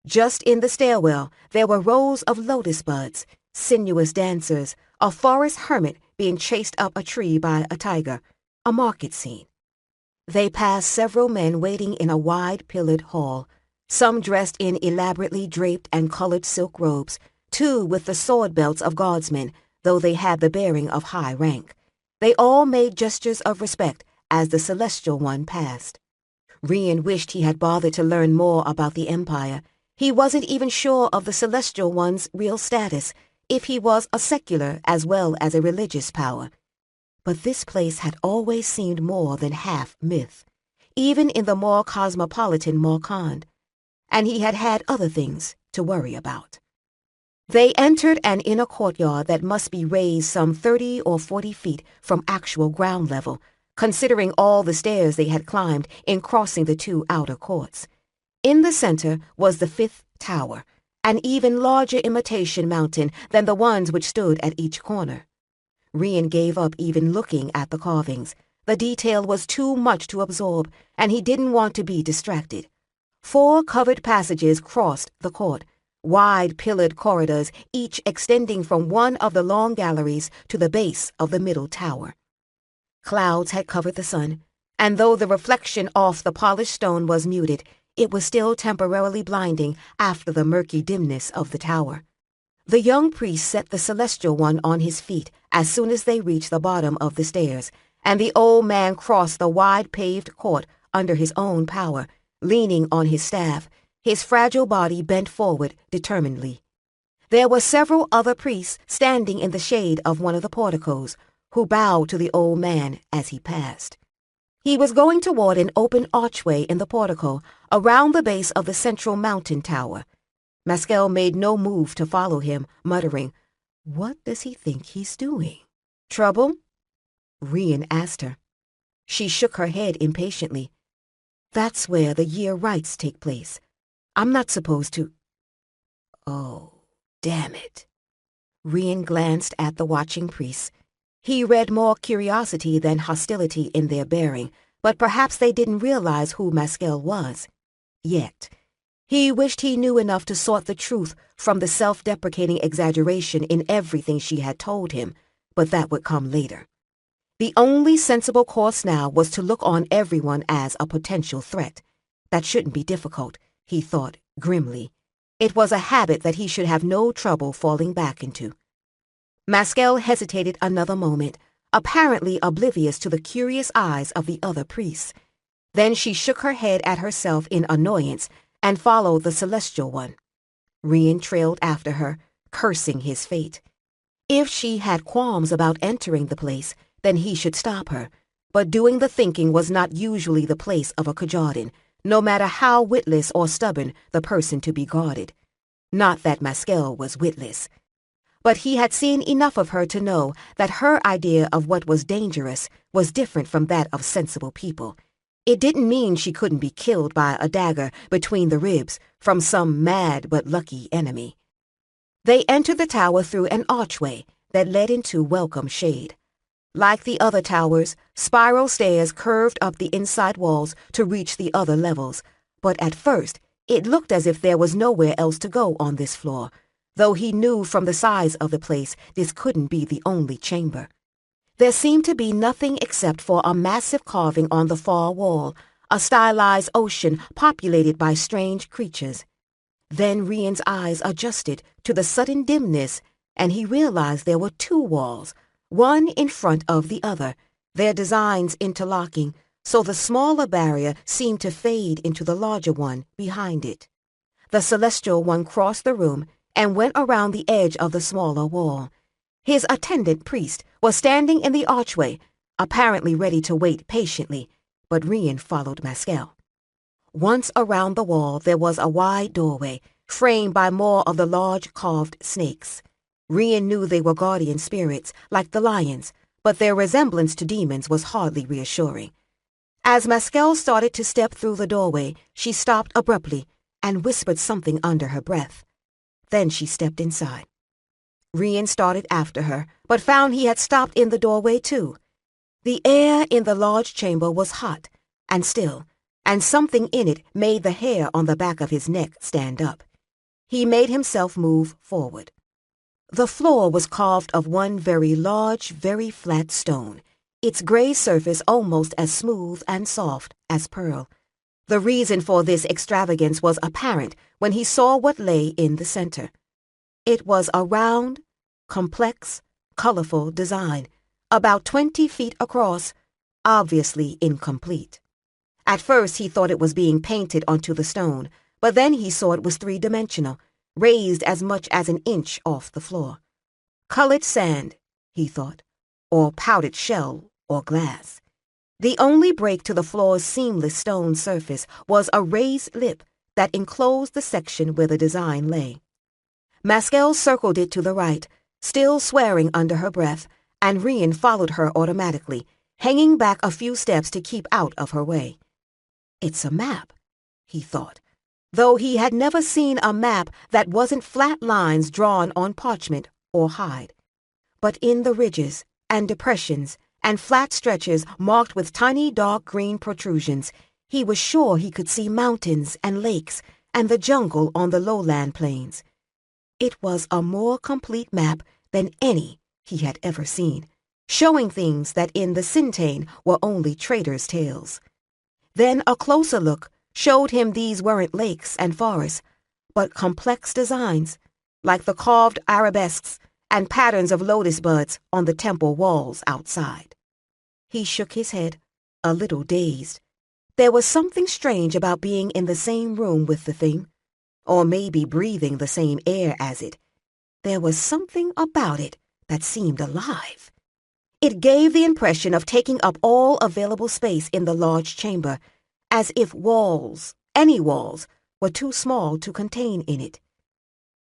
Just in the stairwell, there were rows of lotus buds, sinuous dancers, a forest hermit being chased up a tree by a tiger, a market scene. They passed several men waiting in a wide pillared hall, some dressed in elaborately draped and colored silk robes, two with the sword belts of guardsmen, though they had the bearing of high rank. They all made gestures of respect as the Celestial One passed. Rian wished he had bothered to learn more about the Empire. He wasn't even sure of the Celestial One's real status, if he was a secular as well as a religious power. But this place had always seemed more than half myth, even in the more cosmopolitan Morkand, and he had had other things to worry about. They entered an inner courtyard that must be raised some 30 or 40 feet from actual ground level, considering all the stairs they had climbed in crossing the two outer courts. In the center was the fifth tower, an even larger imitation mountain than the ones which stood at each corner. Rian gave up even looking at the carvings. The detail was too much to absorb, and he didn't want to be distracted. 4 covered passages crossed the court, wide pillared corridors, each extending from one of the long galleries to the base of the middle tower. Clouds had covered the sun, and though the reflection off the polished stone was muted, it was still temporarily blinding after the murky dimness of the tower. The young priest set the Celestial One on his feet as soon as they reached the bottom of the stairs, and the old man crossed the wide paved court under his own power, leaning on his staff, his fragile body bent forward determinedly. There were several other priests standing in the shade of one of the porticos, who bowed to the old man as he passed. He was going toward an open archway in the portico around the base of the central mountain tower. Maskell made no move to follow him, muttering, "What does he think he's doing? Trouble?" Rian asked her. She shook her head impatiently. "That's where the year rites take place. I'm not supposed to—" "Oh, damn it." Rian glanced at the watching priests. He read more curiosity than hostility in their bearing, but perhaps they didn't realize who Maskell was. Yet. He wished he knew enough to sort the truth from the self-deprecating exaggeration in everything she had told him, but that would come later. The only sensible course now was to look on everyone as a potential threat. That shouldn't be difficult, he thought grimly. It was a habit that he should have no trouble falling back into. Maskell hesitated another moment, apparently oblivious to the curious eyes of the other priests. Then she shook her head at herself in annoyance and followed the Celestial One. Rian trailed after her, cursing his fate. If she had qualms about entering the place, then he should stop her. But doing the thinking was not usually the place of a Kajadin, no matter how witless or stubborn the person to be guarded. Not that Maskell was witless. But he had seen enough of her to know that her idea of what was dangerous was different from that of sensible people. It didn't mean she couldn't be killed by a dagger between the ribs from some mad but lucky enemy. They entered the tower through an archway that led into welcome shade. Like the other towers, spiral stairs curved up the inside walls to reach the other levels, but at first it looked as if there was nowhere else to go on this floor, though he knew from the size of the place this couldn't be the only chamber. There seemed to be nothing except for a massive carving on the far wall, a stylized ocean populated by strange creatures. Then Rian's eyes adjusted to the sudden dimness, and he realized there were two walls, one in front of the other, their designs interlocking, so the smaller barrier seemed to fade into the larger one behind it. The celestial one crossed the room and went around the edge of the smaller wall. His attendant priest was standing in the archway, apparently ready to wait patiently, but Rian followed Maskel. Once around the wall there was a wide doorway, framed by more of the large carved snakes. Rian knew they were guardian spirits, like the lions, but their resemblance to demons was hardly reassuring. As Maskel started to step through the doorway, she stopped abruptly and whispered something under her breath. Then she stepped inside. Rian started after her, but found he had stopped in the doorway too. The air in the large chamber was hot and still, and something in it made the hair on the back of his neck stand up. He made himself move forward. The floor was carved of one very large, very flat stone, its gray surface almost as smooth and soft as pearl. The reason for this extravagance was apparent when he saw what lay in the center. It was a round, complex, colorful design, about 20 feet across, obviously incomplete. At first he thought it was being painted onto the stone, but then he saw it was three-dimensional, raised as much as an inch off the floor. Colored sand, he thought, or powdered shell or glass. The only break to the floor's seamless stone surface was a raised lip that enclosed the section where the design lay. Maskel circled it to the right, still swearing under her breath, and Rian followed her automatically, hanging back a few steps to keep out of her way. It's a map, he thought, though he had never seen a map that wasn't flat lines drawn on parchment or hide. But in the ridges and depressions and flat stretches marked with tiny dark green protrusions, he was sure he could see mountains and lakes and the jungle on the lowland plains. It was a more complete map than any he had ever seen, showing things that in the Sintane were only traders' tales. Then a closer look showed him these weren't lakes and forests, but complex designs, like the carved arabesques and patterns of lotus buds on the temple walls outside. He shook his head, a little dazed. There was something strange about being in the same room with the thing, or maybe breathing the same air as it. There was something about it that seemed alive. It gave the impression of taking up all available space in the large chamber, as if walls, any walls, were too small to contain in it.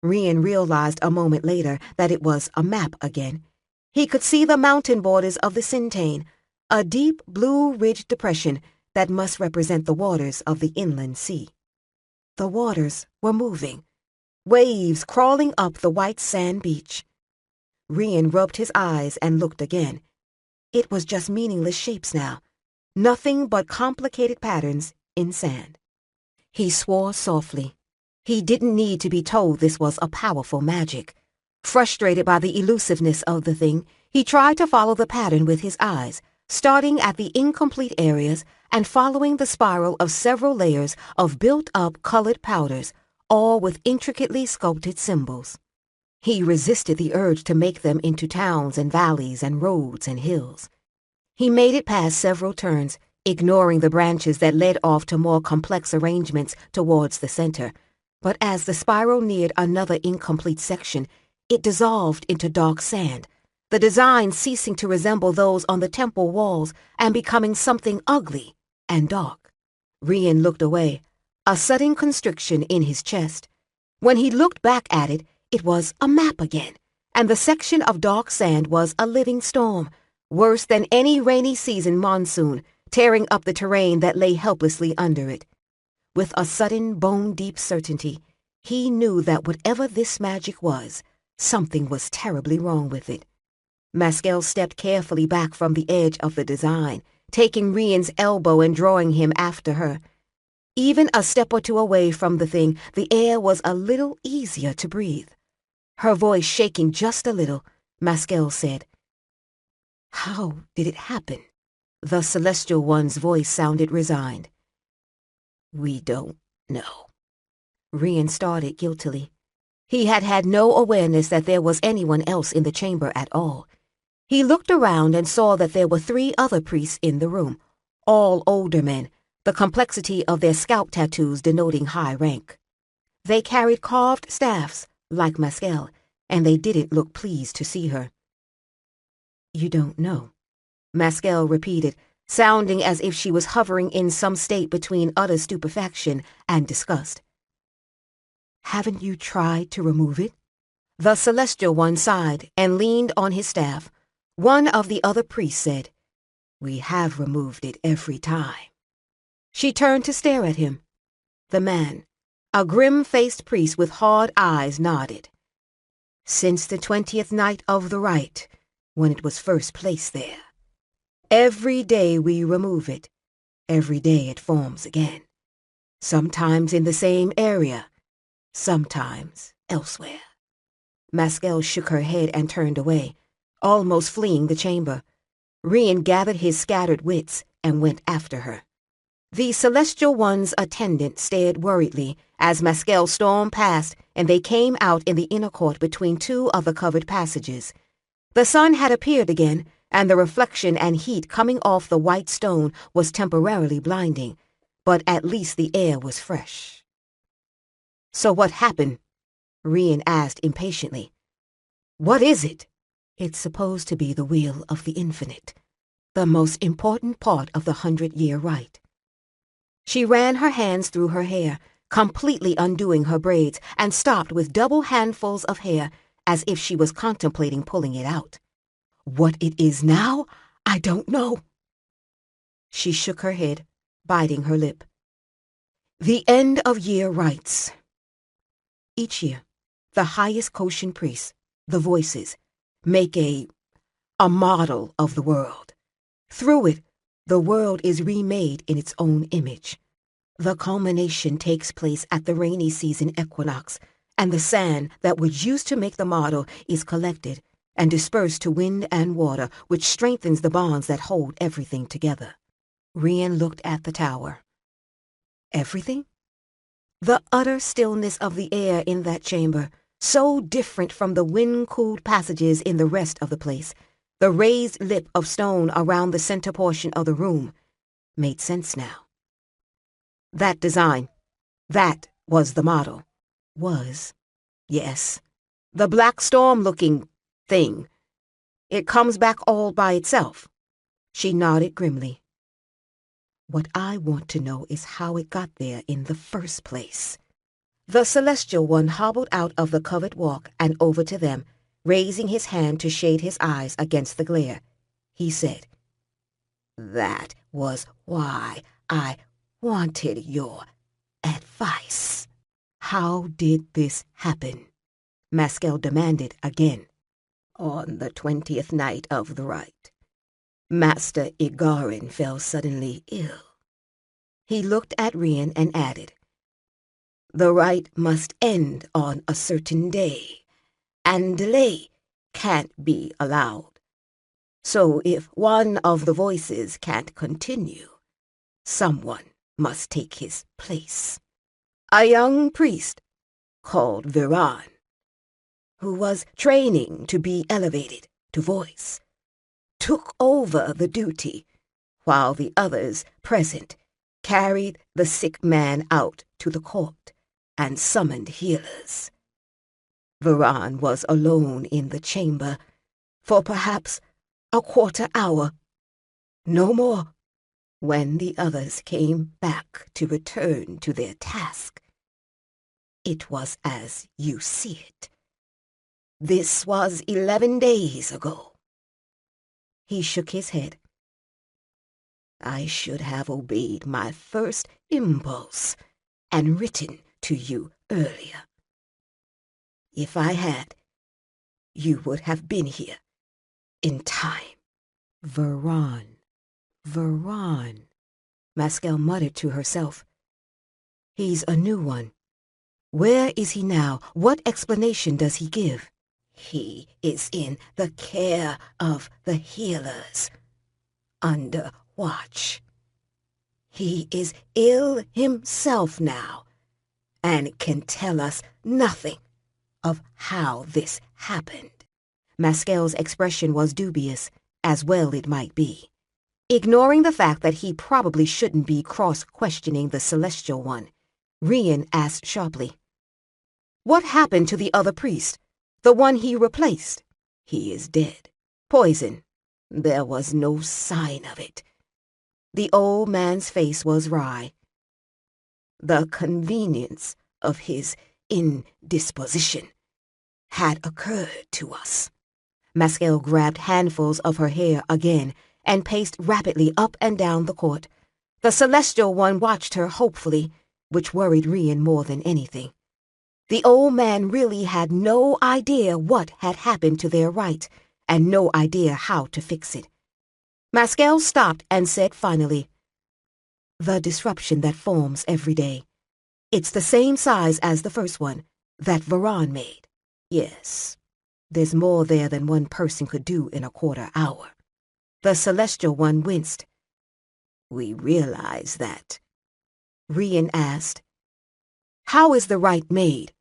Rian realized a moment later that it was a map again. He could see the mountain borders of the Sintane, a deep blue ridge depression that must represent the waters of the inland sea. The waters were moving, waves crawling up the white sand beach. Rian rubbed his eyes and looked again. It was just meaningless shapes now, nothing but complicated patterns in sand. He swore softly. He didn't need to be told this was a powerful magic. Frustrated by the elusiveness of the thing, he tried to follow the pattern with his eyes, starting at the incomplete areas and following the spiral of several layers of built-up colored powders, all with intricately sculpted symbols. He resisted the urge to make them into towns and valleys and roads and hills. He made it past several turns, ignoring the branches that led off to more complex arrangements towards the center. But as the spiral neared another incomplete section, it dissolved into dark sand, the design ceasing to resemble those on the temple walls and becoming something ugly and dark. Rian looked away, a sudden constriction in his chest. When he looked back at it, it was a map again, and the section of dark sand was a living storm, worse than any rainy season monsoon, tearing up the terrain that lay helplessly under it. With a sudden bone-deep certainty, he knew that whatever this magic was, something was terribly wrong with it. Maskel stepped carefully back from the edge of the design, taking Rian's elbow and drawing him after her. Even a step or two away from the thing, the air was a little easier to breathe. Her voice shaking just a little, Maskel said, How did it happen? The Celestial One's voice sounded resigned. We don't know. Rian started guiltily. He had had no awareness that there was anyone else in the chamber at all. He looked around and saw that there were 3 other priests in the room, all older men, the complexity of their scalp tattoos denoting high rank. They carried carved staffs, like Mescal, and they didn't look pleased to see her. You don't know, Mescal repeated, sounding as if she was hovering in some state between utter stupefaction and disgust. Haven't you tried to remove it? The Celestial One sighed and leaned on his staff. One of the other priests said, We have removed it every time. She turned to stare at him. The man, a grim-faced priest with hard eyes, nodded. Since the 20th night of the rite, when it was first placed there. Every day we remove it. Every day it forms again. Sometimes in the same area. Sometimes elsewhere. Mescal shook her head and turned away, almost fleeing the chamber. Rian gathered his scattered wits and went after her. The Celestial One's attendant stared worriedly as Mescal stormed past and they came out in the inner court between 2 of the covered passages. The sun had appeared again, and the reflection and heat coming off the white stone was temporarily blinding, but at least the air was fresh. So what happened? Rian asked impatiently. What is it? It's supposed to be the Wheel of the Infinite, the most important part of the 100-year rite. She ran her hands through her hair, completely undoing her braids, and stopped with double handfuls of hair, as if she was contemplating pulling it out. What it is now, I don't know. She shook her head, biting her lip. The end-of-year rites. Each year, the highest Koshin priests, the Voices, make a model of the world. Through it, the world is remade in its own image. The culmination takes place at the rainy season equinox, and the sand that was used to make the model is collected and dispersed to wind and water, which strengthens the bonds that hold everything together. Rian looked at the tower. Everything? The utter stillness of the air in that chamber, so different from the wind-cooled passages in the rest of the place, the raised lip of stone around the center portion of the room, made sense now. That design, that was the model. Was, yes, the black storm-looking thing. It comes back all by itself. She nodded grimly. What I want to know is how it got there in the first place. The Celestial One hobbled out of the covered walk and over to them, raising his hand to shade his eyes against the glare. He said, That was why I wanted your advice. How did this happen? Mescal demanded again. On the 20th night of the rite, Master Igarin fell suddenly ill. He looked at Rian and added, The rite must end on a certain day, and delay can't be allowed. So if one of the Voices can't continue, someone must take his place. A young priest called Viran, who was training to be elevated to Voice, took over the duty, while the others present carried the sick man out to the court and summoned healers. Viran was alone in the chamber for perhaps a quarter hour, no more. When the others came back to return to their task, it was as you see it. This was 11 days ago. He shook his head. I should have obeyed my first impulse and written to you earlier. If I had, you would have been here in time. Viran. Mescal muttered to herself. He's a new one. Where is he now? What explanation does he give? He is in the care of the healers, under watch. He is ill himself now, and can tell us nothing of how this happened. Maskel's expression was dubious, as well it might be. Ignoring the fact that he probably shouldn't be cross-questioning the Celestial One, Rian asked sharply, "What happened to the other priest, the one he replaced?" "He is dead. Poison. There was no sign of it." The old man's face was wry. "The convenience of his indisposition had occurred to us." Maskel grabbed handfuls of her hair again and paced rapidly up and down the court. The Celestial One watched her hopefully, which worried Rian more than anything. The old man really had no idea what had happened to their right, and no idea how to fix it. Maskel stopped and said finally, "The disruption that forms every day. It's the same size as the first one that Varan made. Yes, there's more there than one person could do in a quarter hour." The Celestial One winced. "We realize that." Rian asked, "How is the rite made?"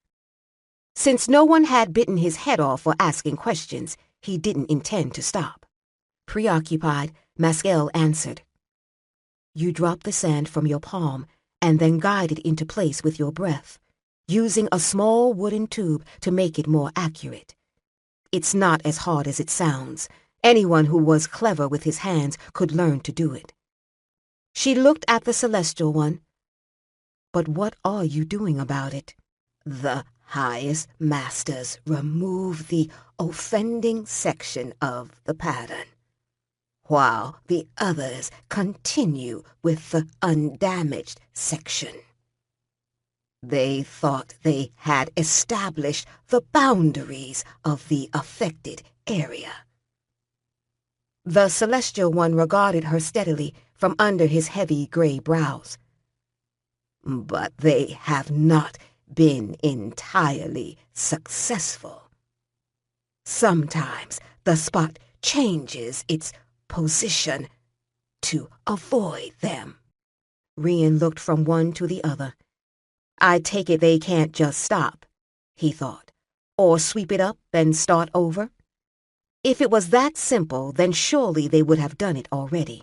Since no one had bitten his head off for asking questions, he didn't intend to stop. Preoccupied, Maskel answered, "You drop the sand from your palm and then guide it into place with your breath, using a small wooden tube to make it more accurate. It's not as hard as it sounds. Anyone who was clever with his hands could learn to do it." She looked at the Celestial One. "But what are you doing about it?" "The highest masters remove the offending section of the pattern, while the others continue with the undamaged section. They thought they had established the boundaries of the affected area." The Celestial One regarded her steadily from under his heavy gray brows. "But they have not been entirely successful. Sometimes the spot changes its position to avoid them." Rian looked from one to the other. "I take it they can't just stop," he thought, "or sweep it up and start over. If it was that simple, then surely they would have done it already.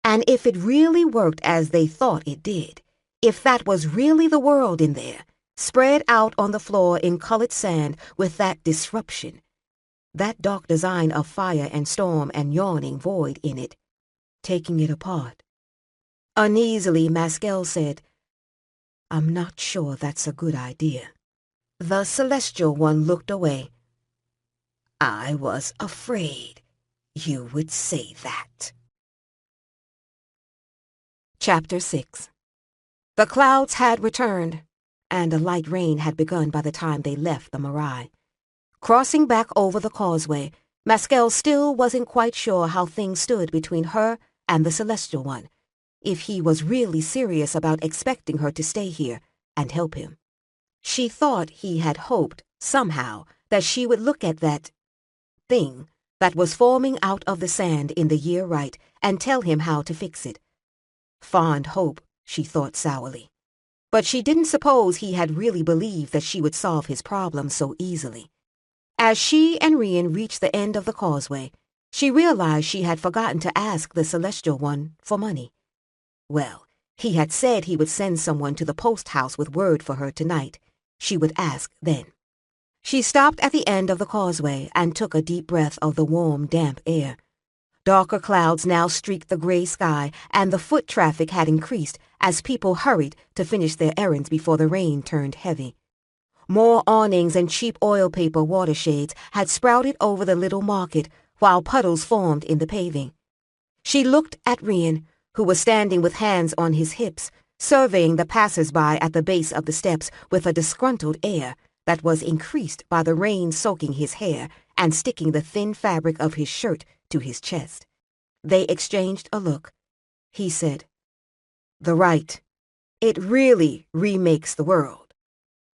And if it really worked as they thought it did, if that was really the world in there, spread out on the floor in colored sand with that disruption, that dark design of fire and storm and yawning void in it, taking it apart." Uneasily, Maskel said, "I'm not sure that's a good idea." The Celestial One looked away. "I was afraid you would say that." Chapter 6. The clouds had returned, and a light rain had begun by the time they left the Marais. Crossing back over the causeway, Maskel still wasn't quite sure how things stood between her and the Celestial One, if he was really serious about expecting her to stay here and help him. She thought he had hoped, somehow, that she would look at that thing that was forming out of the sand in the year right and tell him how to fix it. Fond hope, she thought sourly. But she didn't suppose he had really believed that she would solve his problem so easily. As she and Rian reached the end of the causeway, she realized she had forgotten to ask the Celestial One for money. Well, he had said he would send someone to the post house with word for her tonight. She would ask then. She stopped at the end of the causeway and took a deep breath of the warm, damp air. Darker clouds now streaked the gray sky, and the foot traffic had increased as people hurried to finish their errands before the rain turned heavy. More awnings and cheap oil paper water shades had sprouted over the little market, while puddles formed in the paving. She looked at Rian, who was standing with hands on his hips, surveying the passers-by at the base of the steps with a disgruntled air that was increased by the rain soaking his hair and sticking the thin fabric of his shirt to his chest. They exchanged a look. He said, "The rite. It really remakes the world."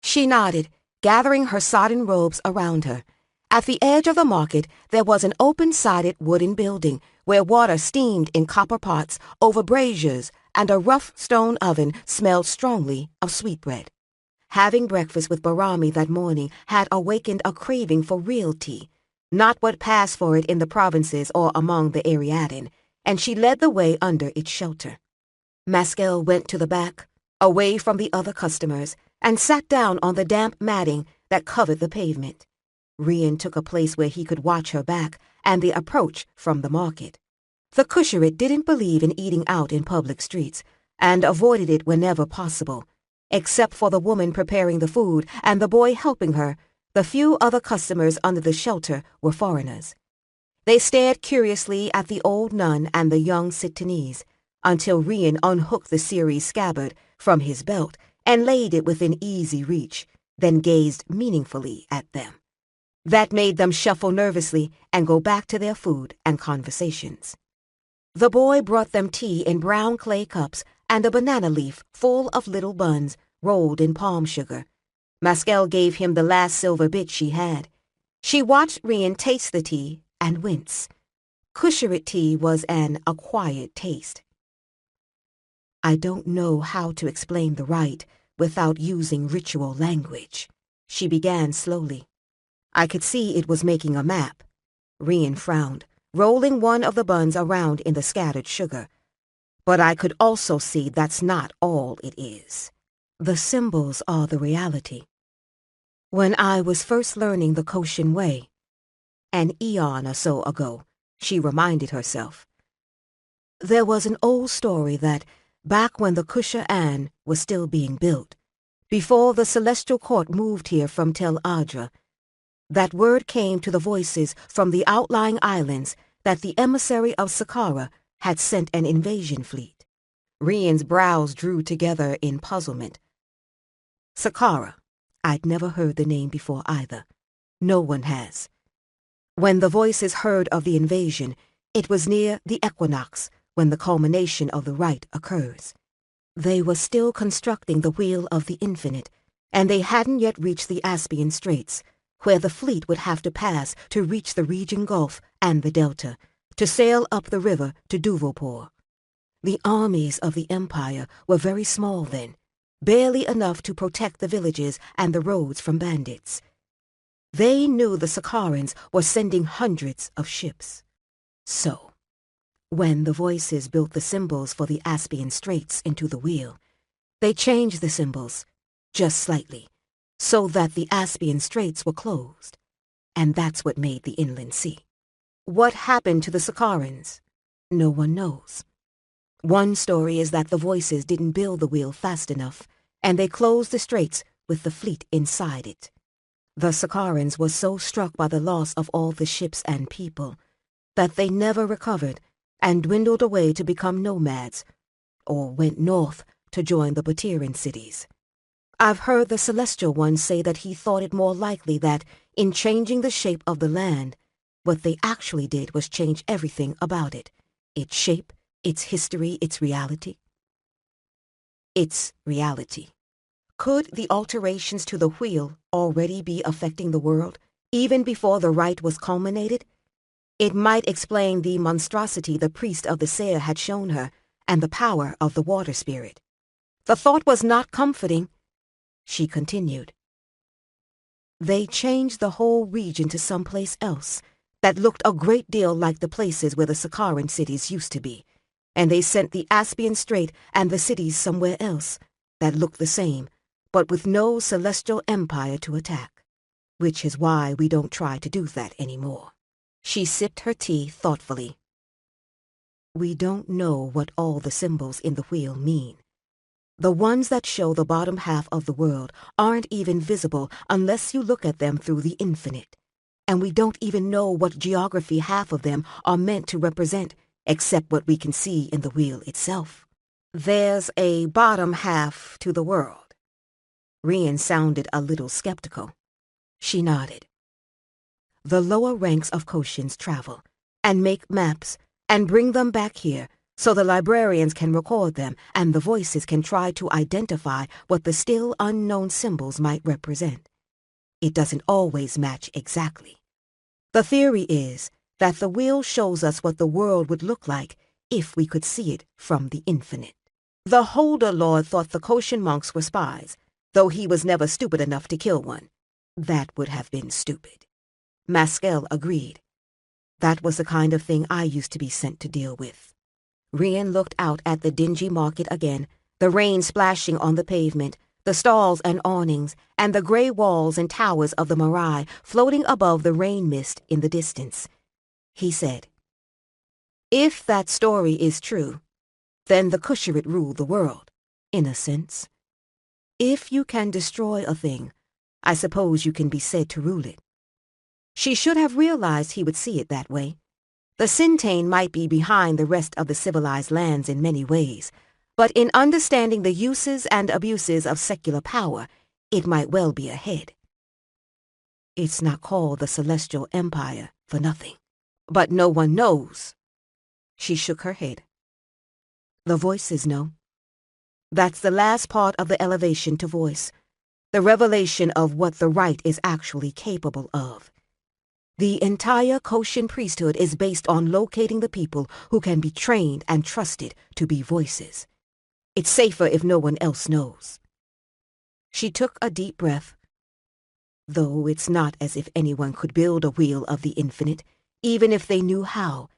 She nodded, gathering her sodden robes around her, At the edge of the market, there was an open-sided wooden building where water steamed in copper pots over braziers and a rough stone oven smelled strongly of sweetbread. Having breakfast with Barami that morning had awakened a craving for real tea, not what passed for it in the provinces or among the Ariadne, and she led the way under its shelter. Maskell went to the back, away from the other customers, and sat down on the damp matting that covered the pavement. Rian took a place where he could watch her back and the approach from the market. The Kusharit didn't believe in eating out in public streets and avoided it whenever possible. Except for the woman preparing the food and the boy helping her, the few other customers under the shelter were foreigners. They stared curiously at the old nun and the young Sitanese until Rian unhooked the Ceres scabbard from his belt and laid it within easy reach, then gazed meaningfully at them. That made them shuffle nervously and go back to their food and conversations. The boy brought them tea in brown clay cups and a banana leaf full of little buns rolled in palm sugar. Maskell gave him the last silver bit she had. She watched Rian taste the tea and wince. Kusharit tea was an acquired taste. "I don't know how to explain the rite without using ritual language," she began slowly. I could see it was making a map. Rian frowned, rolling one of the buns around in the scattered sugar. But I could also see that's not all it is. The symbols are the reality. When I was first learning the Koshin way, an eon or so ago, she reminded herself, there was an old story that back when the Kusha-An was still being built, before the Celestial Court moved here from Tel Adra, that word came to the voices from the outlying islands that the emissary of Saqqara had sent an invasion fleet. Rian's brows drew together in puzzlement. Saqqara. I'd never heard the name before either. No one has. When the voices heard of the invasion, it was near the equinox when the culmination of the rite occurs. They were still constructing the Wheel of the Infinite, and they hadn't yet reached the Aspian Straits, where the fleet would have to pass to reach the Regin Gulf and the Delta, to sail up the river to Duvalpur. The armies of the Empire were very small then, barely enough to protect the villages and the roads from bandits. They knew the Saqqarans were sending hundreds of ships. So, when the voices built the symbols for the Aspian Straits into the wheel, they changed the symbols, just slightly, so that the Aspian Straits were closed, and that's what made the Inland Sea. What happened to the Saqqarans? No one knows. One story is that the voices didn't build the wheel fast enough, and they closed the straits with the fleet inside it. The Saqqarans were so struck by the loss of all the ships and people that they never recovered and dwindled away to become nomads, or went north to join the Batiran cities. I've heard the Celestial One say that he thought it more likely that, in changing the shape of the land, what they actually did was change everything about it. Its shape, its history, its reality. Its reality. Could the alterations to the wheel already be affecting the world, even before the rite was culminated? It might explain the monstrosity the priest of the Seer had shown her, and the power of the water spirit. The thought was not comforting. She continued. They changed the whole region to someplace else that looked a great deal like the places where the Saqqaran cities used to be, and they sent the Aspian Strait and the cities somewhere else that looked the same, but with no celestial empire to attack, which is why we don't try to do that anymore. She sipped her tea thoughtfully. We don't know what all the symbols in the wheel mean. The ones that show the bottom half of the world aren't even visible unless you look at them through the infinite. And we don't even know what geography half of them are meant to represent, except what we can see in the wheel itself. There's a bottom half to the world. Rian sounded a little skeptical. She nodded. The lower ranks of Koshins travel, and make maps, and bring them back here, so the librarians can record them and the voices can try to identify what the still unknown symbols might represent. It doesn't always match exactly, The theory is that the wheel shows us what the world would look like if we could see it from the infinite. The Holder Lord thought the Koshin monks were spies, though he was never stupid enough to kill one. That would have been stupid. Maskell agreed. That was the kind of thing I used to be sent to deal with. Rian looked out at the dingy market again, the rain splashing on the pavement, the stalls and awnings, and the gray walls and towers of the Marais floating above the rain mist in the distance. He said, "If that story is true, then the Kusharit rule the world, in a sense. If you can destroy a thing, I suppose you can be said to rule it." She should have realized he would see it that way. The Sintane might be behind the rest of the civilized lands in many ways, but in understanding the uses and abuses of secular power, it might well be ahead. It's not called the Celestial Empire for nothing. But no one knows. She shook her head. The voices know. That's the last part of the elevation to voice, the revelation of what the right is actually capable of. The entire Koshin priesthood is based on locating the people who can be trained and trusted to be voices. It's safer if no one else knows. She took a deep breath. Though it's not as if anyone could build a wheel of the infinite, even if they knew how.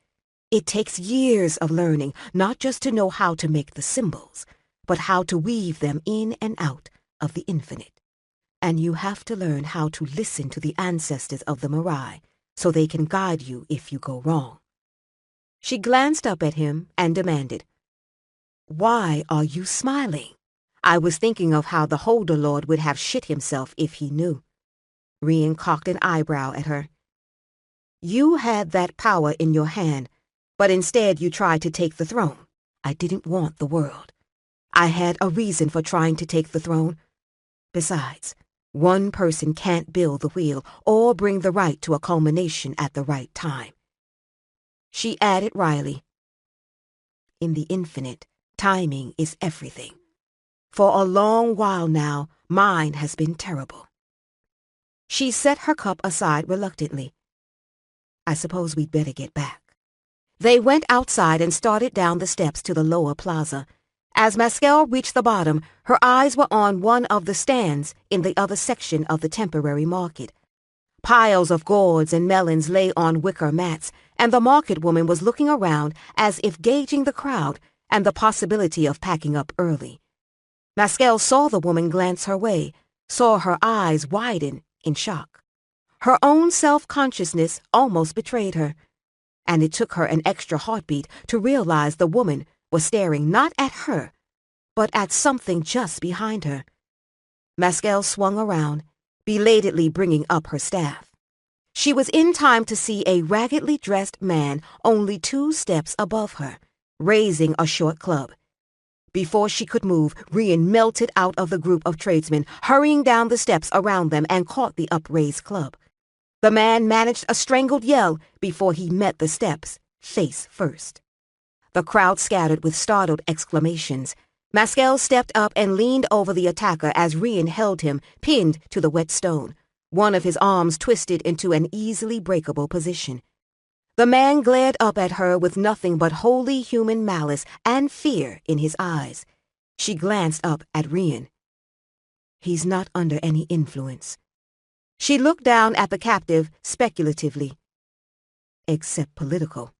It takes years of learning, not just to know how to make the symbols, but how to weave them in and out of the infinite. And you have to learn how to listen to the ancestors of the Marais, so they can guide you if you go wrong. She glanced up at him and demanded, "Why are you smiling?" "I was thinking of how the Holder Lord would have shit himself if he knew." Rian cocked an eyebrow at her. "You had that power in your hand, but instead you tried to take the throne. I didn't want the world. I had a reason for trying to take the throne. Besides, one person can't build the wheel or bring the right to a culmination at the right time." She added wryly, "In the infinite, timing is everything. For a long while now, mine has been terrible." She set her cup aside reluctantly. "I suppose we'd better get back." They went outside and started down the steps to the lower plaza. As Maskell reached the bottom, her eyes were on one of the stands in the other section of the temporary market. Piles of gourds and melons lay on wicker mats, and the market woman was looking around as if gauging the crowd and the possibility of packing up early. Maskell saw the woman glance her way, saw her eyes widen in shock. Her own self-consciousness almost betrayed her, and it took her an extra heartbeat to realize the woman was staring not at her, but at something just behind her. Maskell swung around, belatedly bringing up her staff. She was in time to see a raggedly dressed man only 2 steps above her, raising a short club. Before she could move, Rian melted out of the group of tradesmen, hurrying down the steps around them and caught the upraised club. The man managed a strangled yell before he met the steps, face first. The crowd scattered with startled exclamations. Maskell stepped up and leaned over the attacker as Rian held him, pinned to the wet stone, one of his arms twisted into an easily breakable position. The man glared up at her with nothing but wholly human malice and fear in his eyes. She glanced up at Rian. He's not under any influence. She looked down at the captive speculatively. Except political.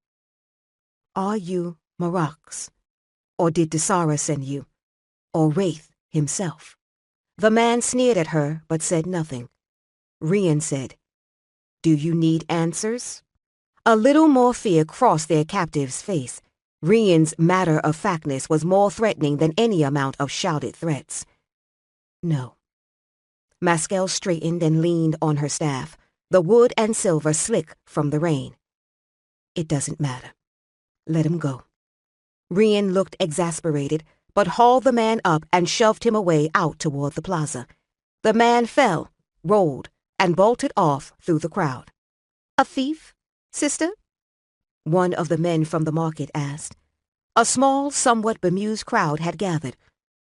Are you Marax? Or did Desara send you? Or Wraith himself? The man sneered at her but said nothing. Rian said, "Do you need answers?" A little more fear crossed their captive's face. Rian's matter-of-factness was more threatening than any amount of shouted threats. No. Maskell straightened and leaned on her staff, the wood and silver slick from the rain. It doesn't matter. Let him go. Rian looked exasperated, but hauled the man up and shoved him away out toward the plaza. The man fell, rolled, and bolted off through the crowd. "A thief, sister?" one of the men from the market asked. A small, somewhat bemused crowd had gathered.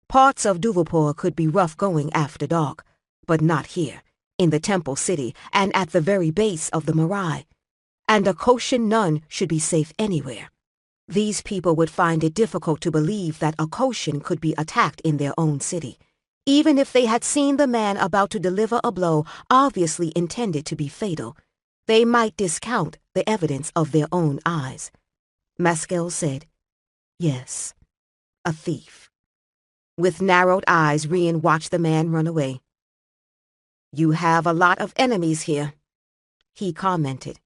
Parts of Duvapur could be rough going after dark, but not here, in the temple city and at the very base of the Morai, and a Koshin nun should be safe anywhere. These people would find it difficult to believe that a Koshin could be attacked in their own city, even if they had seen the man about to deliver a blow obviously intended to be fatal. They might discount the evidence of their own eyes. Maskell said, "Yes, a thief." With narrowed eyes, Rian watched the man run away. "You have a lot of enemies here," he commented.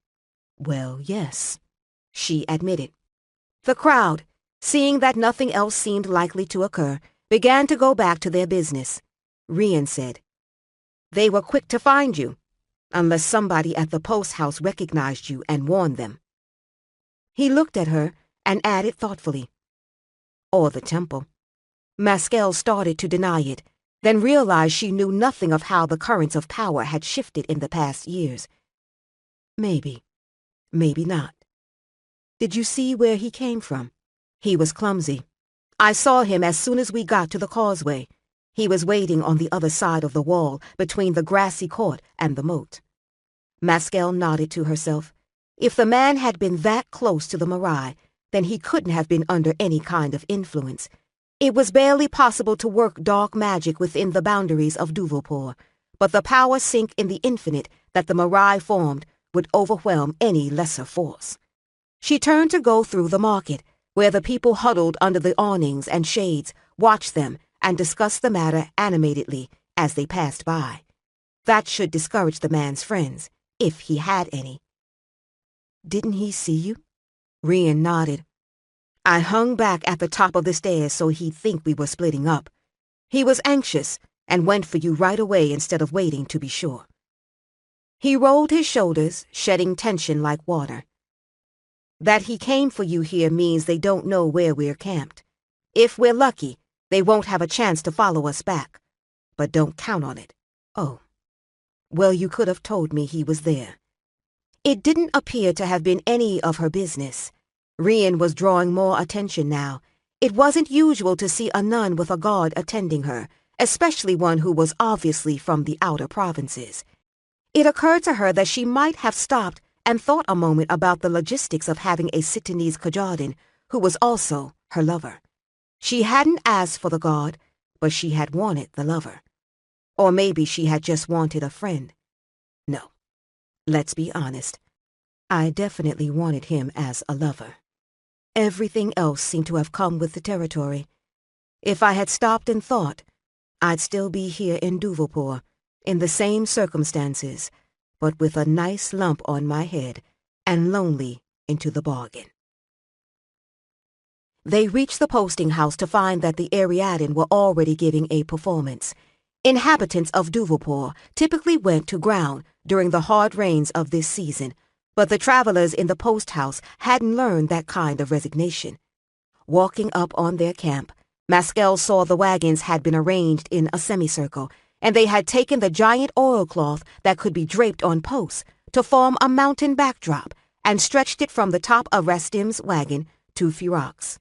"Well, yes," she admitted. The crowd, seeing that nothing else seemed likely to occur, began to go back to their business. Rian said, "They were quick to find you, unless somebody at the post house recognized you and warned them." He looked at her and added thoughtfully, "Or the temple." Maskell started to deny it, then realized she knew nothing of how the currents of power had shifted in the past years. "Maybe, maybe not. Did you see where he came from?" "He was clumsy. I saw him as soon as we got to the causeway. He was waiting on the other side of the wall between the grassy court and the moat." Maskell nodded to herself. If the man had been that close to the Morai, then he couldn't have been under any kind of influence. It was barely possible to work dark magic within the boundaries of Duvalpur, but the power sink in the infinite that the Morai formed would overwhelm any lesser force. She turned to go through the market, where the people huddled under the awnings and shades, watched them, and discussed the matter animatedly as they passed by. That should discourage the man's friends, if he had any. "Didn't he see you?" Rian nodded. "I hung back at the top of the stairs so he'd think we were splitting up. He was anxious and went for you right away instead of waiting to be sure." He rolled his shoulders, shedding tension like water. "That he came for you here means they don't know where we're camped. If we're lucky, they won't have a chance to follow us back. But don't count on it." "Oh. Well, you could have told me he was there." It didn't appear to have been any of her business. Rian was drawing more attention now. It wasn't usual to see a nun with a guard attending her, especially one who was obviously from the outer provinces. It occurred to her that she might have stopped and thought a moment about the logistics of having a Sitanese Kajardin who was also her lover. She hadn't asked for the guard, but she had wanted the lover. Or maybe she had just wanted a friend. No, let's be honest. I definitely wanted him as a lover. Everything else seemed to have come with the territory. If I had stopped and thought, I'd still be here in Duvalpur, in the same circumstances, but with a nice lump on my head, and lonely into the bargain. They reached the posting house to find that the Ariadne were already giving a performance. Inhabitants of Duvalpur typically went to ground during the hard rains of this season, but the travelers in the post house hadn't learned that kind of resignation. Walking up on their camp, Maskell saw the wagons had been arranged in a semicircle, and they had taken the giant oilcloth that could be draped on posts to form a mountain backdrop and stretched it from the top of Rastim's wagon to Firak's.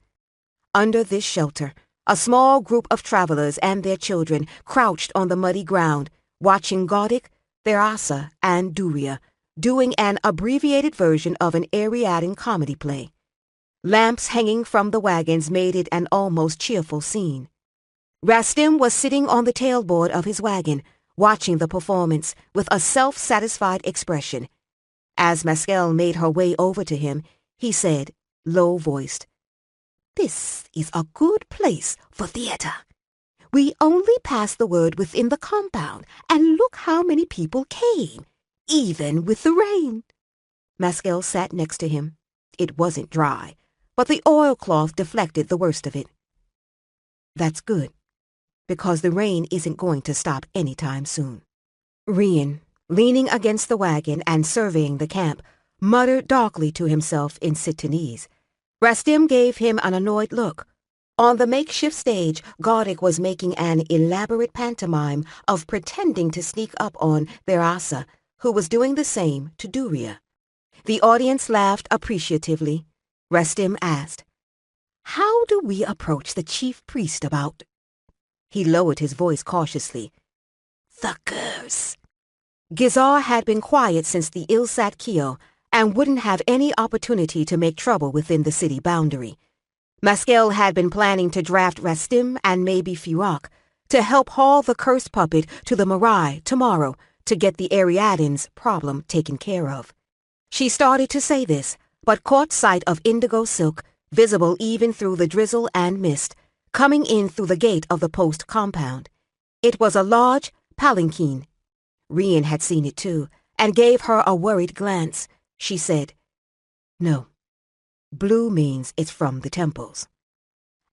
Under this shelter, a small group of travelers and their children crouched on the muddy ground, watching Gaudik, Therasa, and Duria doing an abbreviated version of an Ariadne comedy play. Lamps hanging from the wagons made it an almost cheerful scene. Rastim was sitting on the tailboard of his wagon, watching the performance with a self-satisfied expression. As Maskell made her way over to him, he said, low-voiced, "This is a good place for theater. We only passed the word within the compound, and look how many people came, even with the rain." Maskell sat next to him. It wasn't dry, but the oilcloth deflected the worst of it. "That's good, because the rain isn't going to stop any time soon." Rian, leaning against the wagon and surveying the camp, muttered darkly to himself in Sitanese. Rastim gave him an annoyed look. On the makeshift stage, Gaudik was making an elaborate pantomime of pretending to sneak up on Therasa, who was doing the same to Duria. The audience laughed appreciatively. Rastim asked, "How do we approach the chief priest about—" He lowered his voice cautiously. "The curse." Gizar had been quiet since the Ilsat Kio and wouldn't have any opportunity to make trouble within the city boundary. Maskel had been planning to draft Rastim and maybe Firak to help haul the cursed puppet to the Marai tomorrow to get the Ariadne's problem taken care of. She started to say this, but caught sight of indigo silk, visible even through the drizzle and mist, coming in through the gate of the post compound. It was a large palanquin. Rian had seen it too, and gave her a worried glance. She said, "No. Blue means it's from the temples."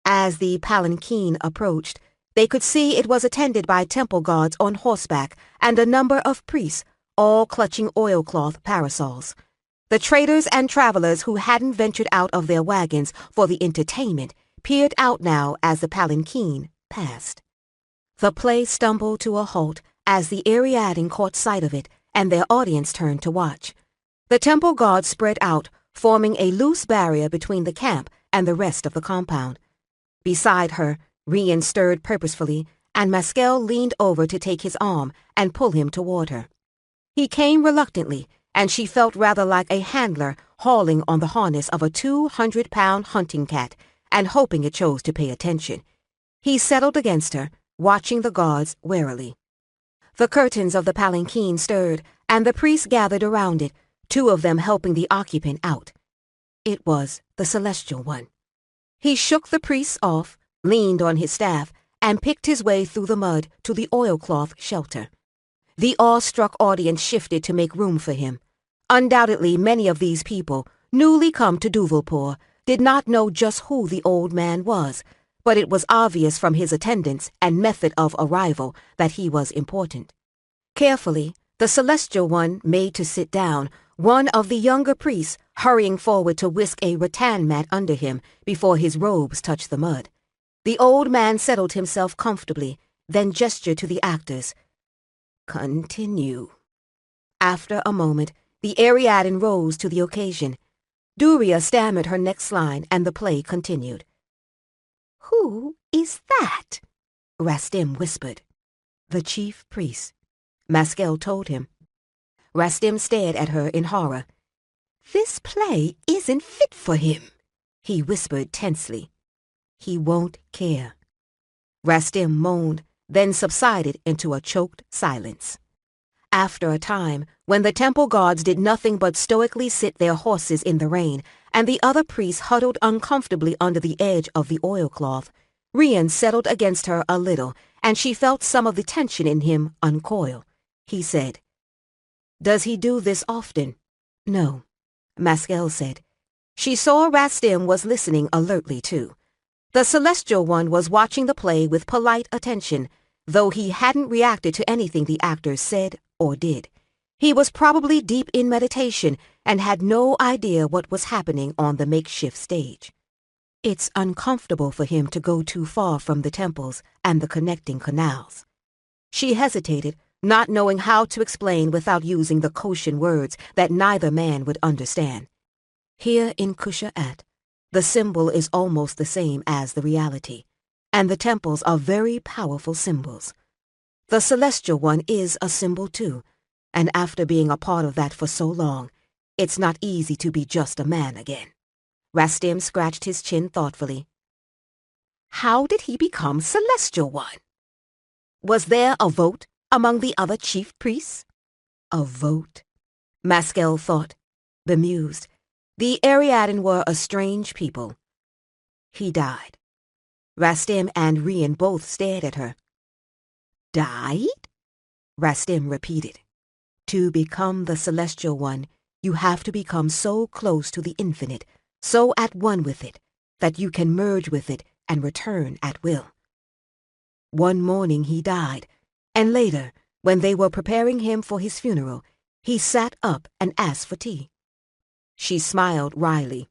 As the palanquin approached, they could see it was attended by temple guards on horseback and a number of priests, all clutching oilcloth parasols. The traders and travelers who hadn't ventured out of their wagons for the entertainment peered out now as the palanquin passed. The play stumbled to a halt as the Ariadne caught sight of it and their audience turned to watch. The temple guards spread out, forming a loose barrier between the camp and the rest of the compound. Beside her, Rian stirred purposefully, and Maskel leaned over to take his arm and pull him toward her. He came reluctantly, and she felt rather like a handler hauling on the harness of a 200-pound hunting cat and hoping it chose to pay attention. He settled against her, watching the guards warily. The curtains of the palanquin stirred, and the priests gathered around it, 2 of them helping the occupant out. It was the Celestial One. He shook the priests off, leaned on his staff, and picked his way through the mud to the oilcloth shelter. The awestruck audience shifted to make room for him. Undoubtedly, many of these people, newly come to Duvalpur, did not know just who the old man was, but it was obvious from his attendance and method of arrival that he was important. Carefully, the Celestial One made to sit down, one of the younger priests hurrying forward to whisk a rattan mat under him before his robes touched the mud. The old man settled himself comfortably, then gestured to the actors. "Continue." After a moment, the Ariadne rose to the occasion. Duria stammered her next line, and the play continued. "Who is that?" Rastim whispered. "The chief priest," Maskel told him. Rastim stared at her in horror. "This play isn't fit for him," he whispered tensely. "He won't care." Rastim moaned, then subsided into a choked silence. After a time, when the temple guards did nothing but stoically sit their horses in the rain, and the other priests huddled uncomfortably under the edge of the oilcloth, Rian settled against her a little, and she felt some of the tension in him uncoil. He said, "Does he do this often?" "No," Maskel said. She saw Rastim was listening alertly too. The Celestial One was watching the play with polite attention, though he hadn't reacted to anything the actors said or did. He was probably deep in meditation and had no idea what was happening on the makeshift stage. It's uncomfortable for him to go too far from the temples and the connecting canals. She hesitated, not knowing how to explain without using the Koshin words that neither man would understand. Here in Kushat, the symbol is almost the same as the reality, and the temples are very powerful symbols. The Celestial One is a symbol too, and after being a part of that for so long, it's not easy to be just a man again. Rastim scratched his chin thoughtfully. How did he become Celestial One? Was there a vote among the other chief priests? A vote? Maskel thought, bemused. The Ariadne were a strange people. He died. Rastim and Rian both stared at her. Died? Rastim repeated. To become the Celestial One, you have to become so close to the infinite, so at one with it, that you can merge with it and return at will. One morning he died, and later, when they were preparing him for his funeral, he sat up and asked for tea. She smiled wryly.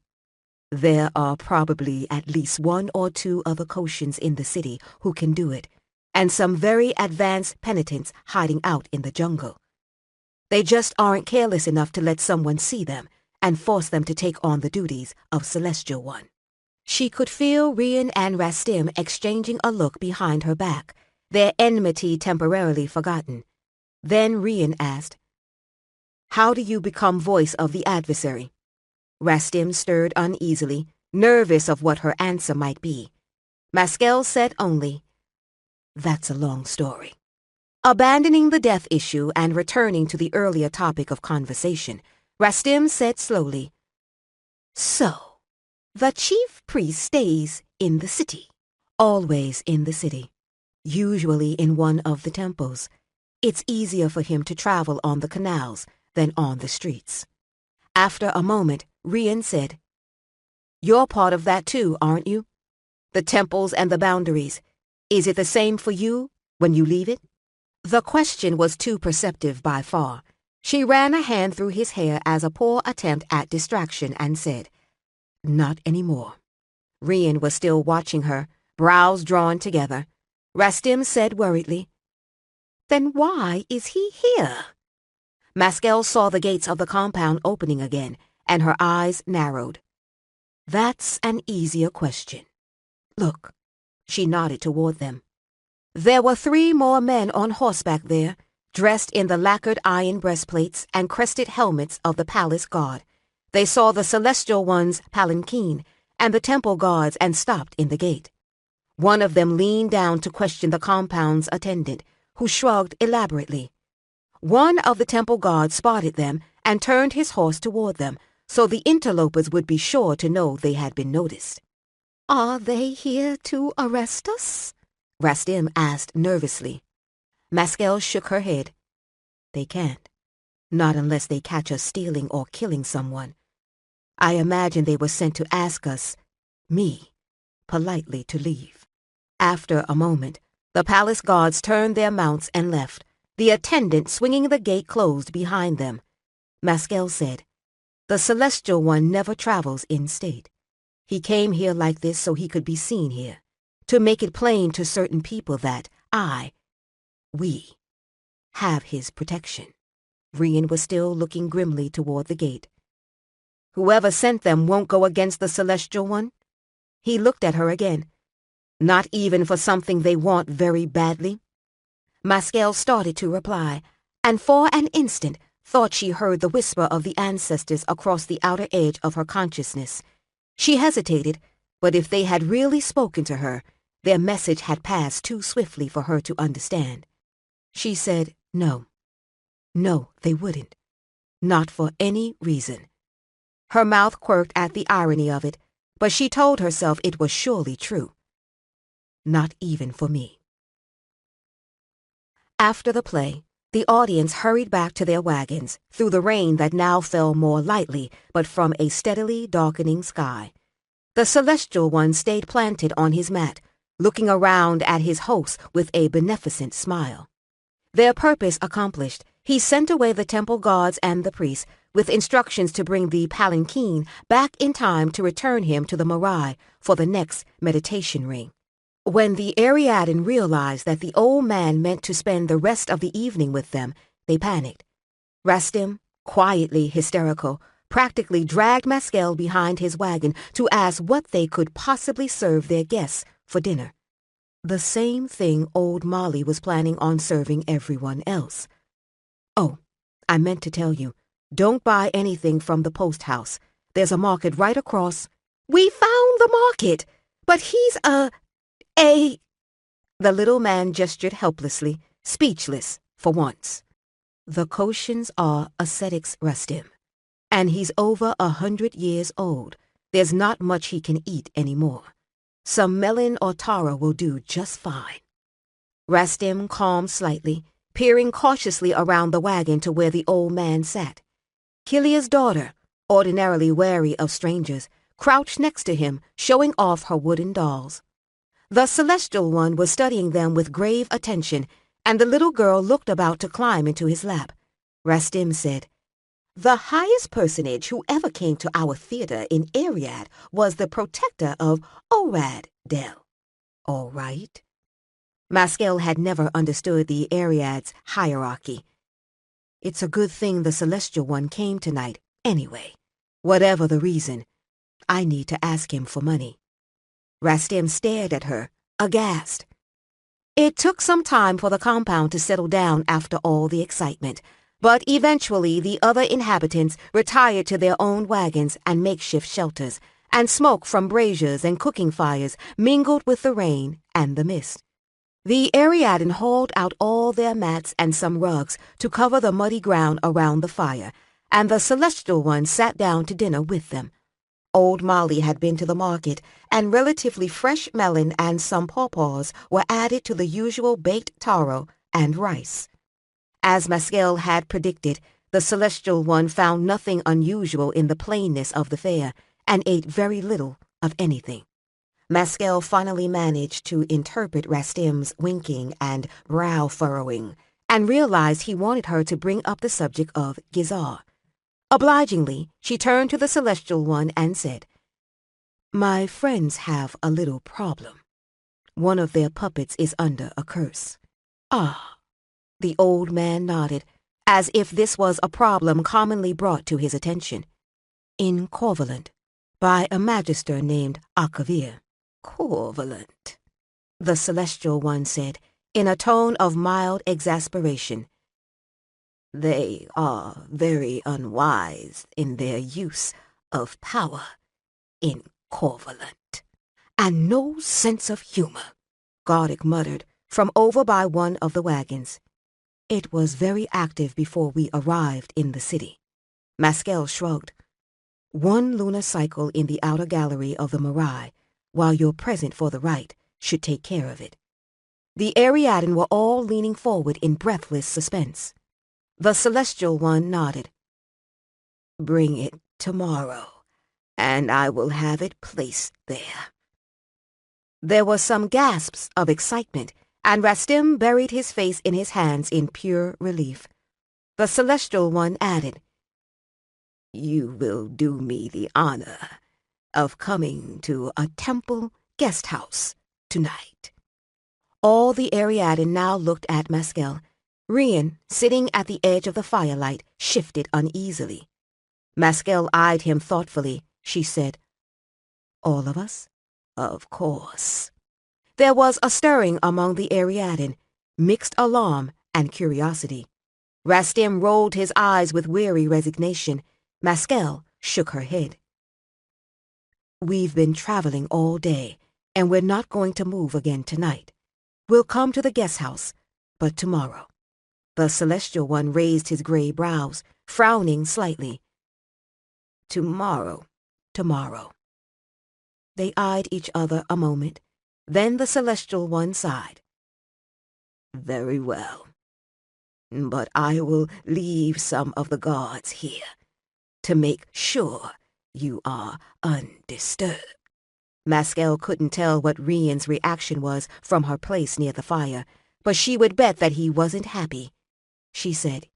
There are probably at least 1 or 2 other Koshins in the city who can do it, and some very advanced penitents hiding out in the jungle. They just aren't careless enough to let someone see them and force them to take on the duties of Celestial One. She could feel Rian and Rastim exchanging a look behind her back, their enmity temporarily forgotten. Then Rian asked, "How do you become voice of the adversary?" Rastim stirred uneasily, nervous of what her answer might be. Maskell said only, "That's a long story." Abandoning the death issue and returning to the earlier topic of conversation, Rastim said slowly, "So, the chief priest stays in the city." "Always in the city. Usually in one of the temples. It's easier for him to travel on the canals than on the streets." After a moment, Rian said, "You're part of that too, aren't you? The temples and the boundaries. Is it the same for you when you leave it?" The question was too perceptive by far. She ran a hand through his hair as a poor attempt at distraction and said, "Not anymore." Rian was still watching her, brows drawn together. Rastim said worriedly, "Then why is he here?" Maskell saw the gates of the compound opening again, and her eyes narrowed. "That's an easier question. Look." She nodded toward them. There were 3 more men on horseback there, dressed in the lacquered iron breastplates and crested helmets of the palace guard. They saw the Celestial One's palanquin and the temple guards and stopped in the gate. One of them leaned down to question the compound's attendant, who shrugged elaborately. One of the temple guards spotted them and turned his horse toward them, so the interlopers would be sure to know they had been noticed. "Are they here to arrest us?" Rastim asked nervously. Maskell shook her head. "They can't. Not unless they catch us stealing or killing someone. I imagine they were sent to ask us, me, politely to leave." After a moment, the palace guards turned their mounts and left, the attendant swinging the gate closed behind them. Maskell said, "The Celestial One never travels in state. He came here like this so he could be seen here, to make it plain to certain people that we, have his protection." Rian was still looking grimly toward the gate. "Whoever sent them won't go against the Celestial One?" He looked at her again. "Not even for something they want very badly?" Maskell started to reply, and for an instant thought she heard the whisper of the ancestors across the outer edge of her consciousness. She hesitated, but if they had really spoken to her, their message had passed too swiftly for her to understand. She said no. No, they wouldn't. Not for any reason. Her mouth quirked at the irony of it, but she told herself it was surely true. Not even for me. After the play, the audience hurried back to their wagons, through the rain that now fell more lightly, but from a steadily darkening sky. The Celestial One stayed planted on his mat, looking around at his hosts with a beneficent smile. Their purpose accomplished, he sent away the temple guards and the priests, with instructions to bring the palanquin back in time to return him to the Morai for the next meditation ring. When the Ariadan realized that the old man meant to spend the rest of the evening with them, they panicked. Rastim, quietly hysterical, practically dragged Maskell behind his wagon to ask what they could possibly serve their guests for dinner. The same thing old Molly was planning on serving everyone else. "Oh, I meant to tell you, don't buy anything from the post house. There's a market right across." "We found the market, but he's a... The little man gestured helplessly, speechless for once. "The Koshans are ascetics, Rastim, and he's over 100 years old. There's not much he can eat anymore. Some melon or taro will do just fine." Rastim calmed slightly, peering cautiously around the wagon to where the old man sat. Kilia's daughter, ordinarily wary of strangers, crouched next to him, showing off her wooden dolls. The Celestial One was studying them with grave attention, and the little girl looked about to climb into his lap. Rastim said, "The highest personage who ever came to our theater in Ariad was the protector of Orad Del. All right?" Maskell had never understood the Ariad's hierarchy. "It's a good thing the Celestial One came tonight, anyway. Whatever the reason, I need to ask him for money." Rastim stared at her, aghast. It took some time for the compound to settle down after all the excitement, but eventually the other inhabitants retired to their own wagons and makeshift shelters, and smoke from braziers and cooking fires mingled with the rain and the mist. The Ariadne hauled out all their mats and some rugs to cover the muddy ground around the fire, and the Celestial One sat down to dinner with them. Old Molly had been to the market, and relatively fresh melon and some pawpaws were added to the usual baked taro and rice. As Maskel had predicted, the Celestial One found nothing unusual in the plainness of the fare, and ate very little of anything. Maskel finally managed to interpret Rastim's winking and brow furrowing, and realized he wanted her to bring up the subject of Gizar. Obligingly, she turned to the Celestial One and said, "My friends have a little problem. One of their puppets is under a curse." "Ah." The old man nodded, as if this was a problem commonly brought to his attention. "In Corvaland, by a magister named Akavir." "Corvaland," the Celestial One said, in a tone of mild exasperation. "They are very unwise in their use of power in Corvaland." "And no sense of humor," Gardic muttered from over by one of the wagons. "It was very active before we arrived in the city." Maskel shrugged. "One lunar cycle in the outer gallery of the Mirai, while you're present for the rite, should take care of it." The Ariadne were all leaning forward in breathless suspense. The Celestial One nodded. "Bring it tomorrow, and I will have it placed there." There were some gasps of excitement, and Rastim buried his face in his hands in pure relief. The Celestial One added, "You will do me the honor of coming to a temple guest house tonight." All the Ariadne now looked at Maskel. Rian, sitting at the edge of the firelight, shifted uneasily. Maskel eyed him thoughtfully. She said, "All of us?" "Of course." There was a stirring among the Ariadne, mixed alarm and curiosity. Rastim rolled his eyes with weary resignation. Maskel shook her head. "We've been traveling all day, and we're not going to move again tonight. We'll come to the guest house, but tomorrow." The Celestial One raised his gray brows, frowning slightly. "Tomorrow." They eyed each other a moment. Then the Celestial One sighed. "Very well. But I will leave some of the guards here to make sure you are undisturbed." Maskel couldn't tell what Rian's reaction was from her place near the fire, but she would bet that he wasn't happy. She said,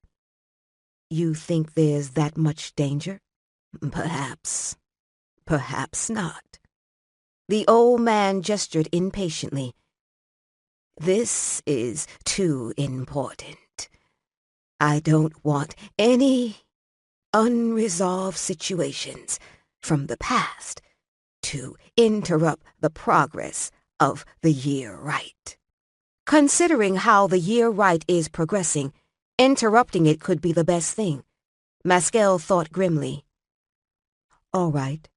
"You think there's that much danger?" "Perhaps. Perhaps not." The old man gestured impatiently. "This is too important. I don't want any unresolved situations from the past to interrupt the progress of the year rite." Considering how the year rite is progressing, interrupting it could be the best thing. Maskel thought grimly. All right.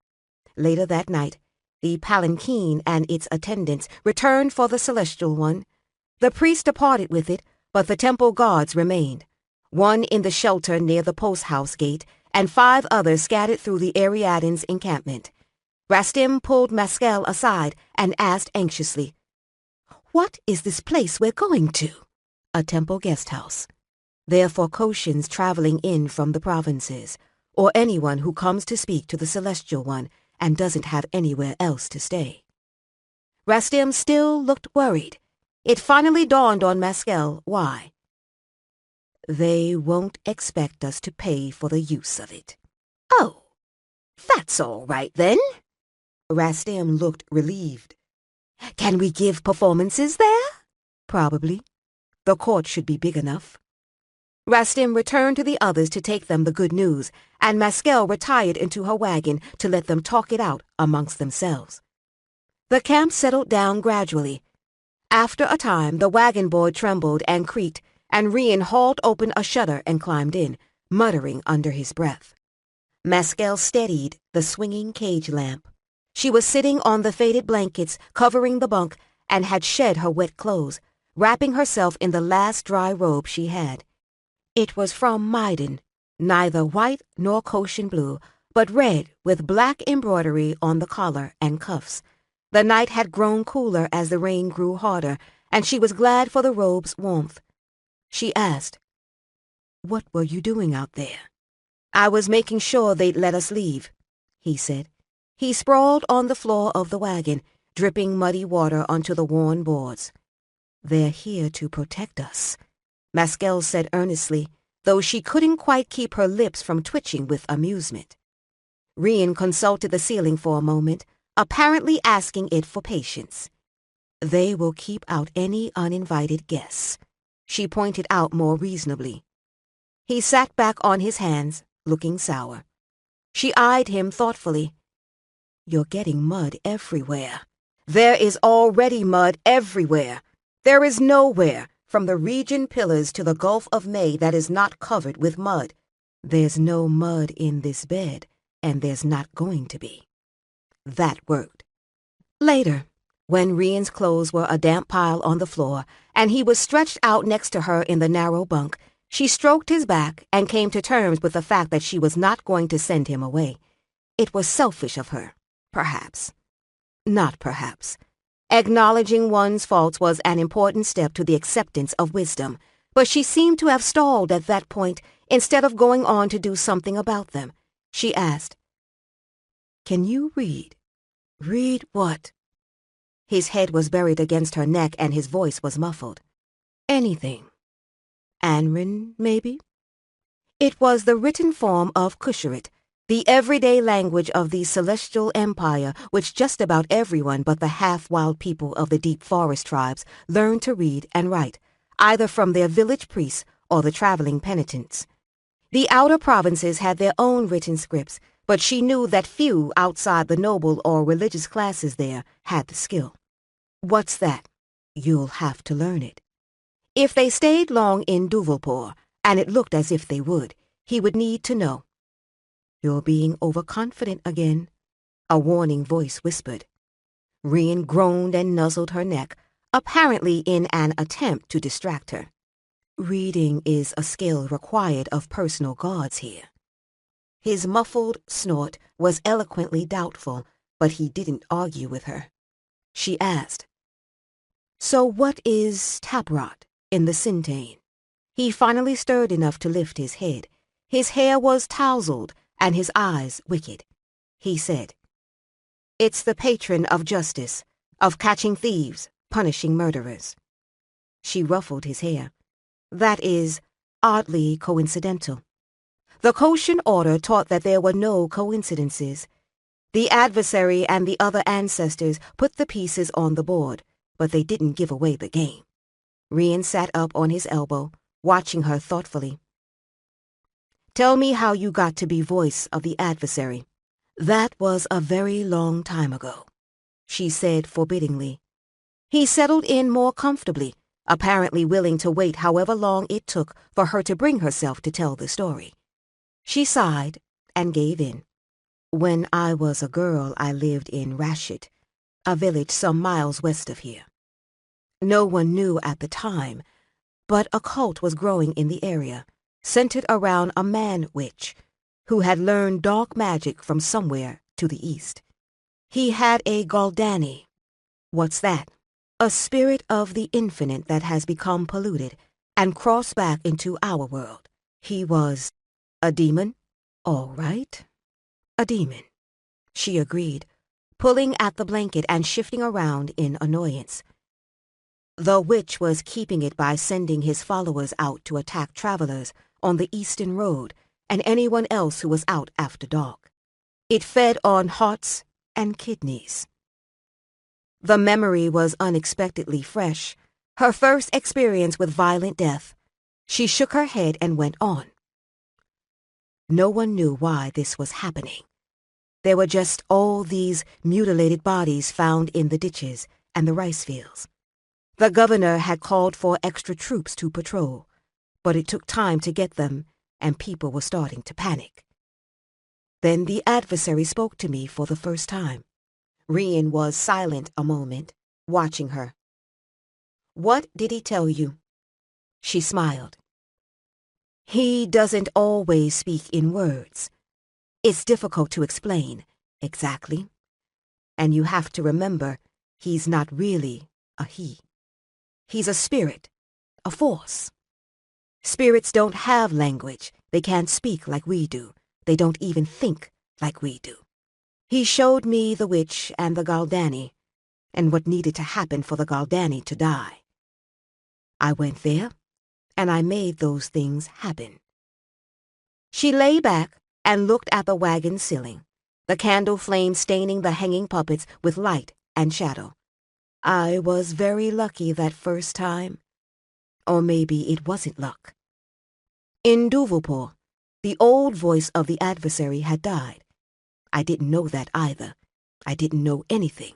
Later that night, the palanquin and its attendants returned for the Celestial One. The priest departed with it, but the temple guards remained, one in the shelter near the post-house gate, and 5 others scattered through the Ariadne's encampment. Rastim pulled Maskel aside and asked anxiously, "What is this place we're going to?" "A temple guest house. They're for Koshians traveling in from the provinces, or anyone who comes to speak to the Celestial One and doesn't have anywhere else to stay." Rastim still looked worried. It finally dawned on Maskel why. "They won't expect us to pay for the use of it." "Oh, that's all right then." Rastim looked relieved. "Can we give performances there?" "Probably. The court should be big enough." Rastim returned to the others to take them the good news, and Maskel retired into her wagon to let them talk it out amongst themselves. The camp settled down gradually. After a time, the wagon board trembled and creaked, and Rian hauled open a shutter and climbed in, muttering under his breath. Maskel steadied the swinging cage lamp. She was sitting on the faded blankets covering the bunk and had shed her wet clothes, wrapping herself in the last dry robe she had. It was from Maiden, neither white nor Koshin blue, but red with black embroidery on the collar and cuffs. The night had grown cooler as the rain grew harder, and she was glad for the robe's warmth. She asked, "What were you doing out there?" "I was making sure they'd let us leave," he said. He sprawled on the floor of the wagon, dripping muddy water onto the worn boards. "They're here to protect us," Maskel said earnestly, though she couldn't quite keep her lips from twitching with amusement. Rian consulted the ceiling for a moment, apparently asking it for patience. "They will keep out any uninvited guests," she pointed out more reasonably. He sat back on his hands, looking sour. She eyed him thoughtfully. "You're getting mud everywhere." "There is already mud everywhere. There is nowhere, from the region pillars to the Gulf of May, that is not covered with mud." "There's no mud in this bed, and there's not going to be." That worked. Later, when Rian's clothes were a damp pile on the floor, and he was stretched out next to her in the narrow bunk, she stroked his back and came to terms with the fact that she was not going to send him away. It was selfish of her, perhaps. Not perhaps. Acknowledging one's faults was an important step to the acceptance of wisdom, but she seemed to have stalled at that point instead of going on to do something about them. She asked, "Can you read?" "Read what?" His head was buried against her neck and his voice was muffled. "Anything. Anrin, maybe?" It was the written form of Kusharit, the everyday language of the Celestial Empire, which just about everyone but the half-wild people of the Deep Forest tribes learned to read and write, either from their village priests or the traveling penitents. The outer provinces had their own written scripts, but she knew that few outside the noble or religious classes there had the skill. "What's that?" "You'll have to learn it." If they stayed long in Duvalpur, and it looked as if they would, he would need to know. "You're being overconfident again," a warning voice whispered. Rian groaned and nuzzled her neck, apparently in an attempt to distract her. "Reading is a skill required of personal guards here." His muffled snort was eloquently doubtful, but he didn't argue with her. She asked, "So what is Taprot in the Sintane?" He finally stirred enough to lift his head. His hair was tousled and his eyes wicked. He said, "It's the patron of justice, of catching thieves, punishing murderers." She ruffled his hair. "That is oddly coincidental." The Koshin order taught that there were no coincidences. The adversary and the other ancestors put the pieces on the board, but they didn't give away the game. Rian sat up on his elbow, watching her thoughtfully. "Tell me how you got to be voice of the adversary." "That was a very long time ago," she said forbiddingly. He settled in more comfortably, apparently willing to wait however long it took for her to bring herself to tell the story. She sighed and gave in. "When I was a girl, I lived in Rashid, a village some miles west of here. No one knew at the time, but a cult was growing in the area, centered around a man-witch who had learned dark magic from somewhere to the east. He had a Galdani." "What's that?" "A spirit of the infinite that has become polluted and crossed back into our world. He was a demon?" "All right, a demon," she agreed, pulling at the blanket and shifting around in annoyance. The witch was keeping it by sending his followers out to attack travelers on the Eastern Road and anyone else who was out after dark. It fed on hearts and kidneys. The memory was unexpectedly fresh, her first experience with violent death. She shook her head and went on. No one knew why this was happening. There were just all these mutilated bodies found in the ditches and the rice fields. The governor had called for extra troops to patrol, but it took time to get them, and people were starting to panic. Then the adversary spoke to me for the first time. Rian was silent a moment, watching her. "What did he tell you?" She smiled. "He doesn't always speak in words. It's difficult to explain, exactly. And you have to remember, he's not really a he. He's a spirit, a force. Spirits don't have language. They can't speak like we do. They don't even think like we do. He showed me the witch and the Galdani, and what needed to happen for the Galdani to die. I went there, and I made those things happen." She lay back and looked at the wagon ceiling, the candle flame staining the hanging puppets with light and shadow. "I was very lucky that first time. Or maybe it wasn't luck. In Duvulpur, the old voice of the adversary had died. I didn't know that either. I didn't know anything.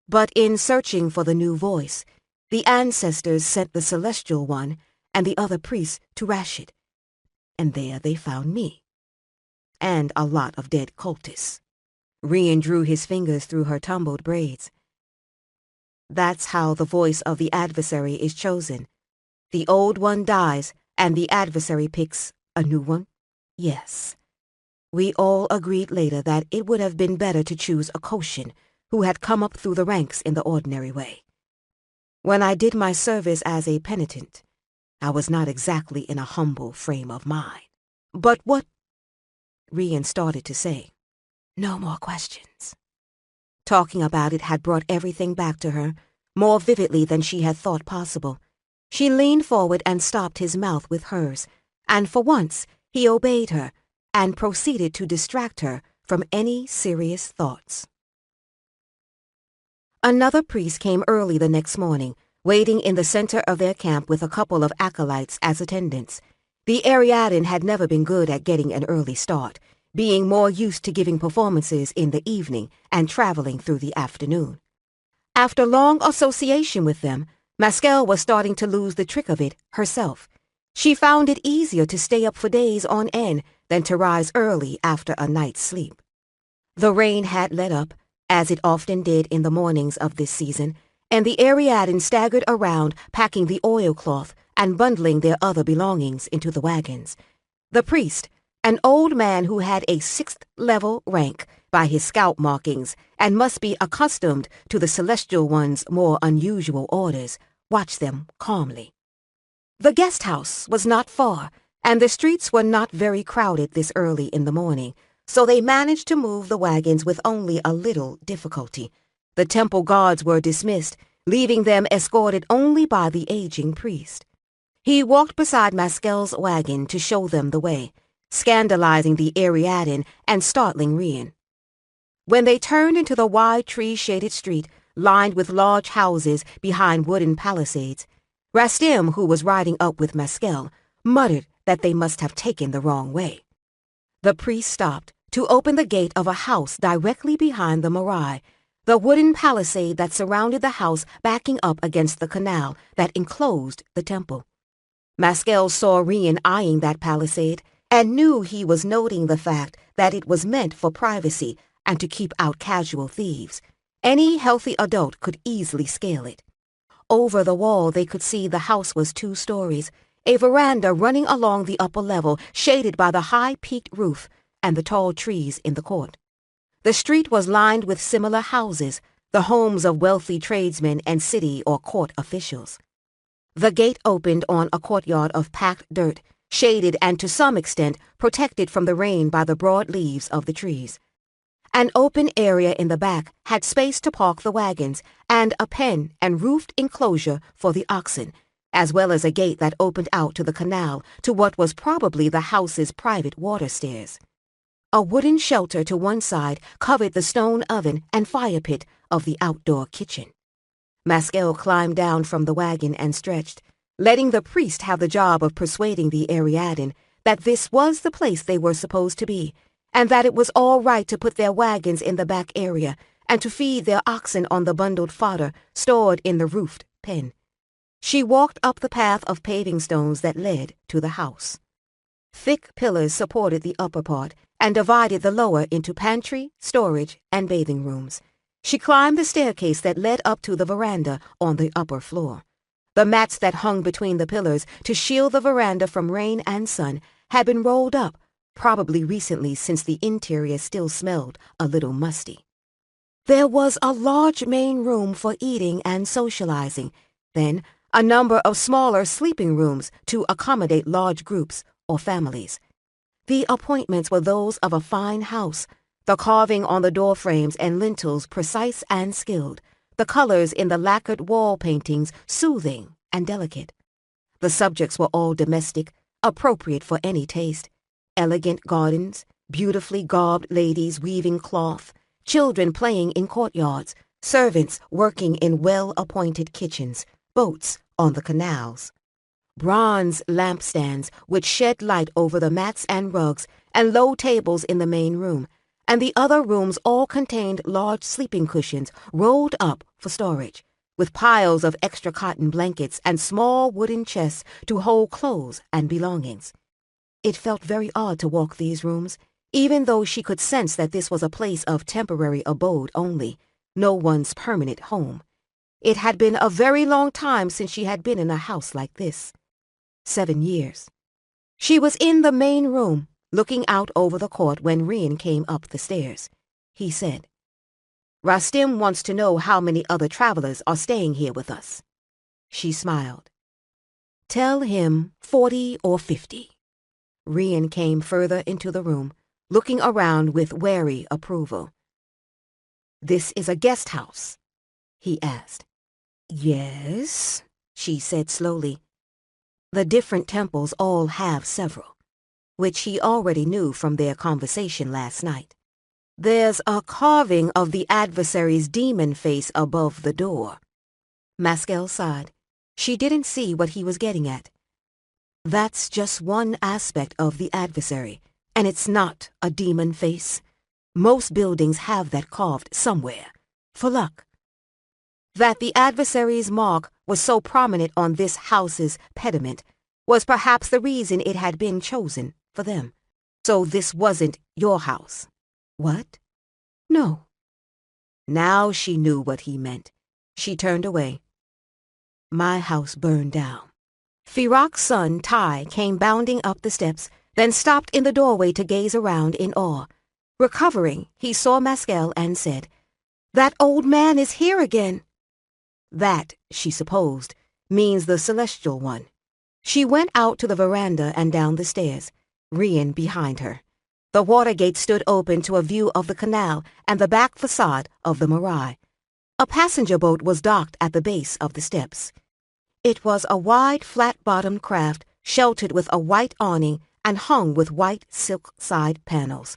But in searching for the new voice, the ancestors sent the celestial one and the other priests to Rashid. And there they found me. And a lot of dead cultists." Rian drew his fingers through her tumbled braids. "That's how the voice of the adversary is chosen. The old one dies, and the adversary picks a new one? Yes. We all agreed later that it would have been better to choose a Koshin who had come up through the ranks in the ordinary way. When I did my service as a penitent, I was not exactly in a humble frame of mind. But what—" Rian started to say. No more questions. Talking about it had brought everything back to her, more vividly than she had thought possible. She leaned forward and stopped his mouth with hers, and for once he obeyed her and proceeded to distract her from any serious thoughts. Another priest came early the next morning, waiting in the center of their camp with a couple of acolytes as attendants. The Ariadne had never been good at getting an early start, being more used to giving performances in the evening and traveling through the afternoon. After long association with them, Maskell was starting to lose the trick of it herself. She found it easier to stay up for days on end than to rise early after a night's sleep. The rain had let up, as it often did in the mornings of this season, and the Ariadne staggered around packing the oilcloth and bundling their other belongings into the wagons. The priest, an old man who had a 6th-level rank by his scalp markings and must be accustomed to the Celestial One's more unusual orders, watched them calmly. The guest house was not far, and the streets were not very crowded this early in the morning, so they managed to move the wagons with only a little difficulty. The temple guards were dismissed, leaving them escorted only by the aging priest. He walked beside Maskell's wagon to show them the way, scandalizing the Ariadne and startling Rian. When they turned into the wide tree-shaded street, lined with large houses behind wooden palisades, Rastim, who was riding up with Maskell, muttered that they must have taken the wrong way. The priest stopped to open the gate of a house directly behind the Morai, the wooden palisade that surrounded the house backing up against the canal that enclosed the temple. Maskell saw Rian eyeing that palisade and knew he was noting the fact that it was meant for privacy and to keep out casual thieves. Any healthy adult could easily scale it. Over the wall they could see the house was 2 stories, a veranda running along the upper level shaded by the high-peaked roof and the tall trees in the court. The street was lined with similar houses, the homes of wealthy tradesmen and city or court officials. The gate opened on a courtyard of packed dirt, shaded and to some extent protected from the rain by the broad leaves of the trees. An open area in the back had space to park the wagons and a pen and roofed enclosure for the oxen, as well as a gate that opened out to the canal to what was probably the house's private water stairs. A wooden shelter to one side covered the stone oven and fire pit of the outdoor kitchen. Maskell climbed down from the wagon and stretched, letting the priest have the job of persuading the Ariadne that this was the place they were supposed to be, and that it was all right to put their wagons in the back area and to feed their oxen on the bundled fodder stored in the roofed pen. She walked up the path of paving stones that led to the house. Thick pillars supported the upper part and divided the lower into pantry, storage, and bathing rooms. She climbed the staircase that led up to the veranda on the upper floor. The mats that hung between the pillars to shield the veranda from rain and sun had been rolled up, probably recently since the interior still smelled a little musty. There was a large main room for eating and socializing, then a number of smaller sleeping rooms to accommodate large groups or families. The appointments were those of a fine house, the carving on the door frames and lintels precise and skilled, the colors in the lacquered wall paintings soothing and delicate. The subjects were all domestic, appropriate for any taste. Elegant gardens, beautifully garbed ladies weaving cloth, children playing in courtyards, servants working in well-appointed kitchens, boats on the canals. Bronze lampstands which shed light over the mats and rugs, and low tables in the main room, and the other rooms all contained large sleeping cushions rolled up for storage, with piles of extra cotton blankets and small wooden chests to hold clothes and belongings. It felt very odd to walk these rooms, even though she could sense that this was a place of temporary abode only, no one's permanent home. It had been a very long time since she had been in a house like this. 7 years. She was in the main room, looking out over the court when Rian came up the stairs. He said, "Rastim wants to know how many other travelers are staying here with us." She smiled. "Tell him 40 or 50. Rian came further into the room, looking around with wary approval. "This is a guest house?" he asked. "Yes," she said slowly. The different temples all have several, which he already knew from their conversation last night. "There's a carving of the adversary's demon face above the door." Maskell sighed. She didn't see what he was getting at. "That's just one aspect of the adversary, and it's not a demon face. Most buildings have that carved somewhere, for luck." That the adversary's mark was so prominent on this house's pediment was perhaps the reason it had been chosen for them. "So this wasn't your house?" "What? No." Now she knew what he meant. She turned away. "My house burned down." Firak's son, Tai, came bounding up the steps, then stopped in the doorway to gaze around in awe. Recovering, he saw Maskell and said, "That old man is here again." That, she supposed, means the Celestial One. She went out to the veranda and down the stairs, Rian behind her. The water gate stood open to a view of the canal and the back facade of the Marais. A passenger boat was docked at the base of the steps. It was a wide, flat-bottomed craft sheltered with a white awning and hung with white silk side panels.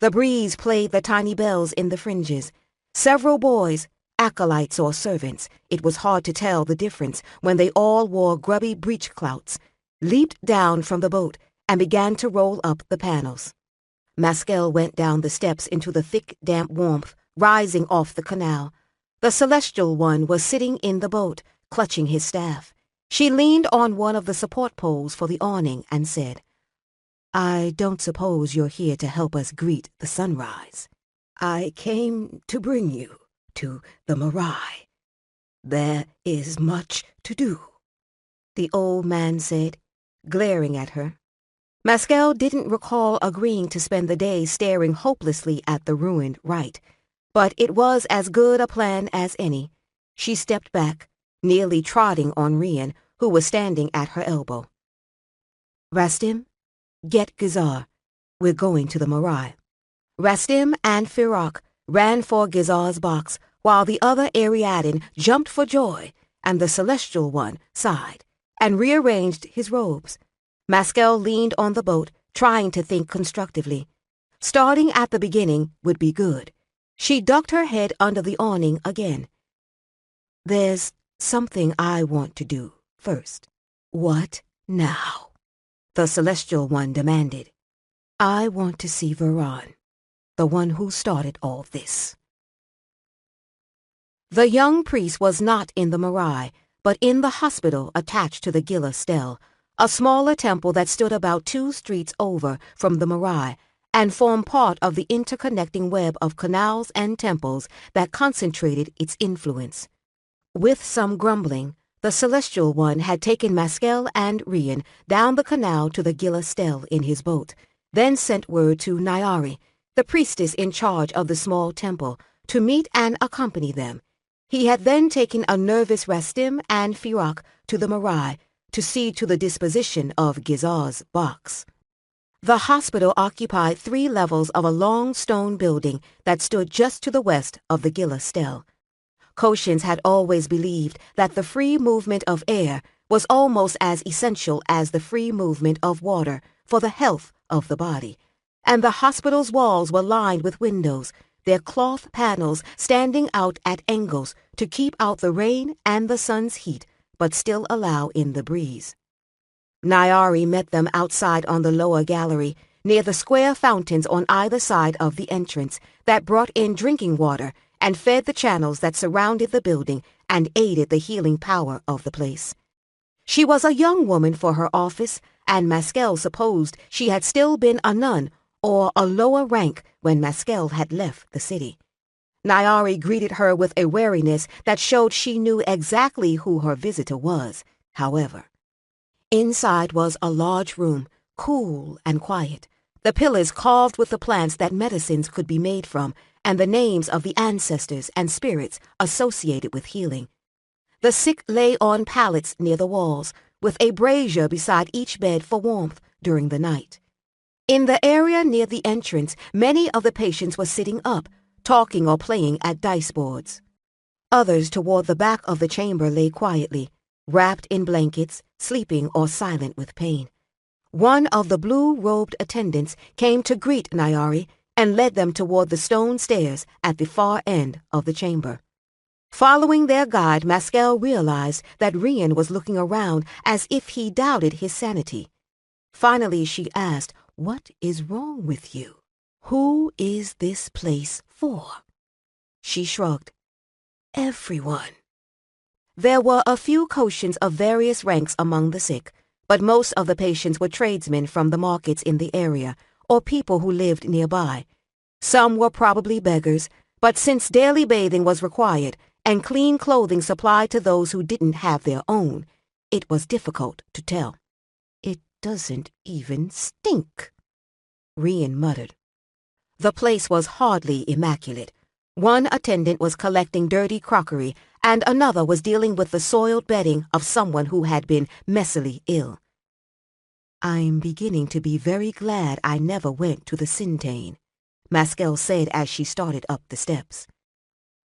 The breeze played the tiny bells in the fringes. Several boys, acolytes or servants, it was hard to tell the difference when they all wore grubby breechclouts, leaped down from the boat and began to roll up the panels. Maskell went down the steps into the thick, damp warmth rising off the canal. The Celestial One was sitting in the boat, clutching his staff. She leaned on one of the support poles for the awning and said, "I don't suppose you're here to help us greet the sunrise." "I came to bring you to the Marais. There is much to do," the old man said, glaring at her. Maskell didn't recall agreeing to spend the day staring hopelessly at the ruined rite, but it was as good a plan as any. She stepped back, nearly trotting on Rian, who was standing at her elbow. "Rastim, get Gizar. We're going to the Marais." Rastim and Firak ran for Gizar's box, while the other Ariadne jumped for joy, and the Celestial One sighed and rearranged his robes. Maskell leaned on the boat, trying to think constructively. Starting at the beginning would be good. She ducked her head under the awning again. "There's something I want to do first." "What now?" the Celestial One demanded. "I want to see Veran, the one who started all this." The young priest was not in the Marais, but in the hospital attached to the Gila Stele, a smaller temple that stood about 2 streets over from the Marae and formed part of the interconnecting web of canals and temples that concentrated its influence. With some grumbling, the Celestial One had taken Maskel and Rian down the canal to the Gila Stele in his boat, then sent word to Nyari, the priestess in charge of the small temple, to meet and accompany them. He had then taken a nervous Rastim and Firak to the Marae to see to the disposition of Gizar's box. The hospital occupied 3 levels of a long stone building that stood just to the west of the Gila Stele. Koshans had always believed that the free movement of air was almost as essential as the free movement of water for the health of the body, and the hospital's walls were lined with windows, their cloth panels standing out at angles to keep out the rain and the sun's heat, but still allow in the breeze. Nyari met them outside on the lower gallery, near the square fountains on either side of the entrance that brought in drinking water and fed the channels that surrounded the building and aided the healing power of the place. She was a young woman for her office, and Maskel supposed she had still been a nun or a lower rank when Maskel had left the city. Nyari greeted her with a wariness that showed she knew exactly who her visitor was, however. Inside was a large room, cool and quiet, the pillars carved with the plants that medicines could be made from, and the names of the ancestors and spirits associated with healing. The sick lay on pallets near the walls, with a brazier beside each bed for warmth during the night. In the area near the entrance, many of the patients were sitting up, talking or playing at dice boards. Others toward the back of the chamber lay quietly, wrapped in blankets, sleeping or silent with pain. One of the blue-robed attendants came to greet Nyari and led them toward the stone stairs at the far end of the chamber. Following their guide, Maskel realized that Rian was looking around as if he doubted his sanity. Finally, she asked, "What is wrong with you? Who is this place for?" She shrugged. "Everyone." There were a few Koshans of various ranks among the sick, but most of the patients were tradesmen from the markets in the area, or people who lived nearby. Some were probably beggars, but since daily bathing was required and clean clothing supplied to those who didn't have their own, it was difficult to tell. "It doesn't even stink," Rian muttered. The place was hardly immaculate. One attendant was collecting dirty crockery, and another was dealing with the soiled bedding of someone who had been messily ill. "I'm beginning to be very glad I never went to the Sintane," Maskel said as she started up the steps.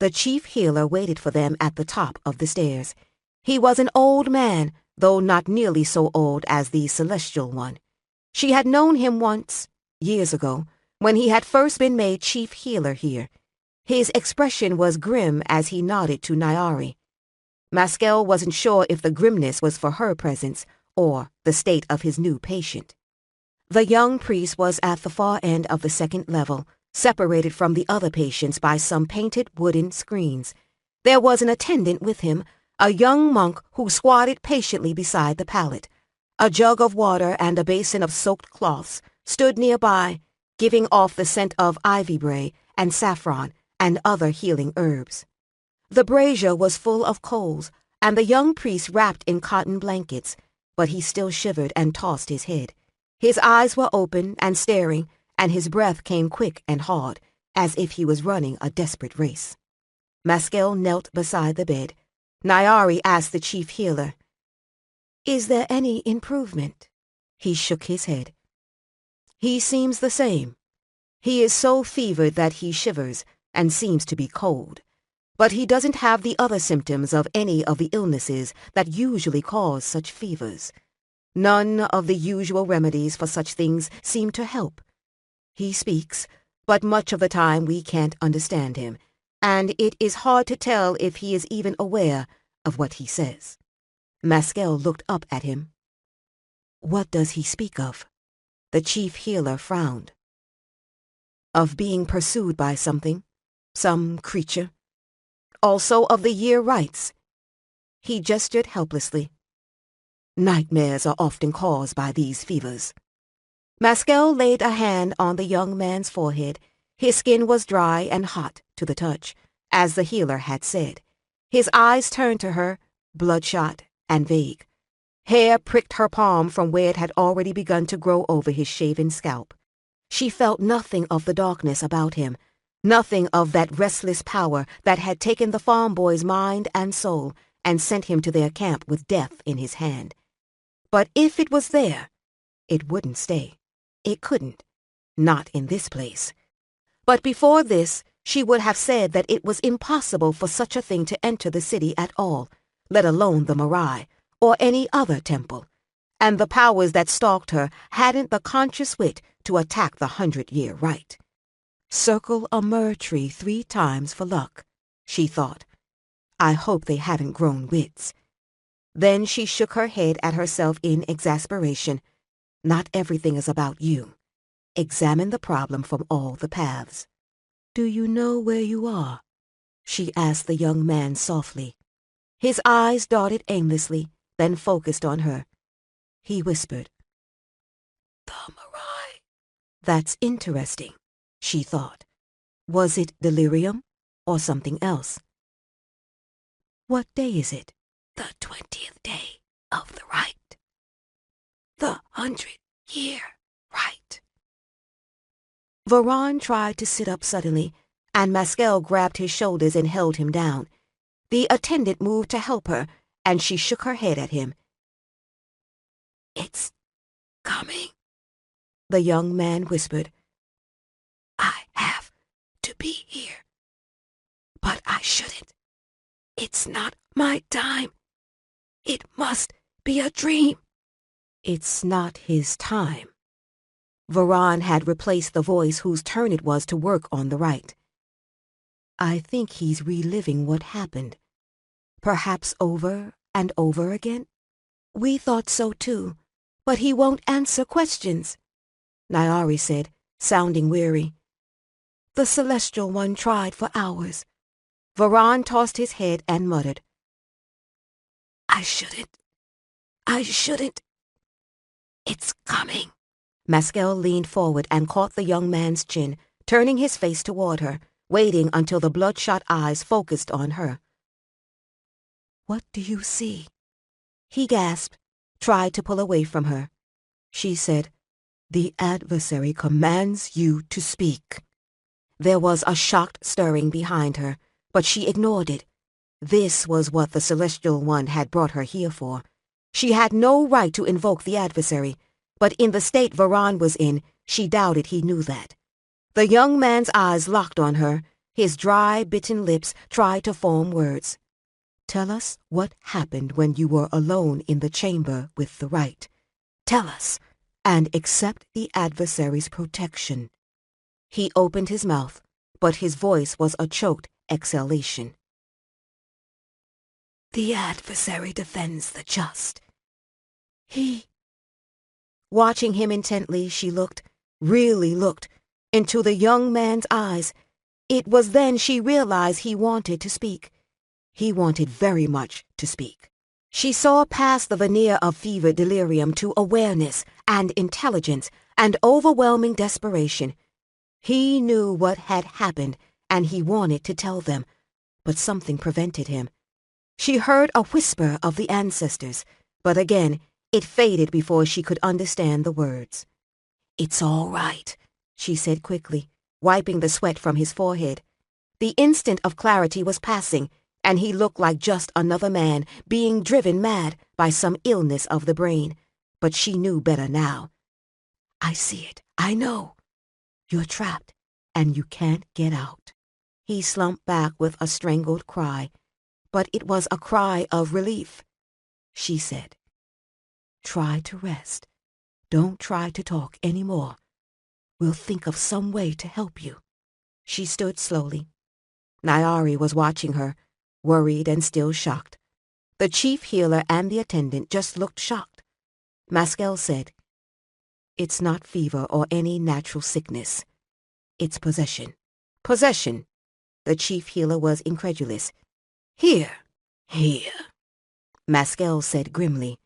The chief healer waited for them at the top of the stairs. He was an old man, though not nearly so old as the Celestial One. She had known him once, years ago, when he had first been made chief healer here. His expression was grim as he nodded to Nyari. Maskel wasn't sure if the grimness was for her presence or the state of his new patient. The young priest was at the far end of the second level, separated from the other patients by some painted wooden screens. There was an attendant with him, a young monk who squatted patiently beside the pallet. A jug of water and a basin of soaked cloths stood nearby, giving off the scent of ivy bray and saffron and other healing herbs. The brazier was full of coals, and the young priest wrapped in cotton blankets, but he still shivered and tossed his head. His eyes were open and staring, and his breath came quick and hard, as if he was running a desperate race. Maskel knelt beside the bed. Nyari asked the chief healer, "Is there any improvement?" He shook his head. "He seems the same. He is so fevered that he shivers and seems to be cold. But he doesn't have the other symptoms of any of the illnesses that usually cause such fevers. None of the usual remedies for such things seem to help. He speaks, but much of the time we can't understand him, and it is hard to tell if he is even aware of what he says." Maskel looked up at him. "What does he speak of?" The chief healer frowned. "Of being pursued by something, some creature. Also of the year rites. He gestured helplessly. Nightmares are often caused by these fevers. Maskell laid a hand on the young man's forehead. His skin was dry and hot to the touch, as the healer had said. His eyes turned to her, bloodshot and vague. Hair pricked her palm from where it had already begun to grow over his shaven scalp. She felt nothing of the darkness about him, nothing of that restless power that had taken the farm boy's mind and soul and sent him to their camp with death in his hand. But if it was there, it wouldn't stay. It couldn't. Not in this place. But before this, she would have said that it was impossible for such a thing to enter the city at all, let alone the Mirai, or any other temple. And the powers that stalked her hadn't the conscious wit to attack the 100-year rite. Circle a myrrh tree 3 times for luck, she thought. I hope they haven't grown wits. Then she shook her head at herself in exasperation. Not everything is about you. Examine the problem from all the paths. Do you know where you are? She asked the young man softly. His eyes darted aimlessly, then focused on her. He whispered, The Mirai. That's interesting, she thought. Was it delirium or something else? What day is it? The 20th day of the rite. The 100-year rite. Varan tried to sit up suddenly, and Maskell grabbed his shoulders and held him down. The attendant moved to help her, and she shook her head at him. It's coming, the young man whispered. I have to be here. But I shouldn't. It's not my time. It must be a dream. It's not his time. Varan had replaced the voice whose turn it was to work on the rite. I think he's reliving what happened. Perhaps over and over again? We thought so too, but he won't answer questions, Nyari said, sounding weary. The Celestial One tried for hours. Varan tossed his head and muttered, I shouldn't. It's coming. Maskell leaned forward and caught the young man's chin, turning his face toward her, waiting until the bloodshot eyes focused on her. What do you see? He gasped, tried to pull away from her. She said, The adversary commands you to speak. There was a shocked stirring behind her, but she ignored it. This was what the Celestial One had brought her here for. She had no right to invoke the adversary, but in the state Varan was in, she doubted he knew that. The young man's eyes locked on her. His dry, bitten lips tried to form words. Tell us what happened when you were alone in the chamber with the rite. Tell us, and accept the adversary's protection. He opened his mouth, but his voice was a choked exhalation. The adversary defends the just. Watching him intently, she looked, really looked, into the young man's eyes. It was then she realized he wanted to speak. He wanted very much to speak. She saw past the veneer of fevered delirium to awareness and intelligence and overwhelming desperation. He knew what had happened, and he wanted to tell them, but something prevented him. She heard a whisper of the ancestors, but again it faded before she could understand the words. It's all right, she said quickly, wiping the sweat from his forehead. The instant of clarity was passing, and he looked like just another man being driven mad by some illness of the brain. But she knew better now. I see it. I know. You're trapped, and you can't get out. He slumped back with a strangled cry, but it was a cry of relief. She said, Try to rest. Don't try to talk any more. We'll think of some way to help you. She stood slowly. Nyari was watching her, worried and still shocked. The chief healer and the attendant just looked shocked. Maskell said, It's not fever or any natural sickness. It's possession. Possession. The chief healer was incredulous. Here. Maskell said grimly.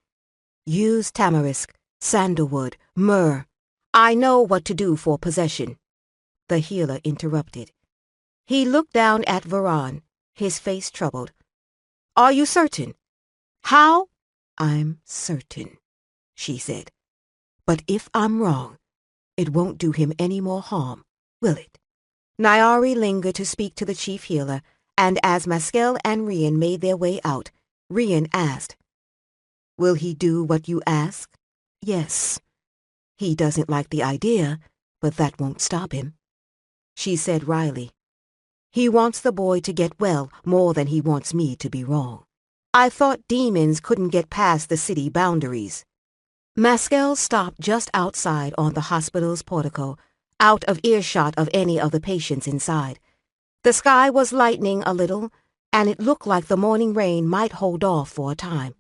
Use tamarisk, sandalwood, myrrh. I know what to do for possession. The healer interrupted. He looked down at Varan, his face troubled. Are you certain? How? I'm certain, she said. But if I'm wrong, it won't do him any more harm, will it? Nyari lingered to speak to the chief healer, and as Maskell and Rian made their way out, Rian asked, Will he do what you ask? Yes. He doesn't like the idea, but that won't stop him. She said wryly, He wants the boy to get well more than he wants me to be wrong. I thought demons couldn't get past the city boundaries. Maskell stopped just outside on the hospital's portico, out of earshot of any of the patients inside. The sky was lightening a little, and it looked like the morning rain might hold off for a time.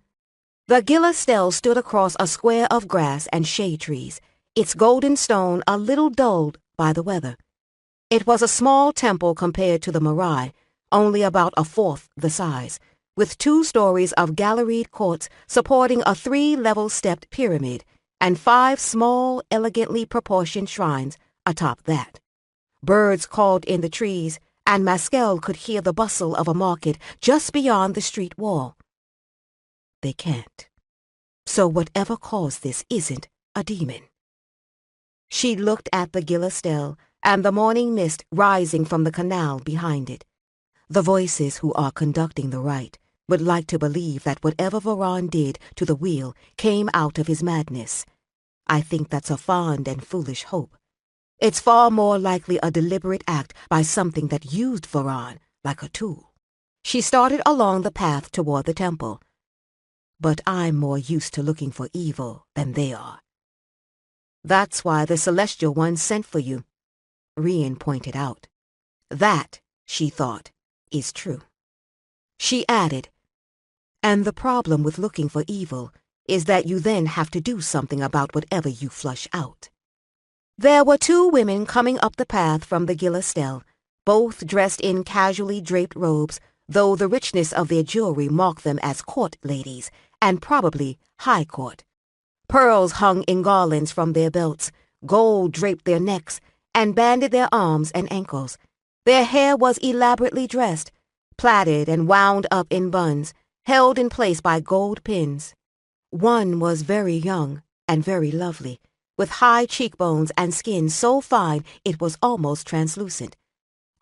The Gila Stele stood across a square of grass and shade trees, its golden stone a little dulled by the weather. It was a small temple compared to the Morai, only about a fourth the size, with 2 stories of galleried courts supporting a 3-level stepped pyramid, and 5 small, elegantly proportioned shrines atop that. Birds called in the trees, and Maskell could hear the bustle of a market just beyond the street wall. They can't. So whatever caused this isn't a demon. She looked at the Gila Stele and the morning mist rising from the canal behind it. The voices who are conducting the rite would like to believe that whatever Varan did to the wheel came out of his madness. I think that's a fond and foolish hope. It's far more likely a deliberate act by something that used Varan like a tool. She started along the path toward the temple. But I'm more used to looking for evil than they are. That's why the Celestial One sent for you, Rian pointed out. That, she thought, is true. She added, and the problem with looking for evil is that you then have to do something about whatever you flush out. There were 2 women coming up the path from the Gila Stele, both dressed in casually draped robes, though the richness of their jewelry marked them as court ladies, and probably high court. Pearls hung in garlands from their belts, gold draped their necks, and banded their arms and ankles. Their hair was elaborately dressed, plaited and wound up in buns, held in place by gold pins. One was very young and very lovely, with high cheekbones and skin so fine it was almost translucent.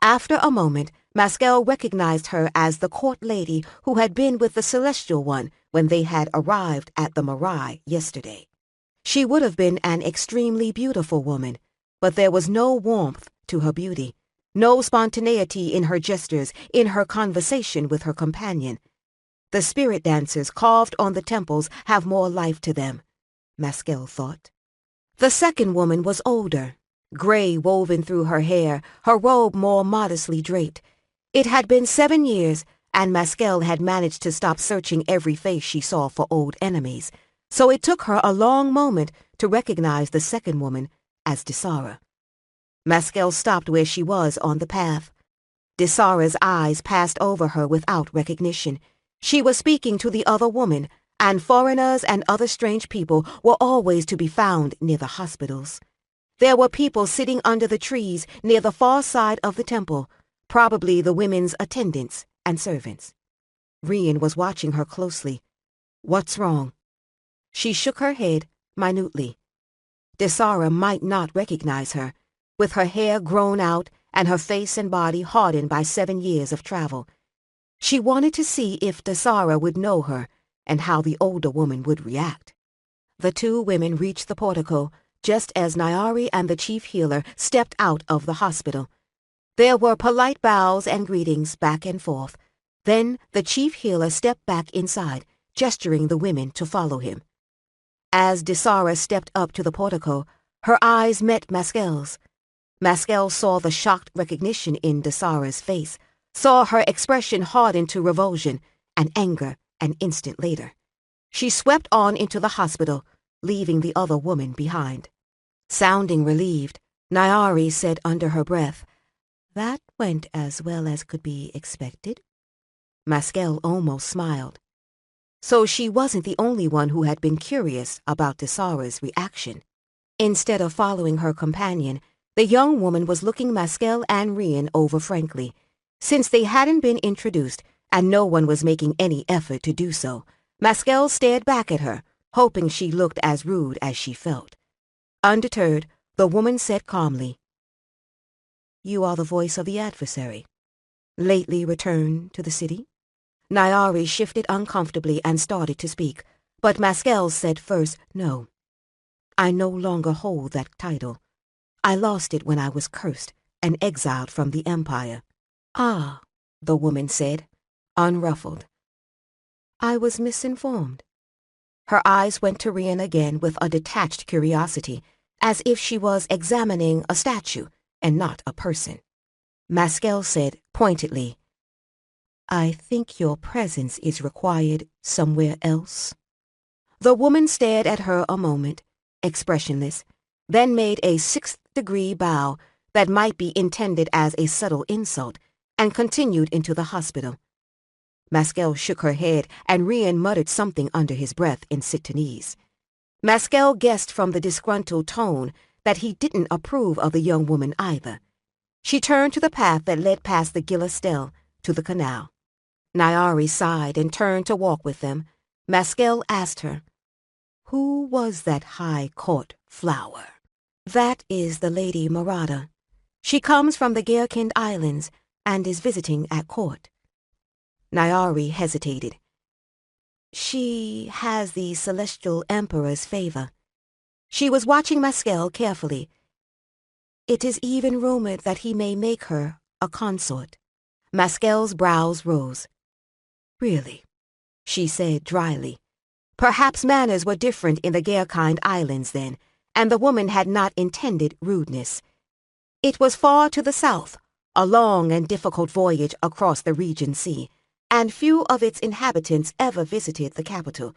After a moment, Maskell recognized her as the court lady who had been with the Celestial One when they had arrived at the Morai yesterday. She would have been an extremely beautiful woman, but there was no warmth to her beauty, no spontaneity in her gestures, in her conversation with her companion. The spirit dancers carved on the temples have more life to them, Maskell thought. The second woman was older, gray woven through her hair, her robe more modestly draped. It had been 7 years, and Maskell had managed to stop searching every face she saw for old enemies, so it took her a long moment to recognize the second woman as Disara. Maskell stopped where she was on the path. Disara's eyes passed over her without recognition. She was speaking to the other woman, and foreigners and other strange people were always to be found near the hospitals. There were people sitting under the trees near the far side of the temple, probably the women's attendants and servants. Rian was watching her closely. What's wrong? She shook her head minutely. Disara might not recognize her, with her hair grown out and her face and body hardened by 7 years of travel. She wanted to see if Disara would know her and how the older woman would react. The 2 women reached the portico just as Nyari and the chief healer stepped out of the hospital. There were polite bows and greetings back and forth. Then the chief healer stepped back inside, gesturing the women to follow him. As Disara stepped up to the portico, her eyes met Maskell's. Maskell saw the shocked recognition in Disara's face, saw her expression harden to revulsion and anger an instant later. She swept on into the hospital, leaving the other woman behind. Sounding relieved, Nyari said under her breath, "That went as well as could be expected." Maskell almost smiled. so she wasn't the only one who had been curious about Desara's reaction. Instead of following her companion, the young woman was looking Maskel and Rian over frankly. Since they hadn't been introduced, and no one was making any effort to do so, Maskel stared back at her, hoping she looked as rude as she felt. Undeterred, the woman said calmly, "You are the voice of the adversary. Lately returned to the city?" Nayari shifted uncomfortably and started to speak, but Maskel said first, "No. I no longer hold that title. I lost it when I was cursed and exiled from the Empire." "Ah," the woman said, unruffled. "I was misinformed." Her eyes went to Rian again with a detached curiosity, as if she was examining a statue and not a person. Maskel said pointedly, "I think your presence is required somewhere else." The woman stared at her a moment, expressionless, then made a sixth-degree bow that might be intended as a subtle insult, and continued into the hospital. Maskel shook her head, and Rian muttered something under his breath in Sitanese. Maskel guessed from the disgruntled tone that he didn't approve of the young woman either. She turned to the path that led past the Gila Stele to the canal. Nayari sighed and turned to walk with them. Maskel asked her, "Who was that high court flower?" "That is the Lady Marada. She comes from the Gherkind Islands and is visiting at court." Nayari hesitated. "She has the Celestial Emperor's favor." She was watching Maskel carefully. "It is even rumored that he may make her a consort." Maskel's brows rose. "Really?" she said dryly. Perhaps manners were different in the Gherkind Islands then, and the woman had not intended rudeness. It was far to the south, a long and difficult voyage across the Regent Sea, and few of its inhabitants ever visited the capital.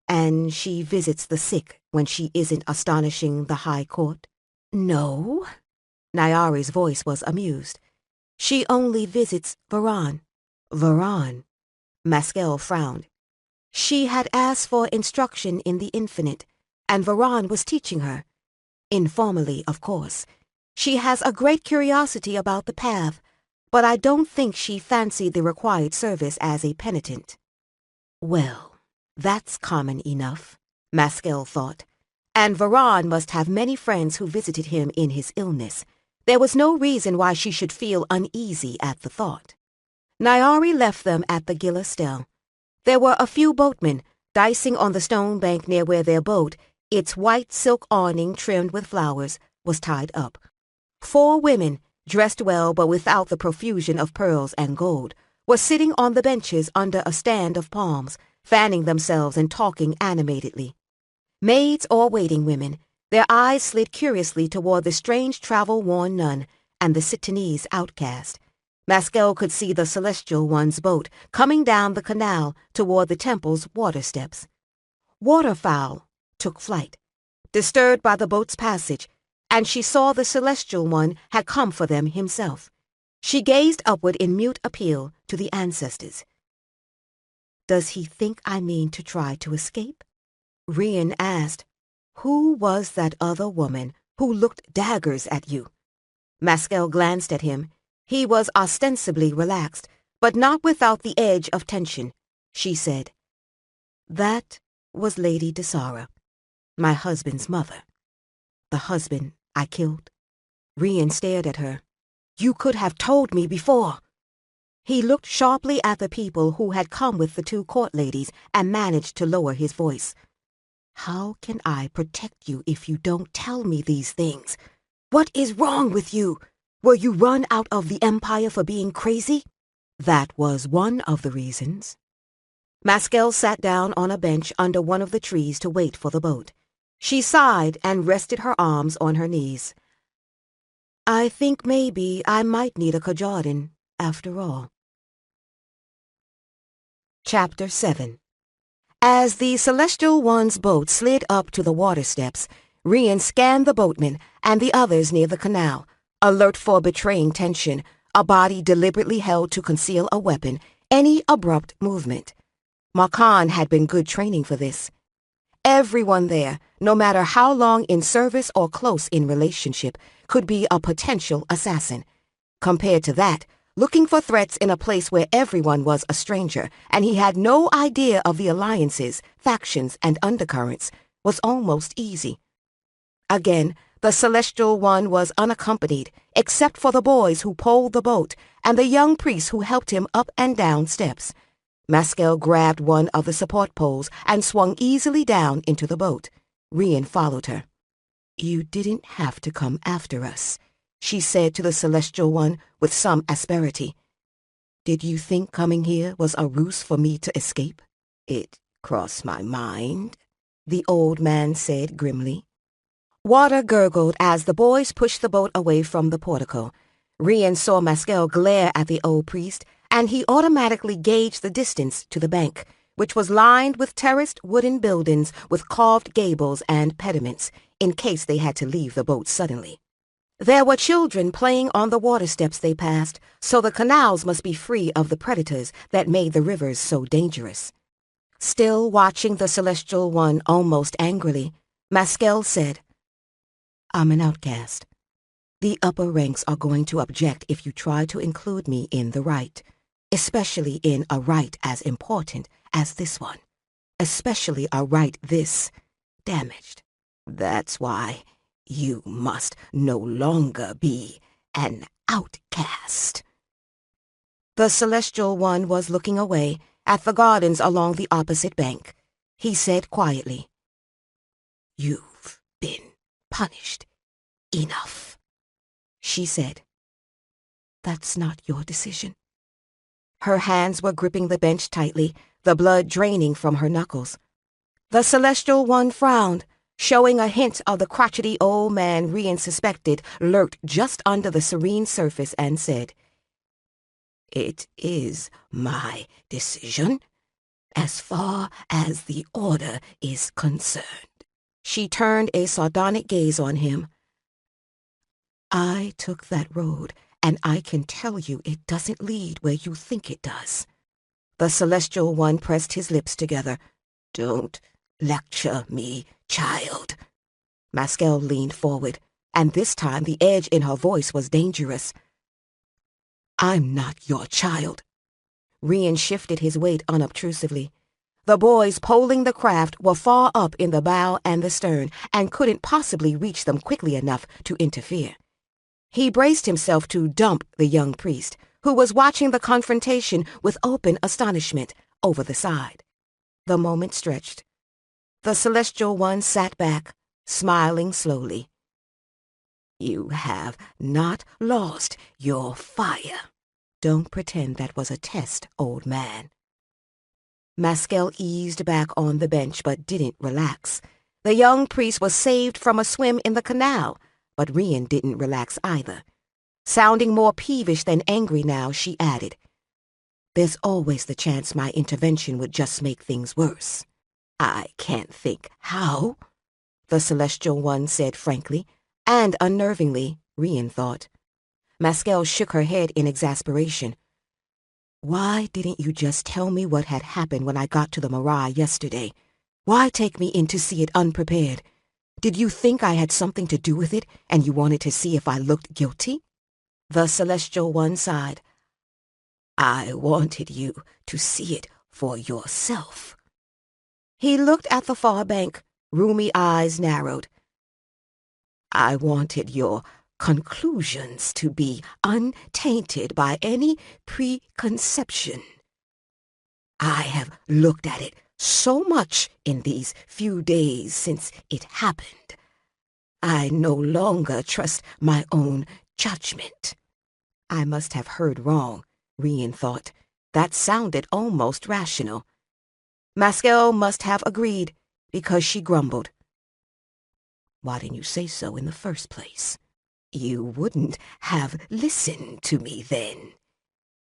"And she visits the sick when she isn't astonishing the High Court?" "No." Nayari's voice was amused. "She only visits Varan." "Varan?" Maskel frowned. She had asked for instruction in the infinite, and Varan was teaching her. Informally, of course. She has a great curiosity about the path, but I don't think she fancied the required service as a penitent. Well, that's common enough, Maskel thought, and Varan must have many friends who visited him in his illness. There was no reason why she should feel uneasy at the thought. Nayari left them at the Gila Stele. There were a few boatmen dicing on the stone bank near where their boat, its white silk awning trimmed with flowers, was tied up. 4 women, dressed well but without the profusion of pearls and gold, were sitting on the benches under a stand of palms, fanning themselves and talking animatedly. Maids or waiting women, their eyes slid curiously toward the strange travel-worn nun and the Sitanese outcast. Maskel could see the Celestial One's boat coming down the canal toward the temple's water steps. Waterfowl took flight, disturbed by the boat's passage, and she saw the Celestial One had come for them himself. She gazed upward in mute appeal to the ancestors. "Does he think I mean to try to escape?" Rian asked. "Who was that other woman who looked daggers at you?" Maskel glanced at him. He was ostensibly relaxed, but not without the edge of tension. She said, "That was Lady Desara, my husband's mother. The husband I killed." Rian stared at her. "You could have told me before." He looked sharply at the people who had come with the 2 court ladies and managed to lower his voice. "How can I protect you if you don't tell me these things? What is wrong with you? Were you run out of the Empire for being crazy?" "That was one of the reasons." Maskel sat down on a bench under one of the trees to wait for the boat. She sighed and rested her arms on her knees. "I think maybe I might need a Kajardin, after all." Chapter 7. As the Celestial One's boat slid up to the water steps, Rian scanned the boatmen and the others near the canal, alert for betraying tension, a body deliberately held to conceal a weapon, any abrupt movement. Marcan had been good training for this. Everyone there, no matter how long in service or close in relationship, could be a potential assassin. Compared to that, looking for threats in a place where everyone was a stranger and he had no idea of the alliances, factions, and undercurrents was almost easy. Again, the Celestial One was unaccompanied, except for the boys who poled the boat and the young priest who helped him up and down steps. Maskel grabbed one of the support poles and swung easily down into the boat. Rian followed her. "You didn't have to come after us," she said to the Celestial One with some asperity. "Did you think coming here was a ruse for me to escape?" "It crossed my mind," the old man said grimly. Water gurgled as the boys pushed the boat away from the portico. Rian saw Maskel glare at the old priest, and he automatically gauged the distance to the bank, which was lined with terraced wooden buildings with carved gables and pediments, in case they had to leave the boat suddenly. There were children playing on the water steps they passed, so the canals must be free of the predators that made the rivers so dangerous. Still watching the Celestial One almost angrily, Maskel said, "I'm an outcast. The upper ranks are going to object if you try to include me in the rite, especially in a rite as important as this one, especially a rite this damaged. That's why you must no longer be an outcast." The Celestial One was looking away at the gardens along the opposite bank. He said quietly, "You've been punished enough." She said, "That's not your decision." Her hands were gripping the bench tightly, the blood draining from her knuckles. The Celestial One frowned, showing a hint of the crotchety old man Rian suspected lurked just under the serene surface, and said, "It is my decision, as far as the Order is concerned." She turned a sardonic gaze on him. "I took that road, and I can tell you it doesn't lead where you think it does." The Celestial One pressed his lips together. "Don't lecture me, child." Maskel leaned forward, and this time the edge in her voice was dangerous. "I'm not your child." Rian shifted his weight unobtrusively. The boys poling the craft were far up in the bow and the stern, and couldn't possibly reach them quickly enough to interfere. He braced himself to dump the young priest, who was watching the confrontation with open astonishment over the side. The moment stretched. The Celestial One sat back, smiling slowly. "You have not lost your fire. Don't pretend that was a test, old man." Maskel eased back on the bench but didn't relax. The young priest was saved from a swim in the canal, but Rian didn't relax either. Sounding more peevish than angry now, she added, "There's always the chance my intervention would just make things worse." "I can't think how," the Celestial One said frankly, and unnervingly, Rian thought. Maskel shook her head in exasperation. "Why didn't you just tell me what had happened when I got to the Marais yesterday? Why take me in to see it unprepared? Did you think I had something to do with it, and you wanted to see if I looked guilty?" The Celestial One sighed. "I wanted you to see it for yourself." He looked at the far bank, roomy eyes narrowed. "I wanted your conclusions to be untainted by any preconception. I have looked at it so much in these few days since it happened. I no longer trust my own judgment." I must have heard wrong, Rian thought. That sounded almost rational. Maskel must have agreed, because she grumbled. "Why didn't you say so in the first place? You wouldn't have listened to me then.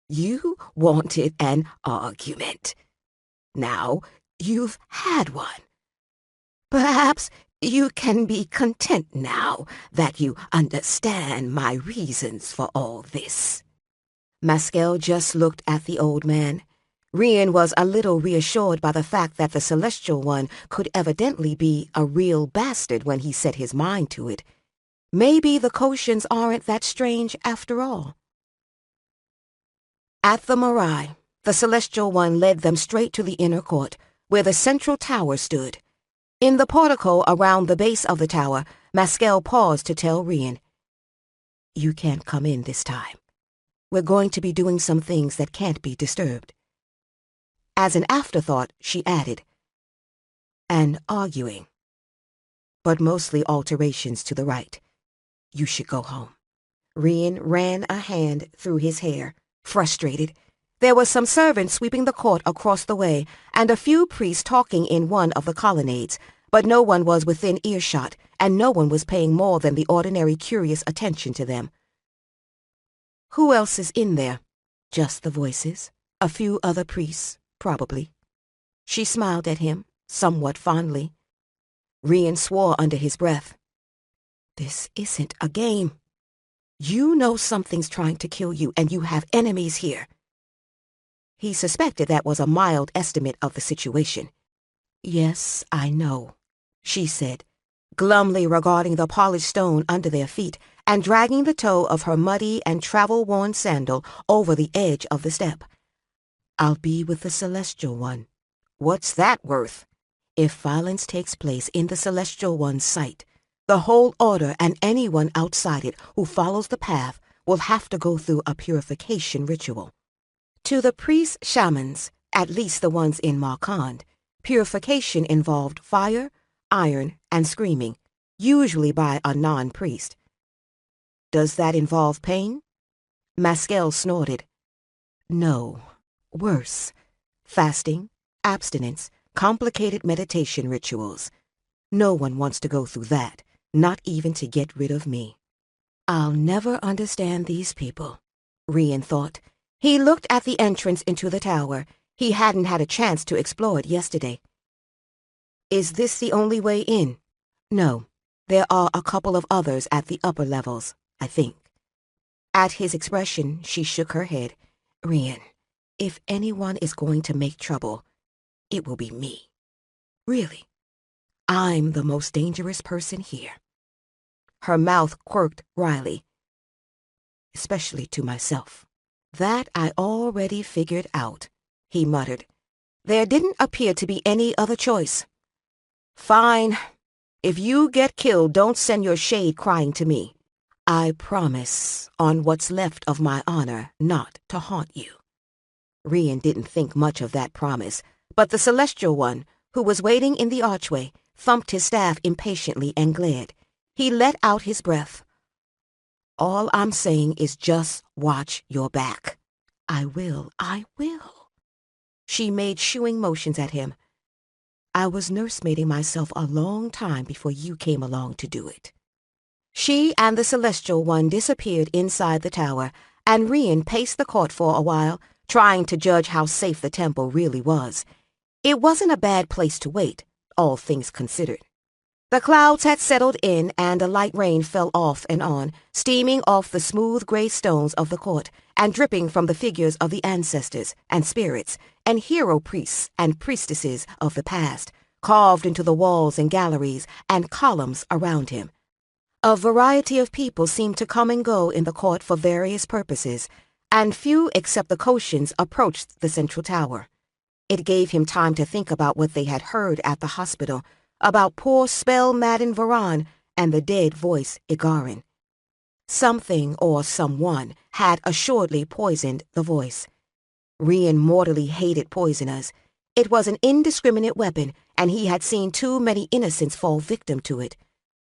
You wanted an argument. Now you've had one. Perhaps you can be content now that you understand my reasons for all this." Maskel just looked at the old man. Rian was a little reassured by the fact that the Celestial One could evidently be a real bastard when he set his mind to it. Maybe the Koshians aren't that strange after all. At the Marai, the Celestial One led them straight to the inner court, where the central tower stood. In the portico around the base of the tower, Maskel paused to tell Rian, "You can't come in this time. We're going to be doing some things that can't be disturbed." As an afterthought, she added, "And arguing. But mostly alterations to the right. You should go home." Rian ran a hand through his hair, frustrated. There were some servants sweeping the court across the way, and a few priests talking in one of the colonnades, but no one was within earshot, and no one was paying more than the ordinary curious attention to them. Who else is in there? Just the voices. A few other priests, probably. She smiled at him, somewhat fondly. Rian swore under his breath. This isn't a game. You know something's trying to kill you, and you have enemies here. He suspected that was a mild estimate of the situation. "Yes, I know," she said, glumly regarding the polished stone under their feet and dragging the toe of her muddy and travel-worn sandal over the edge of the step. "I'll be with the Celestial One." "What's that worth?" "If violence takes place in the Celestial One's sight, the whole order and anyone outside it who follows the path will have to go through a purification ritual. To the priests, shamans, at least the ones in Markand, purification involved fire, iron, and screaming, usually by a non-priest." "Does that involve pain?" Maskel snorted. "No, worse. Fasting, abstinence, complicated meditation rituals. No one wants to go through that, not even to get rid of me." "I'll never understand these people," Rian thought. He looked at the entrance into the tower. He hadn't had a chance to explore it yesterday. "Is this the only way in?" "No, there are a couple of others at the upper levels, I think." At his expression, she shook her head. "Rian, if anyone is going to make trouble, it will be me. Really. I'm the most dangerous person here." Her mouth quirked wryly. "Especially to myself." "That I already figured out," he muttered. There didn't appear to be any other choice. "Fine. If you get killed, don't send your shade crying to me. I promise, on what's left of my honor, not to haunt you." Rian didn't think much of that promise, but the Celestial One, who was waiting in the archway, thumped his staff impatiently and glared. He let out his breath. "All I'm saying is just watch your back." I will. She made shooing motions at him. "I was nursemaiding myself a long time before you came along to do it." She and the Celestial One disappeared inside the tower, and Rian paced the court for a while, trying to judge how safe the temple really was. It wasn't a bad place to wait, all things considered. The clouds had settled in, and a light rain fell off and on, steaming off the smooth gray stones of the court, and dripping from the figures of the ancestors and spirits and hero priests and priestesses of the past, carved into the walls and galleries and columns around him. A variety of people seemed to come and go in the court for various purposes, and few except the Koshians approached the central tower. It gave him time to think about what they had heard at the hospital, about poor spell-maddened Varan and the dead voice Igarin. Something or someone had assuredly poisoned the voice. Rian mortally hated poisoners. It was an indiscriminate weapon, and he had seen too many innocents fall victim to it.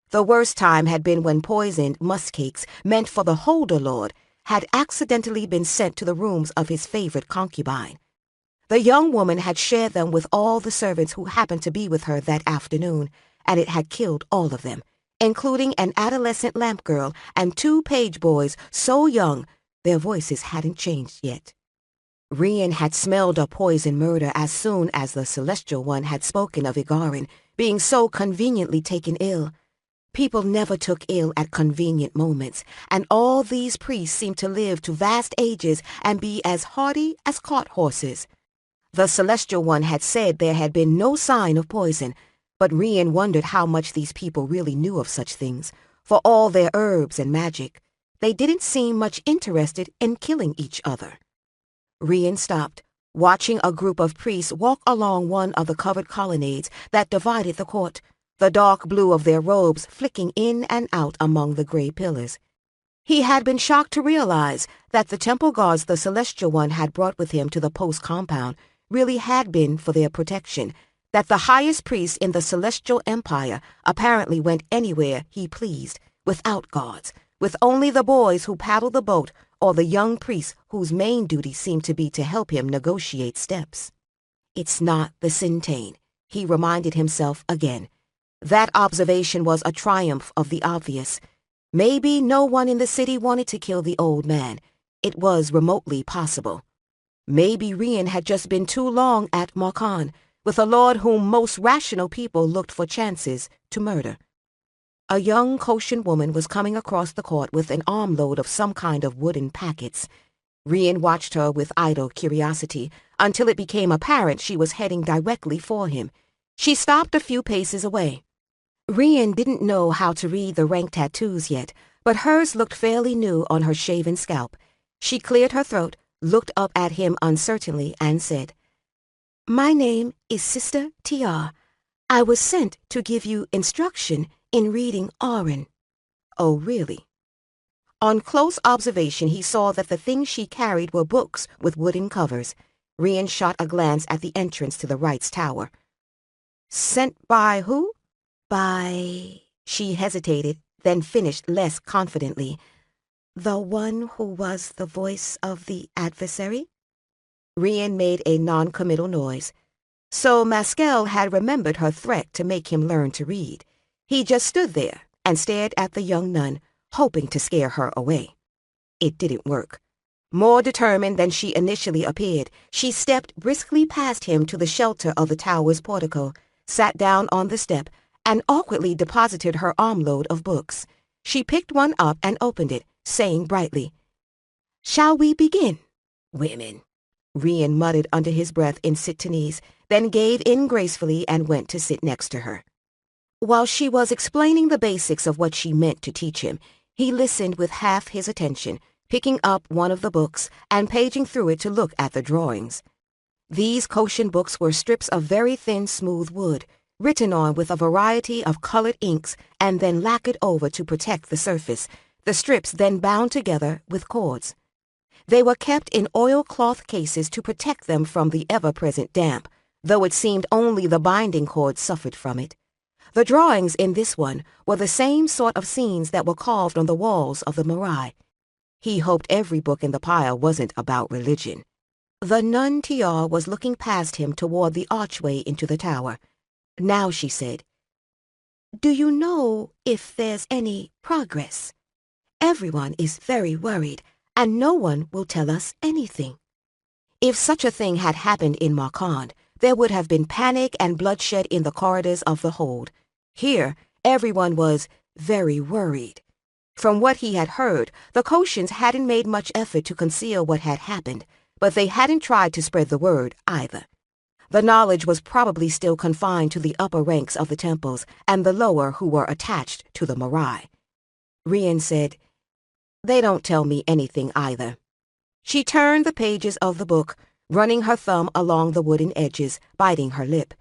The worst time had been when poisoned muskcakes meant for the Holder Lord had accidentally been sent to the rooms of his favorite concubine. The young woman had shared them with all the servants who happened to be with her that afternoon, and it had killed all of them, including an adolescent lamp girl and 2 page boys so young their voices hadn't changed yet. Rian had smelled a poison murder as soon as the Celestial One had spoken of Igarin being so conveniently taken ill. People never took ill at convenient moments, and all these priests seemed to live to vast ages and be as hardy as cart horses. The Celestial One had said there had been no sign of poison, but Rian wondered how much these people really knew of such things. For all their herbs and magic, they didn't seem much interested in killing each other. Rian stopped, watching a group of priests walk along one of the covered colonnades that divided the court, the dark blue of their robes flicking in and out among the gray pillars. He had been shocked to realize that the temple guards the Celestial One had brought with him to the post compound really had been for their protection, that the highest priest in the Celestial Empire apparently went anywhere he pleased, without guards, with only the boys who paddled the boat or the young priests whose main duty seemed to be to help him negotiate steps. It's not the Syntaine, he reminded himself again. That observation was a triumph of the obvious. Maybe no one in the city wanted to kill the old man. It was remotely possible. Maybe Rian had just been too long at Markan, with a lord whom most rational people looked for chances to murder. A young Koshin woman was coming across the court with an armload of some kind of wooden packets. Rian watched her with idle curiosity until it became apparent she was heading directly for him. She stopped a few paces away. Rian didn't know how to read the rank tattoos yet, but hers looked fairly new on her shaven scalp. She cleared her throat, looked up at him uncertainly, and said, "My name is Sister Tiar. I was sent to give you instruction in reading Auran." "Oh, really?" On close observation, he saw that the things she carried were books with wooden covers. Rian shot a glance at the entrance to the Wright's Tower. "Sent by who?" "By..." She hesitated, then finished less confidently. "The one who was the voice of the adversary?" Rian made a non-committal noise. So Maskell had remembered her threat to make him learn to read. He just stood there and stared at the young nun, hoping to scare her away. It didn't work. More determined than she initially appeared, she stepped briskly past him to the shelter of the tower's portico, sat down on the step, and awkwardly deposited her armload of books. She picked one up and opened it, saying brightly, "Shall we begin?" "Women," Rian muttered under his breath in Sittanese, then gave in gracefully and went to sit next to her. While she was explaining the basics of what she meant to teach him, he listened with half his attention, picking up one of the books and paging through it to look at the drawings. These Koshin books were strips of very thin, smooth wood, written on with a variety of colored inks and then lacquered over to protect the surface, the strips then bound together with cords. They were kept in oilcloth cases to protect them from the ever-present damp, though it seemed only the binding cord suffered from it. The drawings in this one were the same sort of scenes that were carved on the walls of the Morai. He hoped every book in the pile wasn't about religion. The nun Tiar was looking past him toward the archway into the tower. Now she said, "Do you know if there's any progress? Everyone is very worried, and no one will tell us anything." If such a thing had happened in Markan, there would have been panic and bloodshed in the corridors of the hold. Here, everyone was very worried. From what he had heard, the Koshins hadn't made much effort to conceal what had happened, but they hadn't tried to spread the word either. The knowledge was probably still confined to the upper ranks of the temples and the lower who were attached to the Morai. Rian said, "They don't tell me anything either." She turned the pages of the book, running her thumb along the wooden edges, biting her lip.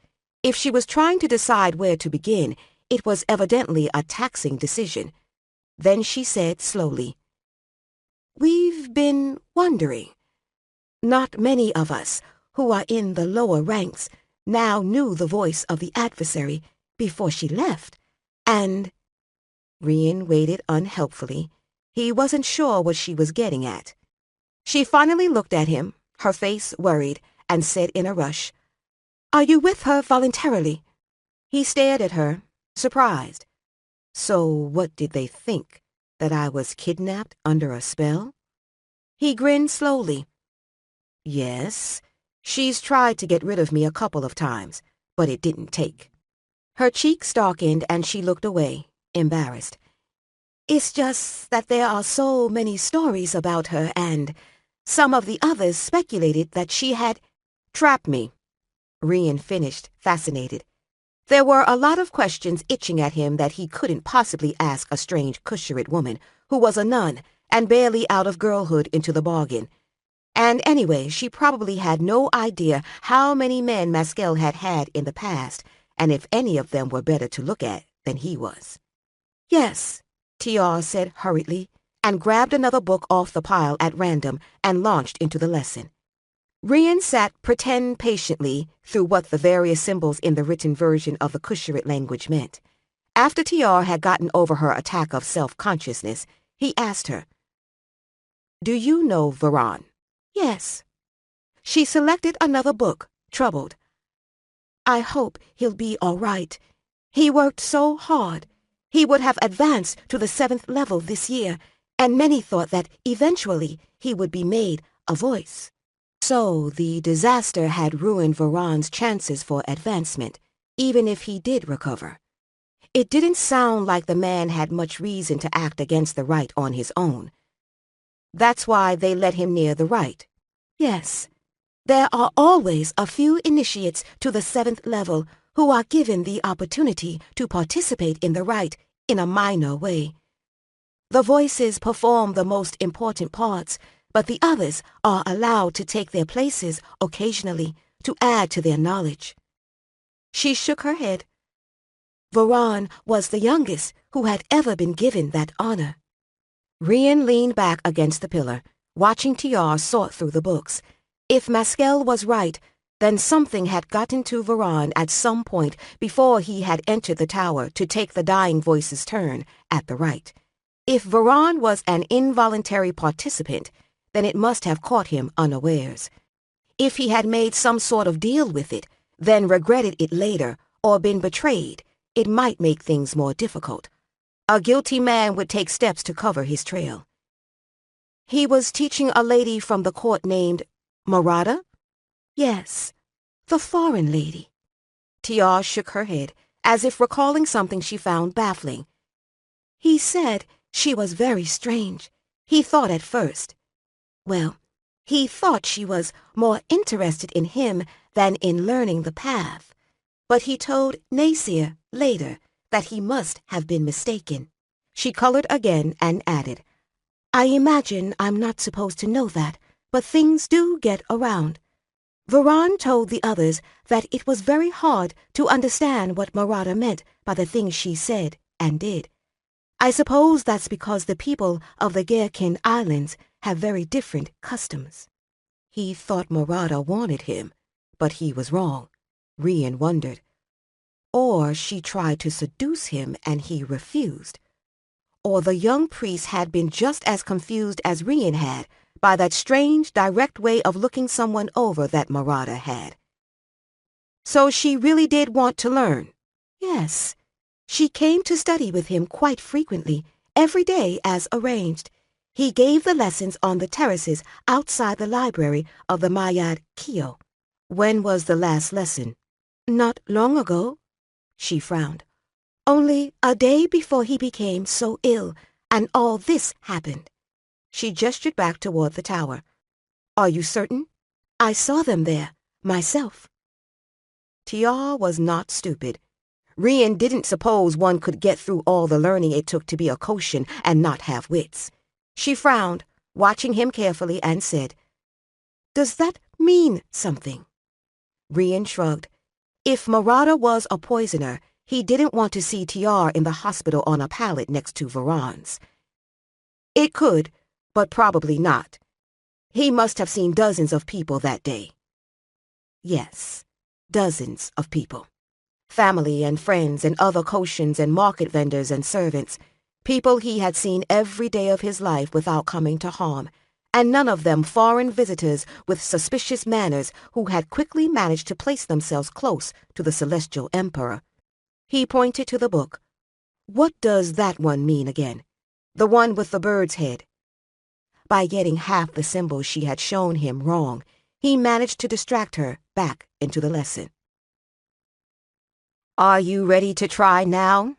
If she was trying to decide where to begin, it was evidently a taxing decision. Then she said slowly, "We've been wondering. Not many of us who are in the lower ranks now knew the voice of the adversary before she left, and..." Rian waited unhelpfully. He wasn't sure what she was getting at. She finally looked at him, her face worried, and said in a rush, "Are you with her voluntarily?" He stared at her, surprised. "So what did they think? That I was kidnapped under a spell?" He grinned slowly. "Yes. She's tried to get rid of me a couple of times, but it didn't take." Her cheeks darkened and she looked away, embarrassed. "It's just that there are so many stories about her, and some of the others speculated that she had..." Trap me, Rian finished, fascinated. There were a lot of questions itching at him that he couldn't possibly ask a strange Kusharit woman who was a nun and barely out of girlhood into the bargain. And anyway, she probably had no idea how many men Maskell had had in the past, and if any of them were better to look at than he was. Yes, T.R. said hurriedly, and grabbed another book off the pile at random and launched into the lesson. Rian sat pretend patiently through what the various symbols in the written version of the Kusharit language meant. After T.R. had gotten over her attack of self-consciousness, he asked her, "Do you know Varan?" "Yes." She selected another book, troubled. "I hope he'll be all right. He worked so hard. He would have advanced to the 7th level this year, and many thought that eventually he would be made a voice." So the disaster had ruined Varan's chances for advancement, even if he did recover. It didn't sound like the man had much reason to act against the right on his own. That's why they let him near the right. Yes, there are always a few initiates to the 7th level who are given the opportunity to participate in the right in a minor way. The voices perform the most important parts, but the others are allowed to take their places occasionally to add to their knowledge. She shook her head. Varan was the youngest who had ever been given that honor. Rian leaned back against the pillar, watching T.R. sort through the books. If Maskell was right, then something had gotten to Varan at some point before he had entered the tower to take the dying voice's turn at the right. If Varan was an involuntary participant, then it must have caught him unawares. If he had made some sort of deal with it, then regretted it later, or been betrayed, it might make things more difficult. A guilty man would take steps to cover his trail. He was teaching a lady from the court named Marada? Yes, the foreign lady. T.R. shook her head, as if recalling something she found baffling. He said she was very strange. He thought at first. Well, he thought she was more interested in him than in learning the path. But he told Nasir later that he must have been mistaken. She colored again and added, I imagine I'm not supposed to know that, but things do get around. Varan told the others that it was very hard to understand what Marada meant by the things she said and did. I suppose that's because the people of the Gherkin Islands have very different customs. He thought Marada wanted him, but he was wrong. Rian wondered. Or she tried to seduce him and he refused. Or the young priest had been just as confused as Rian had by that strange, direct way of looking someone over that Marada had. So she really did want to learn? Yes. She came to study with him quite frequently, every day as arranged. He gave the lessons on the terraces outside the library of the Mayad Kio. When was the last lesson? Not long ago. She frowned. Only a day before he became so ill, and all this happened. She gestured back toward the tower. Are you certain? I saw them there, myself. T.R. was not stupid. Rian didn't suppose one could get through all the learning it took to be a Koshin and not have wits. She frowned, watching him carefully, and said, Does that mean something? Rian shrugged. If Marada was a poisoner, he didn't want to see T.R. in the hospital on a pallet next to Varan's. It could, but probably not. He must have seen dozens of people that day. Yes, dozens of people. Family and friends and other Koshins and market vendors and servants, people he had seen every day of his life without coming to harm, and none of them foreign visitors with suspicious manners who had quickly managed to place themselves close to the Celestial Emperor. He pointed to the book. What does that one mean again? The one with the bird's head. By getting half the symbols she had shown him wrong, he managed to distract her back into the lesson. Are you ready to try now?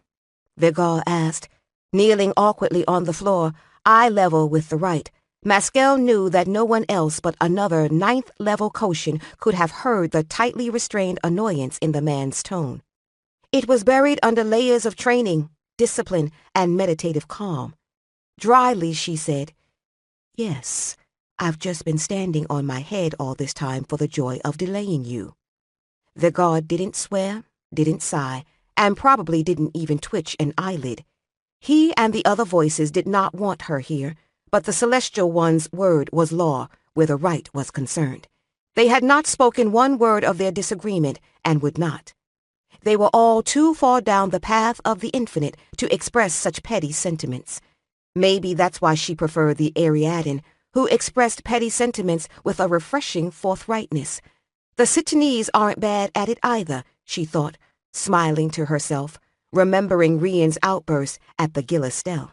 Vigal asked, kneeling awkwardly on the floor, eye level with the right, Maskell knew that no one else but another ninth-level Koshin could have heard the tightly restrained annoyance in the man's tone. It was buried under layers of training, discipline, and meditative calm. Dryly, she said, "Yes, I've just been standing on my head all this time for the joy of delaying you." The guard didn't swear, didn't sigh, and probably didn't even twitch an eyelid. He and the other voices did not want her here, but the Celestial One's word was law where the right was concerned. They had not spoken one word of their disagreement and would not. They were all too far down the path of the infinite to express such petty sentiments. Maybe that's why she preferred the Ariadan, who expressed petty sentiments with a refreshing forthrightness. The Sitanese aren't bad at it either, she thought, smiling to herself, remembering Rian's outburst at the Gillistel.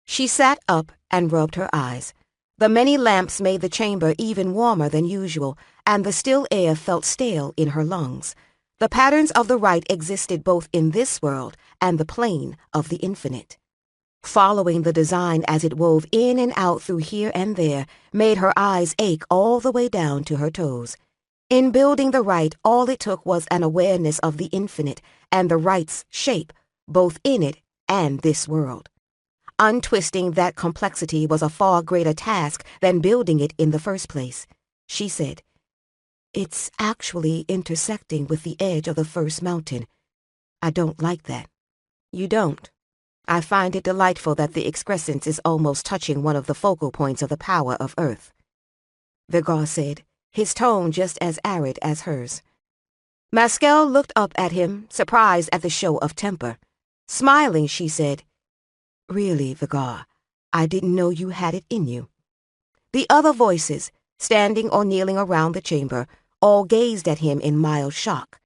She sat up and rubbed her eyes. The many lamps made the chamber even warmer than usual, and the still air felt stale in her lungs. The patterns of the right existed both in this world and the plane of the infinite. Following the design as it wove in and out through here and there made her eyes ache all the way down to her toes. In building the right, all it took was an awareness of the infinite and the right's shape, both in it and this world. Untwisting that complexity was a far greater task than building it in the first place. She said, "It's actually intersecting with the edge of the first mountain. I don't like that." "You don't? I find it delightful that the excrescence is almost touching one of the focal points of the power of Earth," Vigar said, his tone just as arid as hers. Maskell looked up at him, surprised at the show of temper. Smiling, she said, "Really, Vigar, I didn't know you had it in you." The other voices, standing or kneeling around the chamber, all gazed at him in mild shock.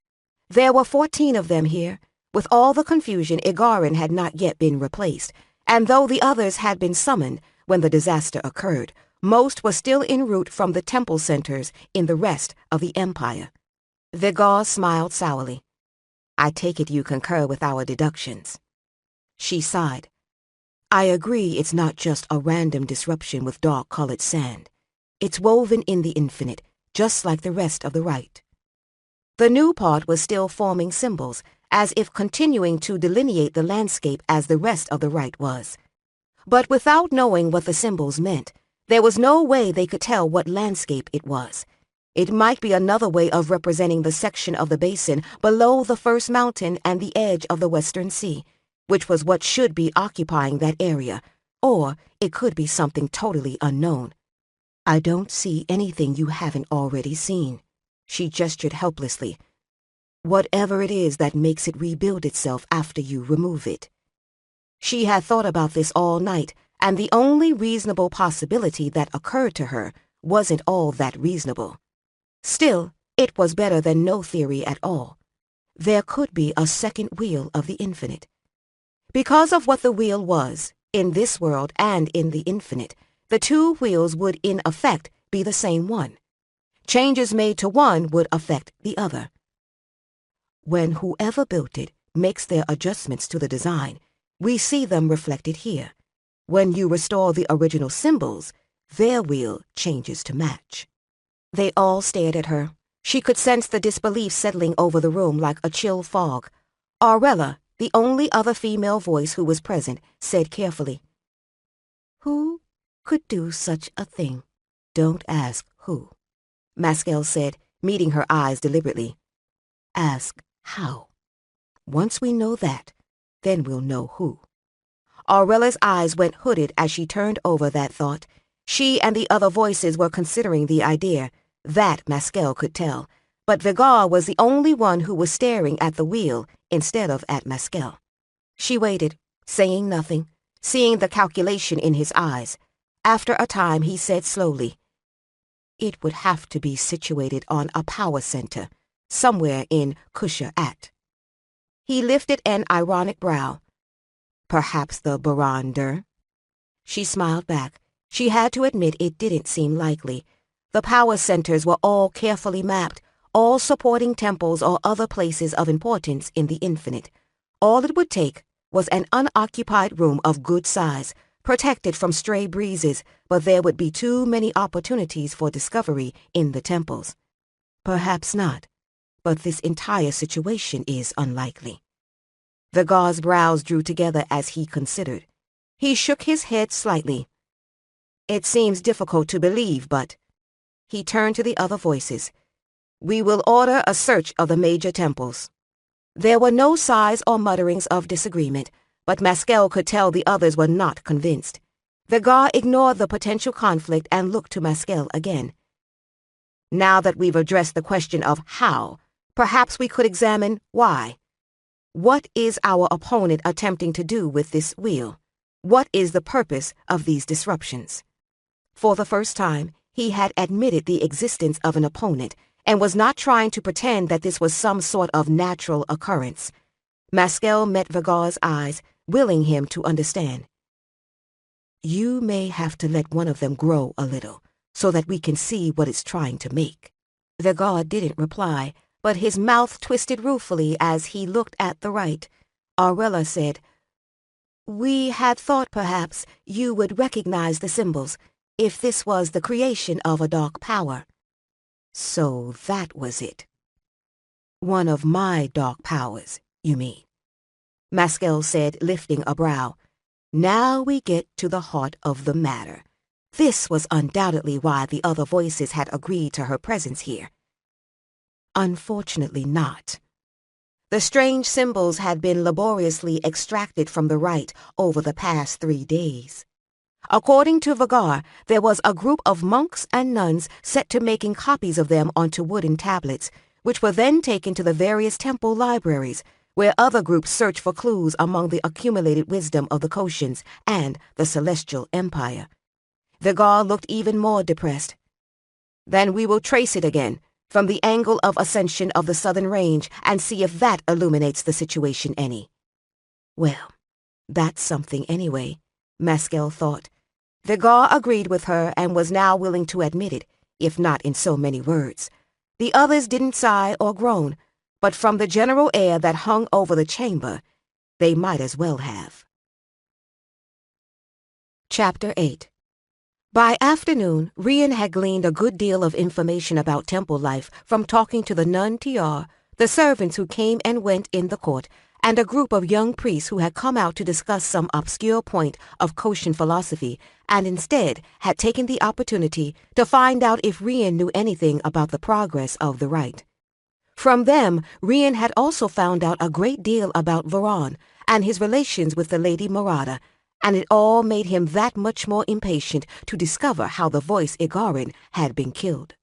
There were 14 of them here. With all the confusion, Igarin had not yet been replaced, and though the others had been summoned when the disaster occurred, most were still en route from the temple centers in the rest of the Empire. Vigar smiled sourly. "I take it you concur with our deductions." She sighed. "I agree it's not just a random disruption with dark-colored sand. It's woven in the infinite, just like the rest of the right." The new part was still forming symbols, as if continuing to delineate the landscape as the rest of the right was. But without knowing what the symbols meant, there was no way they could tell what landscape it was. It might be another way of representing the section of the basin below the first mountain and the edge of the Western Sea, which was what should be occupying that area, or it could be something totally unknown. "I don't see anything you haven't already seen." She gestured helplessly. "Whatever it is that makes it rebuild itself after you remove it." She had thought about this all night, and the only reasonable possibility that occurred to her wasn't all that reasonable. Still, it was better than no theory at all. There could be a second wheel of the infinite. Because of what the wheel was, in this world and in the infinite, the two wheels would in effect be the same one. Changes made to one would affect the other. When whoever built it makes their adjustments to the design, we see them reflected here. When you restore the original symbols, their wheel changes to match. They all stared at her. She could sense the disbelief settling over the room like a chill fog. Aurella, the only other female voice who was present, said carefully, "Who could do such a thing?" "Don't ask who," Maskell said, meeting her eyes deliberately. "Ask how. Once we know that, then we'll know who." Aurella's eyes went hooded as she turned over that thought. She and the other voices were considering the idea. That Maskell could tell. But Vigar was the only one who was staring at the wheel instead of at Maskell. She waited, saying nothing, seeing the calculation in his eyes. After a time, he said slowly, "It would have to be situated on a power center, somewhere in Kusha-At." He lifted an ironic brow. "Perhaps the Baran-Dur?" She smiled back. She had to admit it didn't seem likely. The power centers were all carefully mapped, all supporting temples or other places of importance in the infinite. All it would take was an unoccupied room of good size, protected from stray breezes, but there would be too many opportunities for discovery in the temples. Perhaps not, but this entire situation is unlikely. Vhagar's brows drew together as he considered. He shook his head slightly. It seems difficult to believe, but... He turned to the other voices. We will order a search of the major temples. There were no sighs or mutterings of disagreement, but Maskell could tell the others were not convinced. Vhagar ignored the potential conflict and looked to Maskell again. Now that we've addressed the question of how, perhaps we could examine why. What is our opponent attempting to do with this wheel? What is the purpose of these disruptions? For the first time, he had admitted the existence of an opponent and was not trying to pretend that this was some sort of natural occurrence. Maskell met Vhagar's eyes, willing him to understand. You may have to let one of them grow a little, so that we can see what it's trying to make. Vhagar didn't reply, but his mouth twisted ruefully as he looked at the right. Arella said, We had thought perhaps you would recognize the symbols, if this was the creation of a dark power. So that was it. One of my dark powers, you mean? Maskell said, lifting a brow. Now we get to the heart of the matter. This was undoubtedly why the other voices had agreed to her presence here. Unfortunately not. The strange symbols had been laboriously extracted from the rite over the past 3 days. According to Vhagar, there was a group of monks and nuns set to making copies of them onto wooden tablets, which were then taken to the various temple libraries, where other groups searched for clues among the accumulated wisdom of the Koshans and the Celestial Empire. Vhagar looked even more depressed. Then we will trace it again, from the angle of ascension of the southern range, and see if that illuminates the situation any. Well, that's something anyway, Maskell thought. Vhagar agreed with her and was now willing to admit it, if not in so many words. The others didn't sigh or groan, but from the general air that hung over the chamber, they might as well have. Chapter 8. By afternoon, Rian had gleaned a good deal of information about temple life from talking to the nun Tiar, the servants who came and went in the court, and a group of young priests who had come out to discuss some obscure point of Koshan philosophy, and instead had taken the opportunity to find out if Rian knew anything about the progress of the rite. From them, Rian had also found out a great deal about Varan and his relations with the Lady Marada, and it all made him that much more impatient to discover how the voice Igarin had been killed.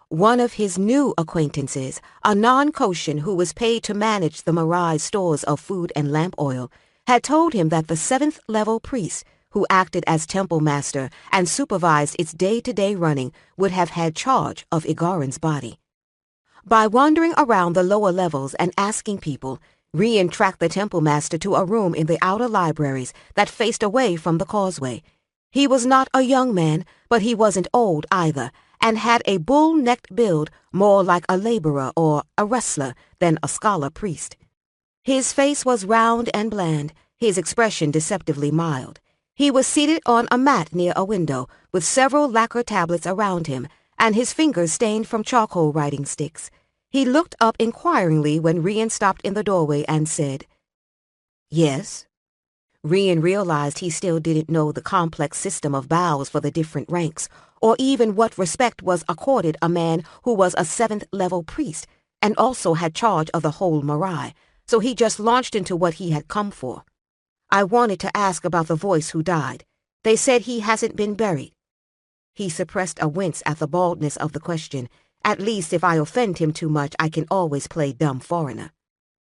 One of his new acquaintances, a non-Koshan who was paid to manage the Marai's stores of food and lamp oil, had told him that the 7th-level priest, who acted as temple master and supervised its day-to-day running, would have had charge of Igarin's body. By wandering around the lower levels and asking people, Rian tracked the temple master to a room in the outer libraries that faced away from the causeway. He was not a young man, but he wasn't old either, and had a bull-necked build more like a laborer or a wrestler than a scholar priest. His face was round and bland, his expression deceptively mild. He was seated on a mat near a window, with several lacquer tablets around him, and his fingers stained from charcoal writing sticks. He looked up inquiringly when Rian stopped in the doorway and said, Yes? Rian realized he still didn't know the complex system of bows for the different ranks, or even what respect was accorded a man who was a 7th-level priest and also had charge of the whole Marai, so he just launched into what he had come for. I wanted to ask about the voice who died. They said he hasn't been buried. He suppressed a wince at the baldness of the question. At least if I offend him too much, I can always play dumb foreigner.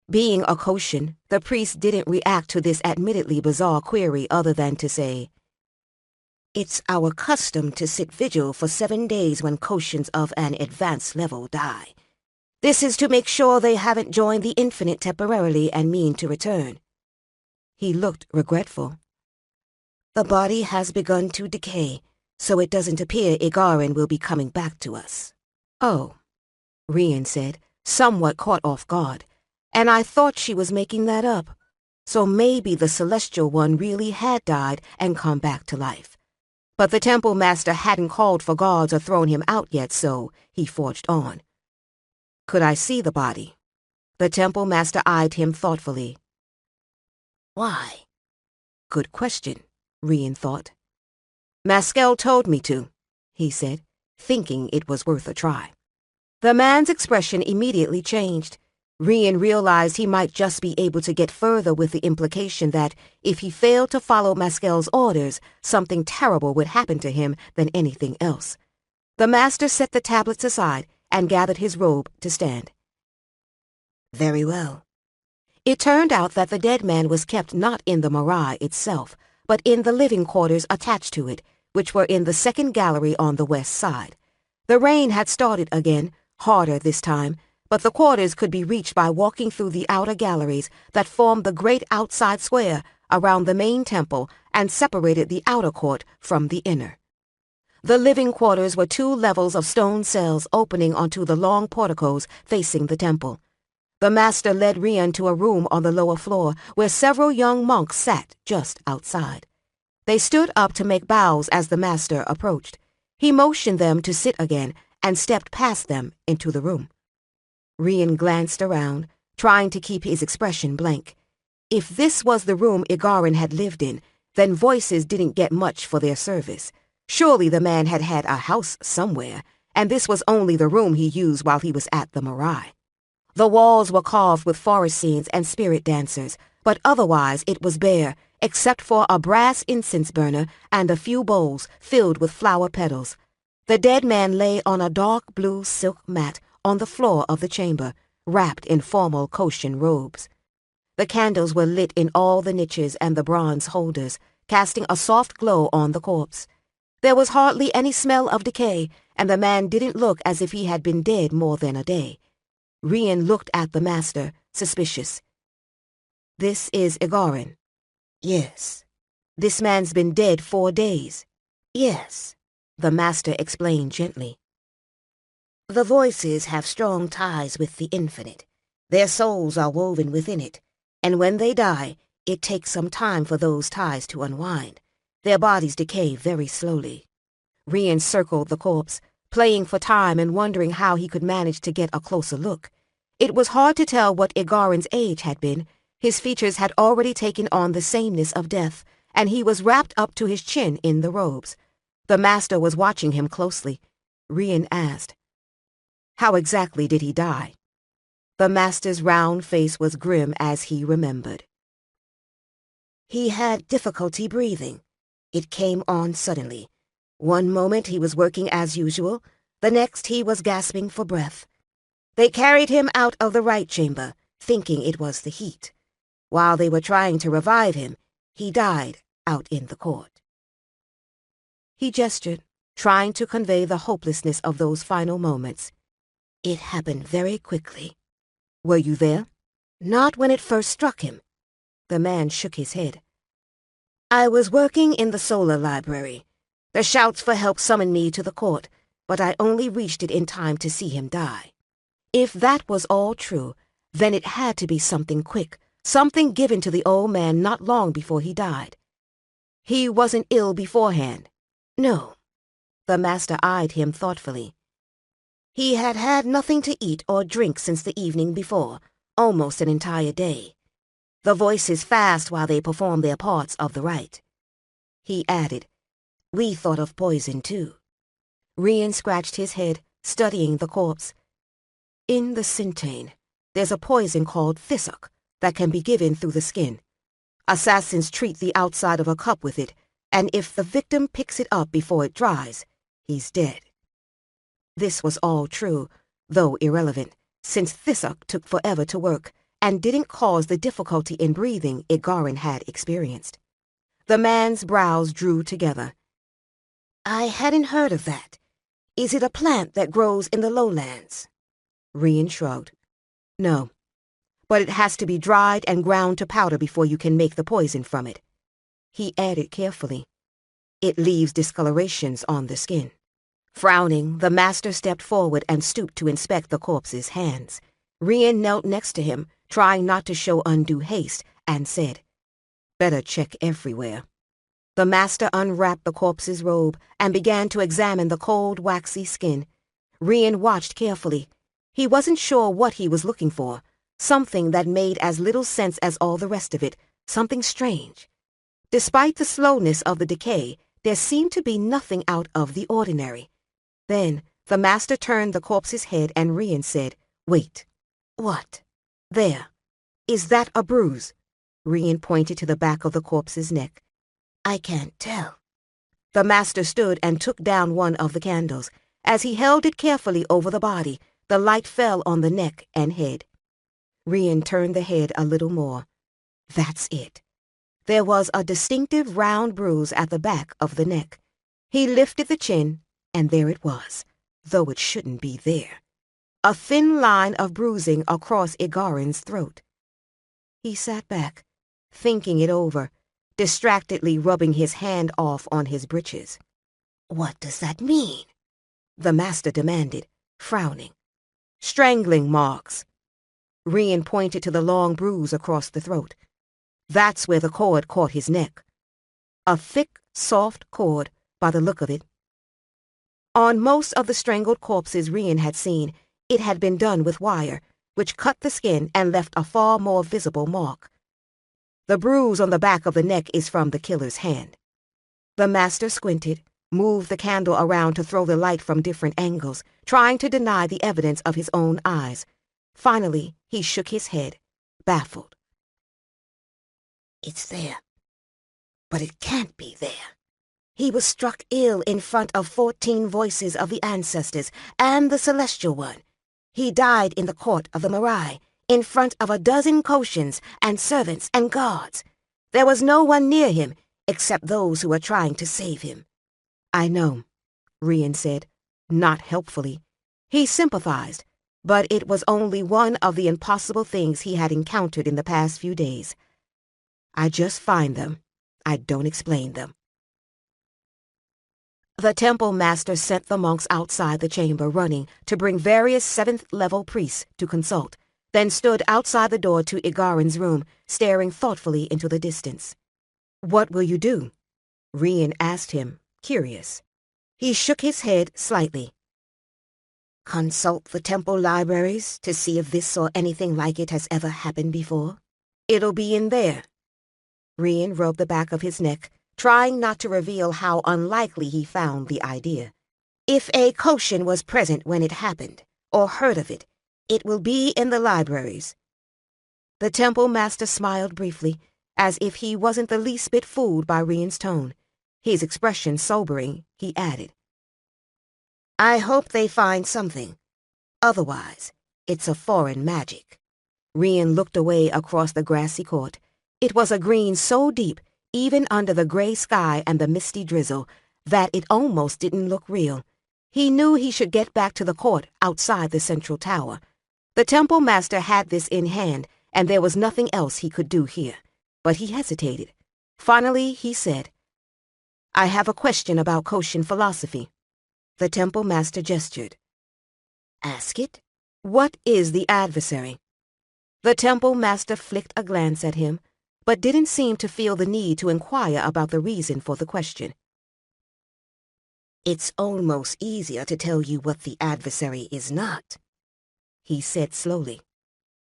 Being a Koshan, the priest didn't react to this admittedly bizarre query other than to say, It's our custom to sit vigil for 7 days when Koshans of an advanced level die. This is to make sure they haven't joined the Infinite temporarily and mean to return. He looked regretful. The body has begun to decay, so it doesn't appear Igarin will be coming back to us. Oh, Rian said, somewhat caught off guard, and I thought she was making that up. so maybe the Celestial One really had died and come back to life. But the temple master hadn't called for guards or thrown him out yet, so he forged on. Could I see the body? The temple master eyed him thoughtfully. Why? Good question, Rian thought. Maskell told me to, he said, thinking it was worth a try. The man's expression immediately changed. Rian realized he might just be able to get further with the implication that if he failed to follow Maskell's orders, something terrible would happen to him than anything else. The master set the tablets aside and gathered his robe to stand. Very well. It turned out that the dead man was kept not in the Marai itself, but in the living quarters attached to it, which were in the second gallery on the west side. The rain had started again, harder this time, but the quarters could be reached by walking through the outer galleries that formed the great outside square around the main temple and separated the outer court from the inner. The living quarters were 2 levels of stone cells opening onto the long porticos facing the temple. The master led Rian to a room on the lower floor where several young monks sat just outside. They stood up to make bows as the master approached. He motioned them to sit again and stepped past them into the room. Rian glanced around, trying to keep his expression blank. If this was the room Igarin had lived in, then voices didn't get much for their service. Surely the man had had a house somewhere, and this was only the room he used while he was at the Marai. The walls were carved with forest scenes and spirit dancers, but otherwise it was bare, except for a brass incense burner and a few bowls filled with flower petals. The dead man lay on a dark blue silk mat on the floor of the chamber, wrapped in formal Koshin robes. The candles were lit in all the niches and the bronze holders, casting a soft glow on the corpse. There was hardly any smell of decay, and the man didn't look as if he had been dead more than a day. Rian looked at the master, suspicious. This is Igarin. Yes. This man's been dead 4 days. Yes, the master explained gently. The voices have strong ties with the infinite. Their souls are woven within it, and when they die, it takes some time for those ties to unwind. Their bodies decay very slowly. Rian circled the corpse, playing for time and wondering how he could manage to get a closer look. It was hard to tell what Igarin's age had been. His features had already taken on the sameness of death, and he was wrapped up to his chin in the robes. The master was watching him closely. Rian asked, how exactly did he die? The master's round face was grim as he remembered. He had difficulty breathing. It came on suddenly. One moment he was working as usual, the next he was gasping for breath. They carried him out of the right chamber, thinking it was the heat. While they were trying to revive him, he died out in the court. He gestured, trying to convey the hopelessness of those final moments. It happened very quickly. Were you there? Not when it first struck him. The man shook his head. I was working in the solar library. The shouts for help summoned me to the court, but I only reached it in time to see him die. If that was all true, then it had to be something quick, something given to the old man not long before he died. He wasn't ill beforehand. No. The master eyed him thoughtfully. He had had nothing to eat or drink since the evening before, almost an entire day. The voices fast while they performed their parts of the rite. He added, we thought of poison too. Rian scratched his head, studying the corpse. In the Sintane, there's a poison called Thisok that can be given through the skin. Assassins treat the outside of a cup with it, and if the victim picks it up before it dries, he's dead. This was all true, though irrelevant, since Thisok took forever to work and didn't cause the difficulty in breathing Igarin had experienced. The man's brows drew together. I hadn't heard of that. Is it a plant that grows in the lowlands? Rian shrugged. No, but it has to be dried and ground to powder before you can make the poison from it. He added carefully. It leaves discolorations on the skin. Frowning, the master stepped forward and stooped to inspect the corpse's hands. Rian knelt next to him, trying not to show undue haste and said, "Better check everywhere." The master unwrapped the corpse's robe and began to examine the cold, waxy skin. Rian watched carefully. He wasn't sure what he was looking for, something that made as little sense as all the rest of it, something strange. Despite the slowness of the decay, there seemed to be nothing out of the ordinary. Then the master turned the corpse's head and Rian said, "Wait." "What?" "There. Is that a bruise?" Rian pointed to the back of the corpse's neck. "I can't tell." The master stood and took down one of the candles. As he held it carefully over the body, the light fell on the neck and head. Rian turned the head a little more. That's it. There was a distinctive round bruise at the back of the neck. He lifted the chin, and there it was, though it shouldn't be there. A thin line of bruising across Igarin's throat. He sat back, thinking it over, distractedly rubbing his hand off on his breeches. "What does that mean?" the master demanded, frowning. "Strangling marks." Rian pointed to the long bruise across the throat. "That's where the cord caught his neck. A thick, soft cord, by the look of it." On most of the strangled corpses Rian had seen, it had been done with wire, which cut the skin and left a far more visible mark. The bruise on the back of the neck is from the killer's hand. The master squinted, moved the candle around to throw the light from different angles, trying to deny the evidence of his own eyes. Finally, he shook his head, baffled. "It's there. But it can't be there. He was struck ill in front of 14 voices of the ancestors and the celestial one. He died in the court of the Mirai, in front of a dozen Koshans and servants and guards. There was no one near him except those who were trying to save him." "I know," Rian said, not helpfully. He sympathized, but it was only one of the impossible things he had encountered in the past few days. "I just find them. I don't explain them." The temple master sent the monks outside the chamber running to bring various 7th-level priests to consult, then stood outside the door to Igarin's room, staring thoughtfully into the distance. "What will you do?" Rian asked him, curious. He shook his head slightly. "Consult the temple libraries to see if this or anything like it has ever happened before. It'll be in there." Rian rubbed the back of his neck, trying not to reveal how unlikely he found the idea. "If a Koshan was present when it happened, or heard of it, it will be in the libraries." The temple master smiled briefly, as if he wasn't the least bit fooled by Rian's tone. His expression sobering, he added, "I hope they find something. Otherwise, it's a foreign magic." Rian looked away across the grassy court. It was a green so deep, even under the gray sky and the misty drizzle, that it almost didn't look real. He knew he should get back to the court outside the central tower. The temple master had this in hand, and there was nothing else he could do here. But he hesitated. Finally, he said, "I have a question about Koshan philosophy." The temple master gestured. "Ask it." "What is the adversary?" The temple master flicked a glance at him, but didn't seem to feel the need to inquire about the reason for the question. "It's almost easier to tell you what the adversary is not," he said slowly.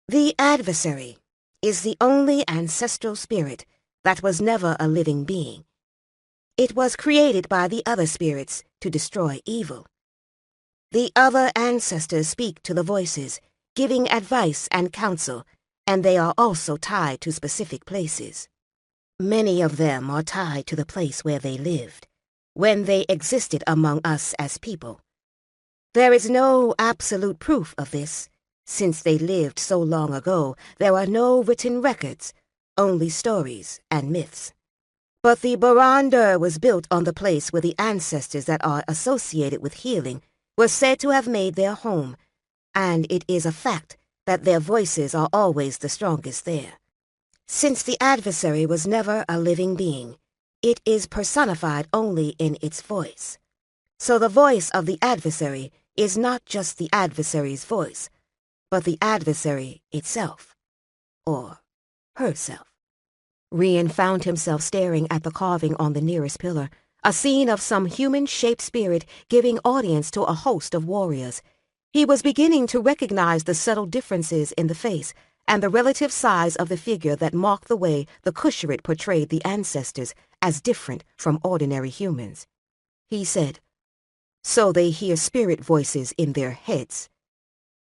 "The adversary is the only ancestral spirit that was never a living being. It was created by the other spirits to destroy evil. The other ancestors speak to the voices, giving advice and counsel, and they are also tied to specific places. Many of them are tied to the place where they lived, when they existed among us as people. There is no absolute proof of this. Since they lived so long ago, there are no written records, only stories and myths. But the Barandur was built on the place where the ancestors that are associated with healing were said to have made their home, and it is a fact that their voices are always the strongest there. Since the adversary was never a living being, it is personified only in its voice. So the voice of the adversary is not just the adversary's voice, but the adversary itself, or herself. Rian found himself staring at the carving on the nearest pillar, a scene of some human-shaped spirit giving audience to a host of warriors. He was beginning to recognize the subtle differences in the face and the relative size of the figure that marked the way the Kusharit portrayed the ancestors as different from ordinary humans. He said, "So they hear spirit voices in their heads."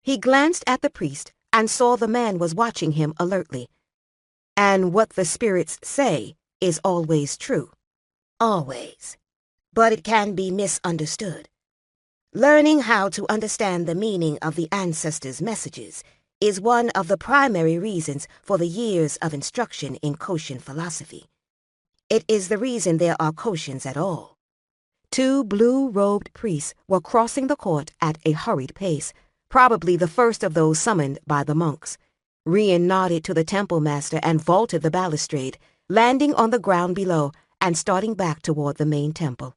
He glanced at the priest and saw the man was watching him alertly. "And what the spirits say is always true." "Always. But it can be misunderstood. Learning how to understand the meaning of the ancestors' messages is one of the primary reasons for the years of instruction in Koshin philosophy. It is the reason there are Koshins at all." Two blue-robed priests were crossing the court at a hurried pace, probably the first of those summoned by the monks. Rian nodded to the temple master and vaulted the balustrade, landing on the ground below and starting back toward the main temple.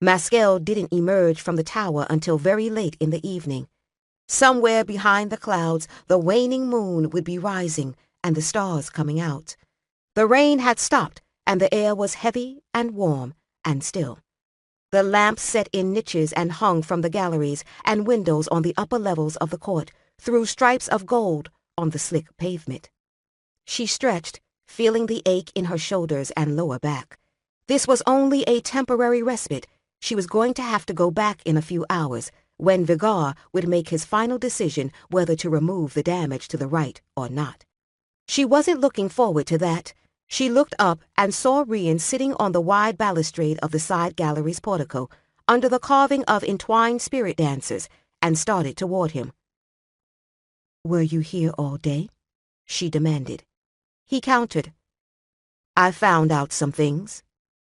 Maskell didn't emerge from the tower until very late in the evening. Somewhere behind the clouds, the waning moon would be rising and the stars coming out. The rain had stopped, and the air was heavy and warm and still. The lamps set in niches and hung from the galleries and windows on the upper levels of the court threw stripes of gold on the slick pavement. She stretched, feeling the ache in her shoulders and lower back. This was only a temporary respite. She was going to have to go back in a few hours, when Vigar would make his final decision whether to remove the damage to the right or not. She wasn't looking forward to that. She looked up and saw Rian sitting on the wide balustrade of the side gallery's portico, under the carving of entwined spirit dancers, and started toward him. "Were you here all day?" she demanded. He countered. "I found out some things."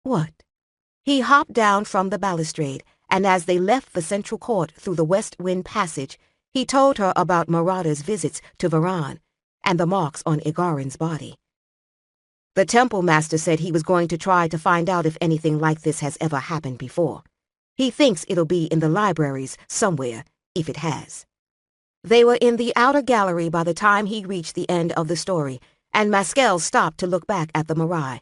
"What?" He hopped down from the balustrade, and as they left the central court through the west wind passage, he told her about Marada's visits to Varan and the marks on Igarin's body. "The temple master said he was going to try to find out if anything like this has ever happened before. He thinks it'll be in the libraries somewhere, if it has." They were in the outer gallery by the time he reached the end of the story, and Maskell stopped to look back at the Marai.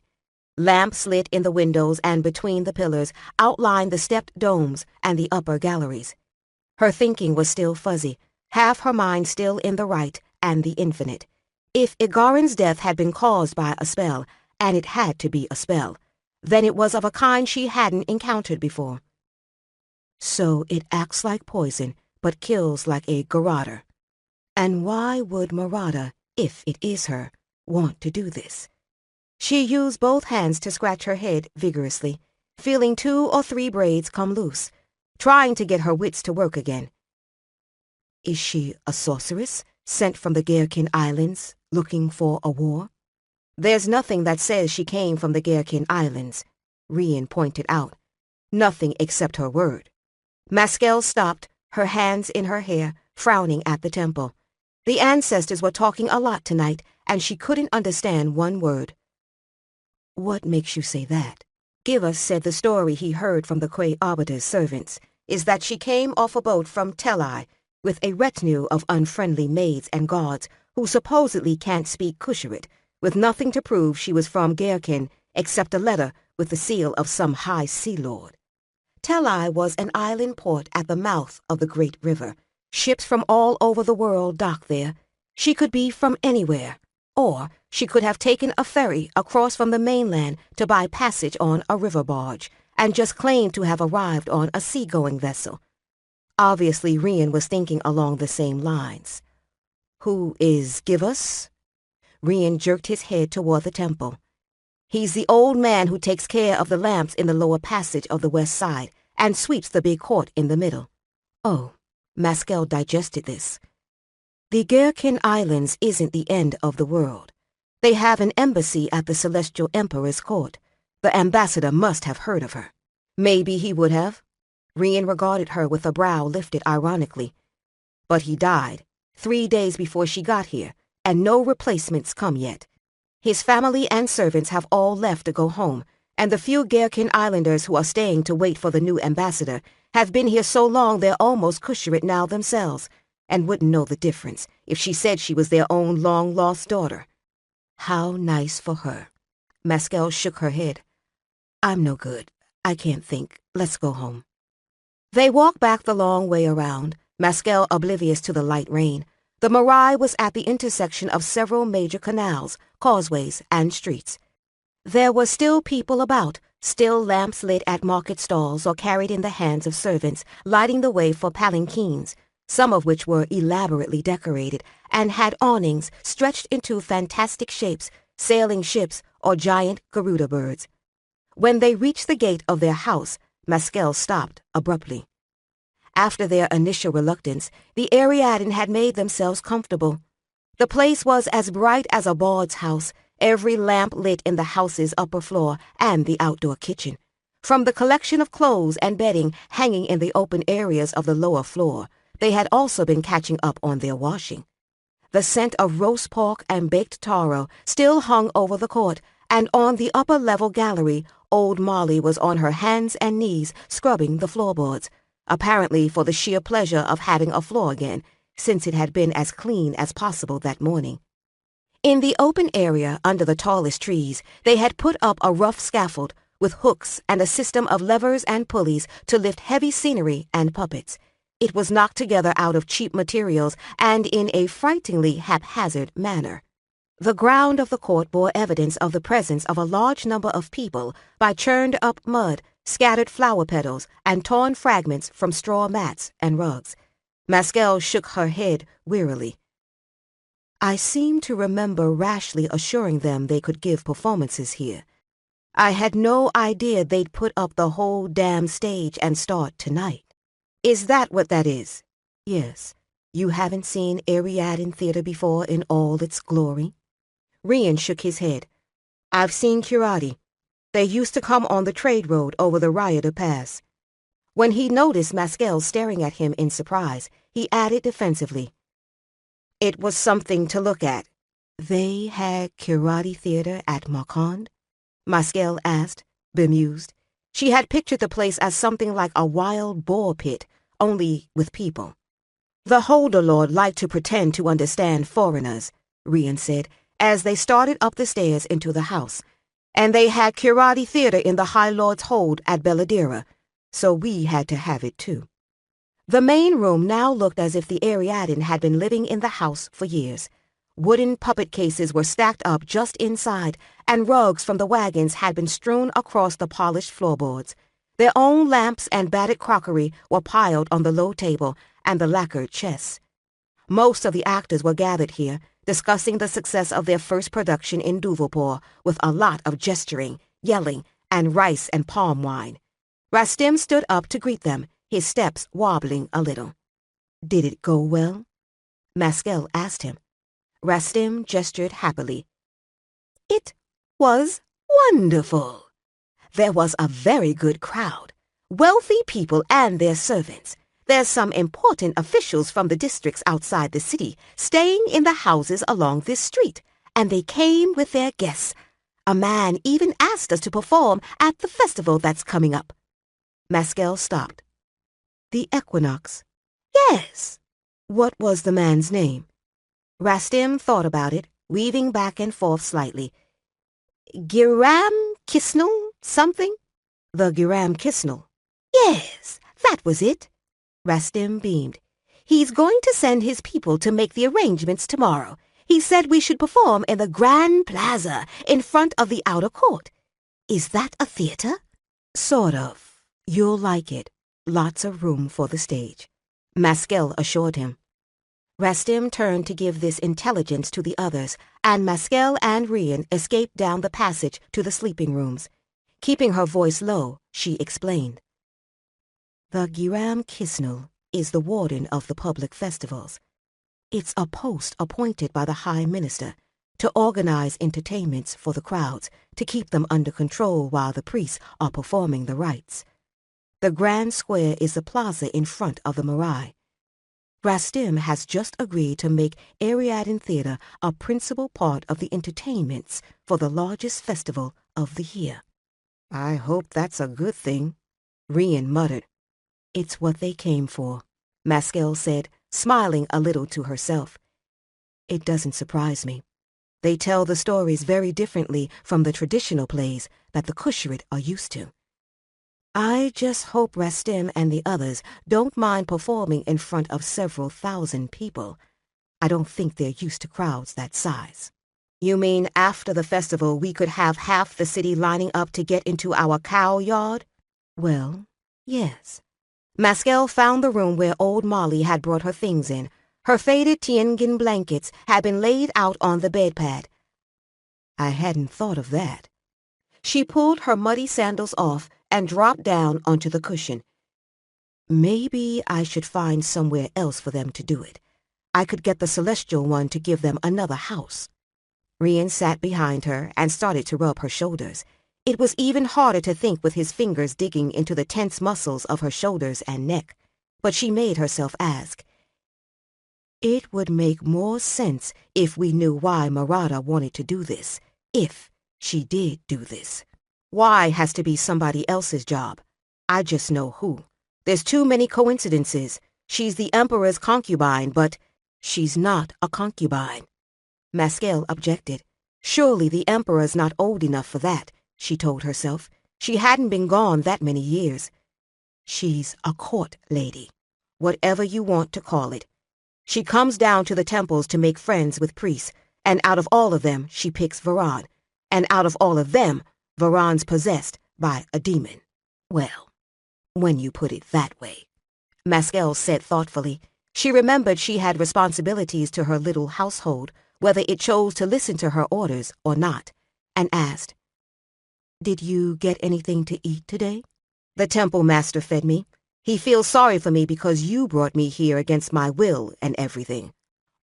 Lamps lit in the windows and between the pillars outlined the stepped domes and the upper galleries. Her thinking was still fuzzy, half her mind still in the right and the infinite. If Igarin's death had been caused by a spell, and it had to be a spell, then it was of a kind she hadn't encountered before. So it acts like poison, but kills like a garroter. And why would Marada, if it is her, want to do this? She used both hands to scratch her head vigorously, feeling 2 or 3 braids come loose, trying to get her wits to work again. Is she a sorceress sent from the Gherkin Islands, looking for a war? There's nothing that says she came from the Gherkin Islands, Rian pointed out. Nothing except her word. Maskell stopped, her hands in her hair, frowning at the temple. The ancestors were talking a lot tonight, and she couldn't understand one word. What makes you say that? Givas said the story he heard from the Quay Arbiter's servants is that she came off a boat from Telai with a retinue of unfriendly maids and guards who supposedly can't speak Kusharit, with nothing to prove she was from Gherkin except a letter with the seal of some high sea lord. Telai was an island port at the mouth of the great river. Ships from all over the world docked there. She could be from anywhere, or she could have taken a ferry across from the mainland to buy passage on a river barge, and just claimed to have arrived on a seagoing vessel. Obviously, Rian was thinking along the same lines. Who is Givas? Rian jerked his head toward the temple. He's the old man who takes care of the lamps in the lower passage of the west side and sweeps the big court in the middle. Oh, Maskell digested this. The Gherkin Islands isn't the end of the world. They have an embassy at the Celestial Emperor's court. The ambassador must have heard of her. Maybe he would have. Rian regarded her with a brow lifted ironically. But he died 3 days before she got here, and no replacements come yet. His family and servants have all left to go home, and the few Gherkin Islanders who are staying to wait for the new ambassador have been here so long they're almost Kusharit now themselves, and wouldn't know the difference if she said she was their own long-lost daughter. How nice for her. Maskell shook her head. I'm no good. I can't think. Let's go home. They walked back the long way around, Maskell oblivious to the light rain. The Marais was at the intersection of several major canals, causeways, and streets. There were still people about, still lamps lit at market stalls or carried in the hands of servants, lighting the way for palanquins, some of which were elaborately decorated and had awnings stretched into fantastic shapes, sailing ships or giant Garuda birds. When they reached the gate of their house, Maskell stopped abruptly. After their initial reluctance, the Ariadne had made themselves comfortable. The place was as bright as a bard's house, every lamp lit in the house's upper floor and the outdoor kitchen. From the collection of clothes and bedding hanging in the open areas of the lower floor, they had also been catching up on their washing. The scent of roast pork and baked taro still hung over the court, and on the upper-level gallery, old Molly was on her hands and knees scrubbing the floorboards, apparently for the sheer pleasure of having a floor again, since it had been as clean as possible that morning. In the open area under the tallest trees, they had put up a rough scaffold with hooks and a system of levers and pulleys to lift heavy scenery and puppets. It was knocked together out of cheap materials and in a frighteningly haphazard manner. The ground of the court bore evidence of the presence of a large number of people by churned-up mud, scattered flower petals, and torn fragments from straw mats and rugs. Maskell shook her head wearily. I seem to remember rashly assuring them they could give performances here. I had no idea they'd put up the whole damn stage and start tonight. Is that what that is? Yes. You haven't seen Ariadne Theater before in all its glory? Rian shook his head. I've seen Curati. They used to come on the trade road over the Rioter Pass. When he noticed Maskell staring at him in surprise, he added defensively. It was something to look at. They had Curati Theater at Marquand? Maskell asked, bemused. She had pictured the place as something like a wild boar pit, only with people. The Holder Lord liked to pretend to understand foreigners, Rian said, as they started up the stairs into the house. And they had Curati Theater in the High Lord's hold at Belladera, so we had to have it too. The main room now looked as if the Ariadne had been living in the house for years. Wooden puppet cases were stacked up just inside, and rugs from the wagons had been strewn across the polished floorboards. Their own lamps and battered crockery were piled on the low table and the lacquered chests. Most of the actors were gathered here, discussing the success of their first production in Duvalpore, with a lot of gesturing, yelling, and rice and palm wine. Rastim stood up to greet them, his steps wobbling a little. Did it go well? Maskell asked him. Rastim gestured happily. It was wonderful. There was a very good crowd, wealthy people and their servants. There's some important officials from the districts outside the city staying in the houses along this street, and they came with their guests. A man even asked us to perform at the festival that's coming up. Maskell stopped. The equinox? Yes. What was the man's name? Rastim thought about it, weaving back and forth slightly. Giram Kisnel something? The Giram Kisnel. Yes, that was it. Rastim beamed. He's going to send his people to make the arrangements tomorrow. He said we should perform in the Grand Plaza in front of the outer court. Is that a theater? Sort of. You'll like it. Lots of room for the stage, Maskell assured him. Rastim turned to give this intelligence to the others, and Maskell and Rian escaped down the passage to the sleeping rooms. Keeping her voice low, she explained. The Giram Kisnel is the warden of the public festivals. It's a post appointed by the High Minister to organize entertainments for the crowds, to keep them under control while the priests are performing the rites. The Grand Square is the plaza in front of the Marais. Rastim has just agreed to make Ariadne Theater a principal part of the entertainments for the largest festival of the year. I hope that's a good thing, Rian muttered. It's what they came for, Maskell said, smiling a little to herself. It doesn't surprise me. They tell the stories very differently from the traditional plays that the Kusharit are used to. I just hope Rastim and the others don't mind performing in front of several thousand people. I don't think they're used to crowds that size. You mean after the festival we could have half the city lining up to get into our cow yard? Well, yes. Maskell found the room where old Molly had brought her things in. Her faded Tianjin blankets had been laid out on the bedpad. I hadn't thought of that. She pulled her muddy sandals off and dropped down onto the cushion. Maybe I should find somewhere else for them to do it. I could get the Celestial One to give them another house. Rian sat behind her and started to rub her shoulders. It was even harder to think with his fingers digging into the tense muscles of her shoulders and neck. But she made herself ask, it would make more sense if we knew why Marada wanted to do this, if she did do this. Why has to be somebody else's job? I just know who. There's too many coincidences. She's the Emperor's concubine, but she's not a concubine. Maskell objected. Surely the Emperor's not old enough for that, she told herself. She hadn't been gone that many years. She's a court lady, whatever you want to call it. She comes down to the temples to make friends with priests, and out of all of them she picks Varan, and out of all of them, Varan's possessed by a demon. Well, when you put it that way, Maskell said thoughtfully. She remembered she had responsibilities to her little household, whether it chose to listen to her orders or not, and asked, did you get anything to eat today? The temple master fed me. He feels sorry for me because you brought me here against my will and everything.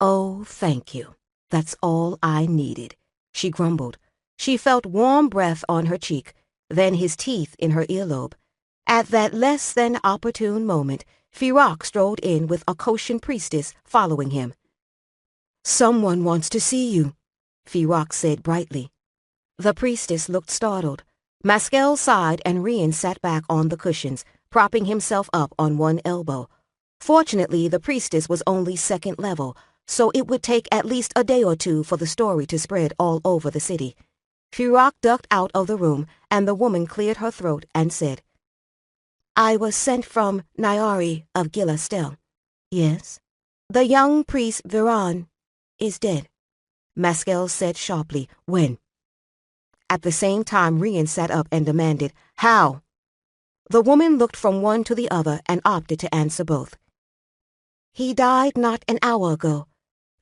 Oh, thank you. That's all I needed, she grumbled. She felt warm breath on her cheek, then his teeth in her earlobe. At that less than opportune moment, Firak strolled in with a Koshin priestess following him. Someone wants to see you, Firak said brightly. The priestess looked startled. Maskell sighed and Rian sat back on the cushions, propping himself up on one elbow. Fortunately, the priestess was only second level, so it would take at least a day or two for the story to spread all over the city. Firak ducked out of the room, and the woman cleared her throat and said, I was sent from Nyari of Gilastel. Yes? The young priest Viran is dead, Maskell said sharply. When? At the same time, Rian sat up and demanded, How? The woman looked from one to the other and opted to answer both. He died not an hour ago.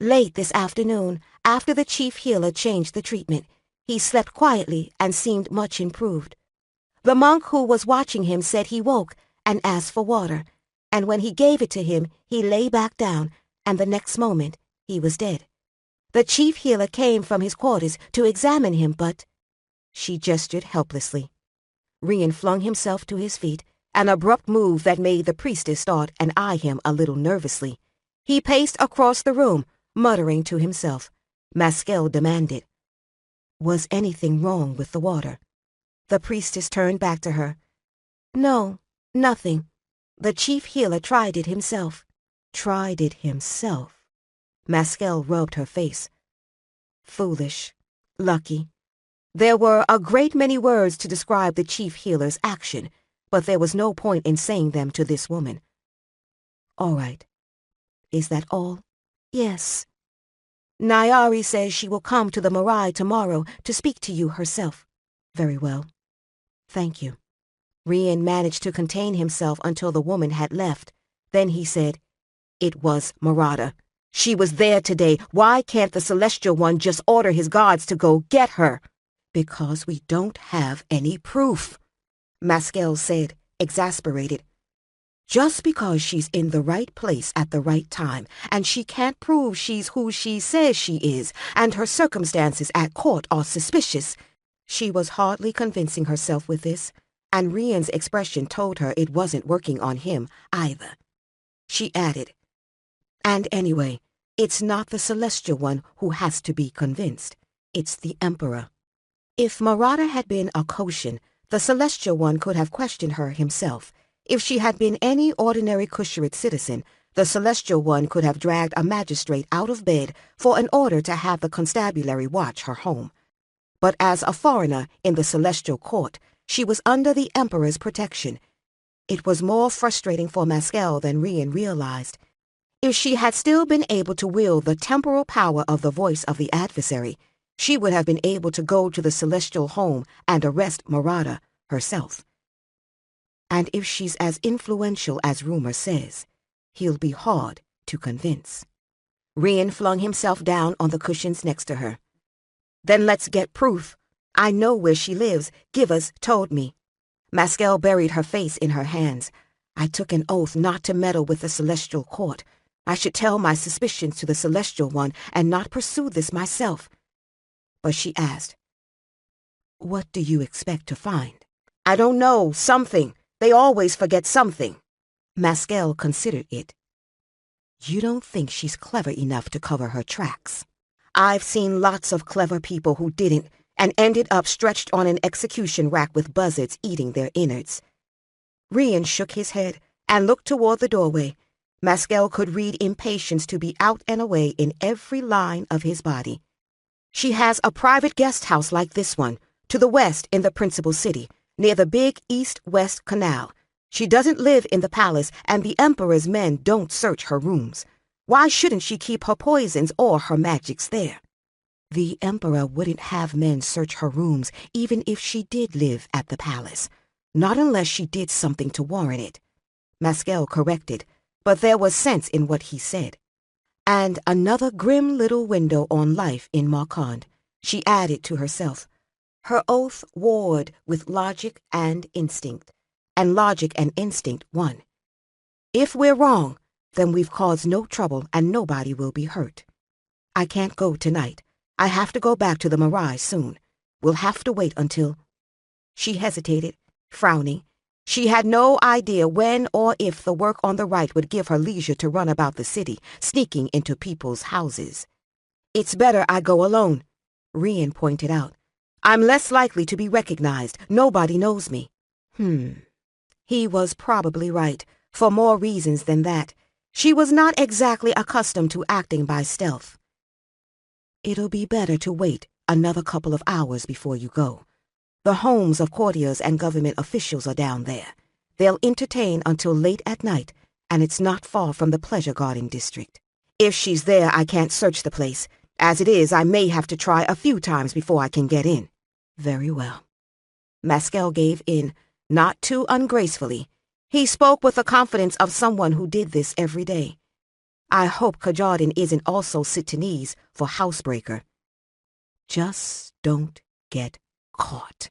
Late this afternoon, after the chief healer changed the treatment. He slept quietly and seemed much improved. The monk who was watching him said he woke and asked for water, and when he gave it to him, he lay back down, and the next moment, he was dead. The chief healer came from his quarters to examine him, but... She gestured helplessly. Rian flung himself to his feet, an abrupt move that made the priestess start and eye him a little nervously. He paced across the room, muttering to himself. Maskell demanded, Was anything wrong with the water? The priestess turned back to her. No, nothing. The chief healer tried it himself. Tried it himself? Maskell rubbed her face. Foolish. Lucky. There were a great many words to describe the chief healer's action, but there was no point in saying them to this woman. All right. Is that all? Yes. Nyari says she will come to the Marai tomorrow to speak to you herself. Very well. Thank you. Rian managed to contain himself until the woman had left. Then he said, It was Marada. She was there today. Why can't the Celestial One just order his guards to go get her? Because we don't have any proof, Maskell said, exasperated. Just because she's in the right place at the right time, and she can't prove she's who she says she is, and her circumstances at court are suspicious. She was hardly convincing herself with this, and Rian's expression told her it wasn't working on him either. She added, And anyway, it's not the Celestial One who has to be convinced. It's the Emperor. If Marada had been a Koshin, the Celestial One could have questioned her himself. If she had been any ordinary Kusharit citizen, The Celestial One could have dragged a magistrate out of bed for an order to have the constabulary watch her home. But as a foreigner in the Celestial Court, she was under the Emperor's protection. It was more frustrating for Maskell than Rian realized. If she had still been able to wield the temporal power of the voice of the adversary, she would have been able to go to the Celestial home and arrest Marada herself. And if she's as influential as rumor says, he'll be hard to convince. Rian flung himself down on the cushions next to her. Then let's get proof. I know where she lives. Givas told me. Maskell buried her face in her hands. I took an oath not to meddle with the Celestial Court. I should tell my suspicions to the Celestial One and not pursue this myself. But she asked, "What do you expect to find?" "I don't know. Something. They always forget something." Maskell considered it. "You don't think she's clever enough to cover her tracks?" "I've seen lots of clever people who didn't and ended up stretched on an execution rack with buzzards eating their innards." Rian shook his head and looked toward the doorway. Maskell could read impatience to be out and away in every line of his body. "She has a private guest house like this one, to the west in the principal city, near the big east-west canal. She doesn't live in the palace, and the Emperor's men don't search her rooms. Why shouldn't she keep her poisons or her magics there?" "The Emperor wouldn't have men search her rooms even if she did live at the palace. Not unless she did something to warrant it," Maskell corrected, but there was sense in what he said. "And another grim little window on life in Marquand," she added to herself. Her oath warred with logic and instinct, and logic and instinct won. "If we're wrong, then we've caused no trouble and nobody will be hurt. I can't go tonight. I have to go back to the Mirage soon. We'll have to wait until—" She hesitated, frowning. She had no idea when or if the work on the right would give her leisure to run about the city, sneaking into people's houses. "It's better I go alone," Rian pointed out. "I'm less likely to be recognized. Nobody knows me." He was probably right, for more reasons than that. She was not exactly accustomed to acting by stealth. "It'll be better to wait another couple of hours before you go. The homes of courtiers and government officials are down there. They'll entertain until late at night, and it's not far from the pleasure garden district. If she's there, I can't search the place. As it is, I may have to try a few times before I can get in." "Very well." Maskell gave in, not too ungracefully. He spoke with the confidence of someone who did this every day. "I hope Kajardin isn't also Sitanese for housebreaker." "Just don't get caught."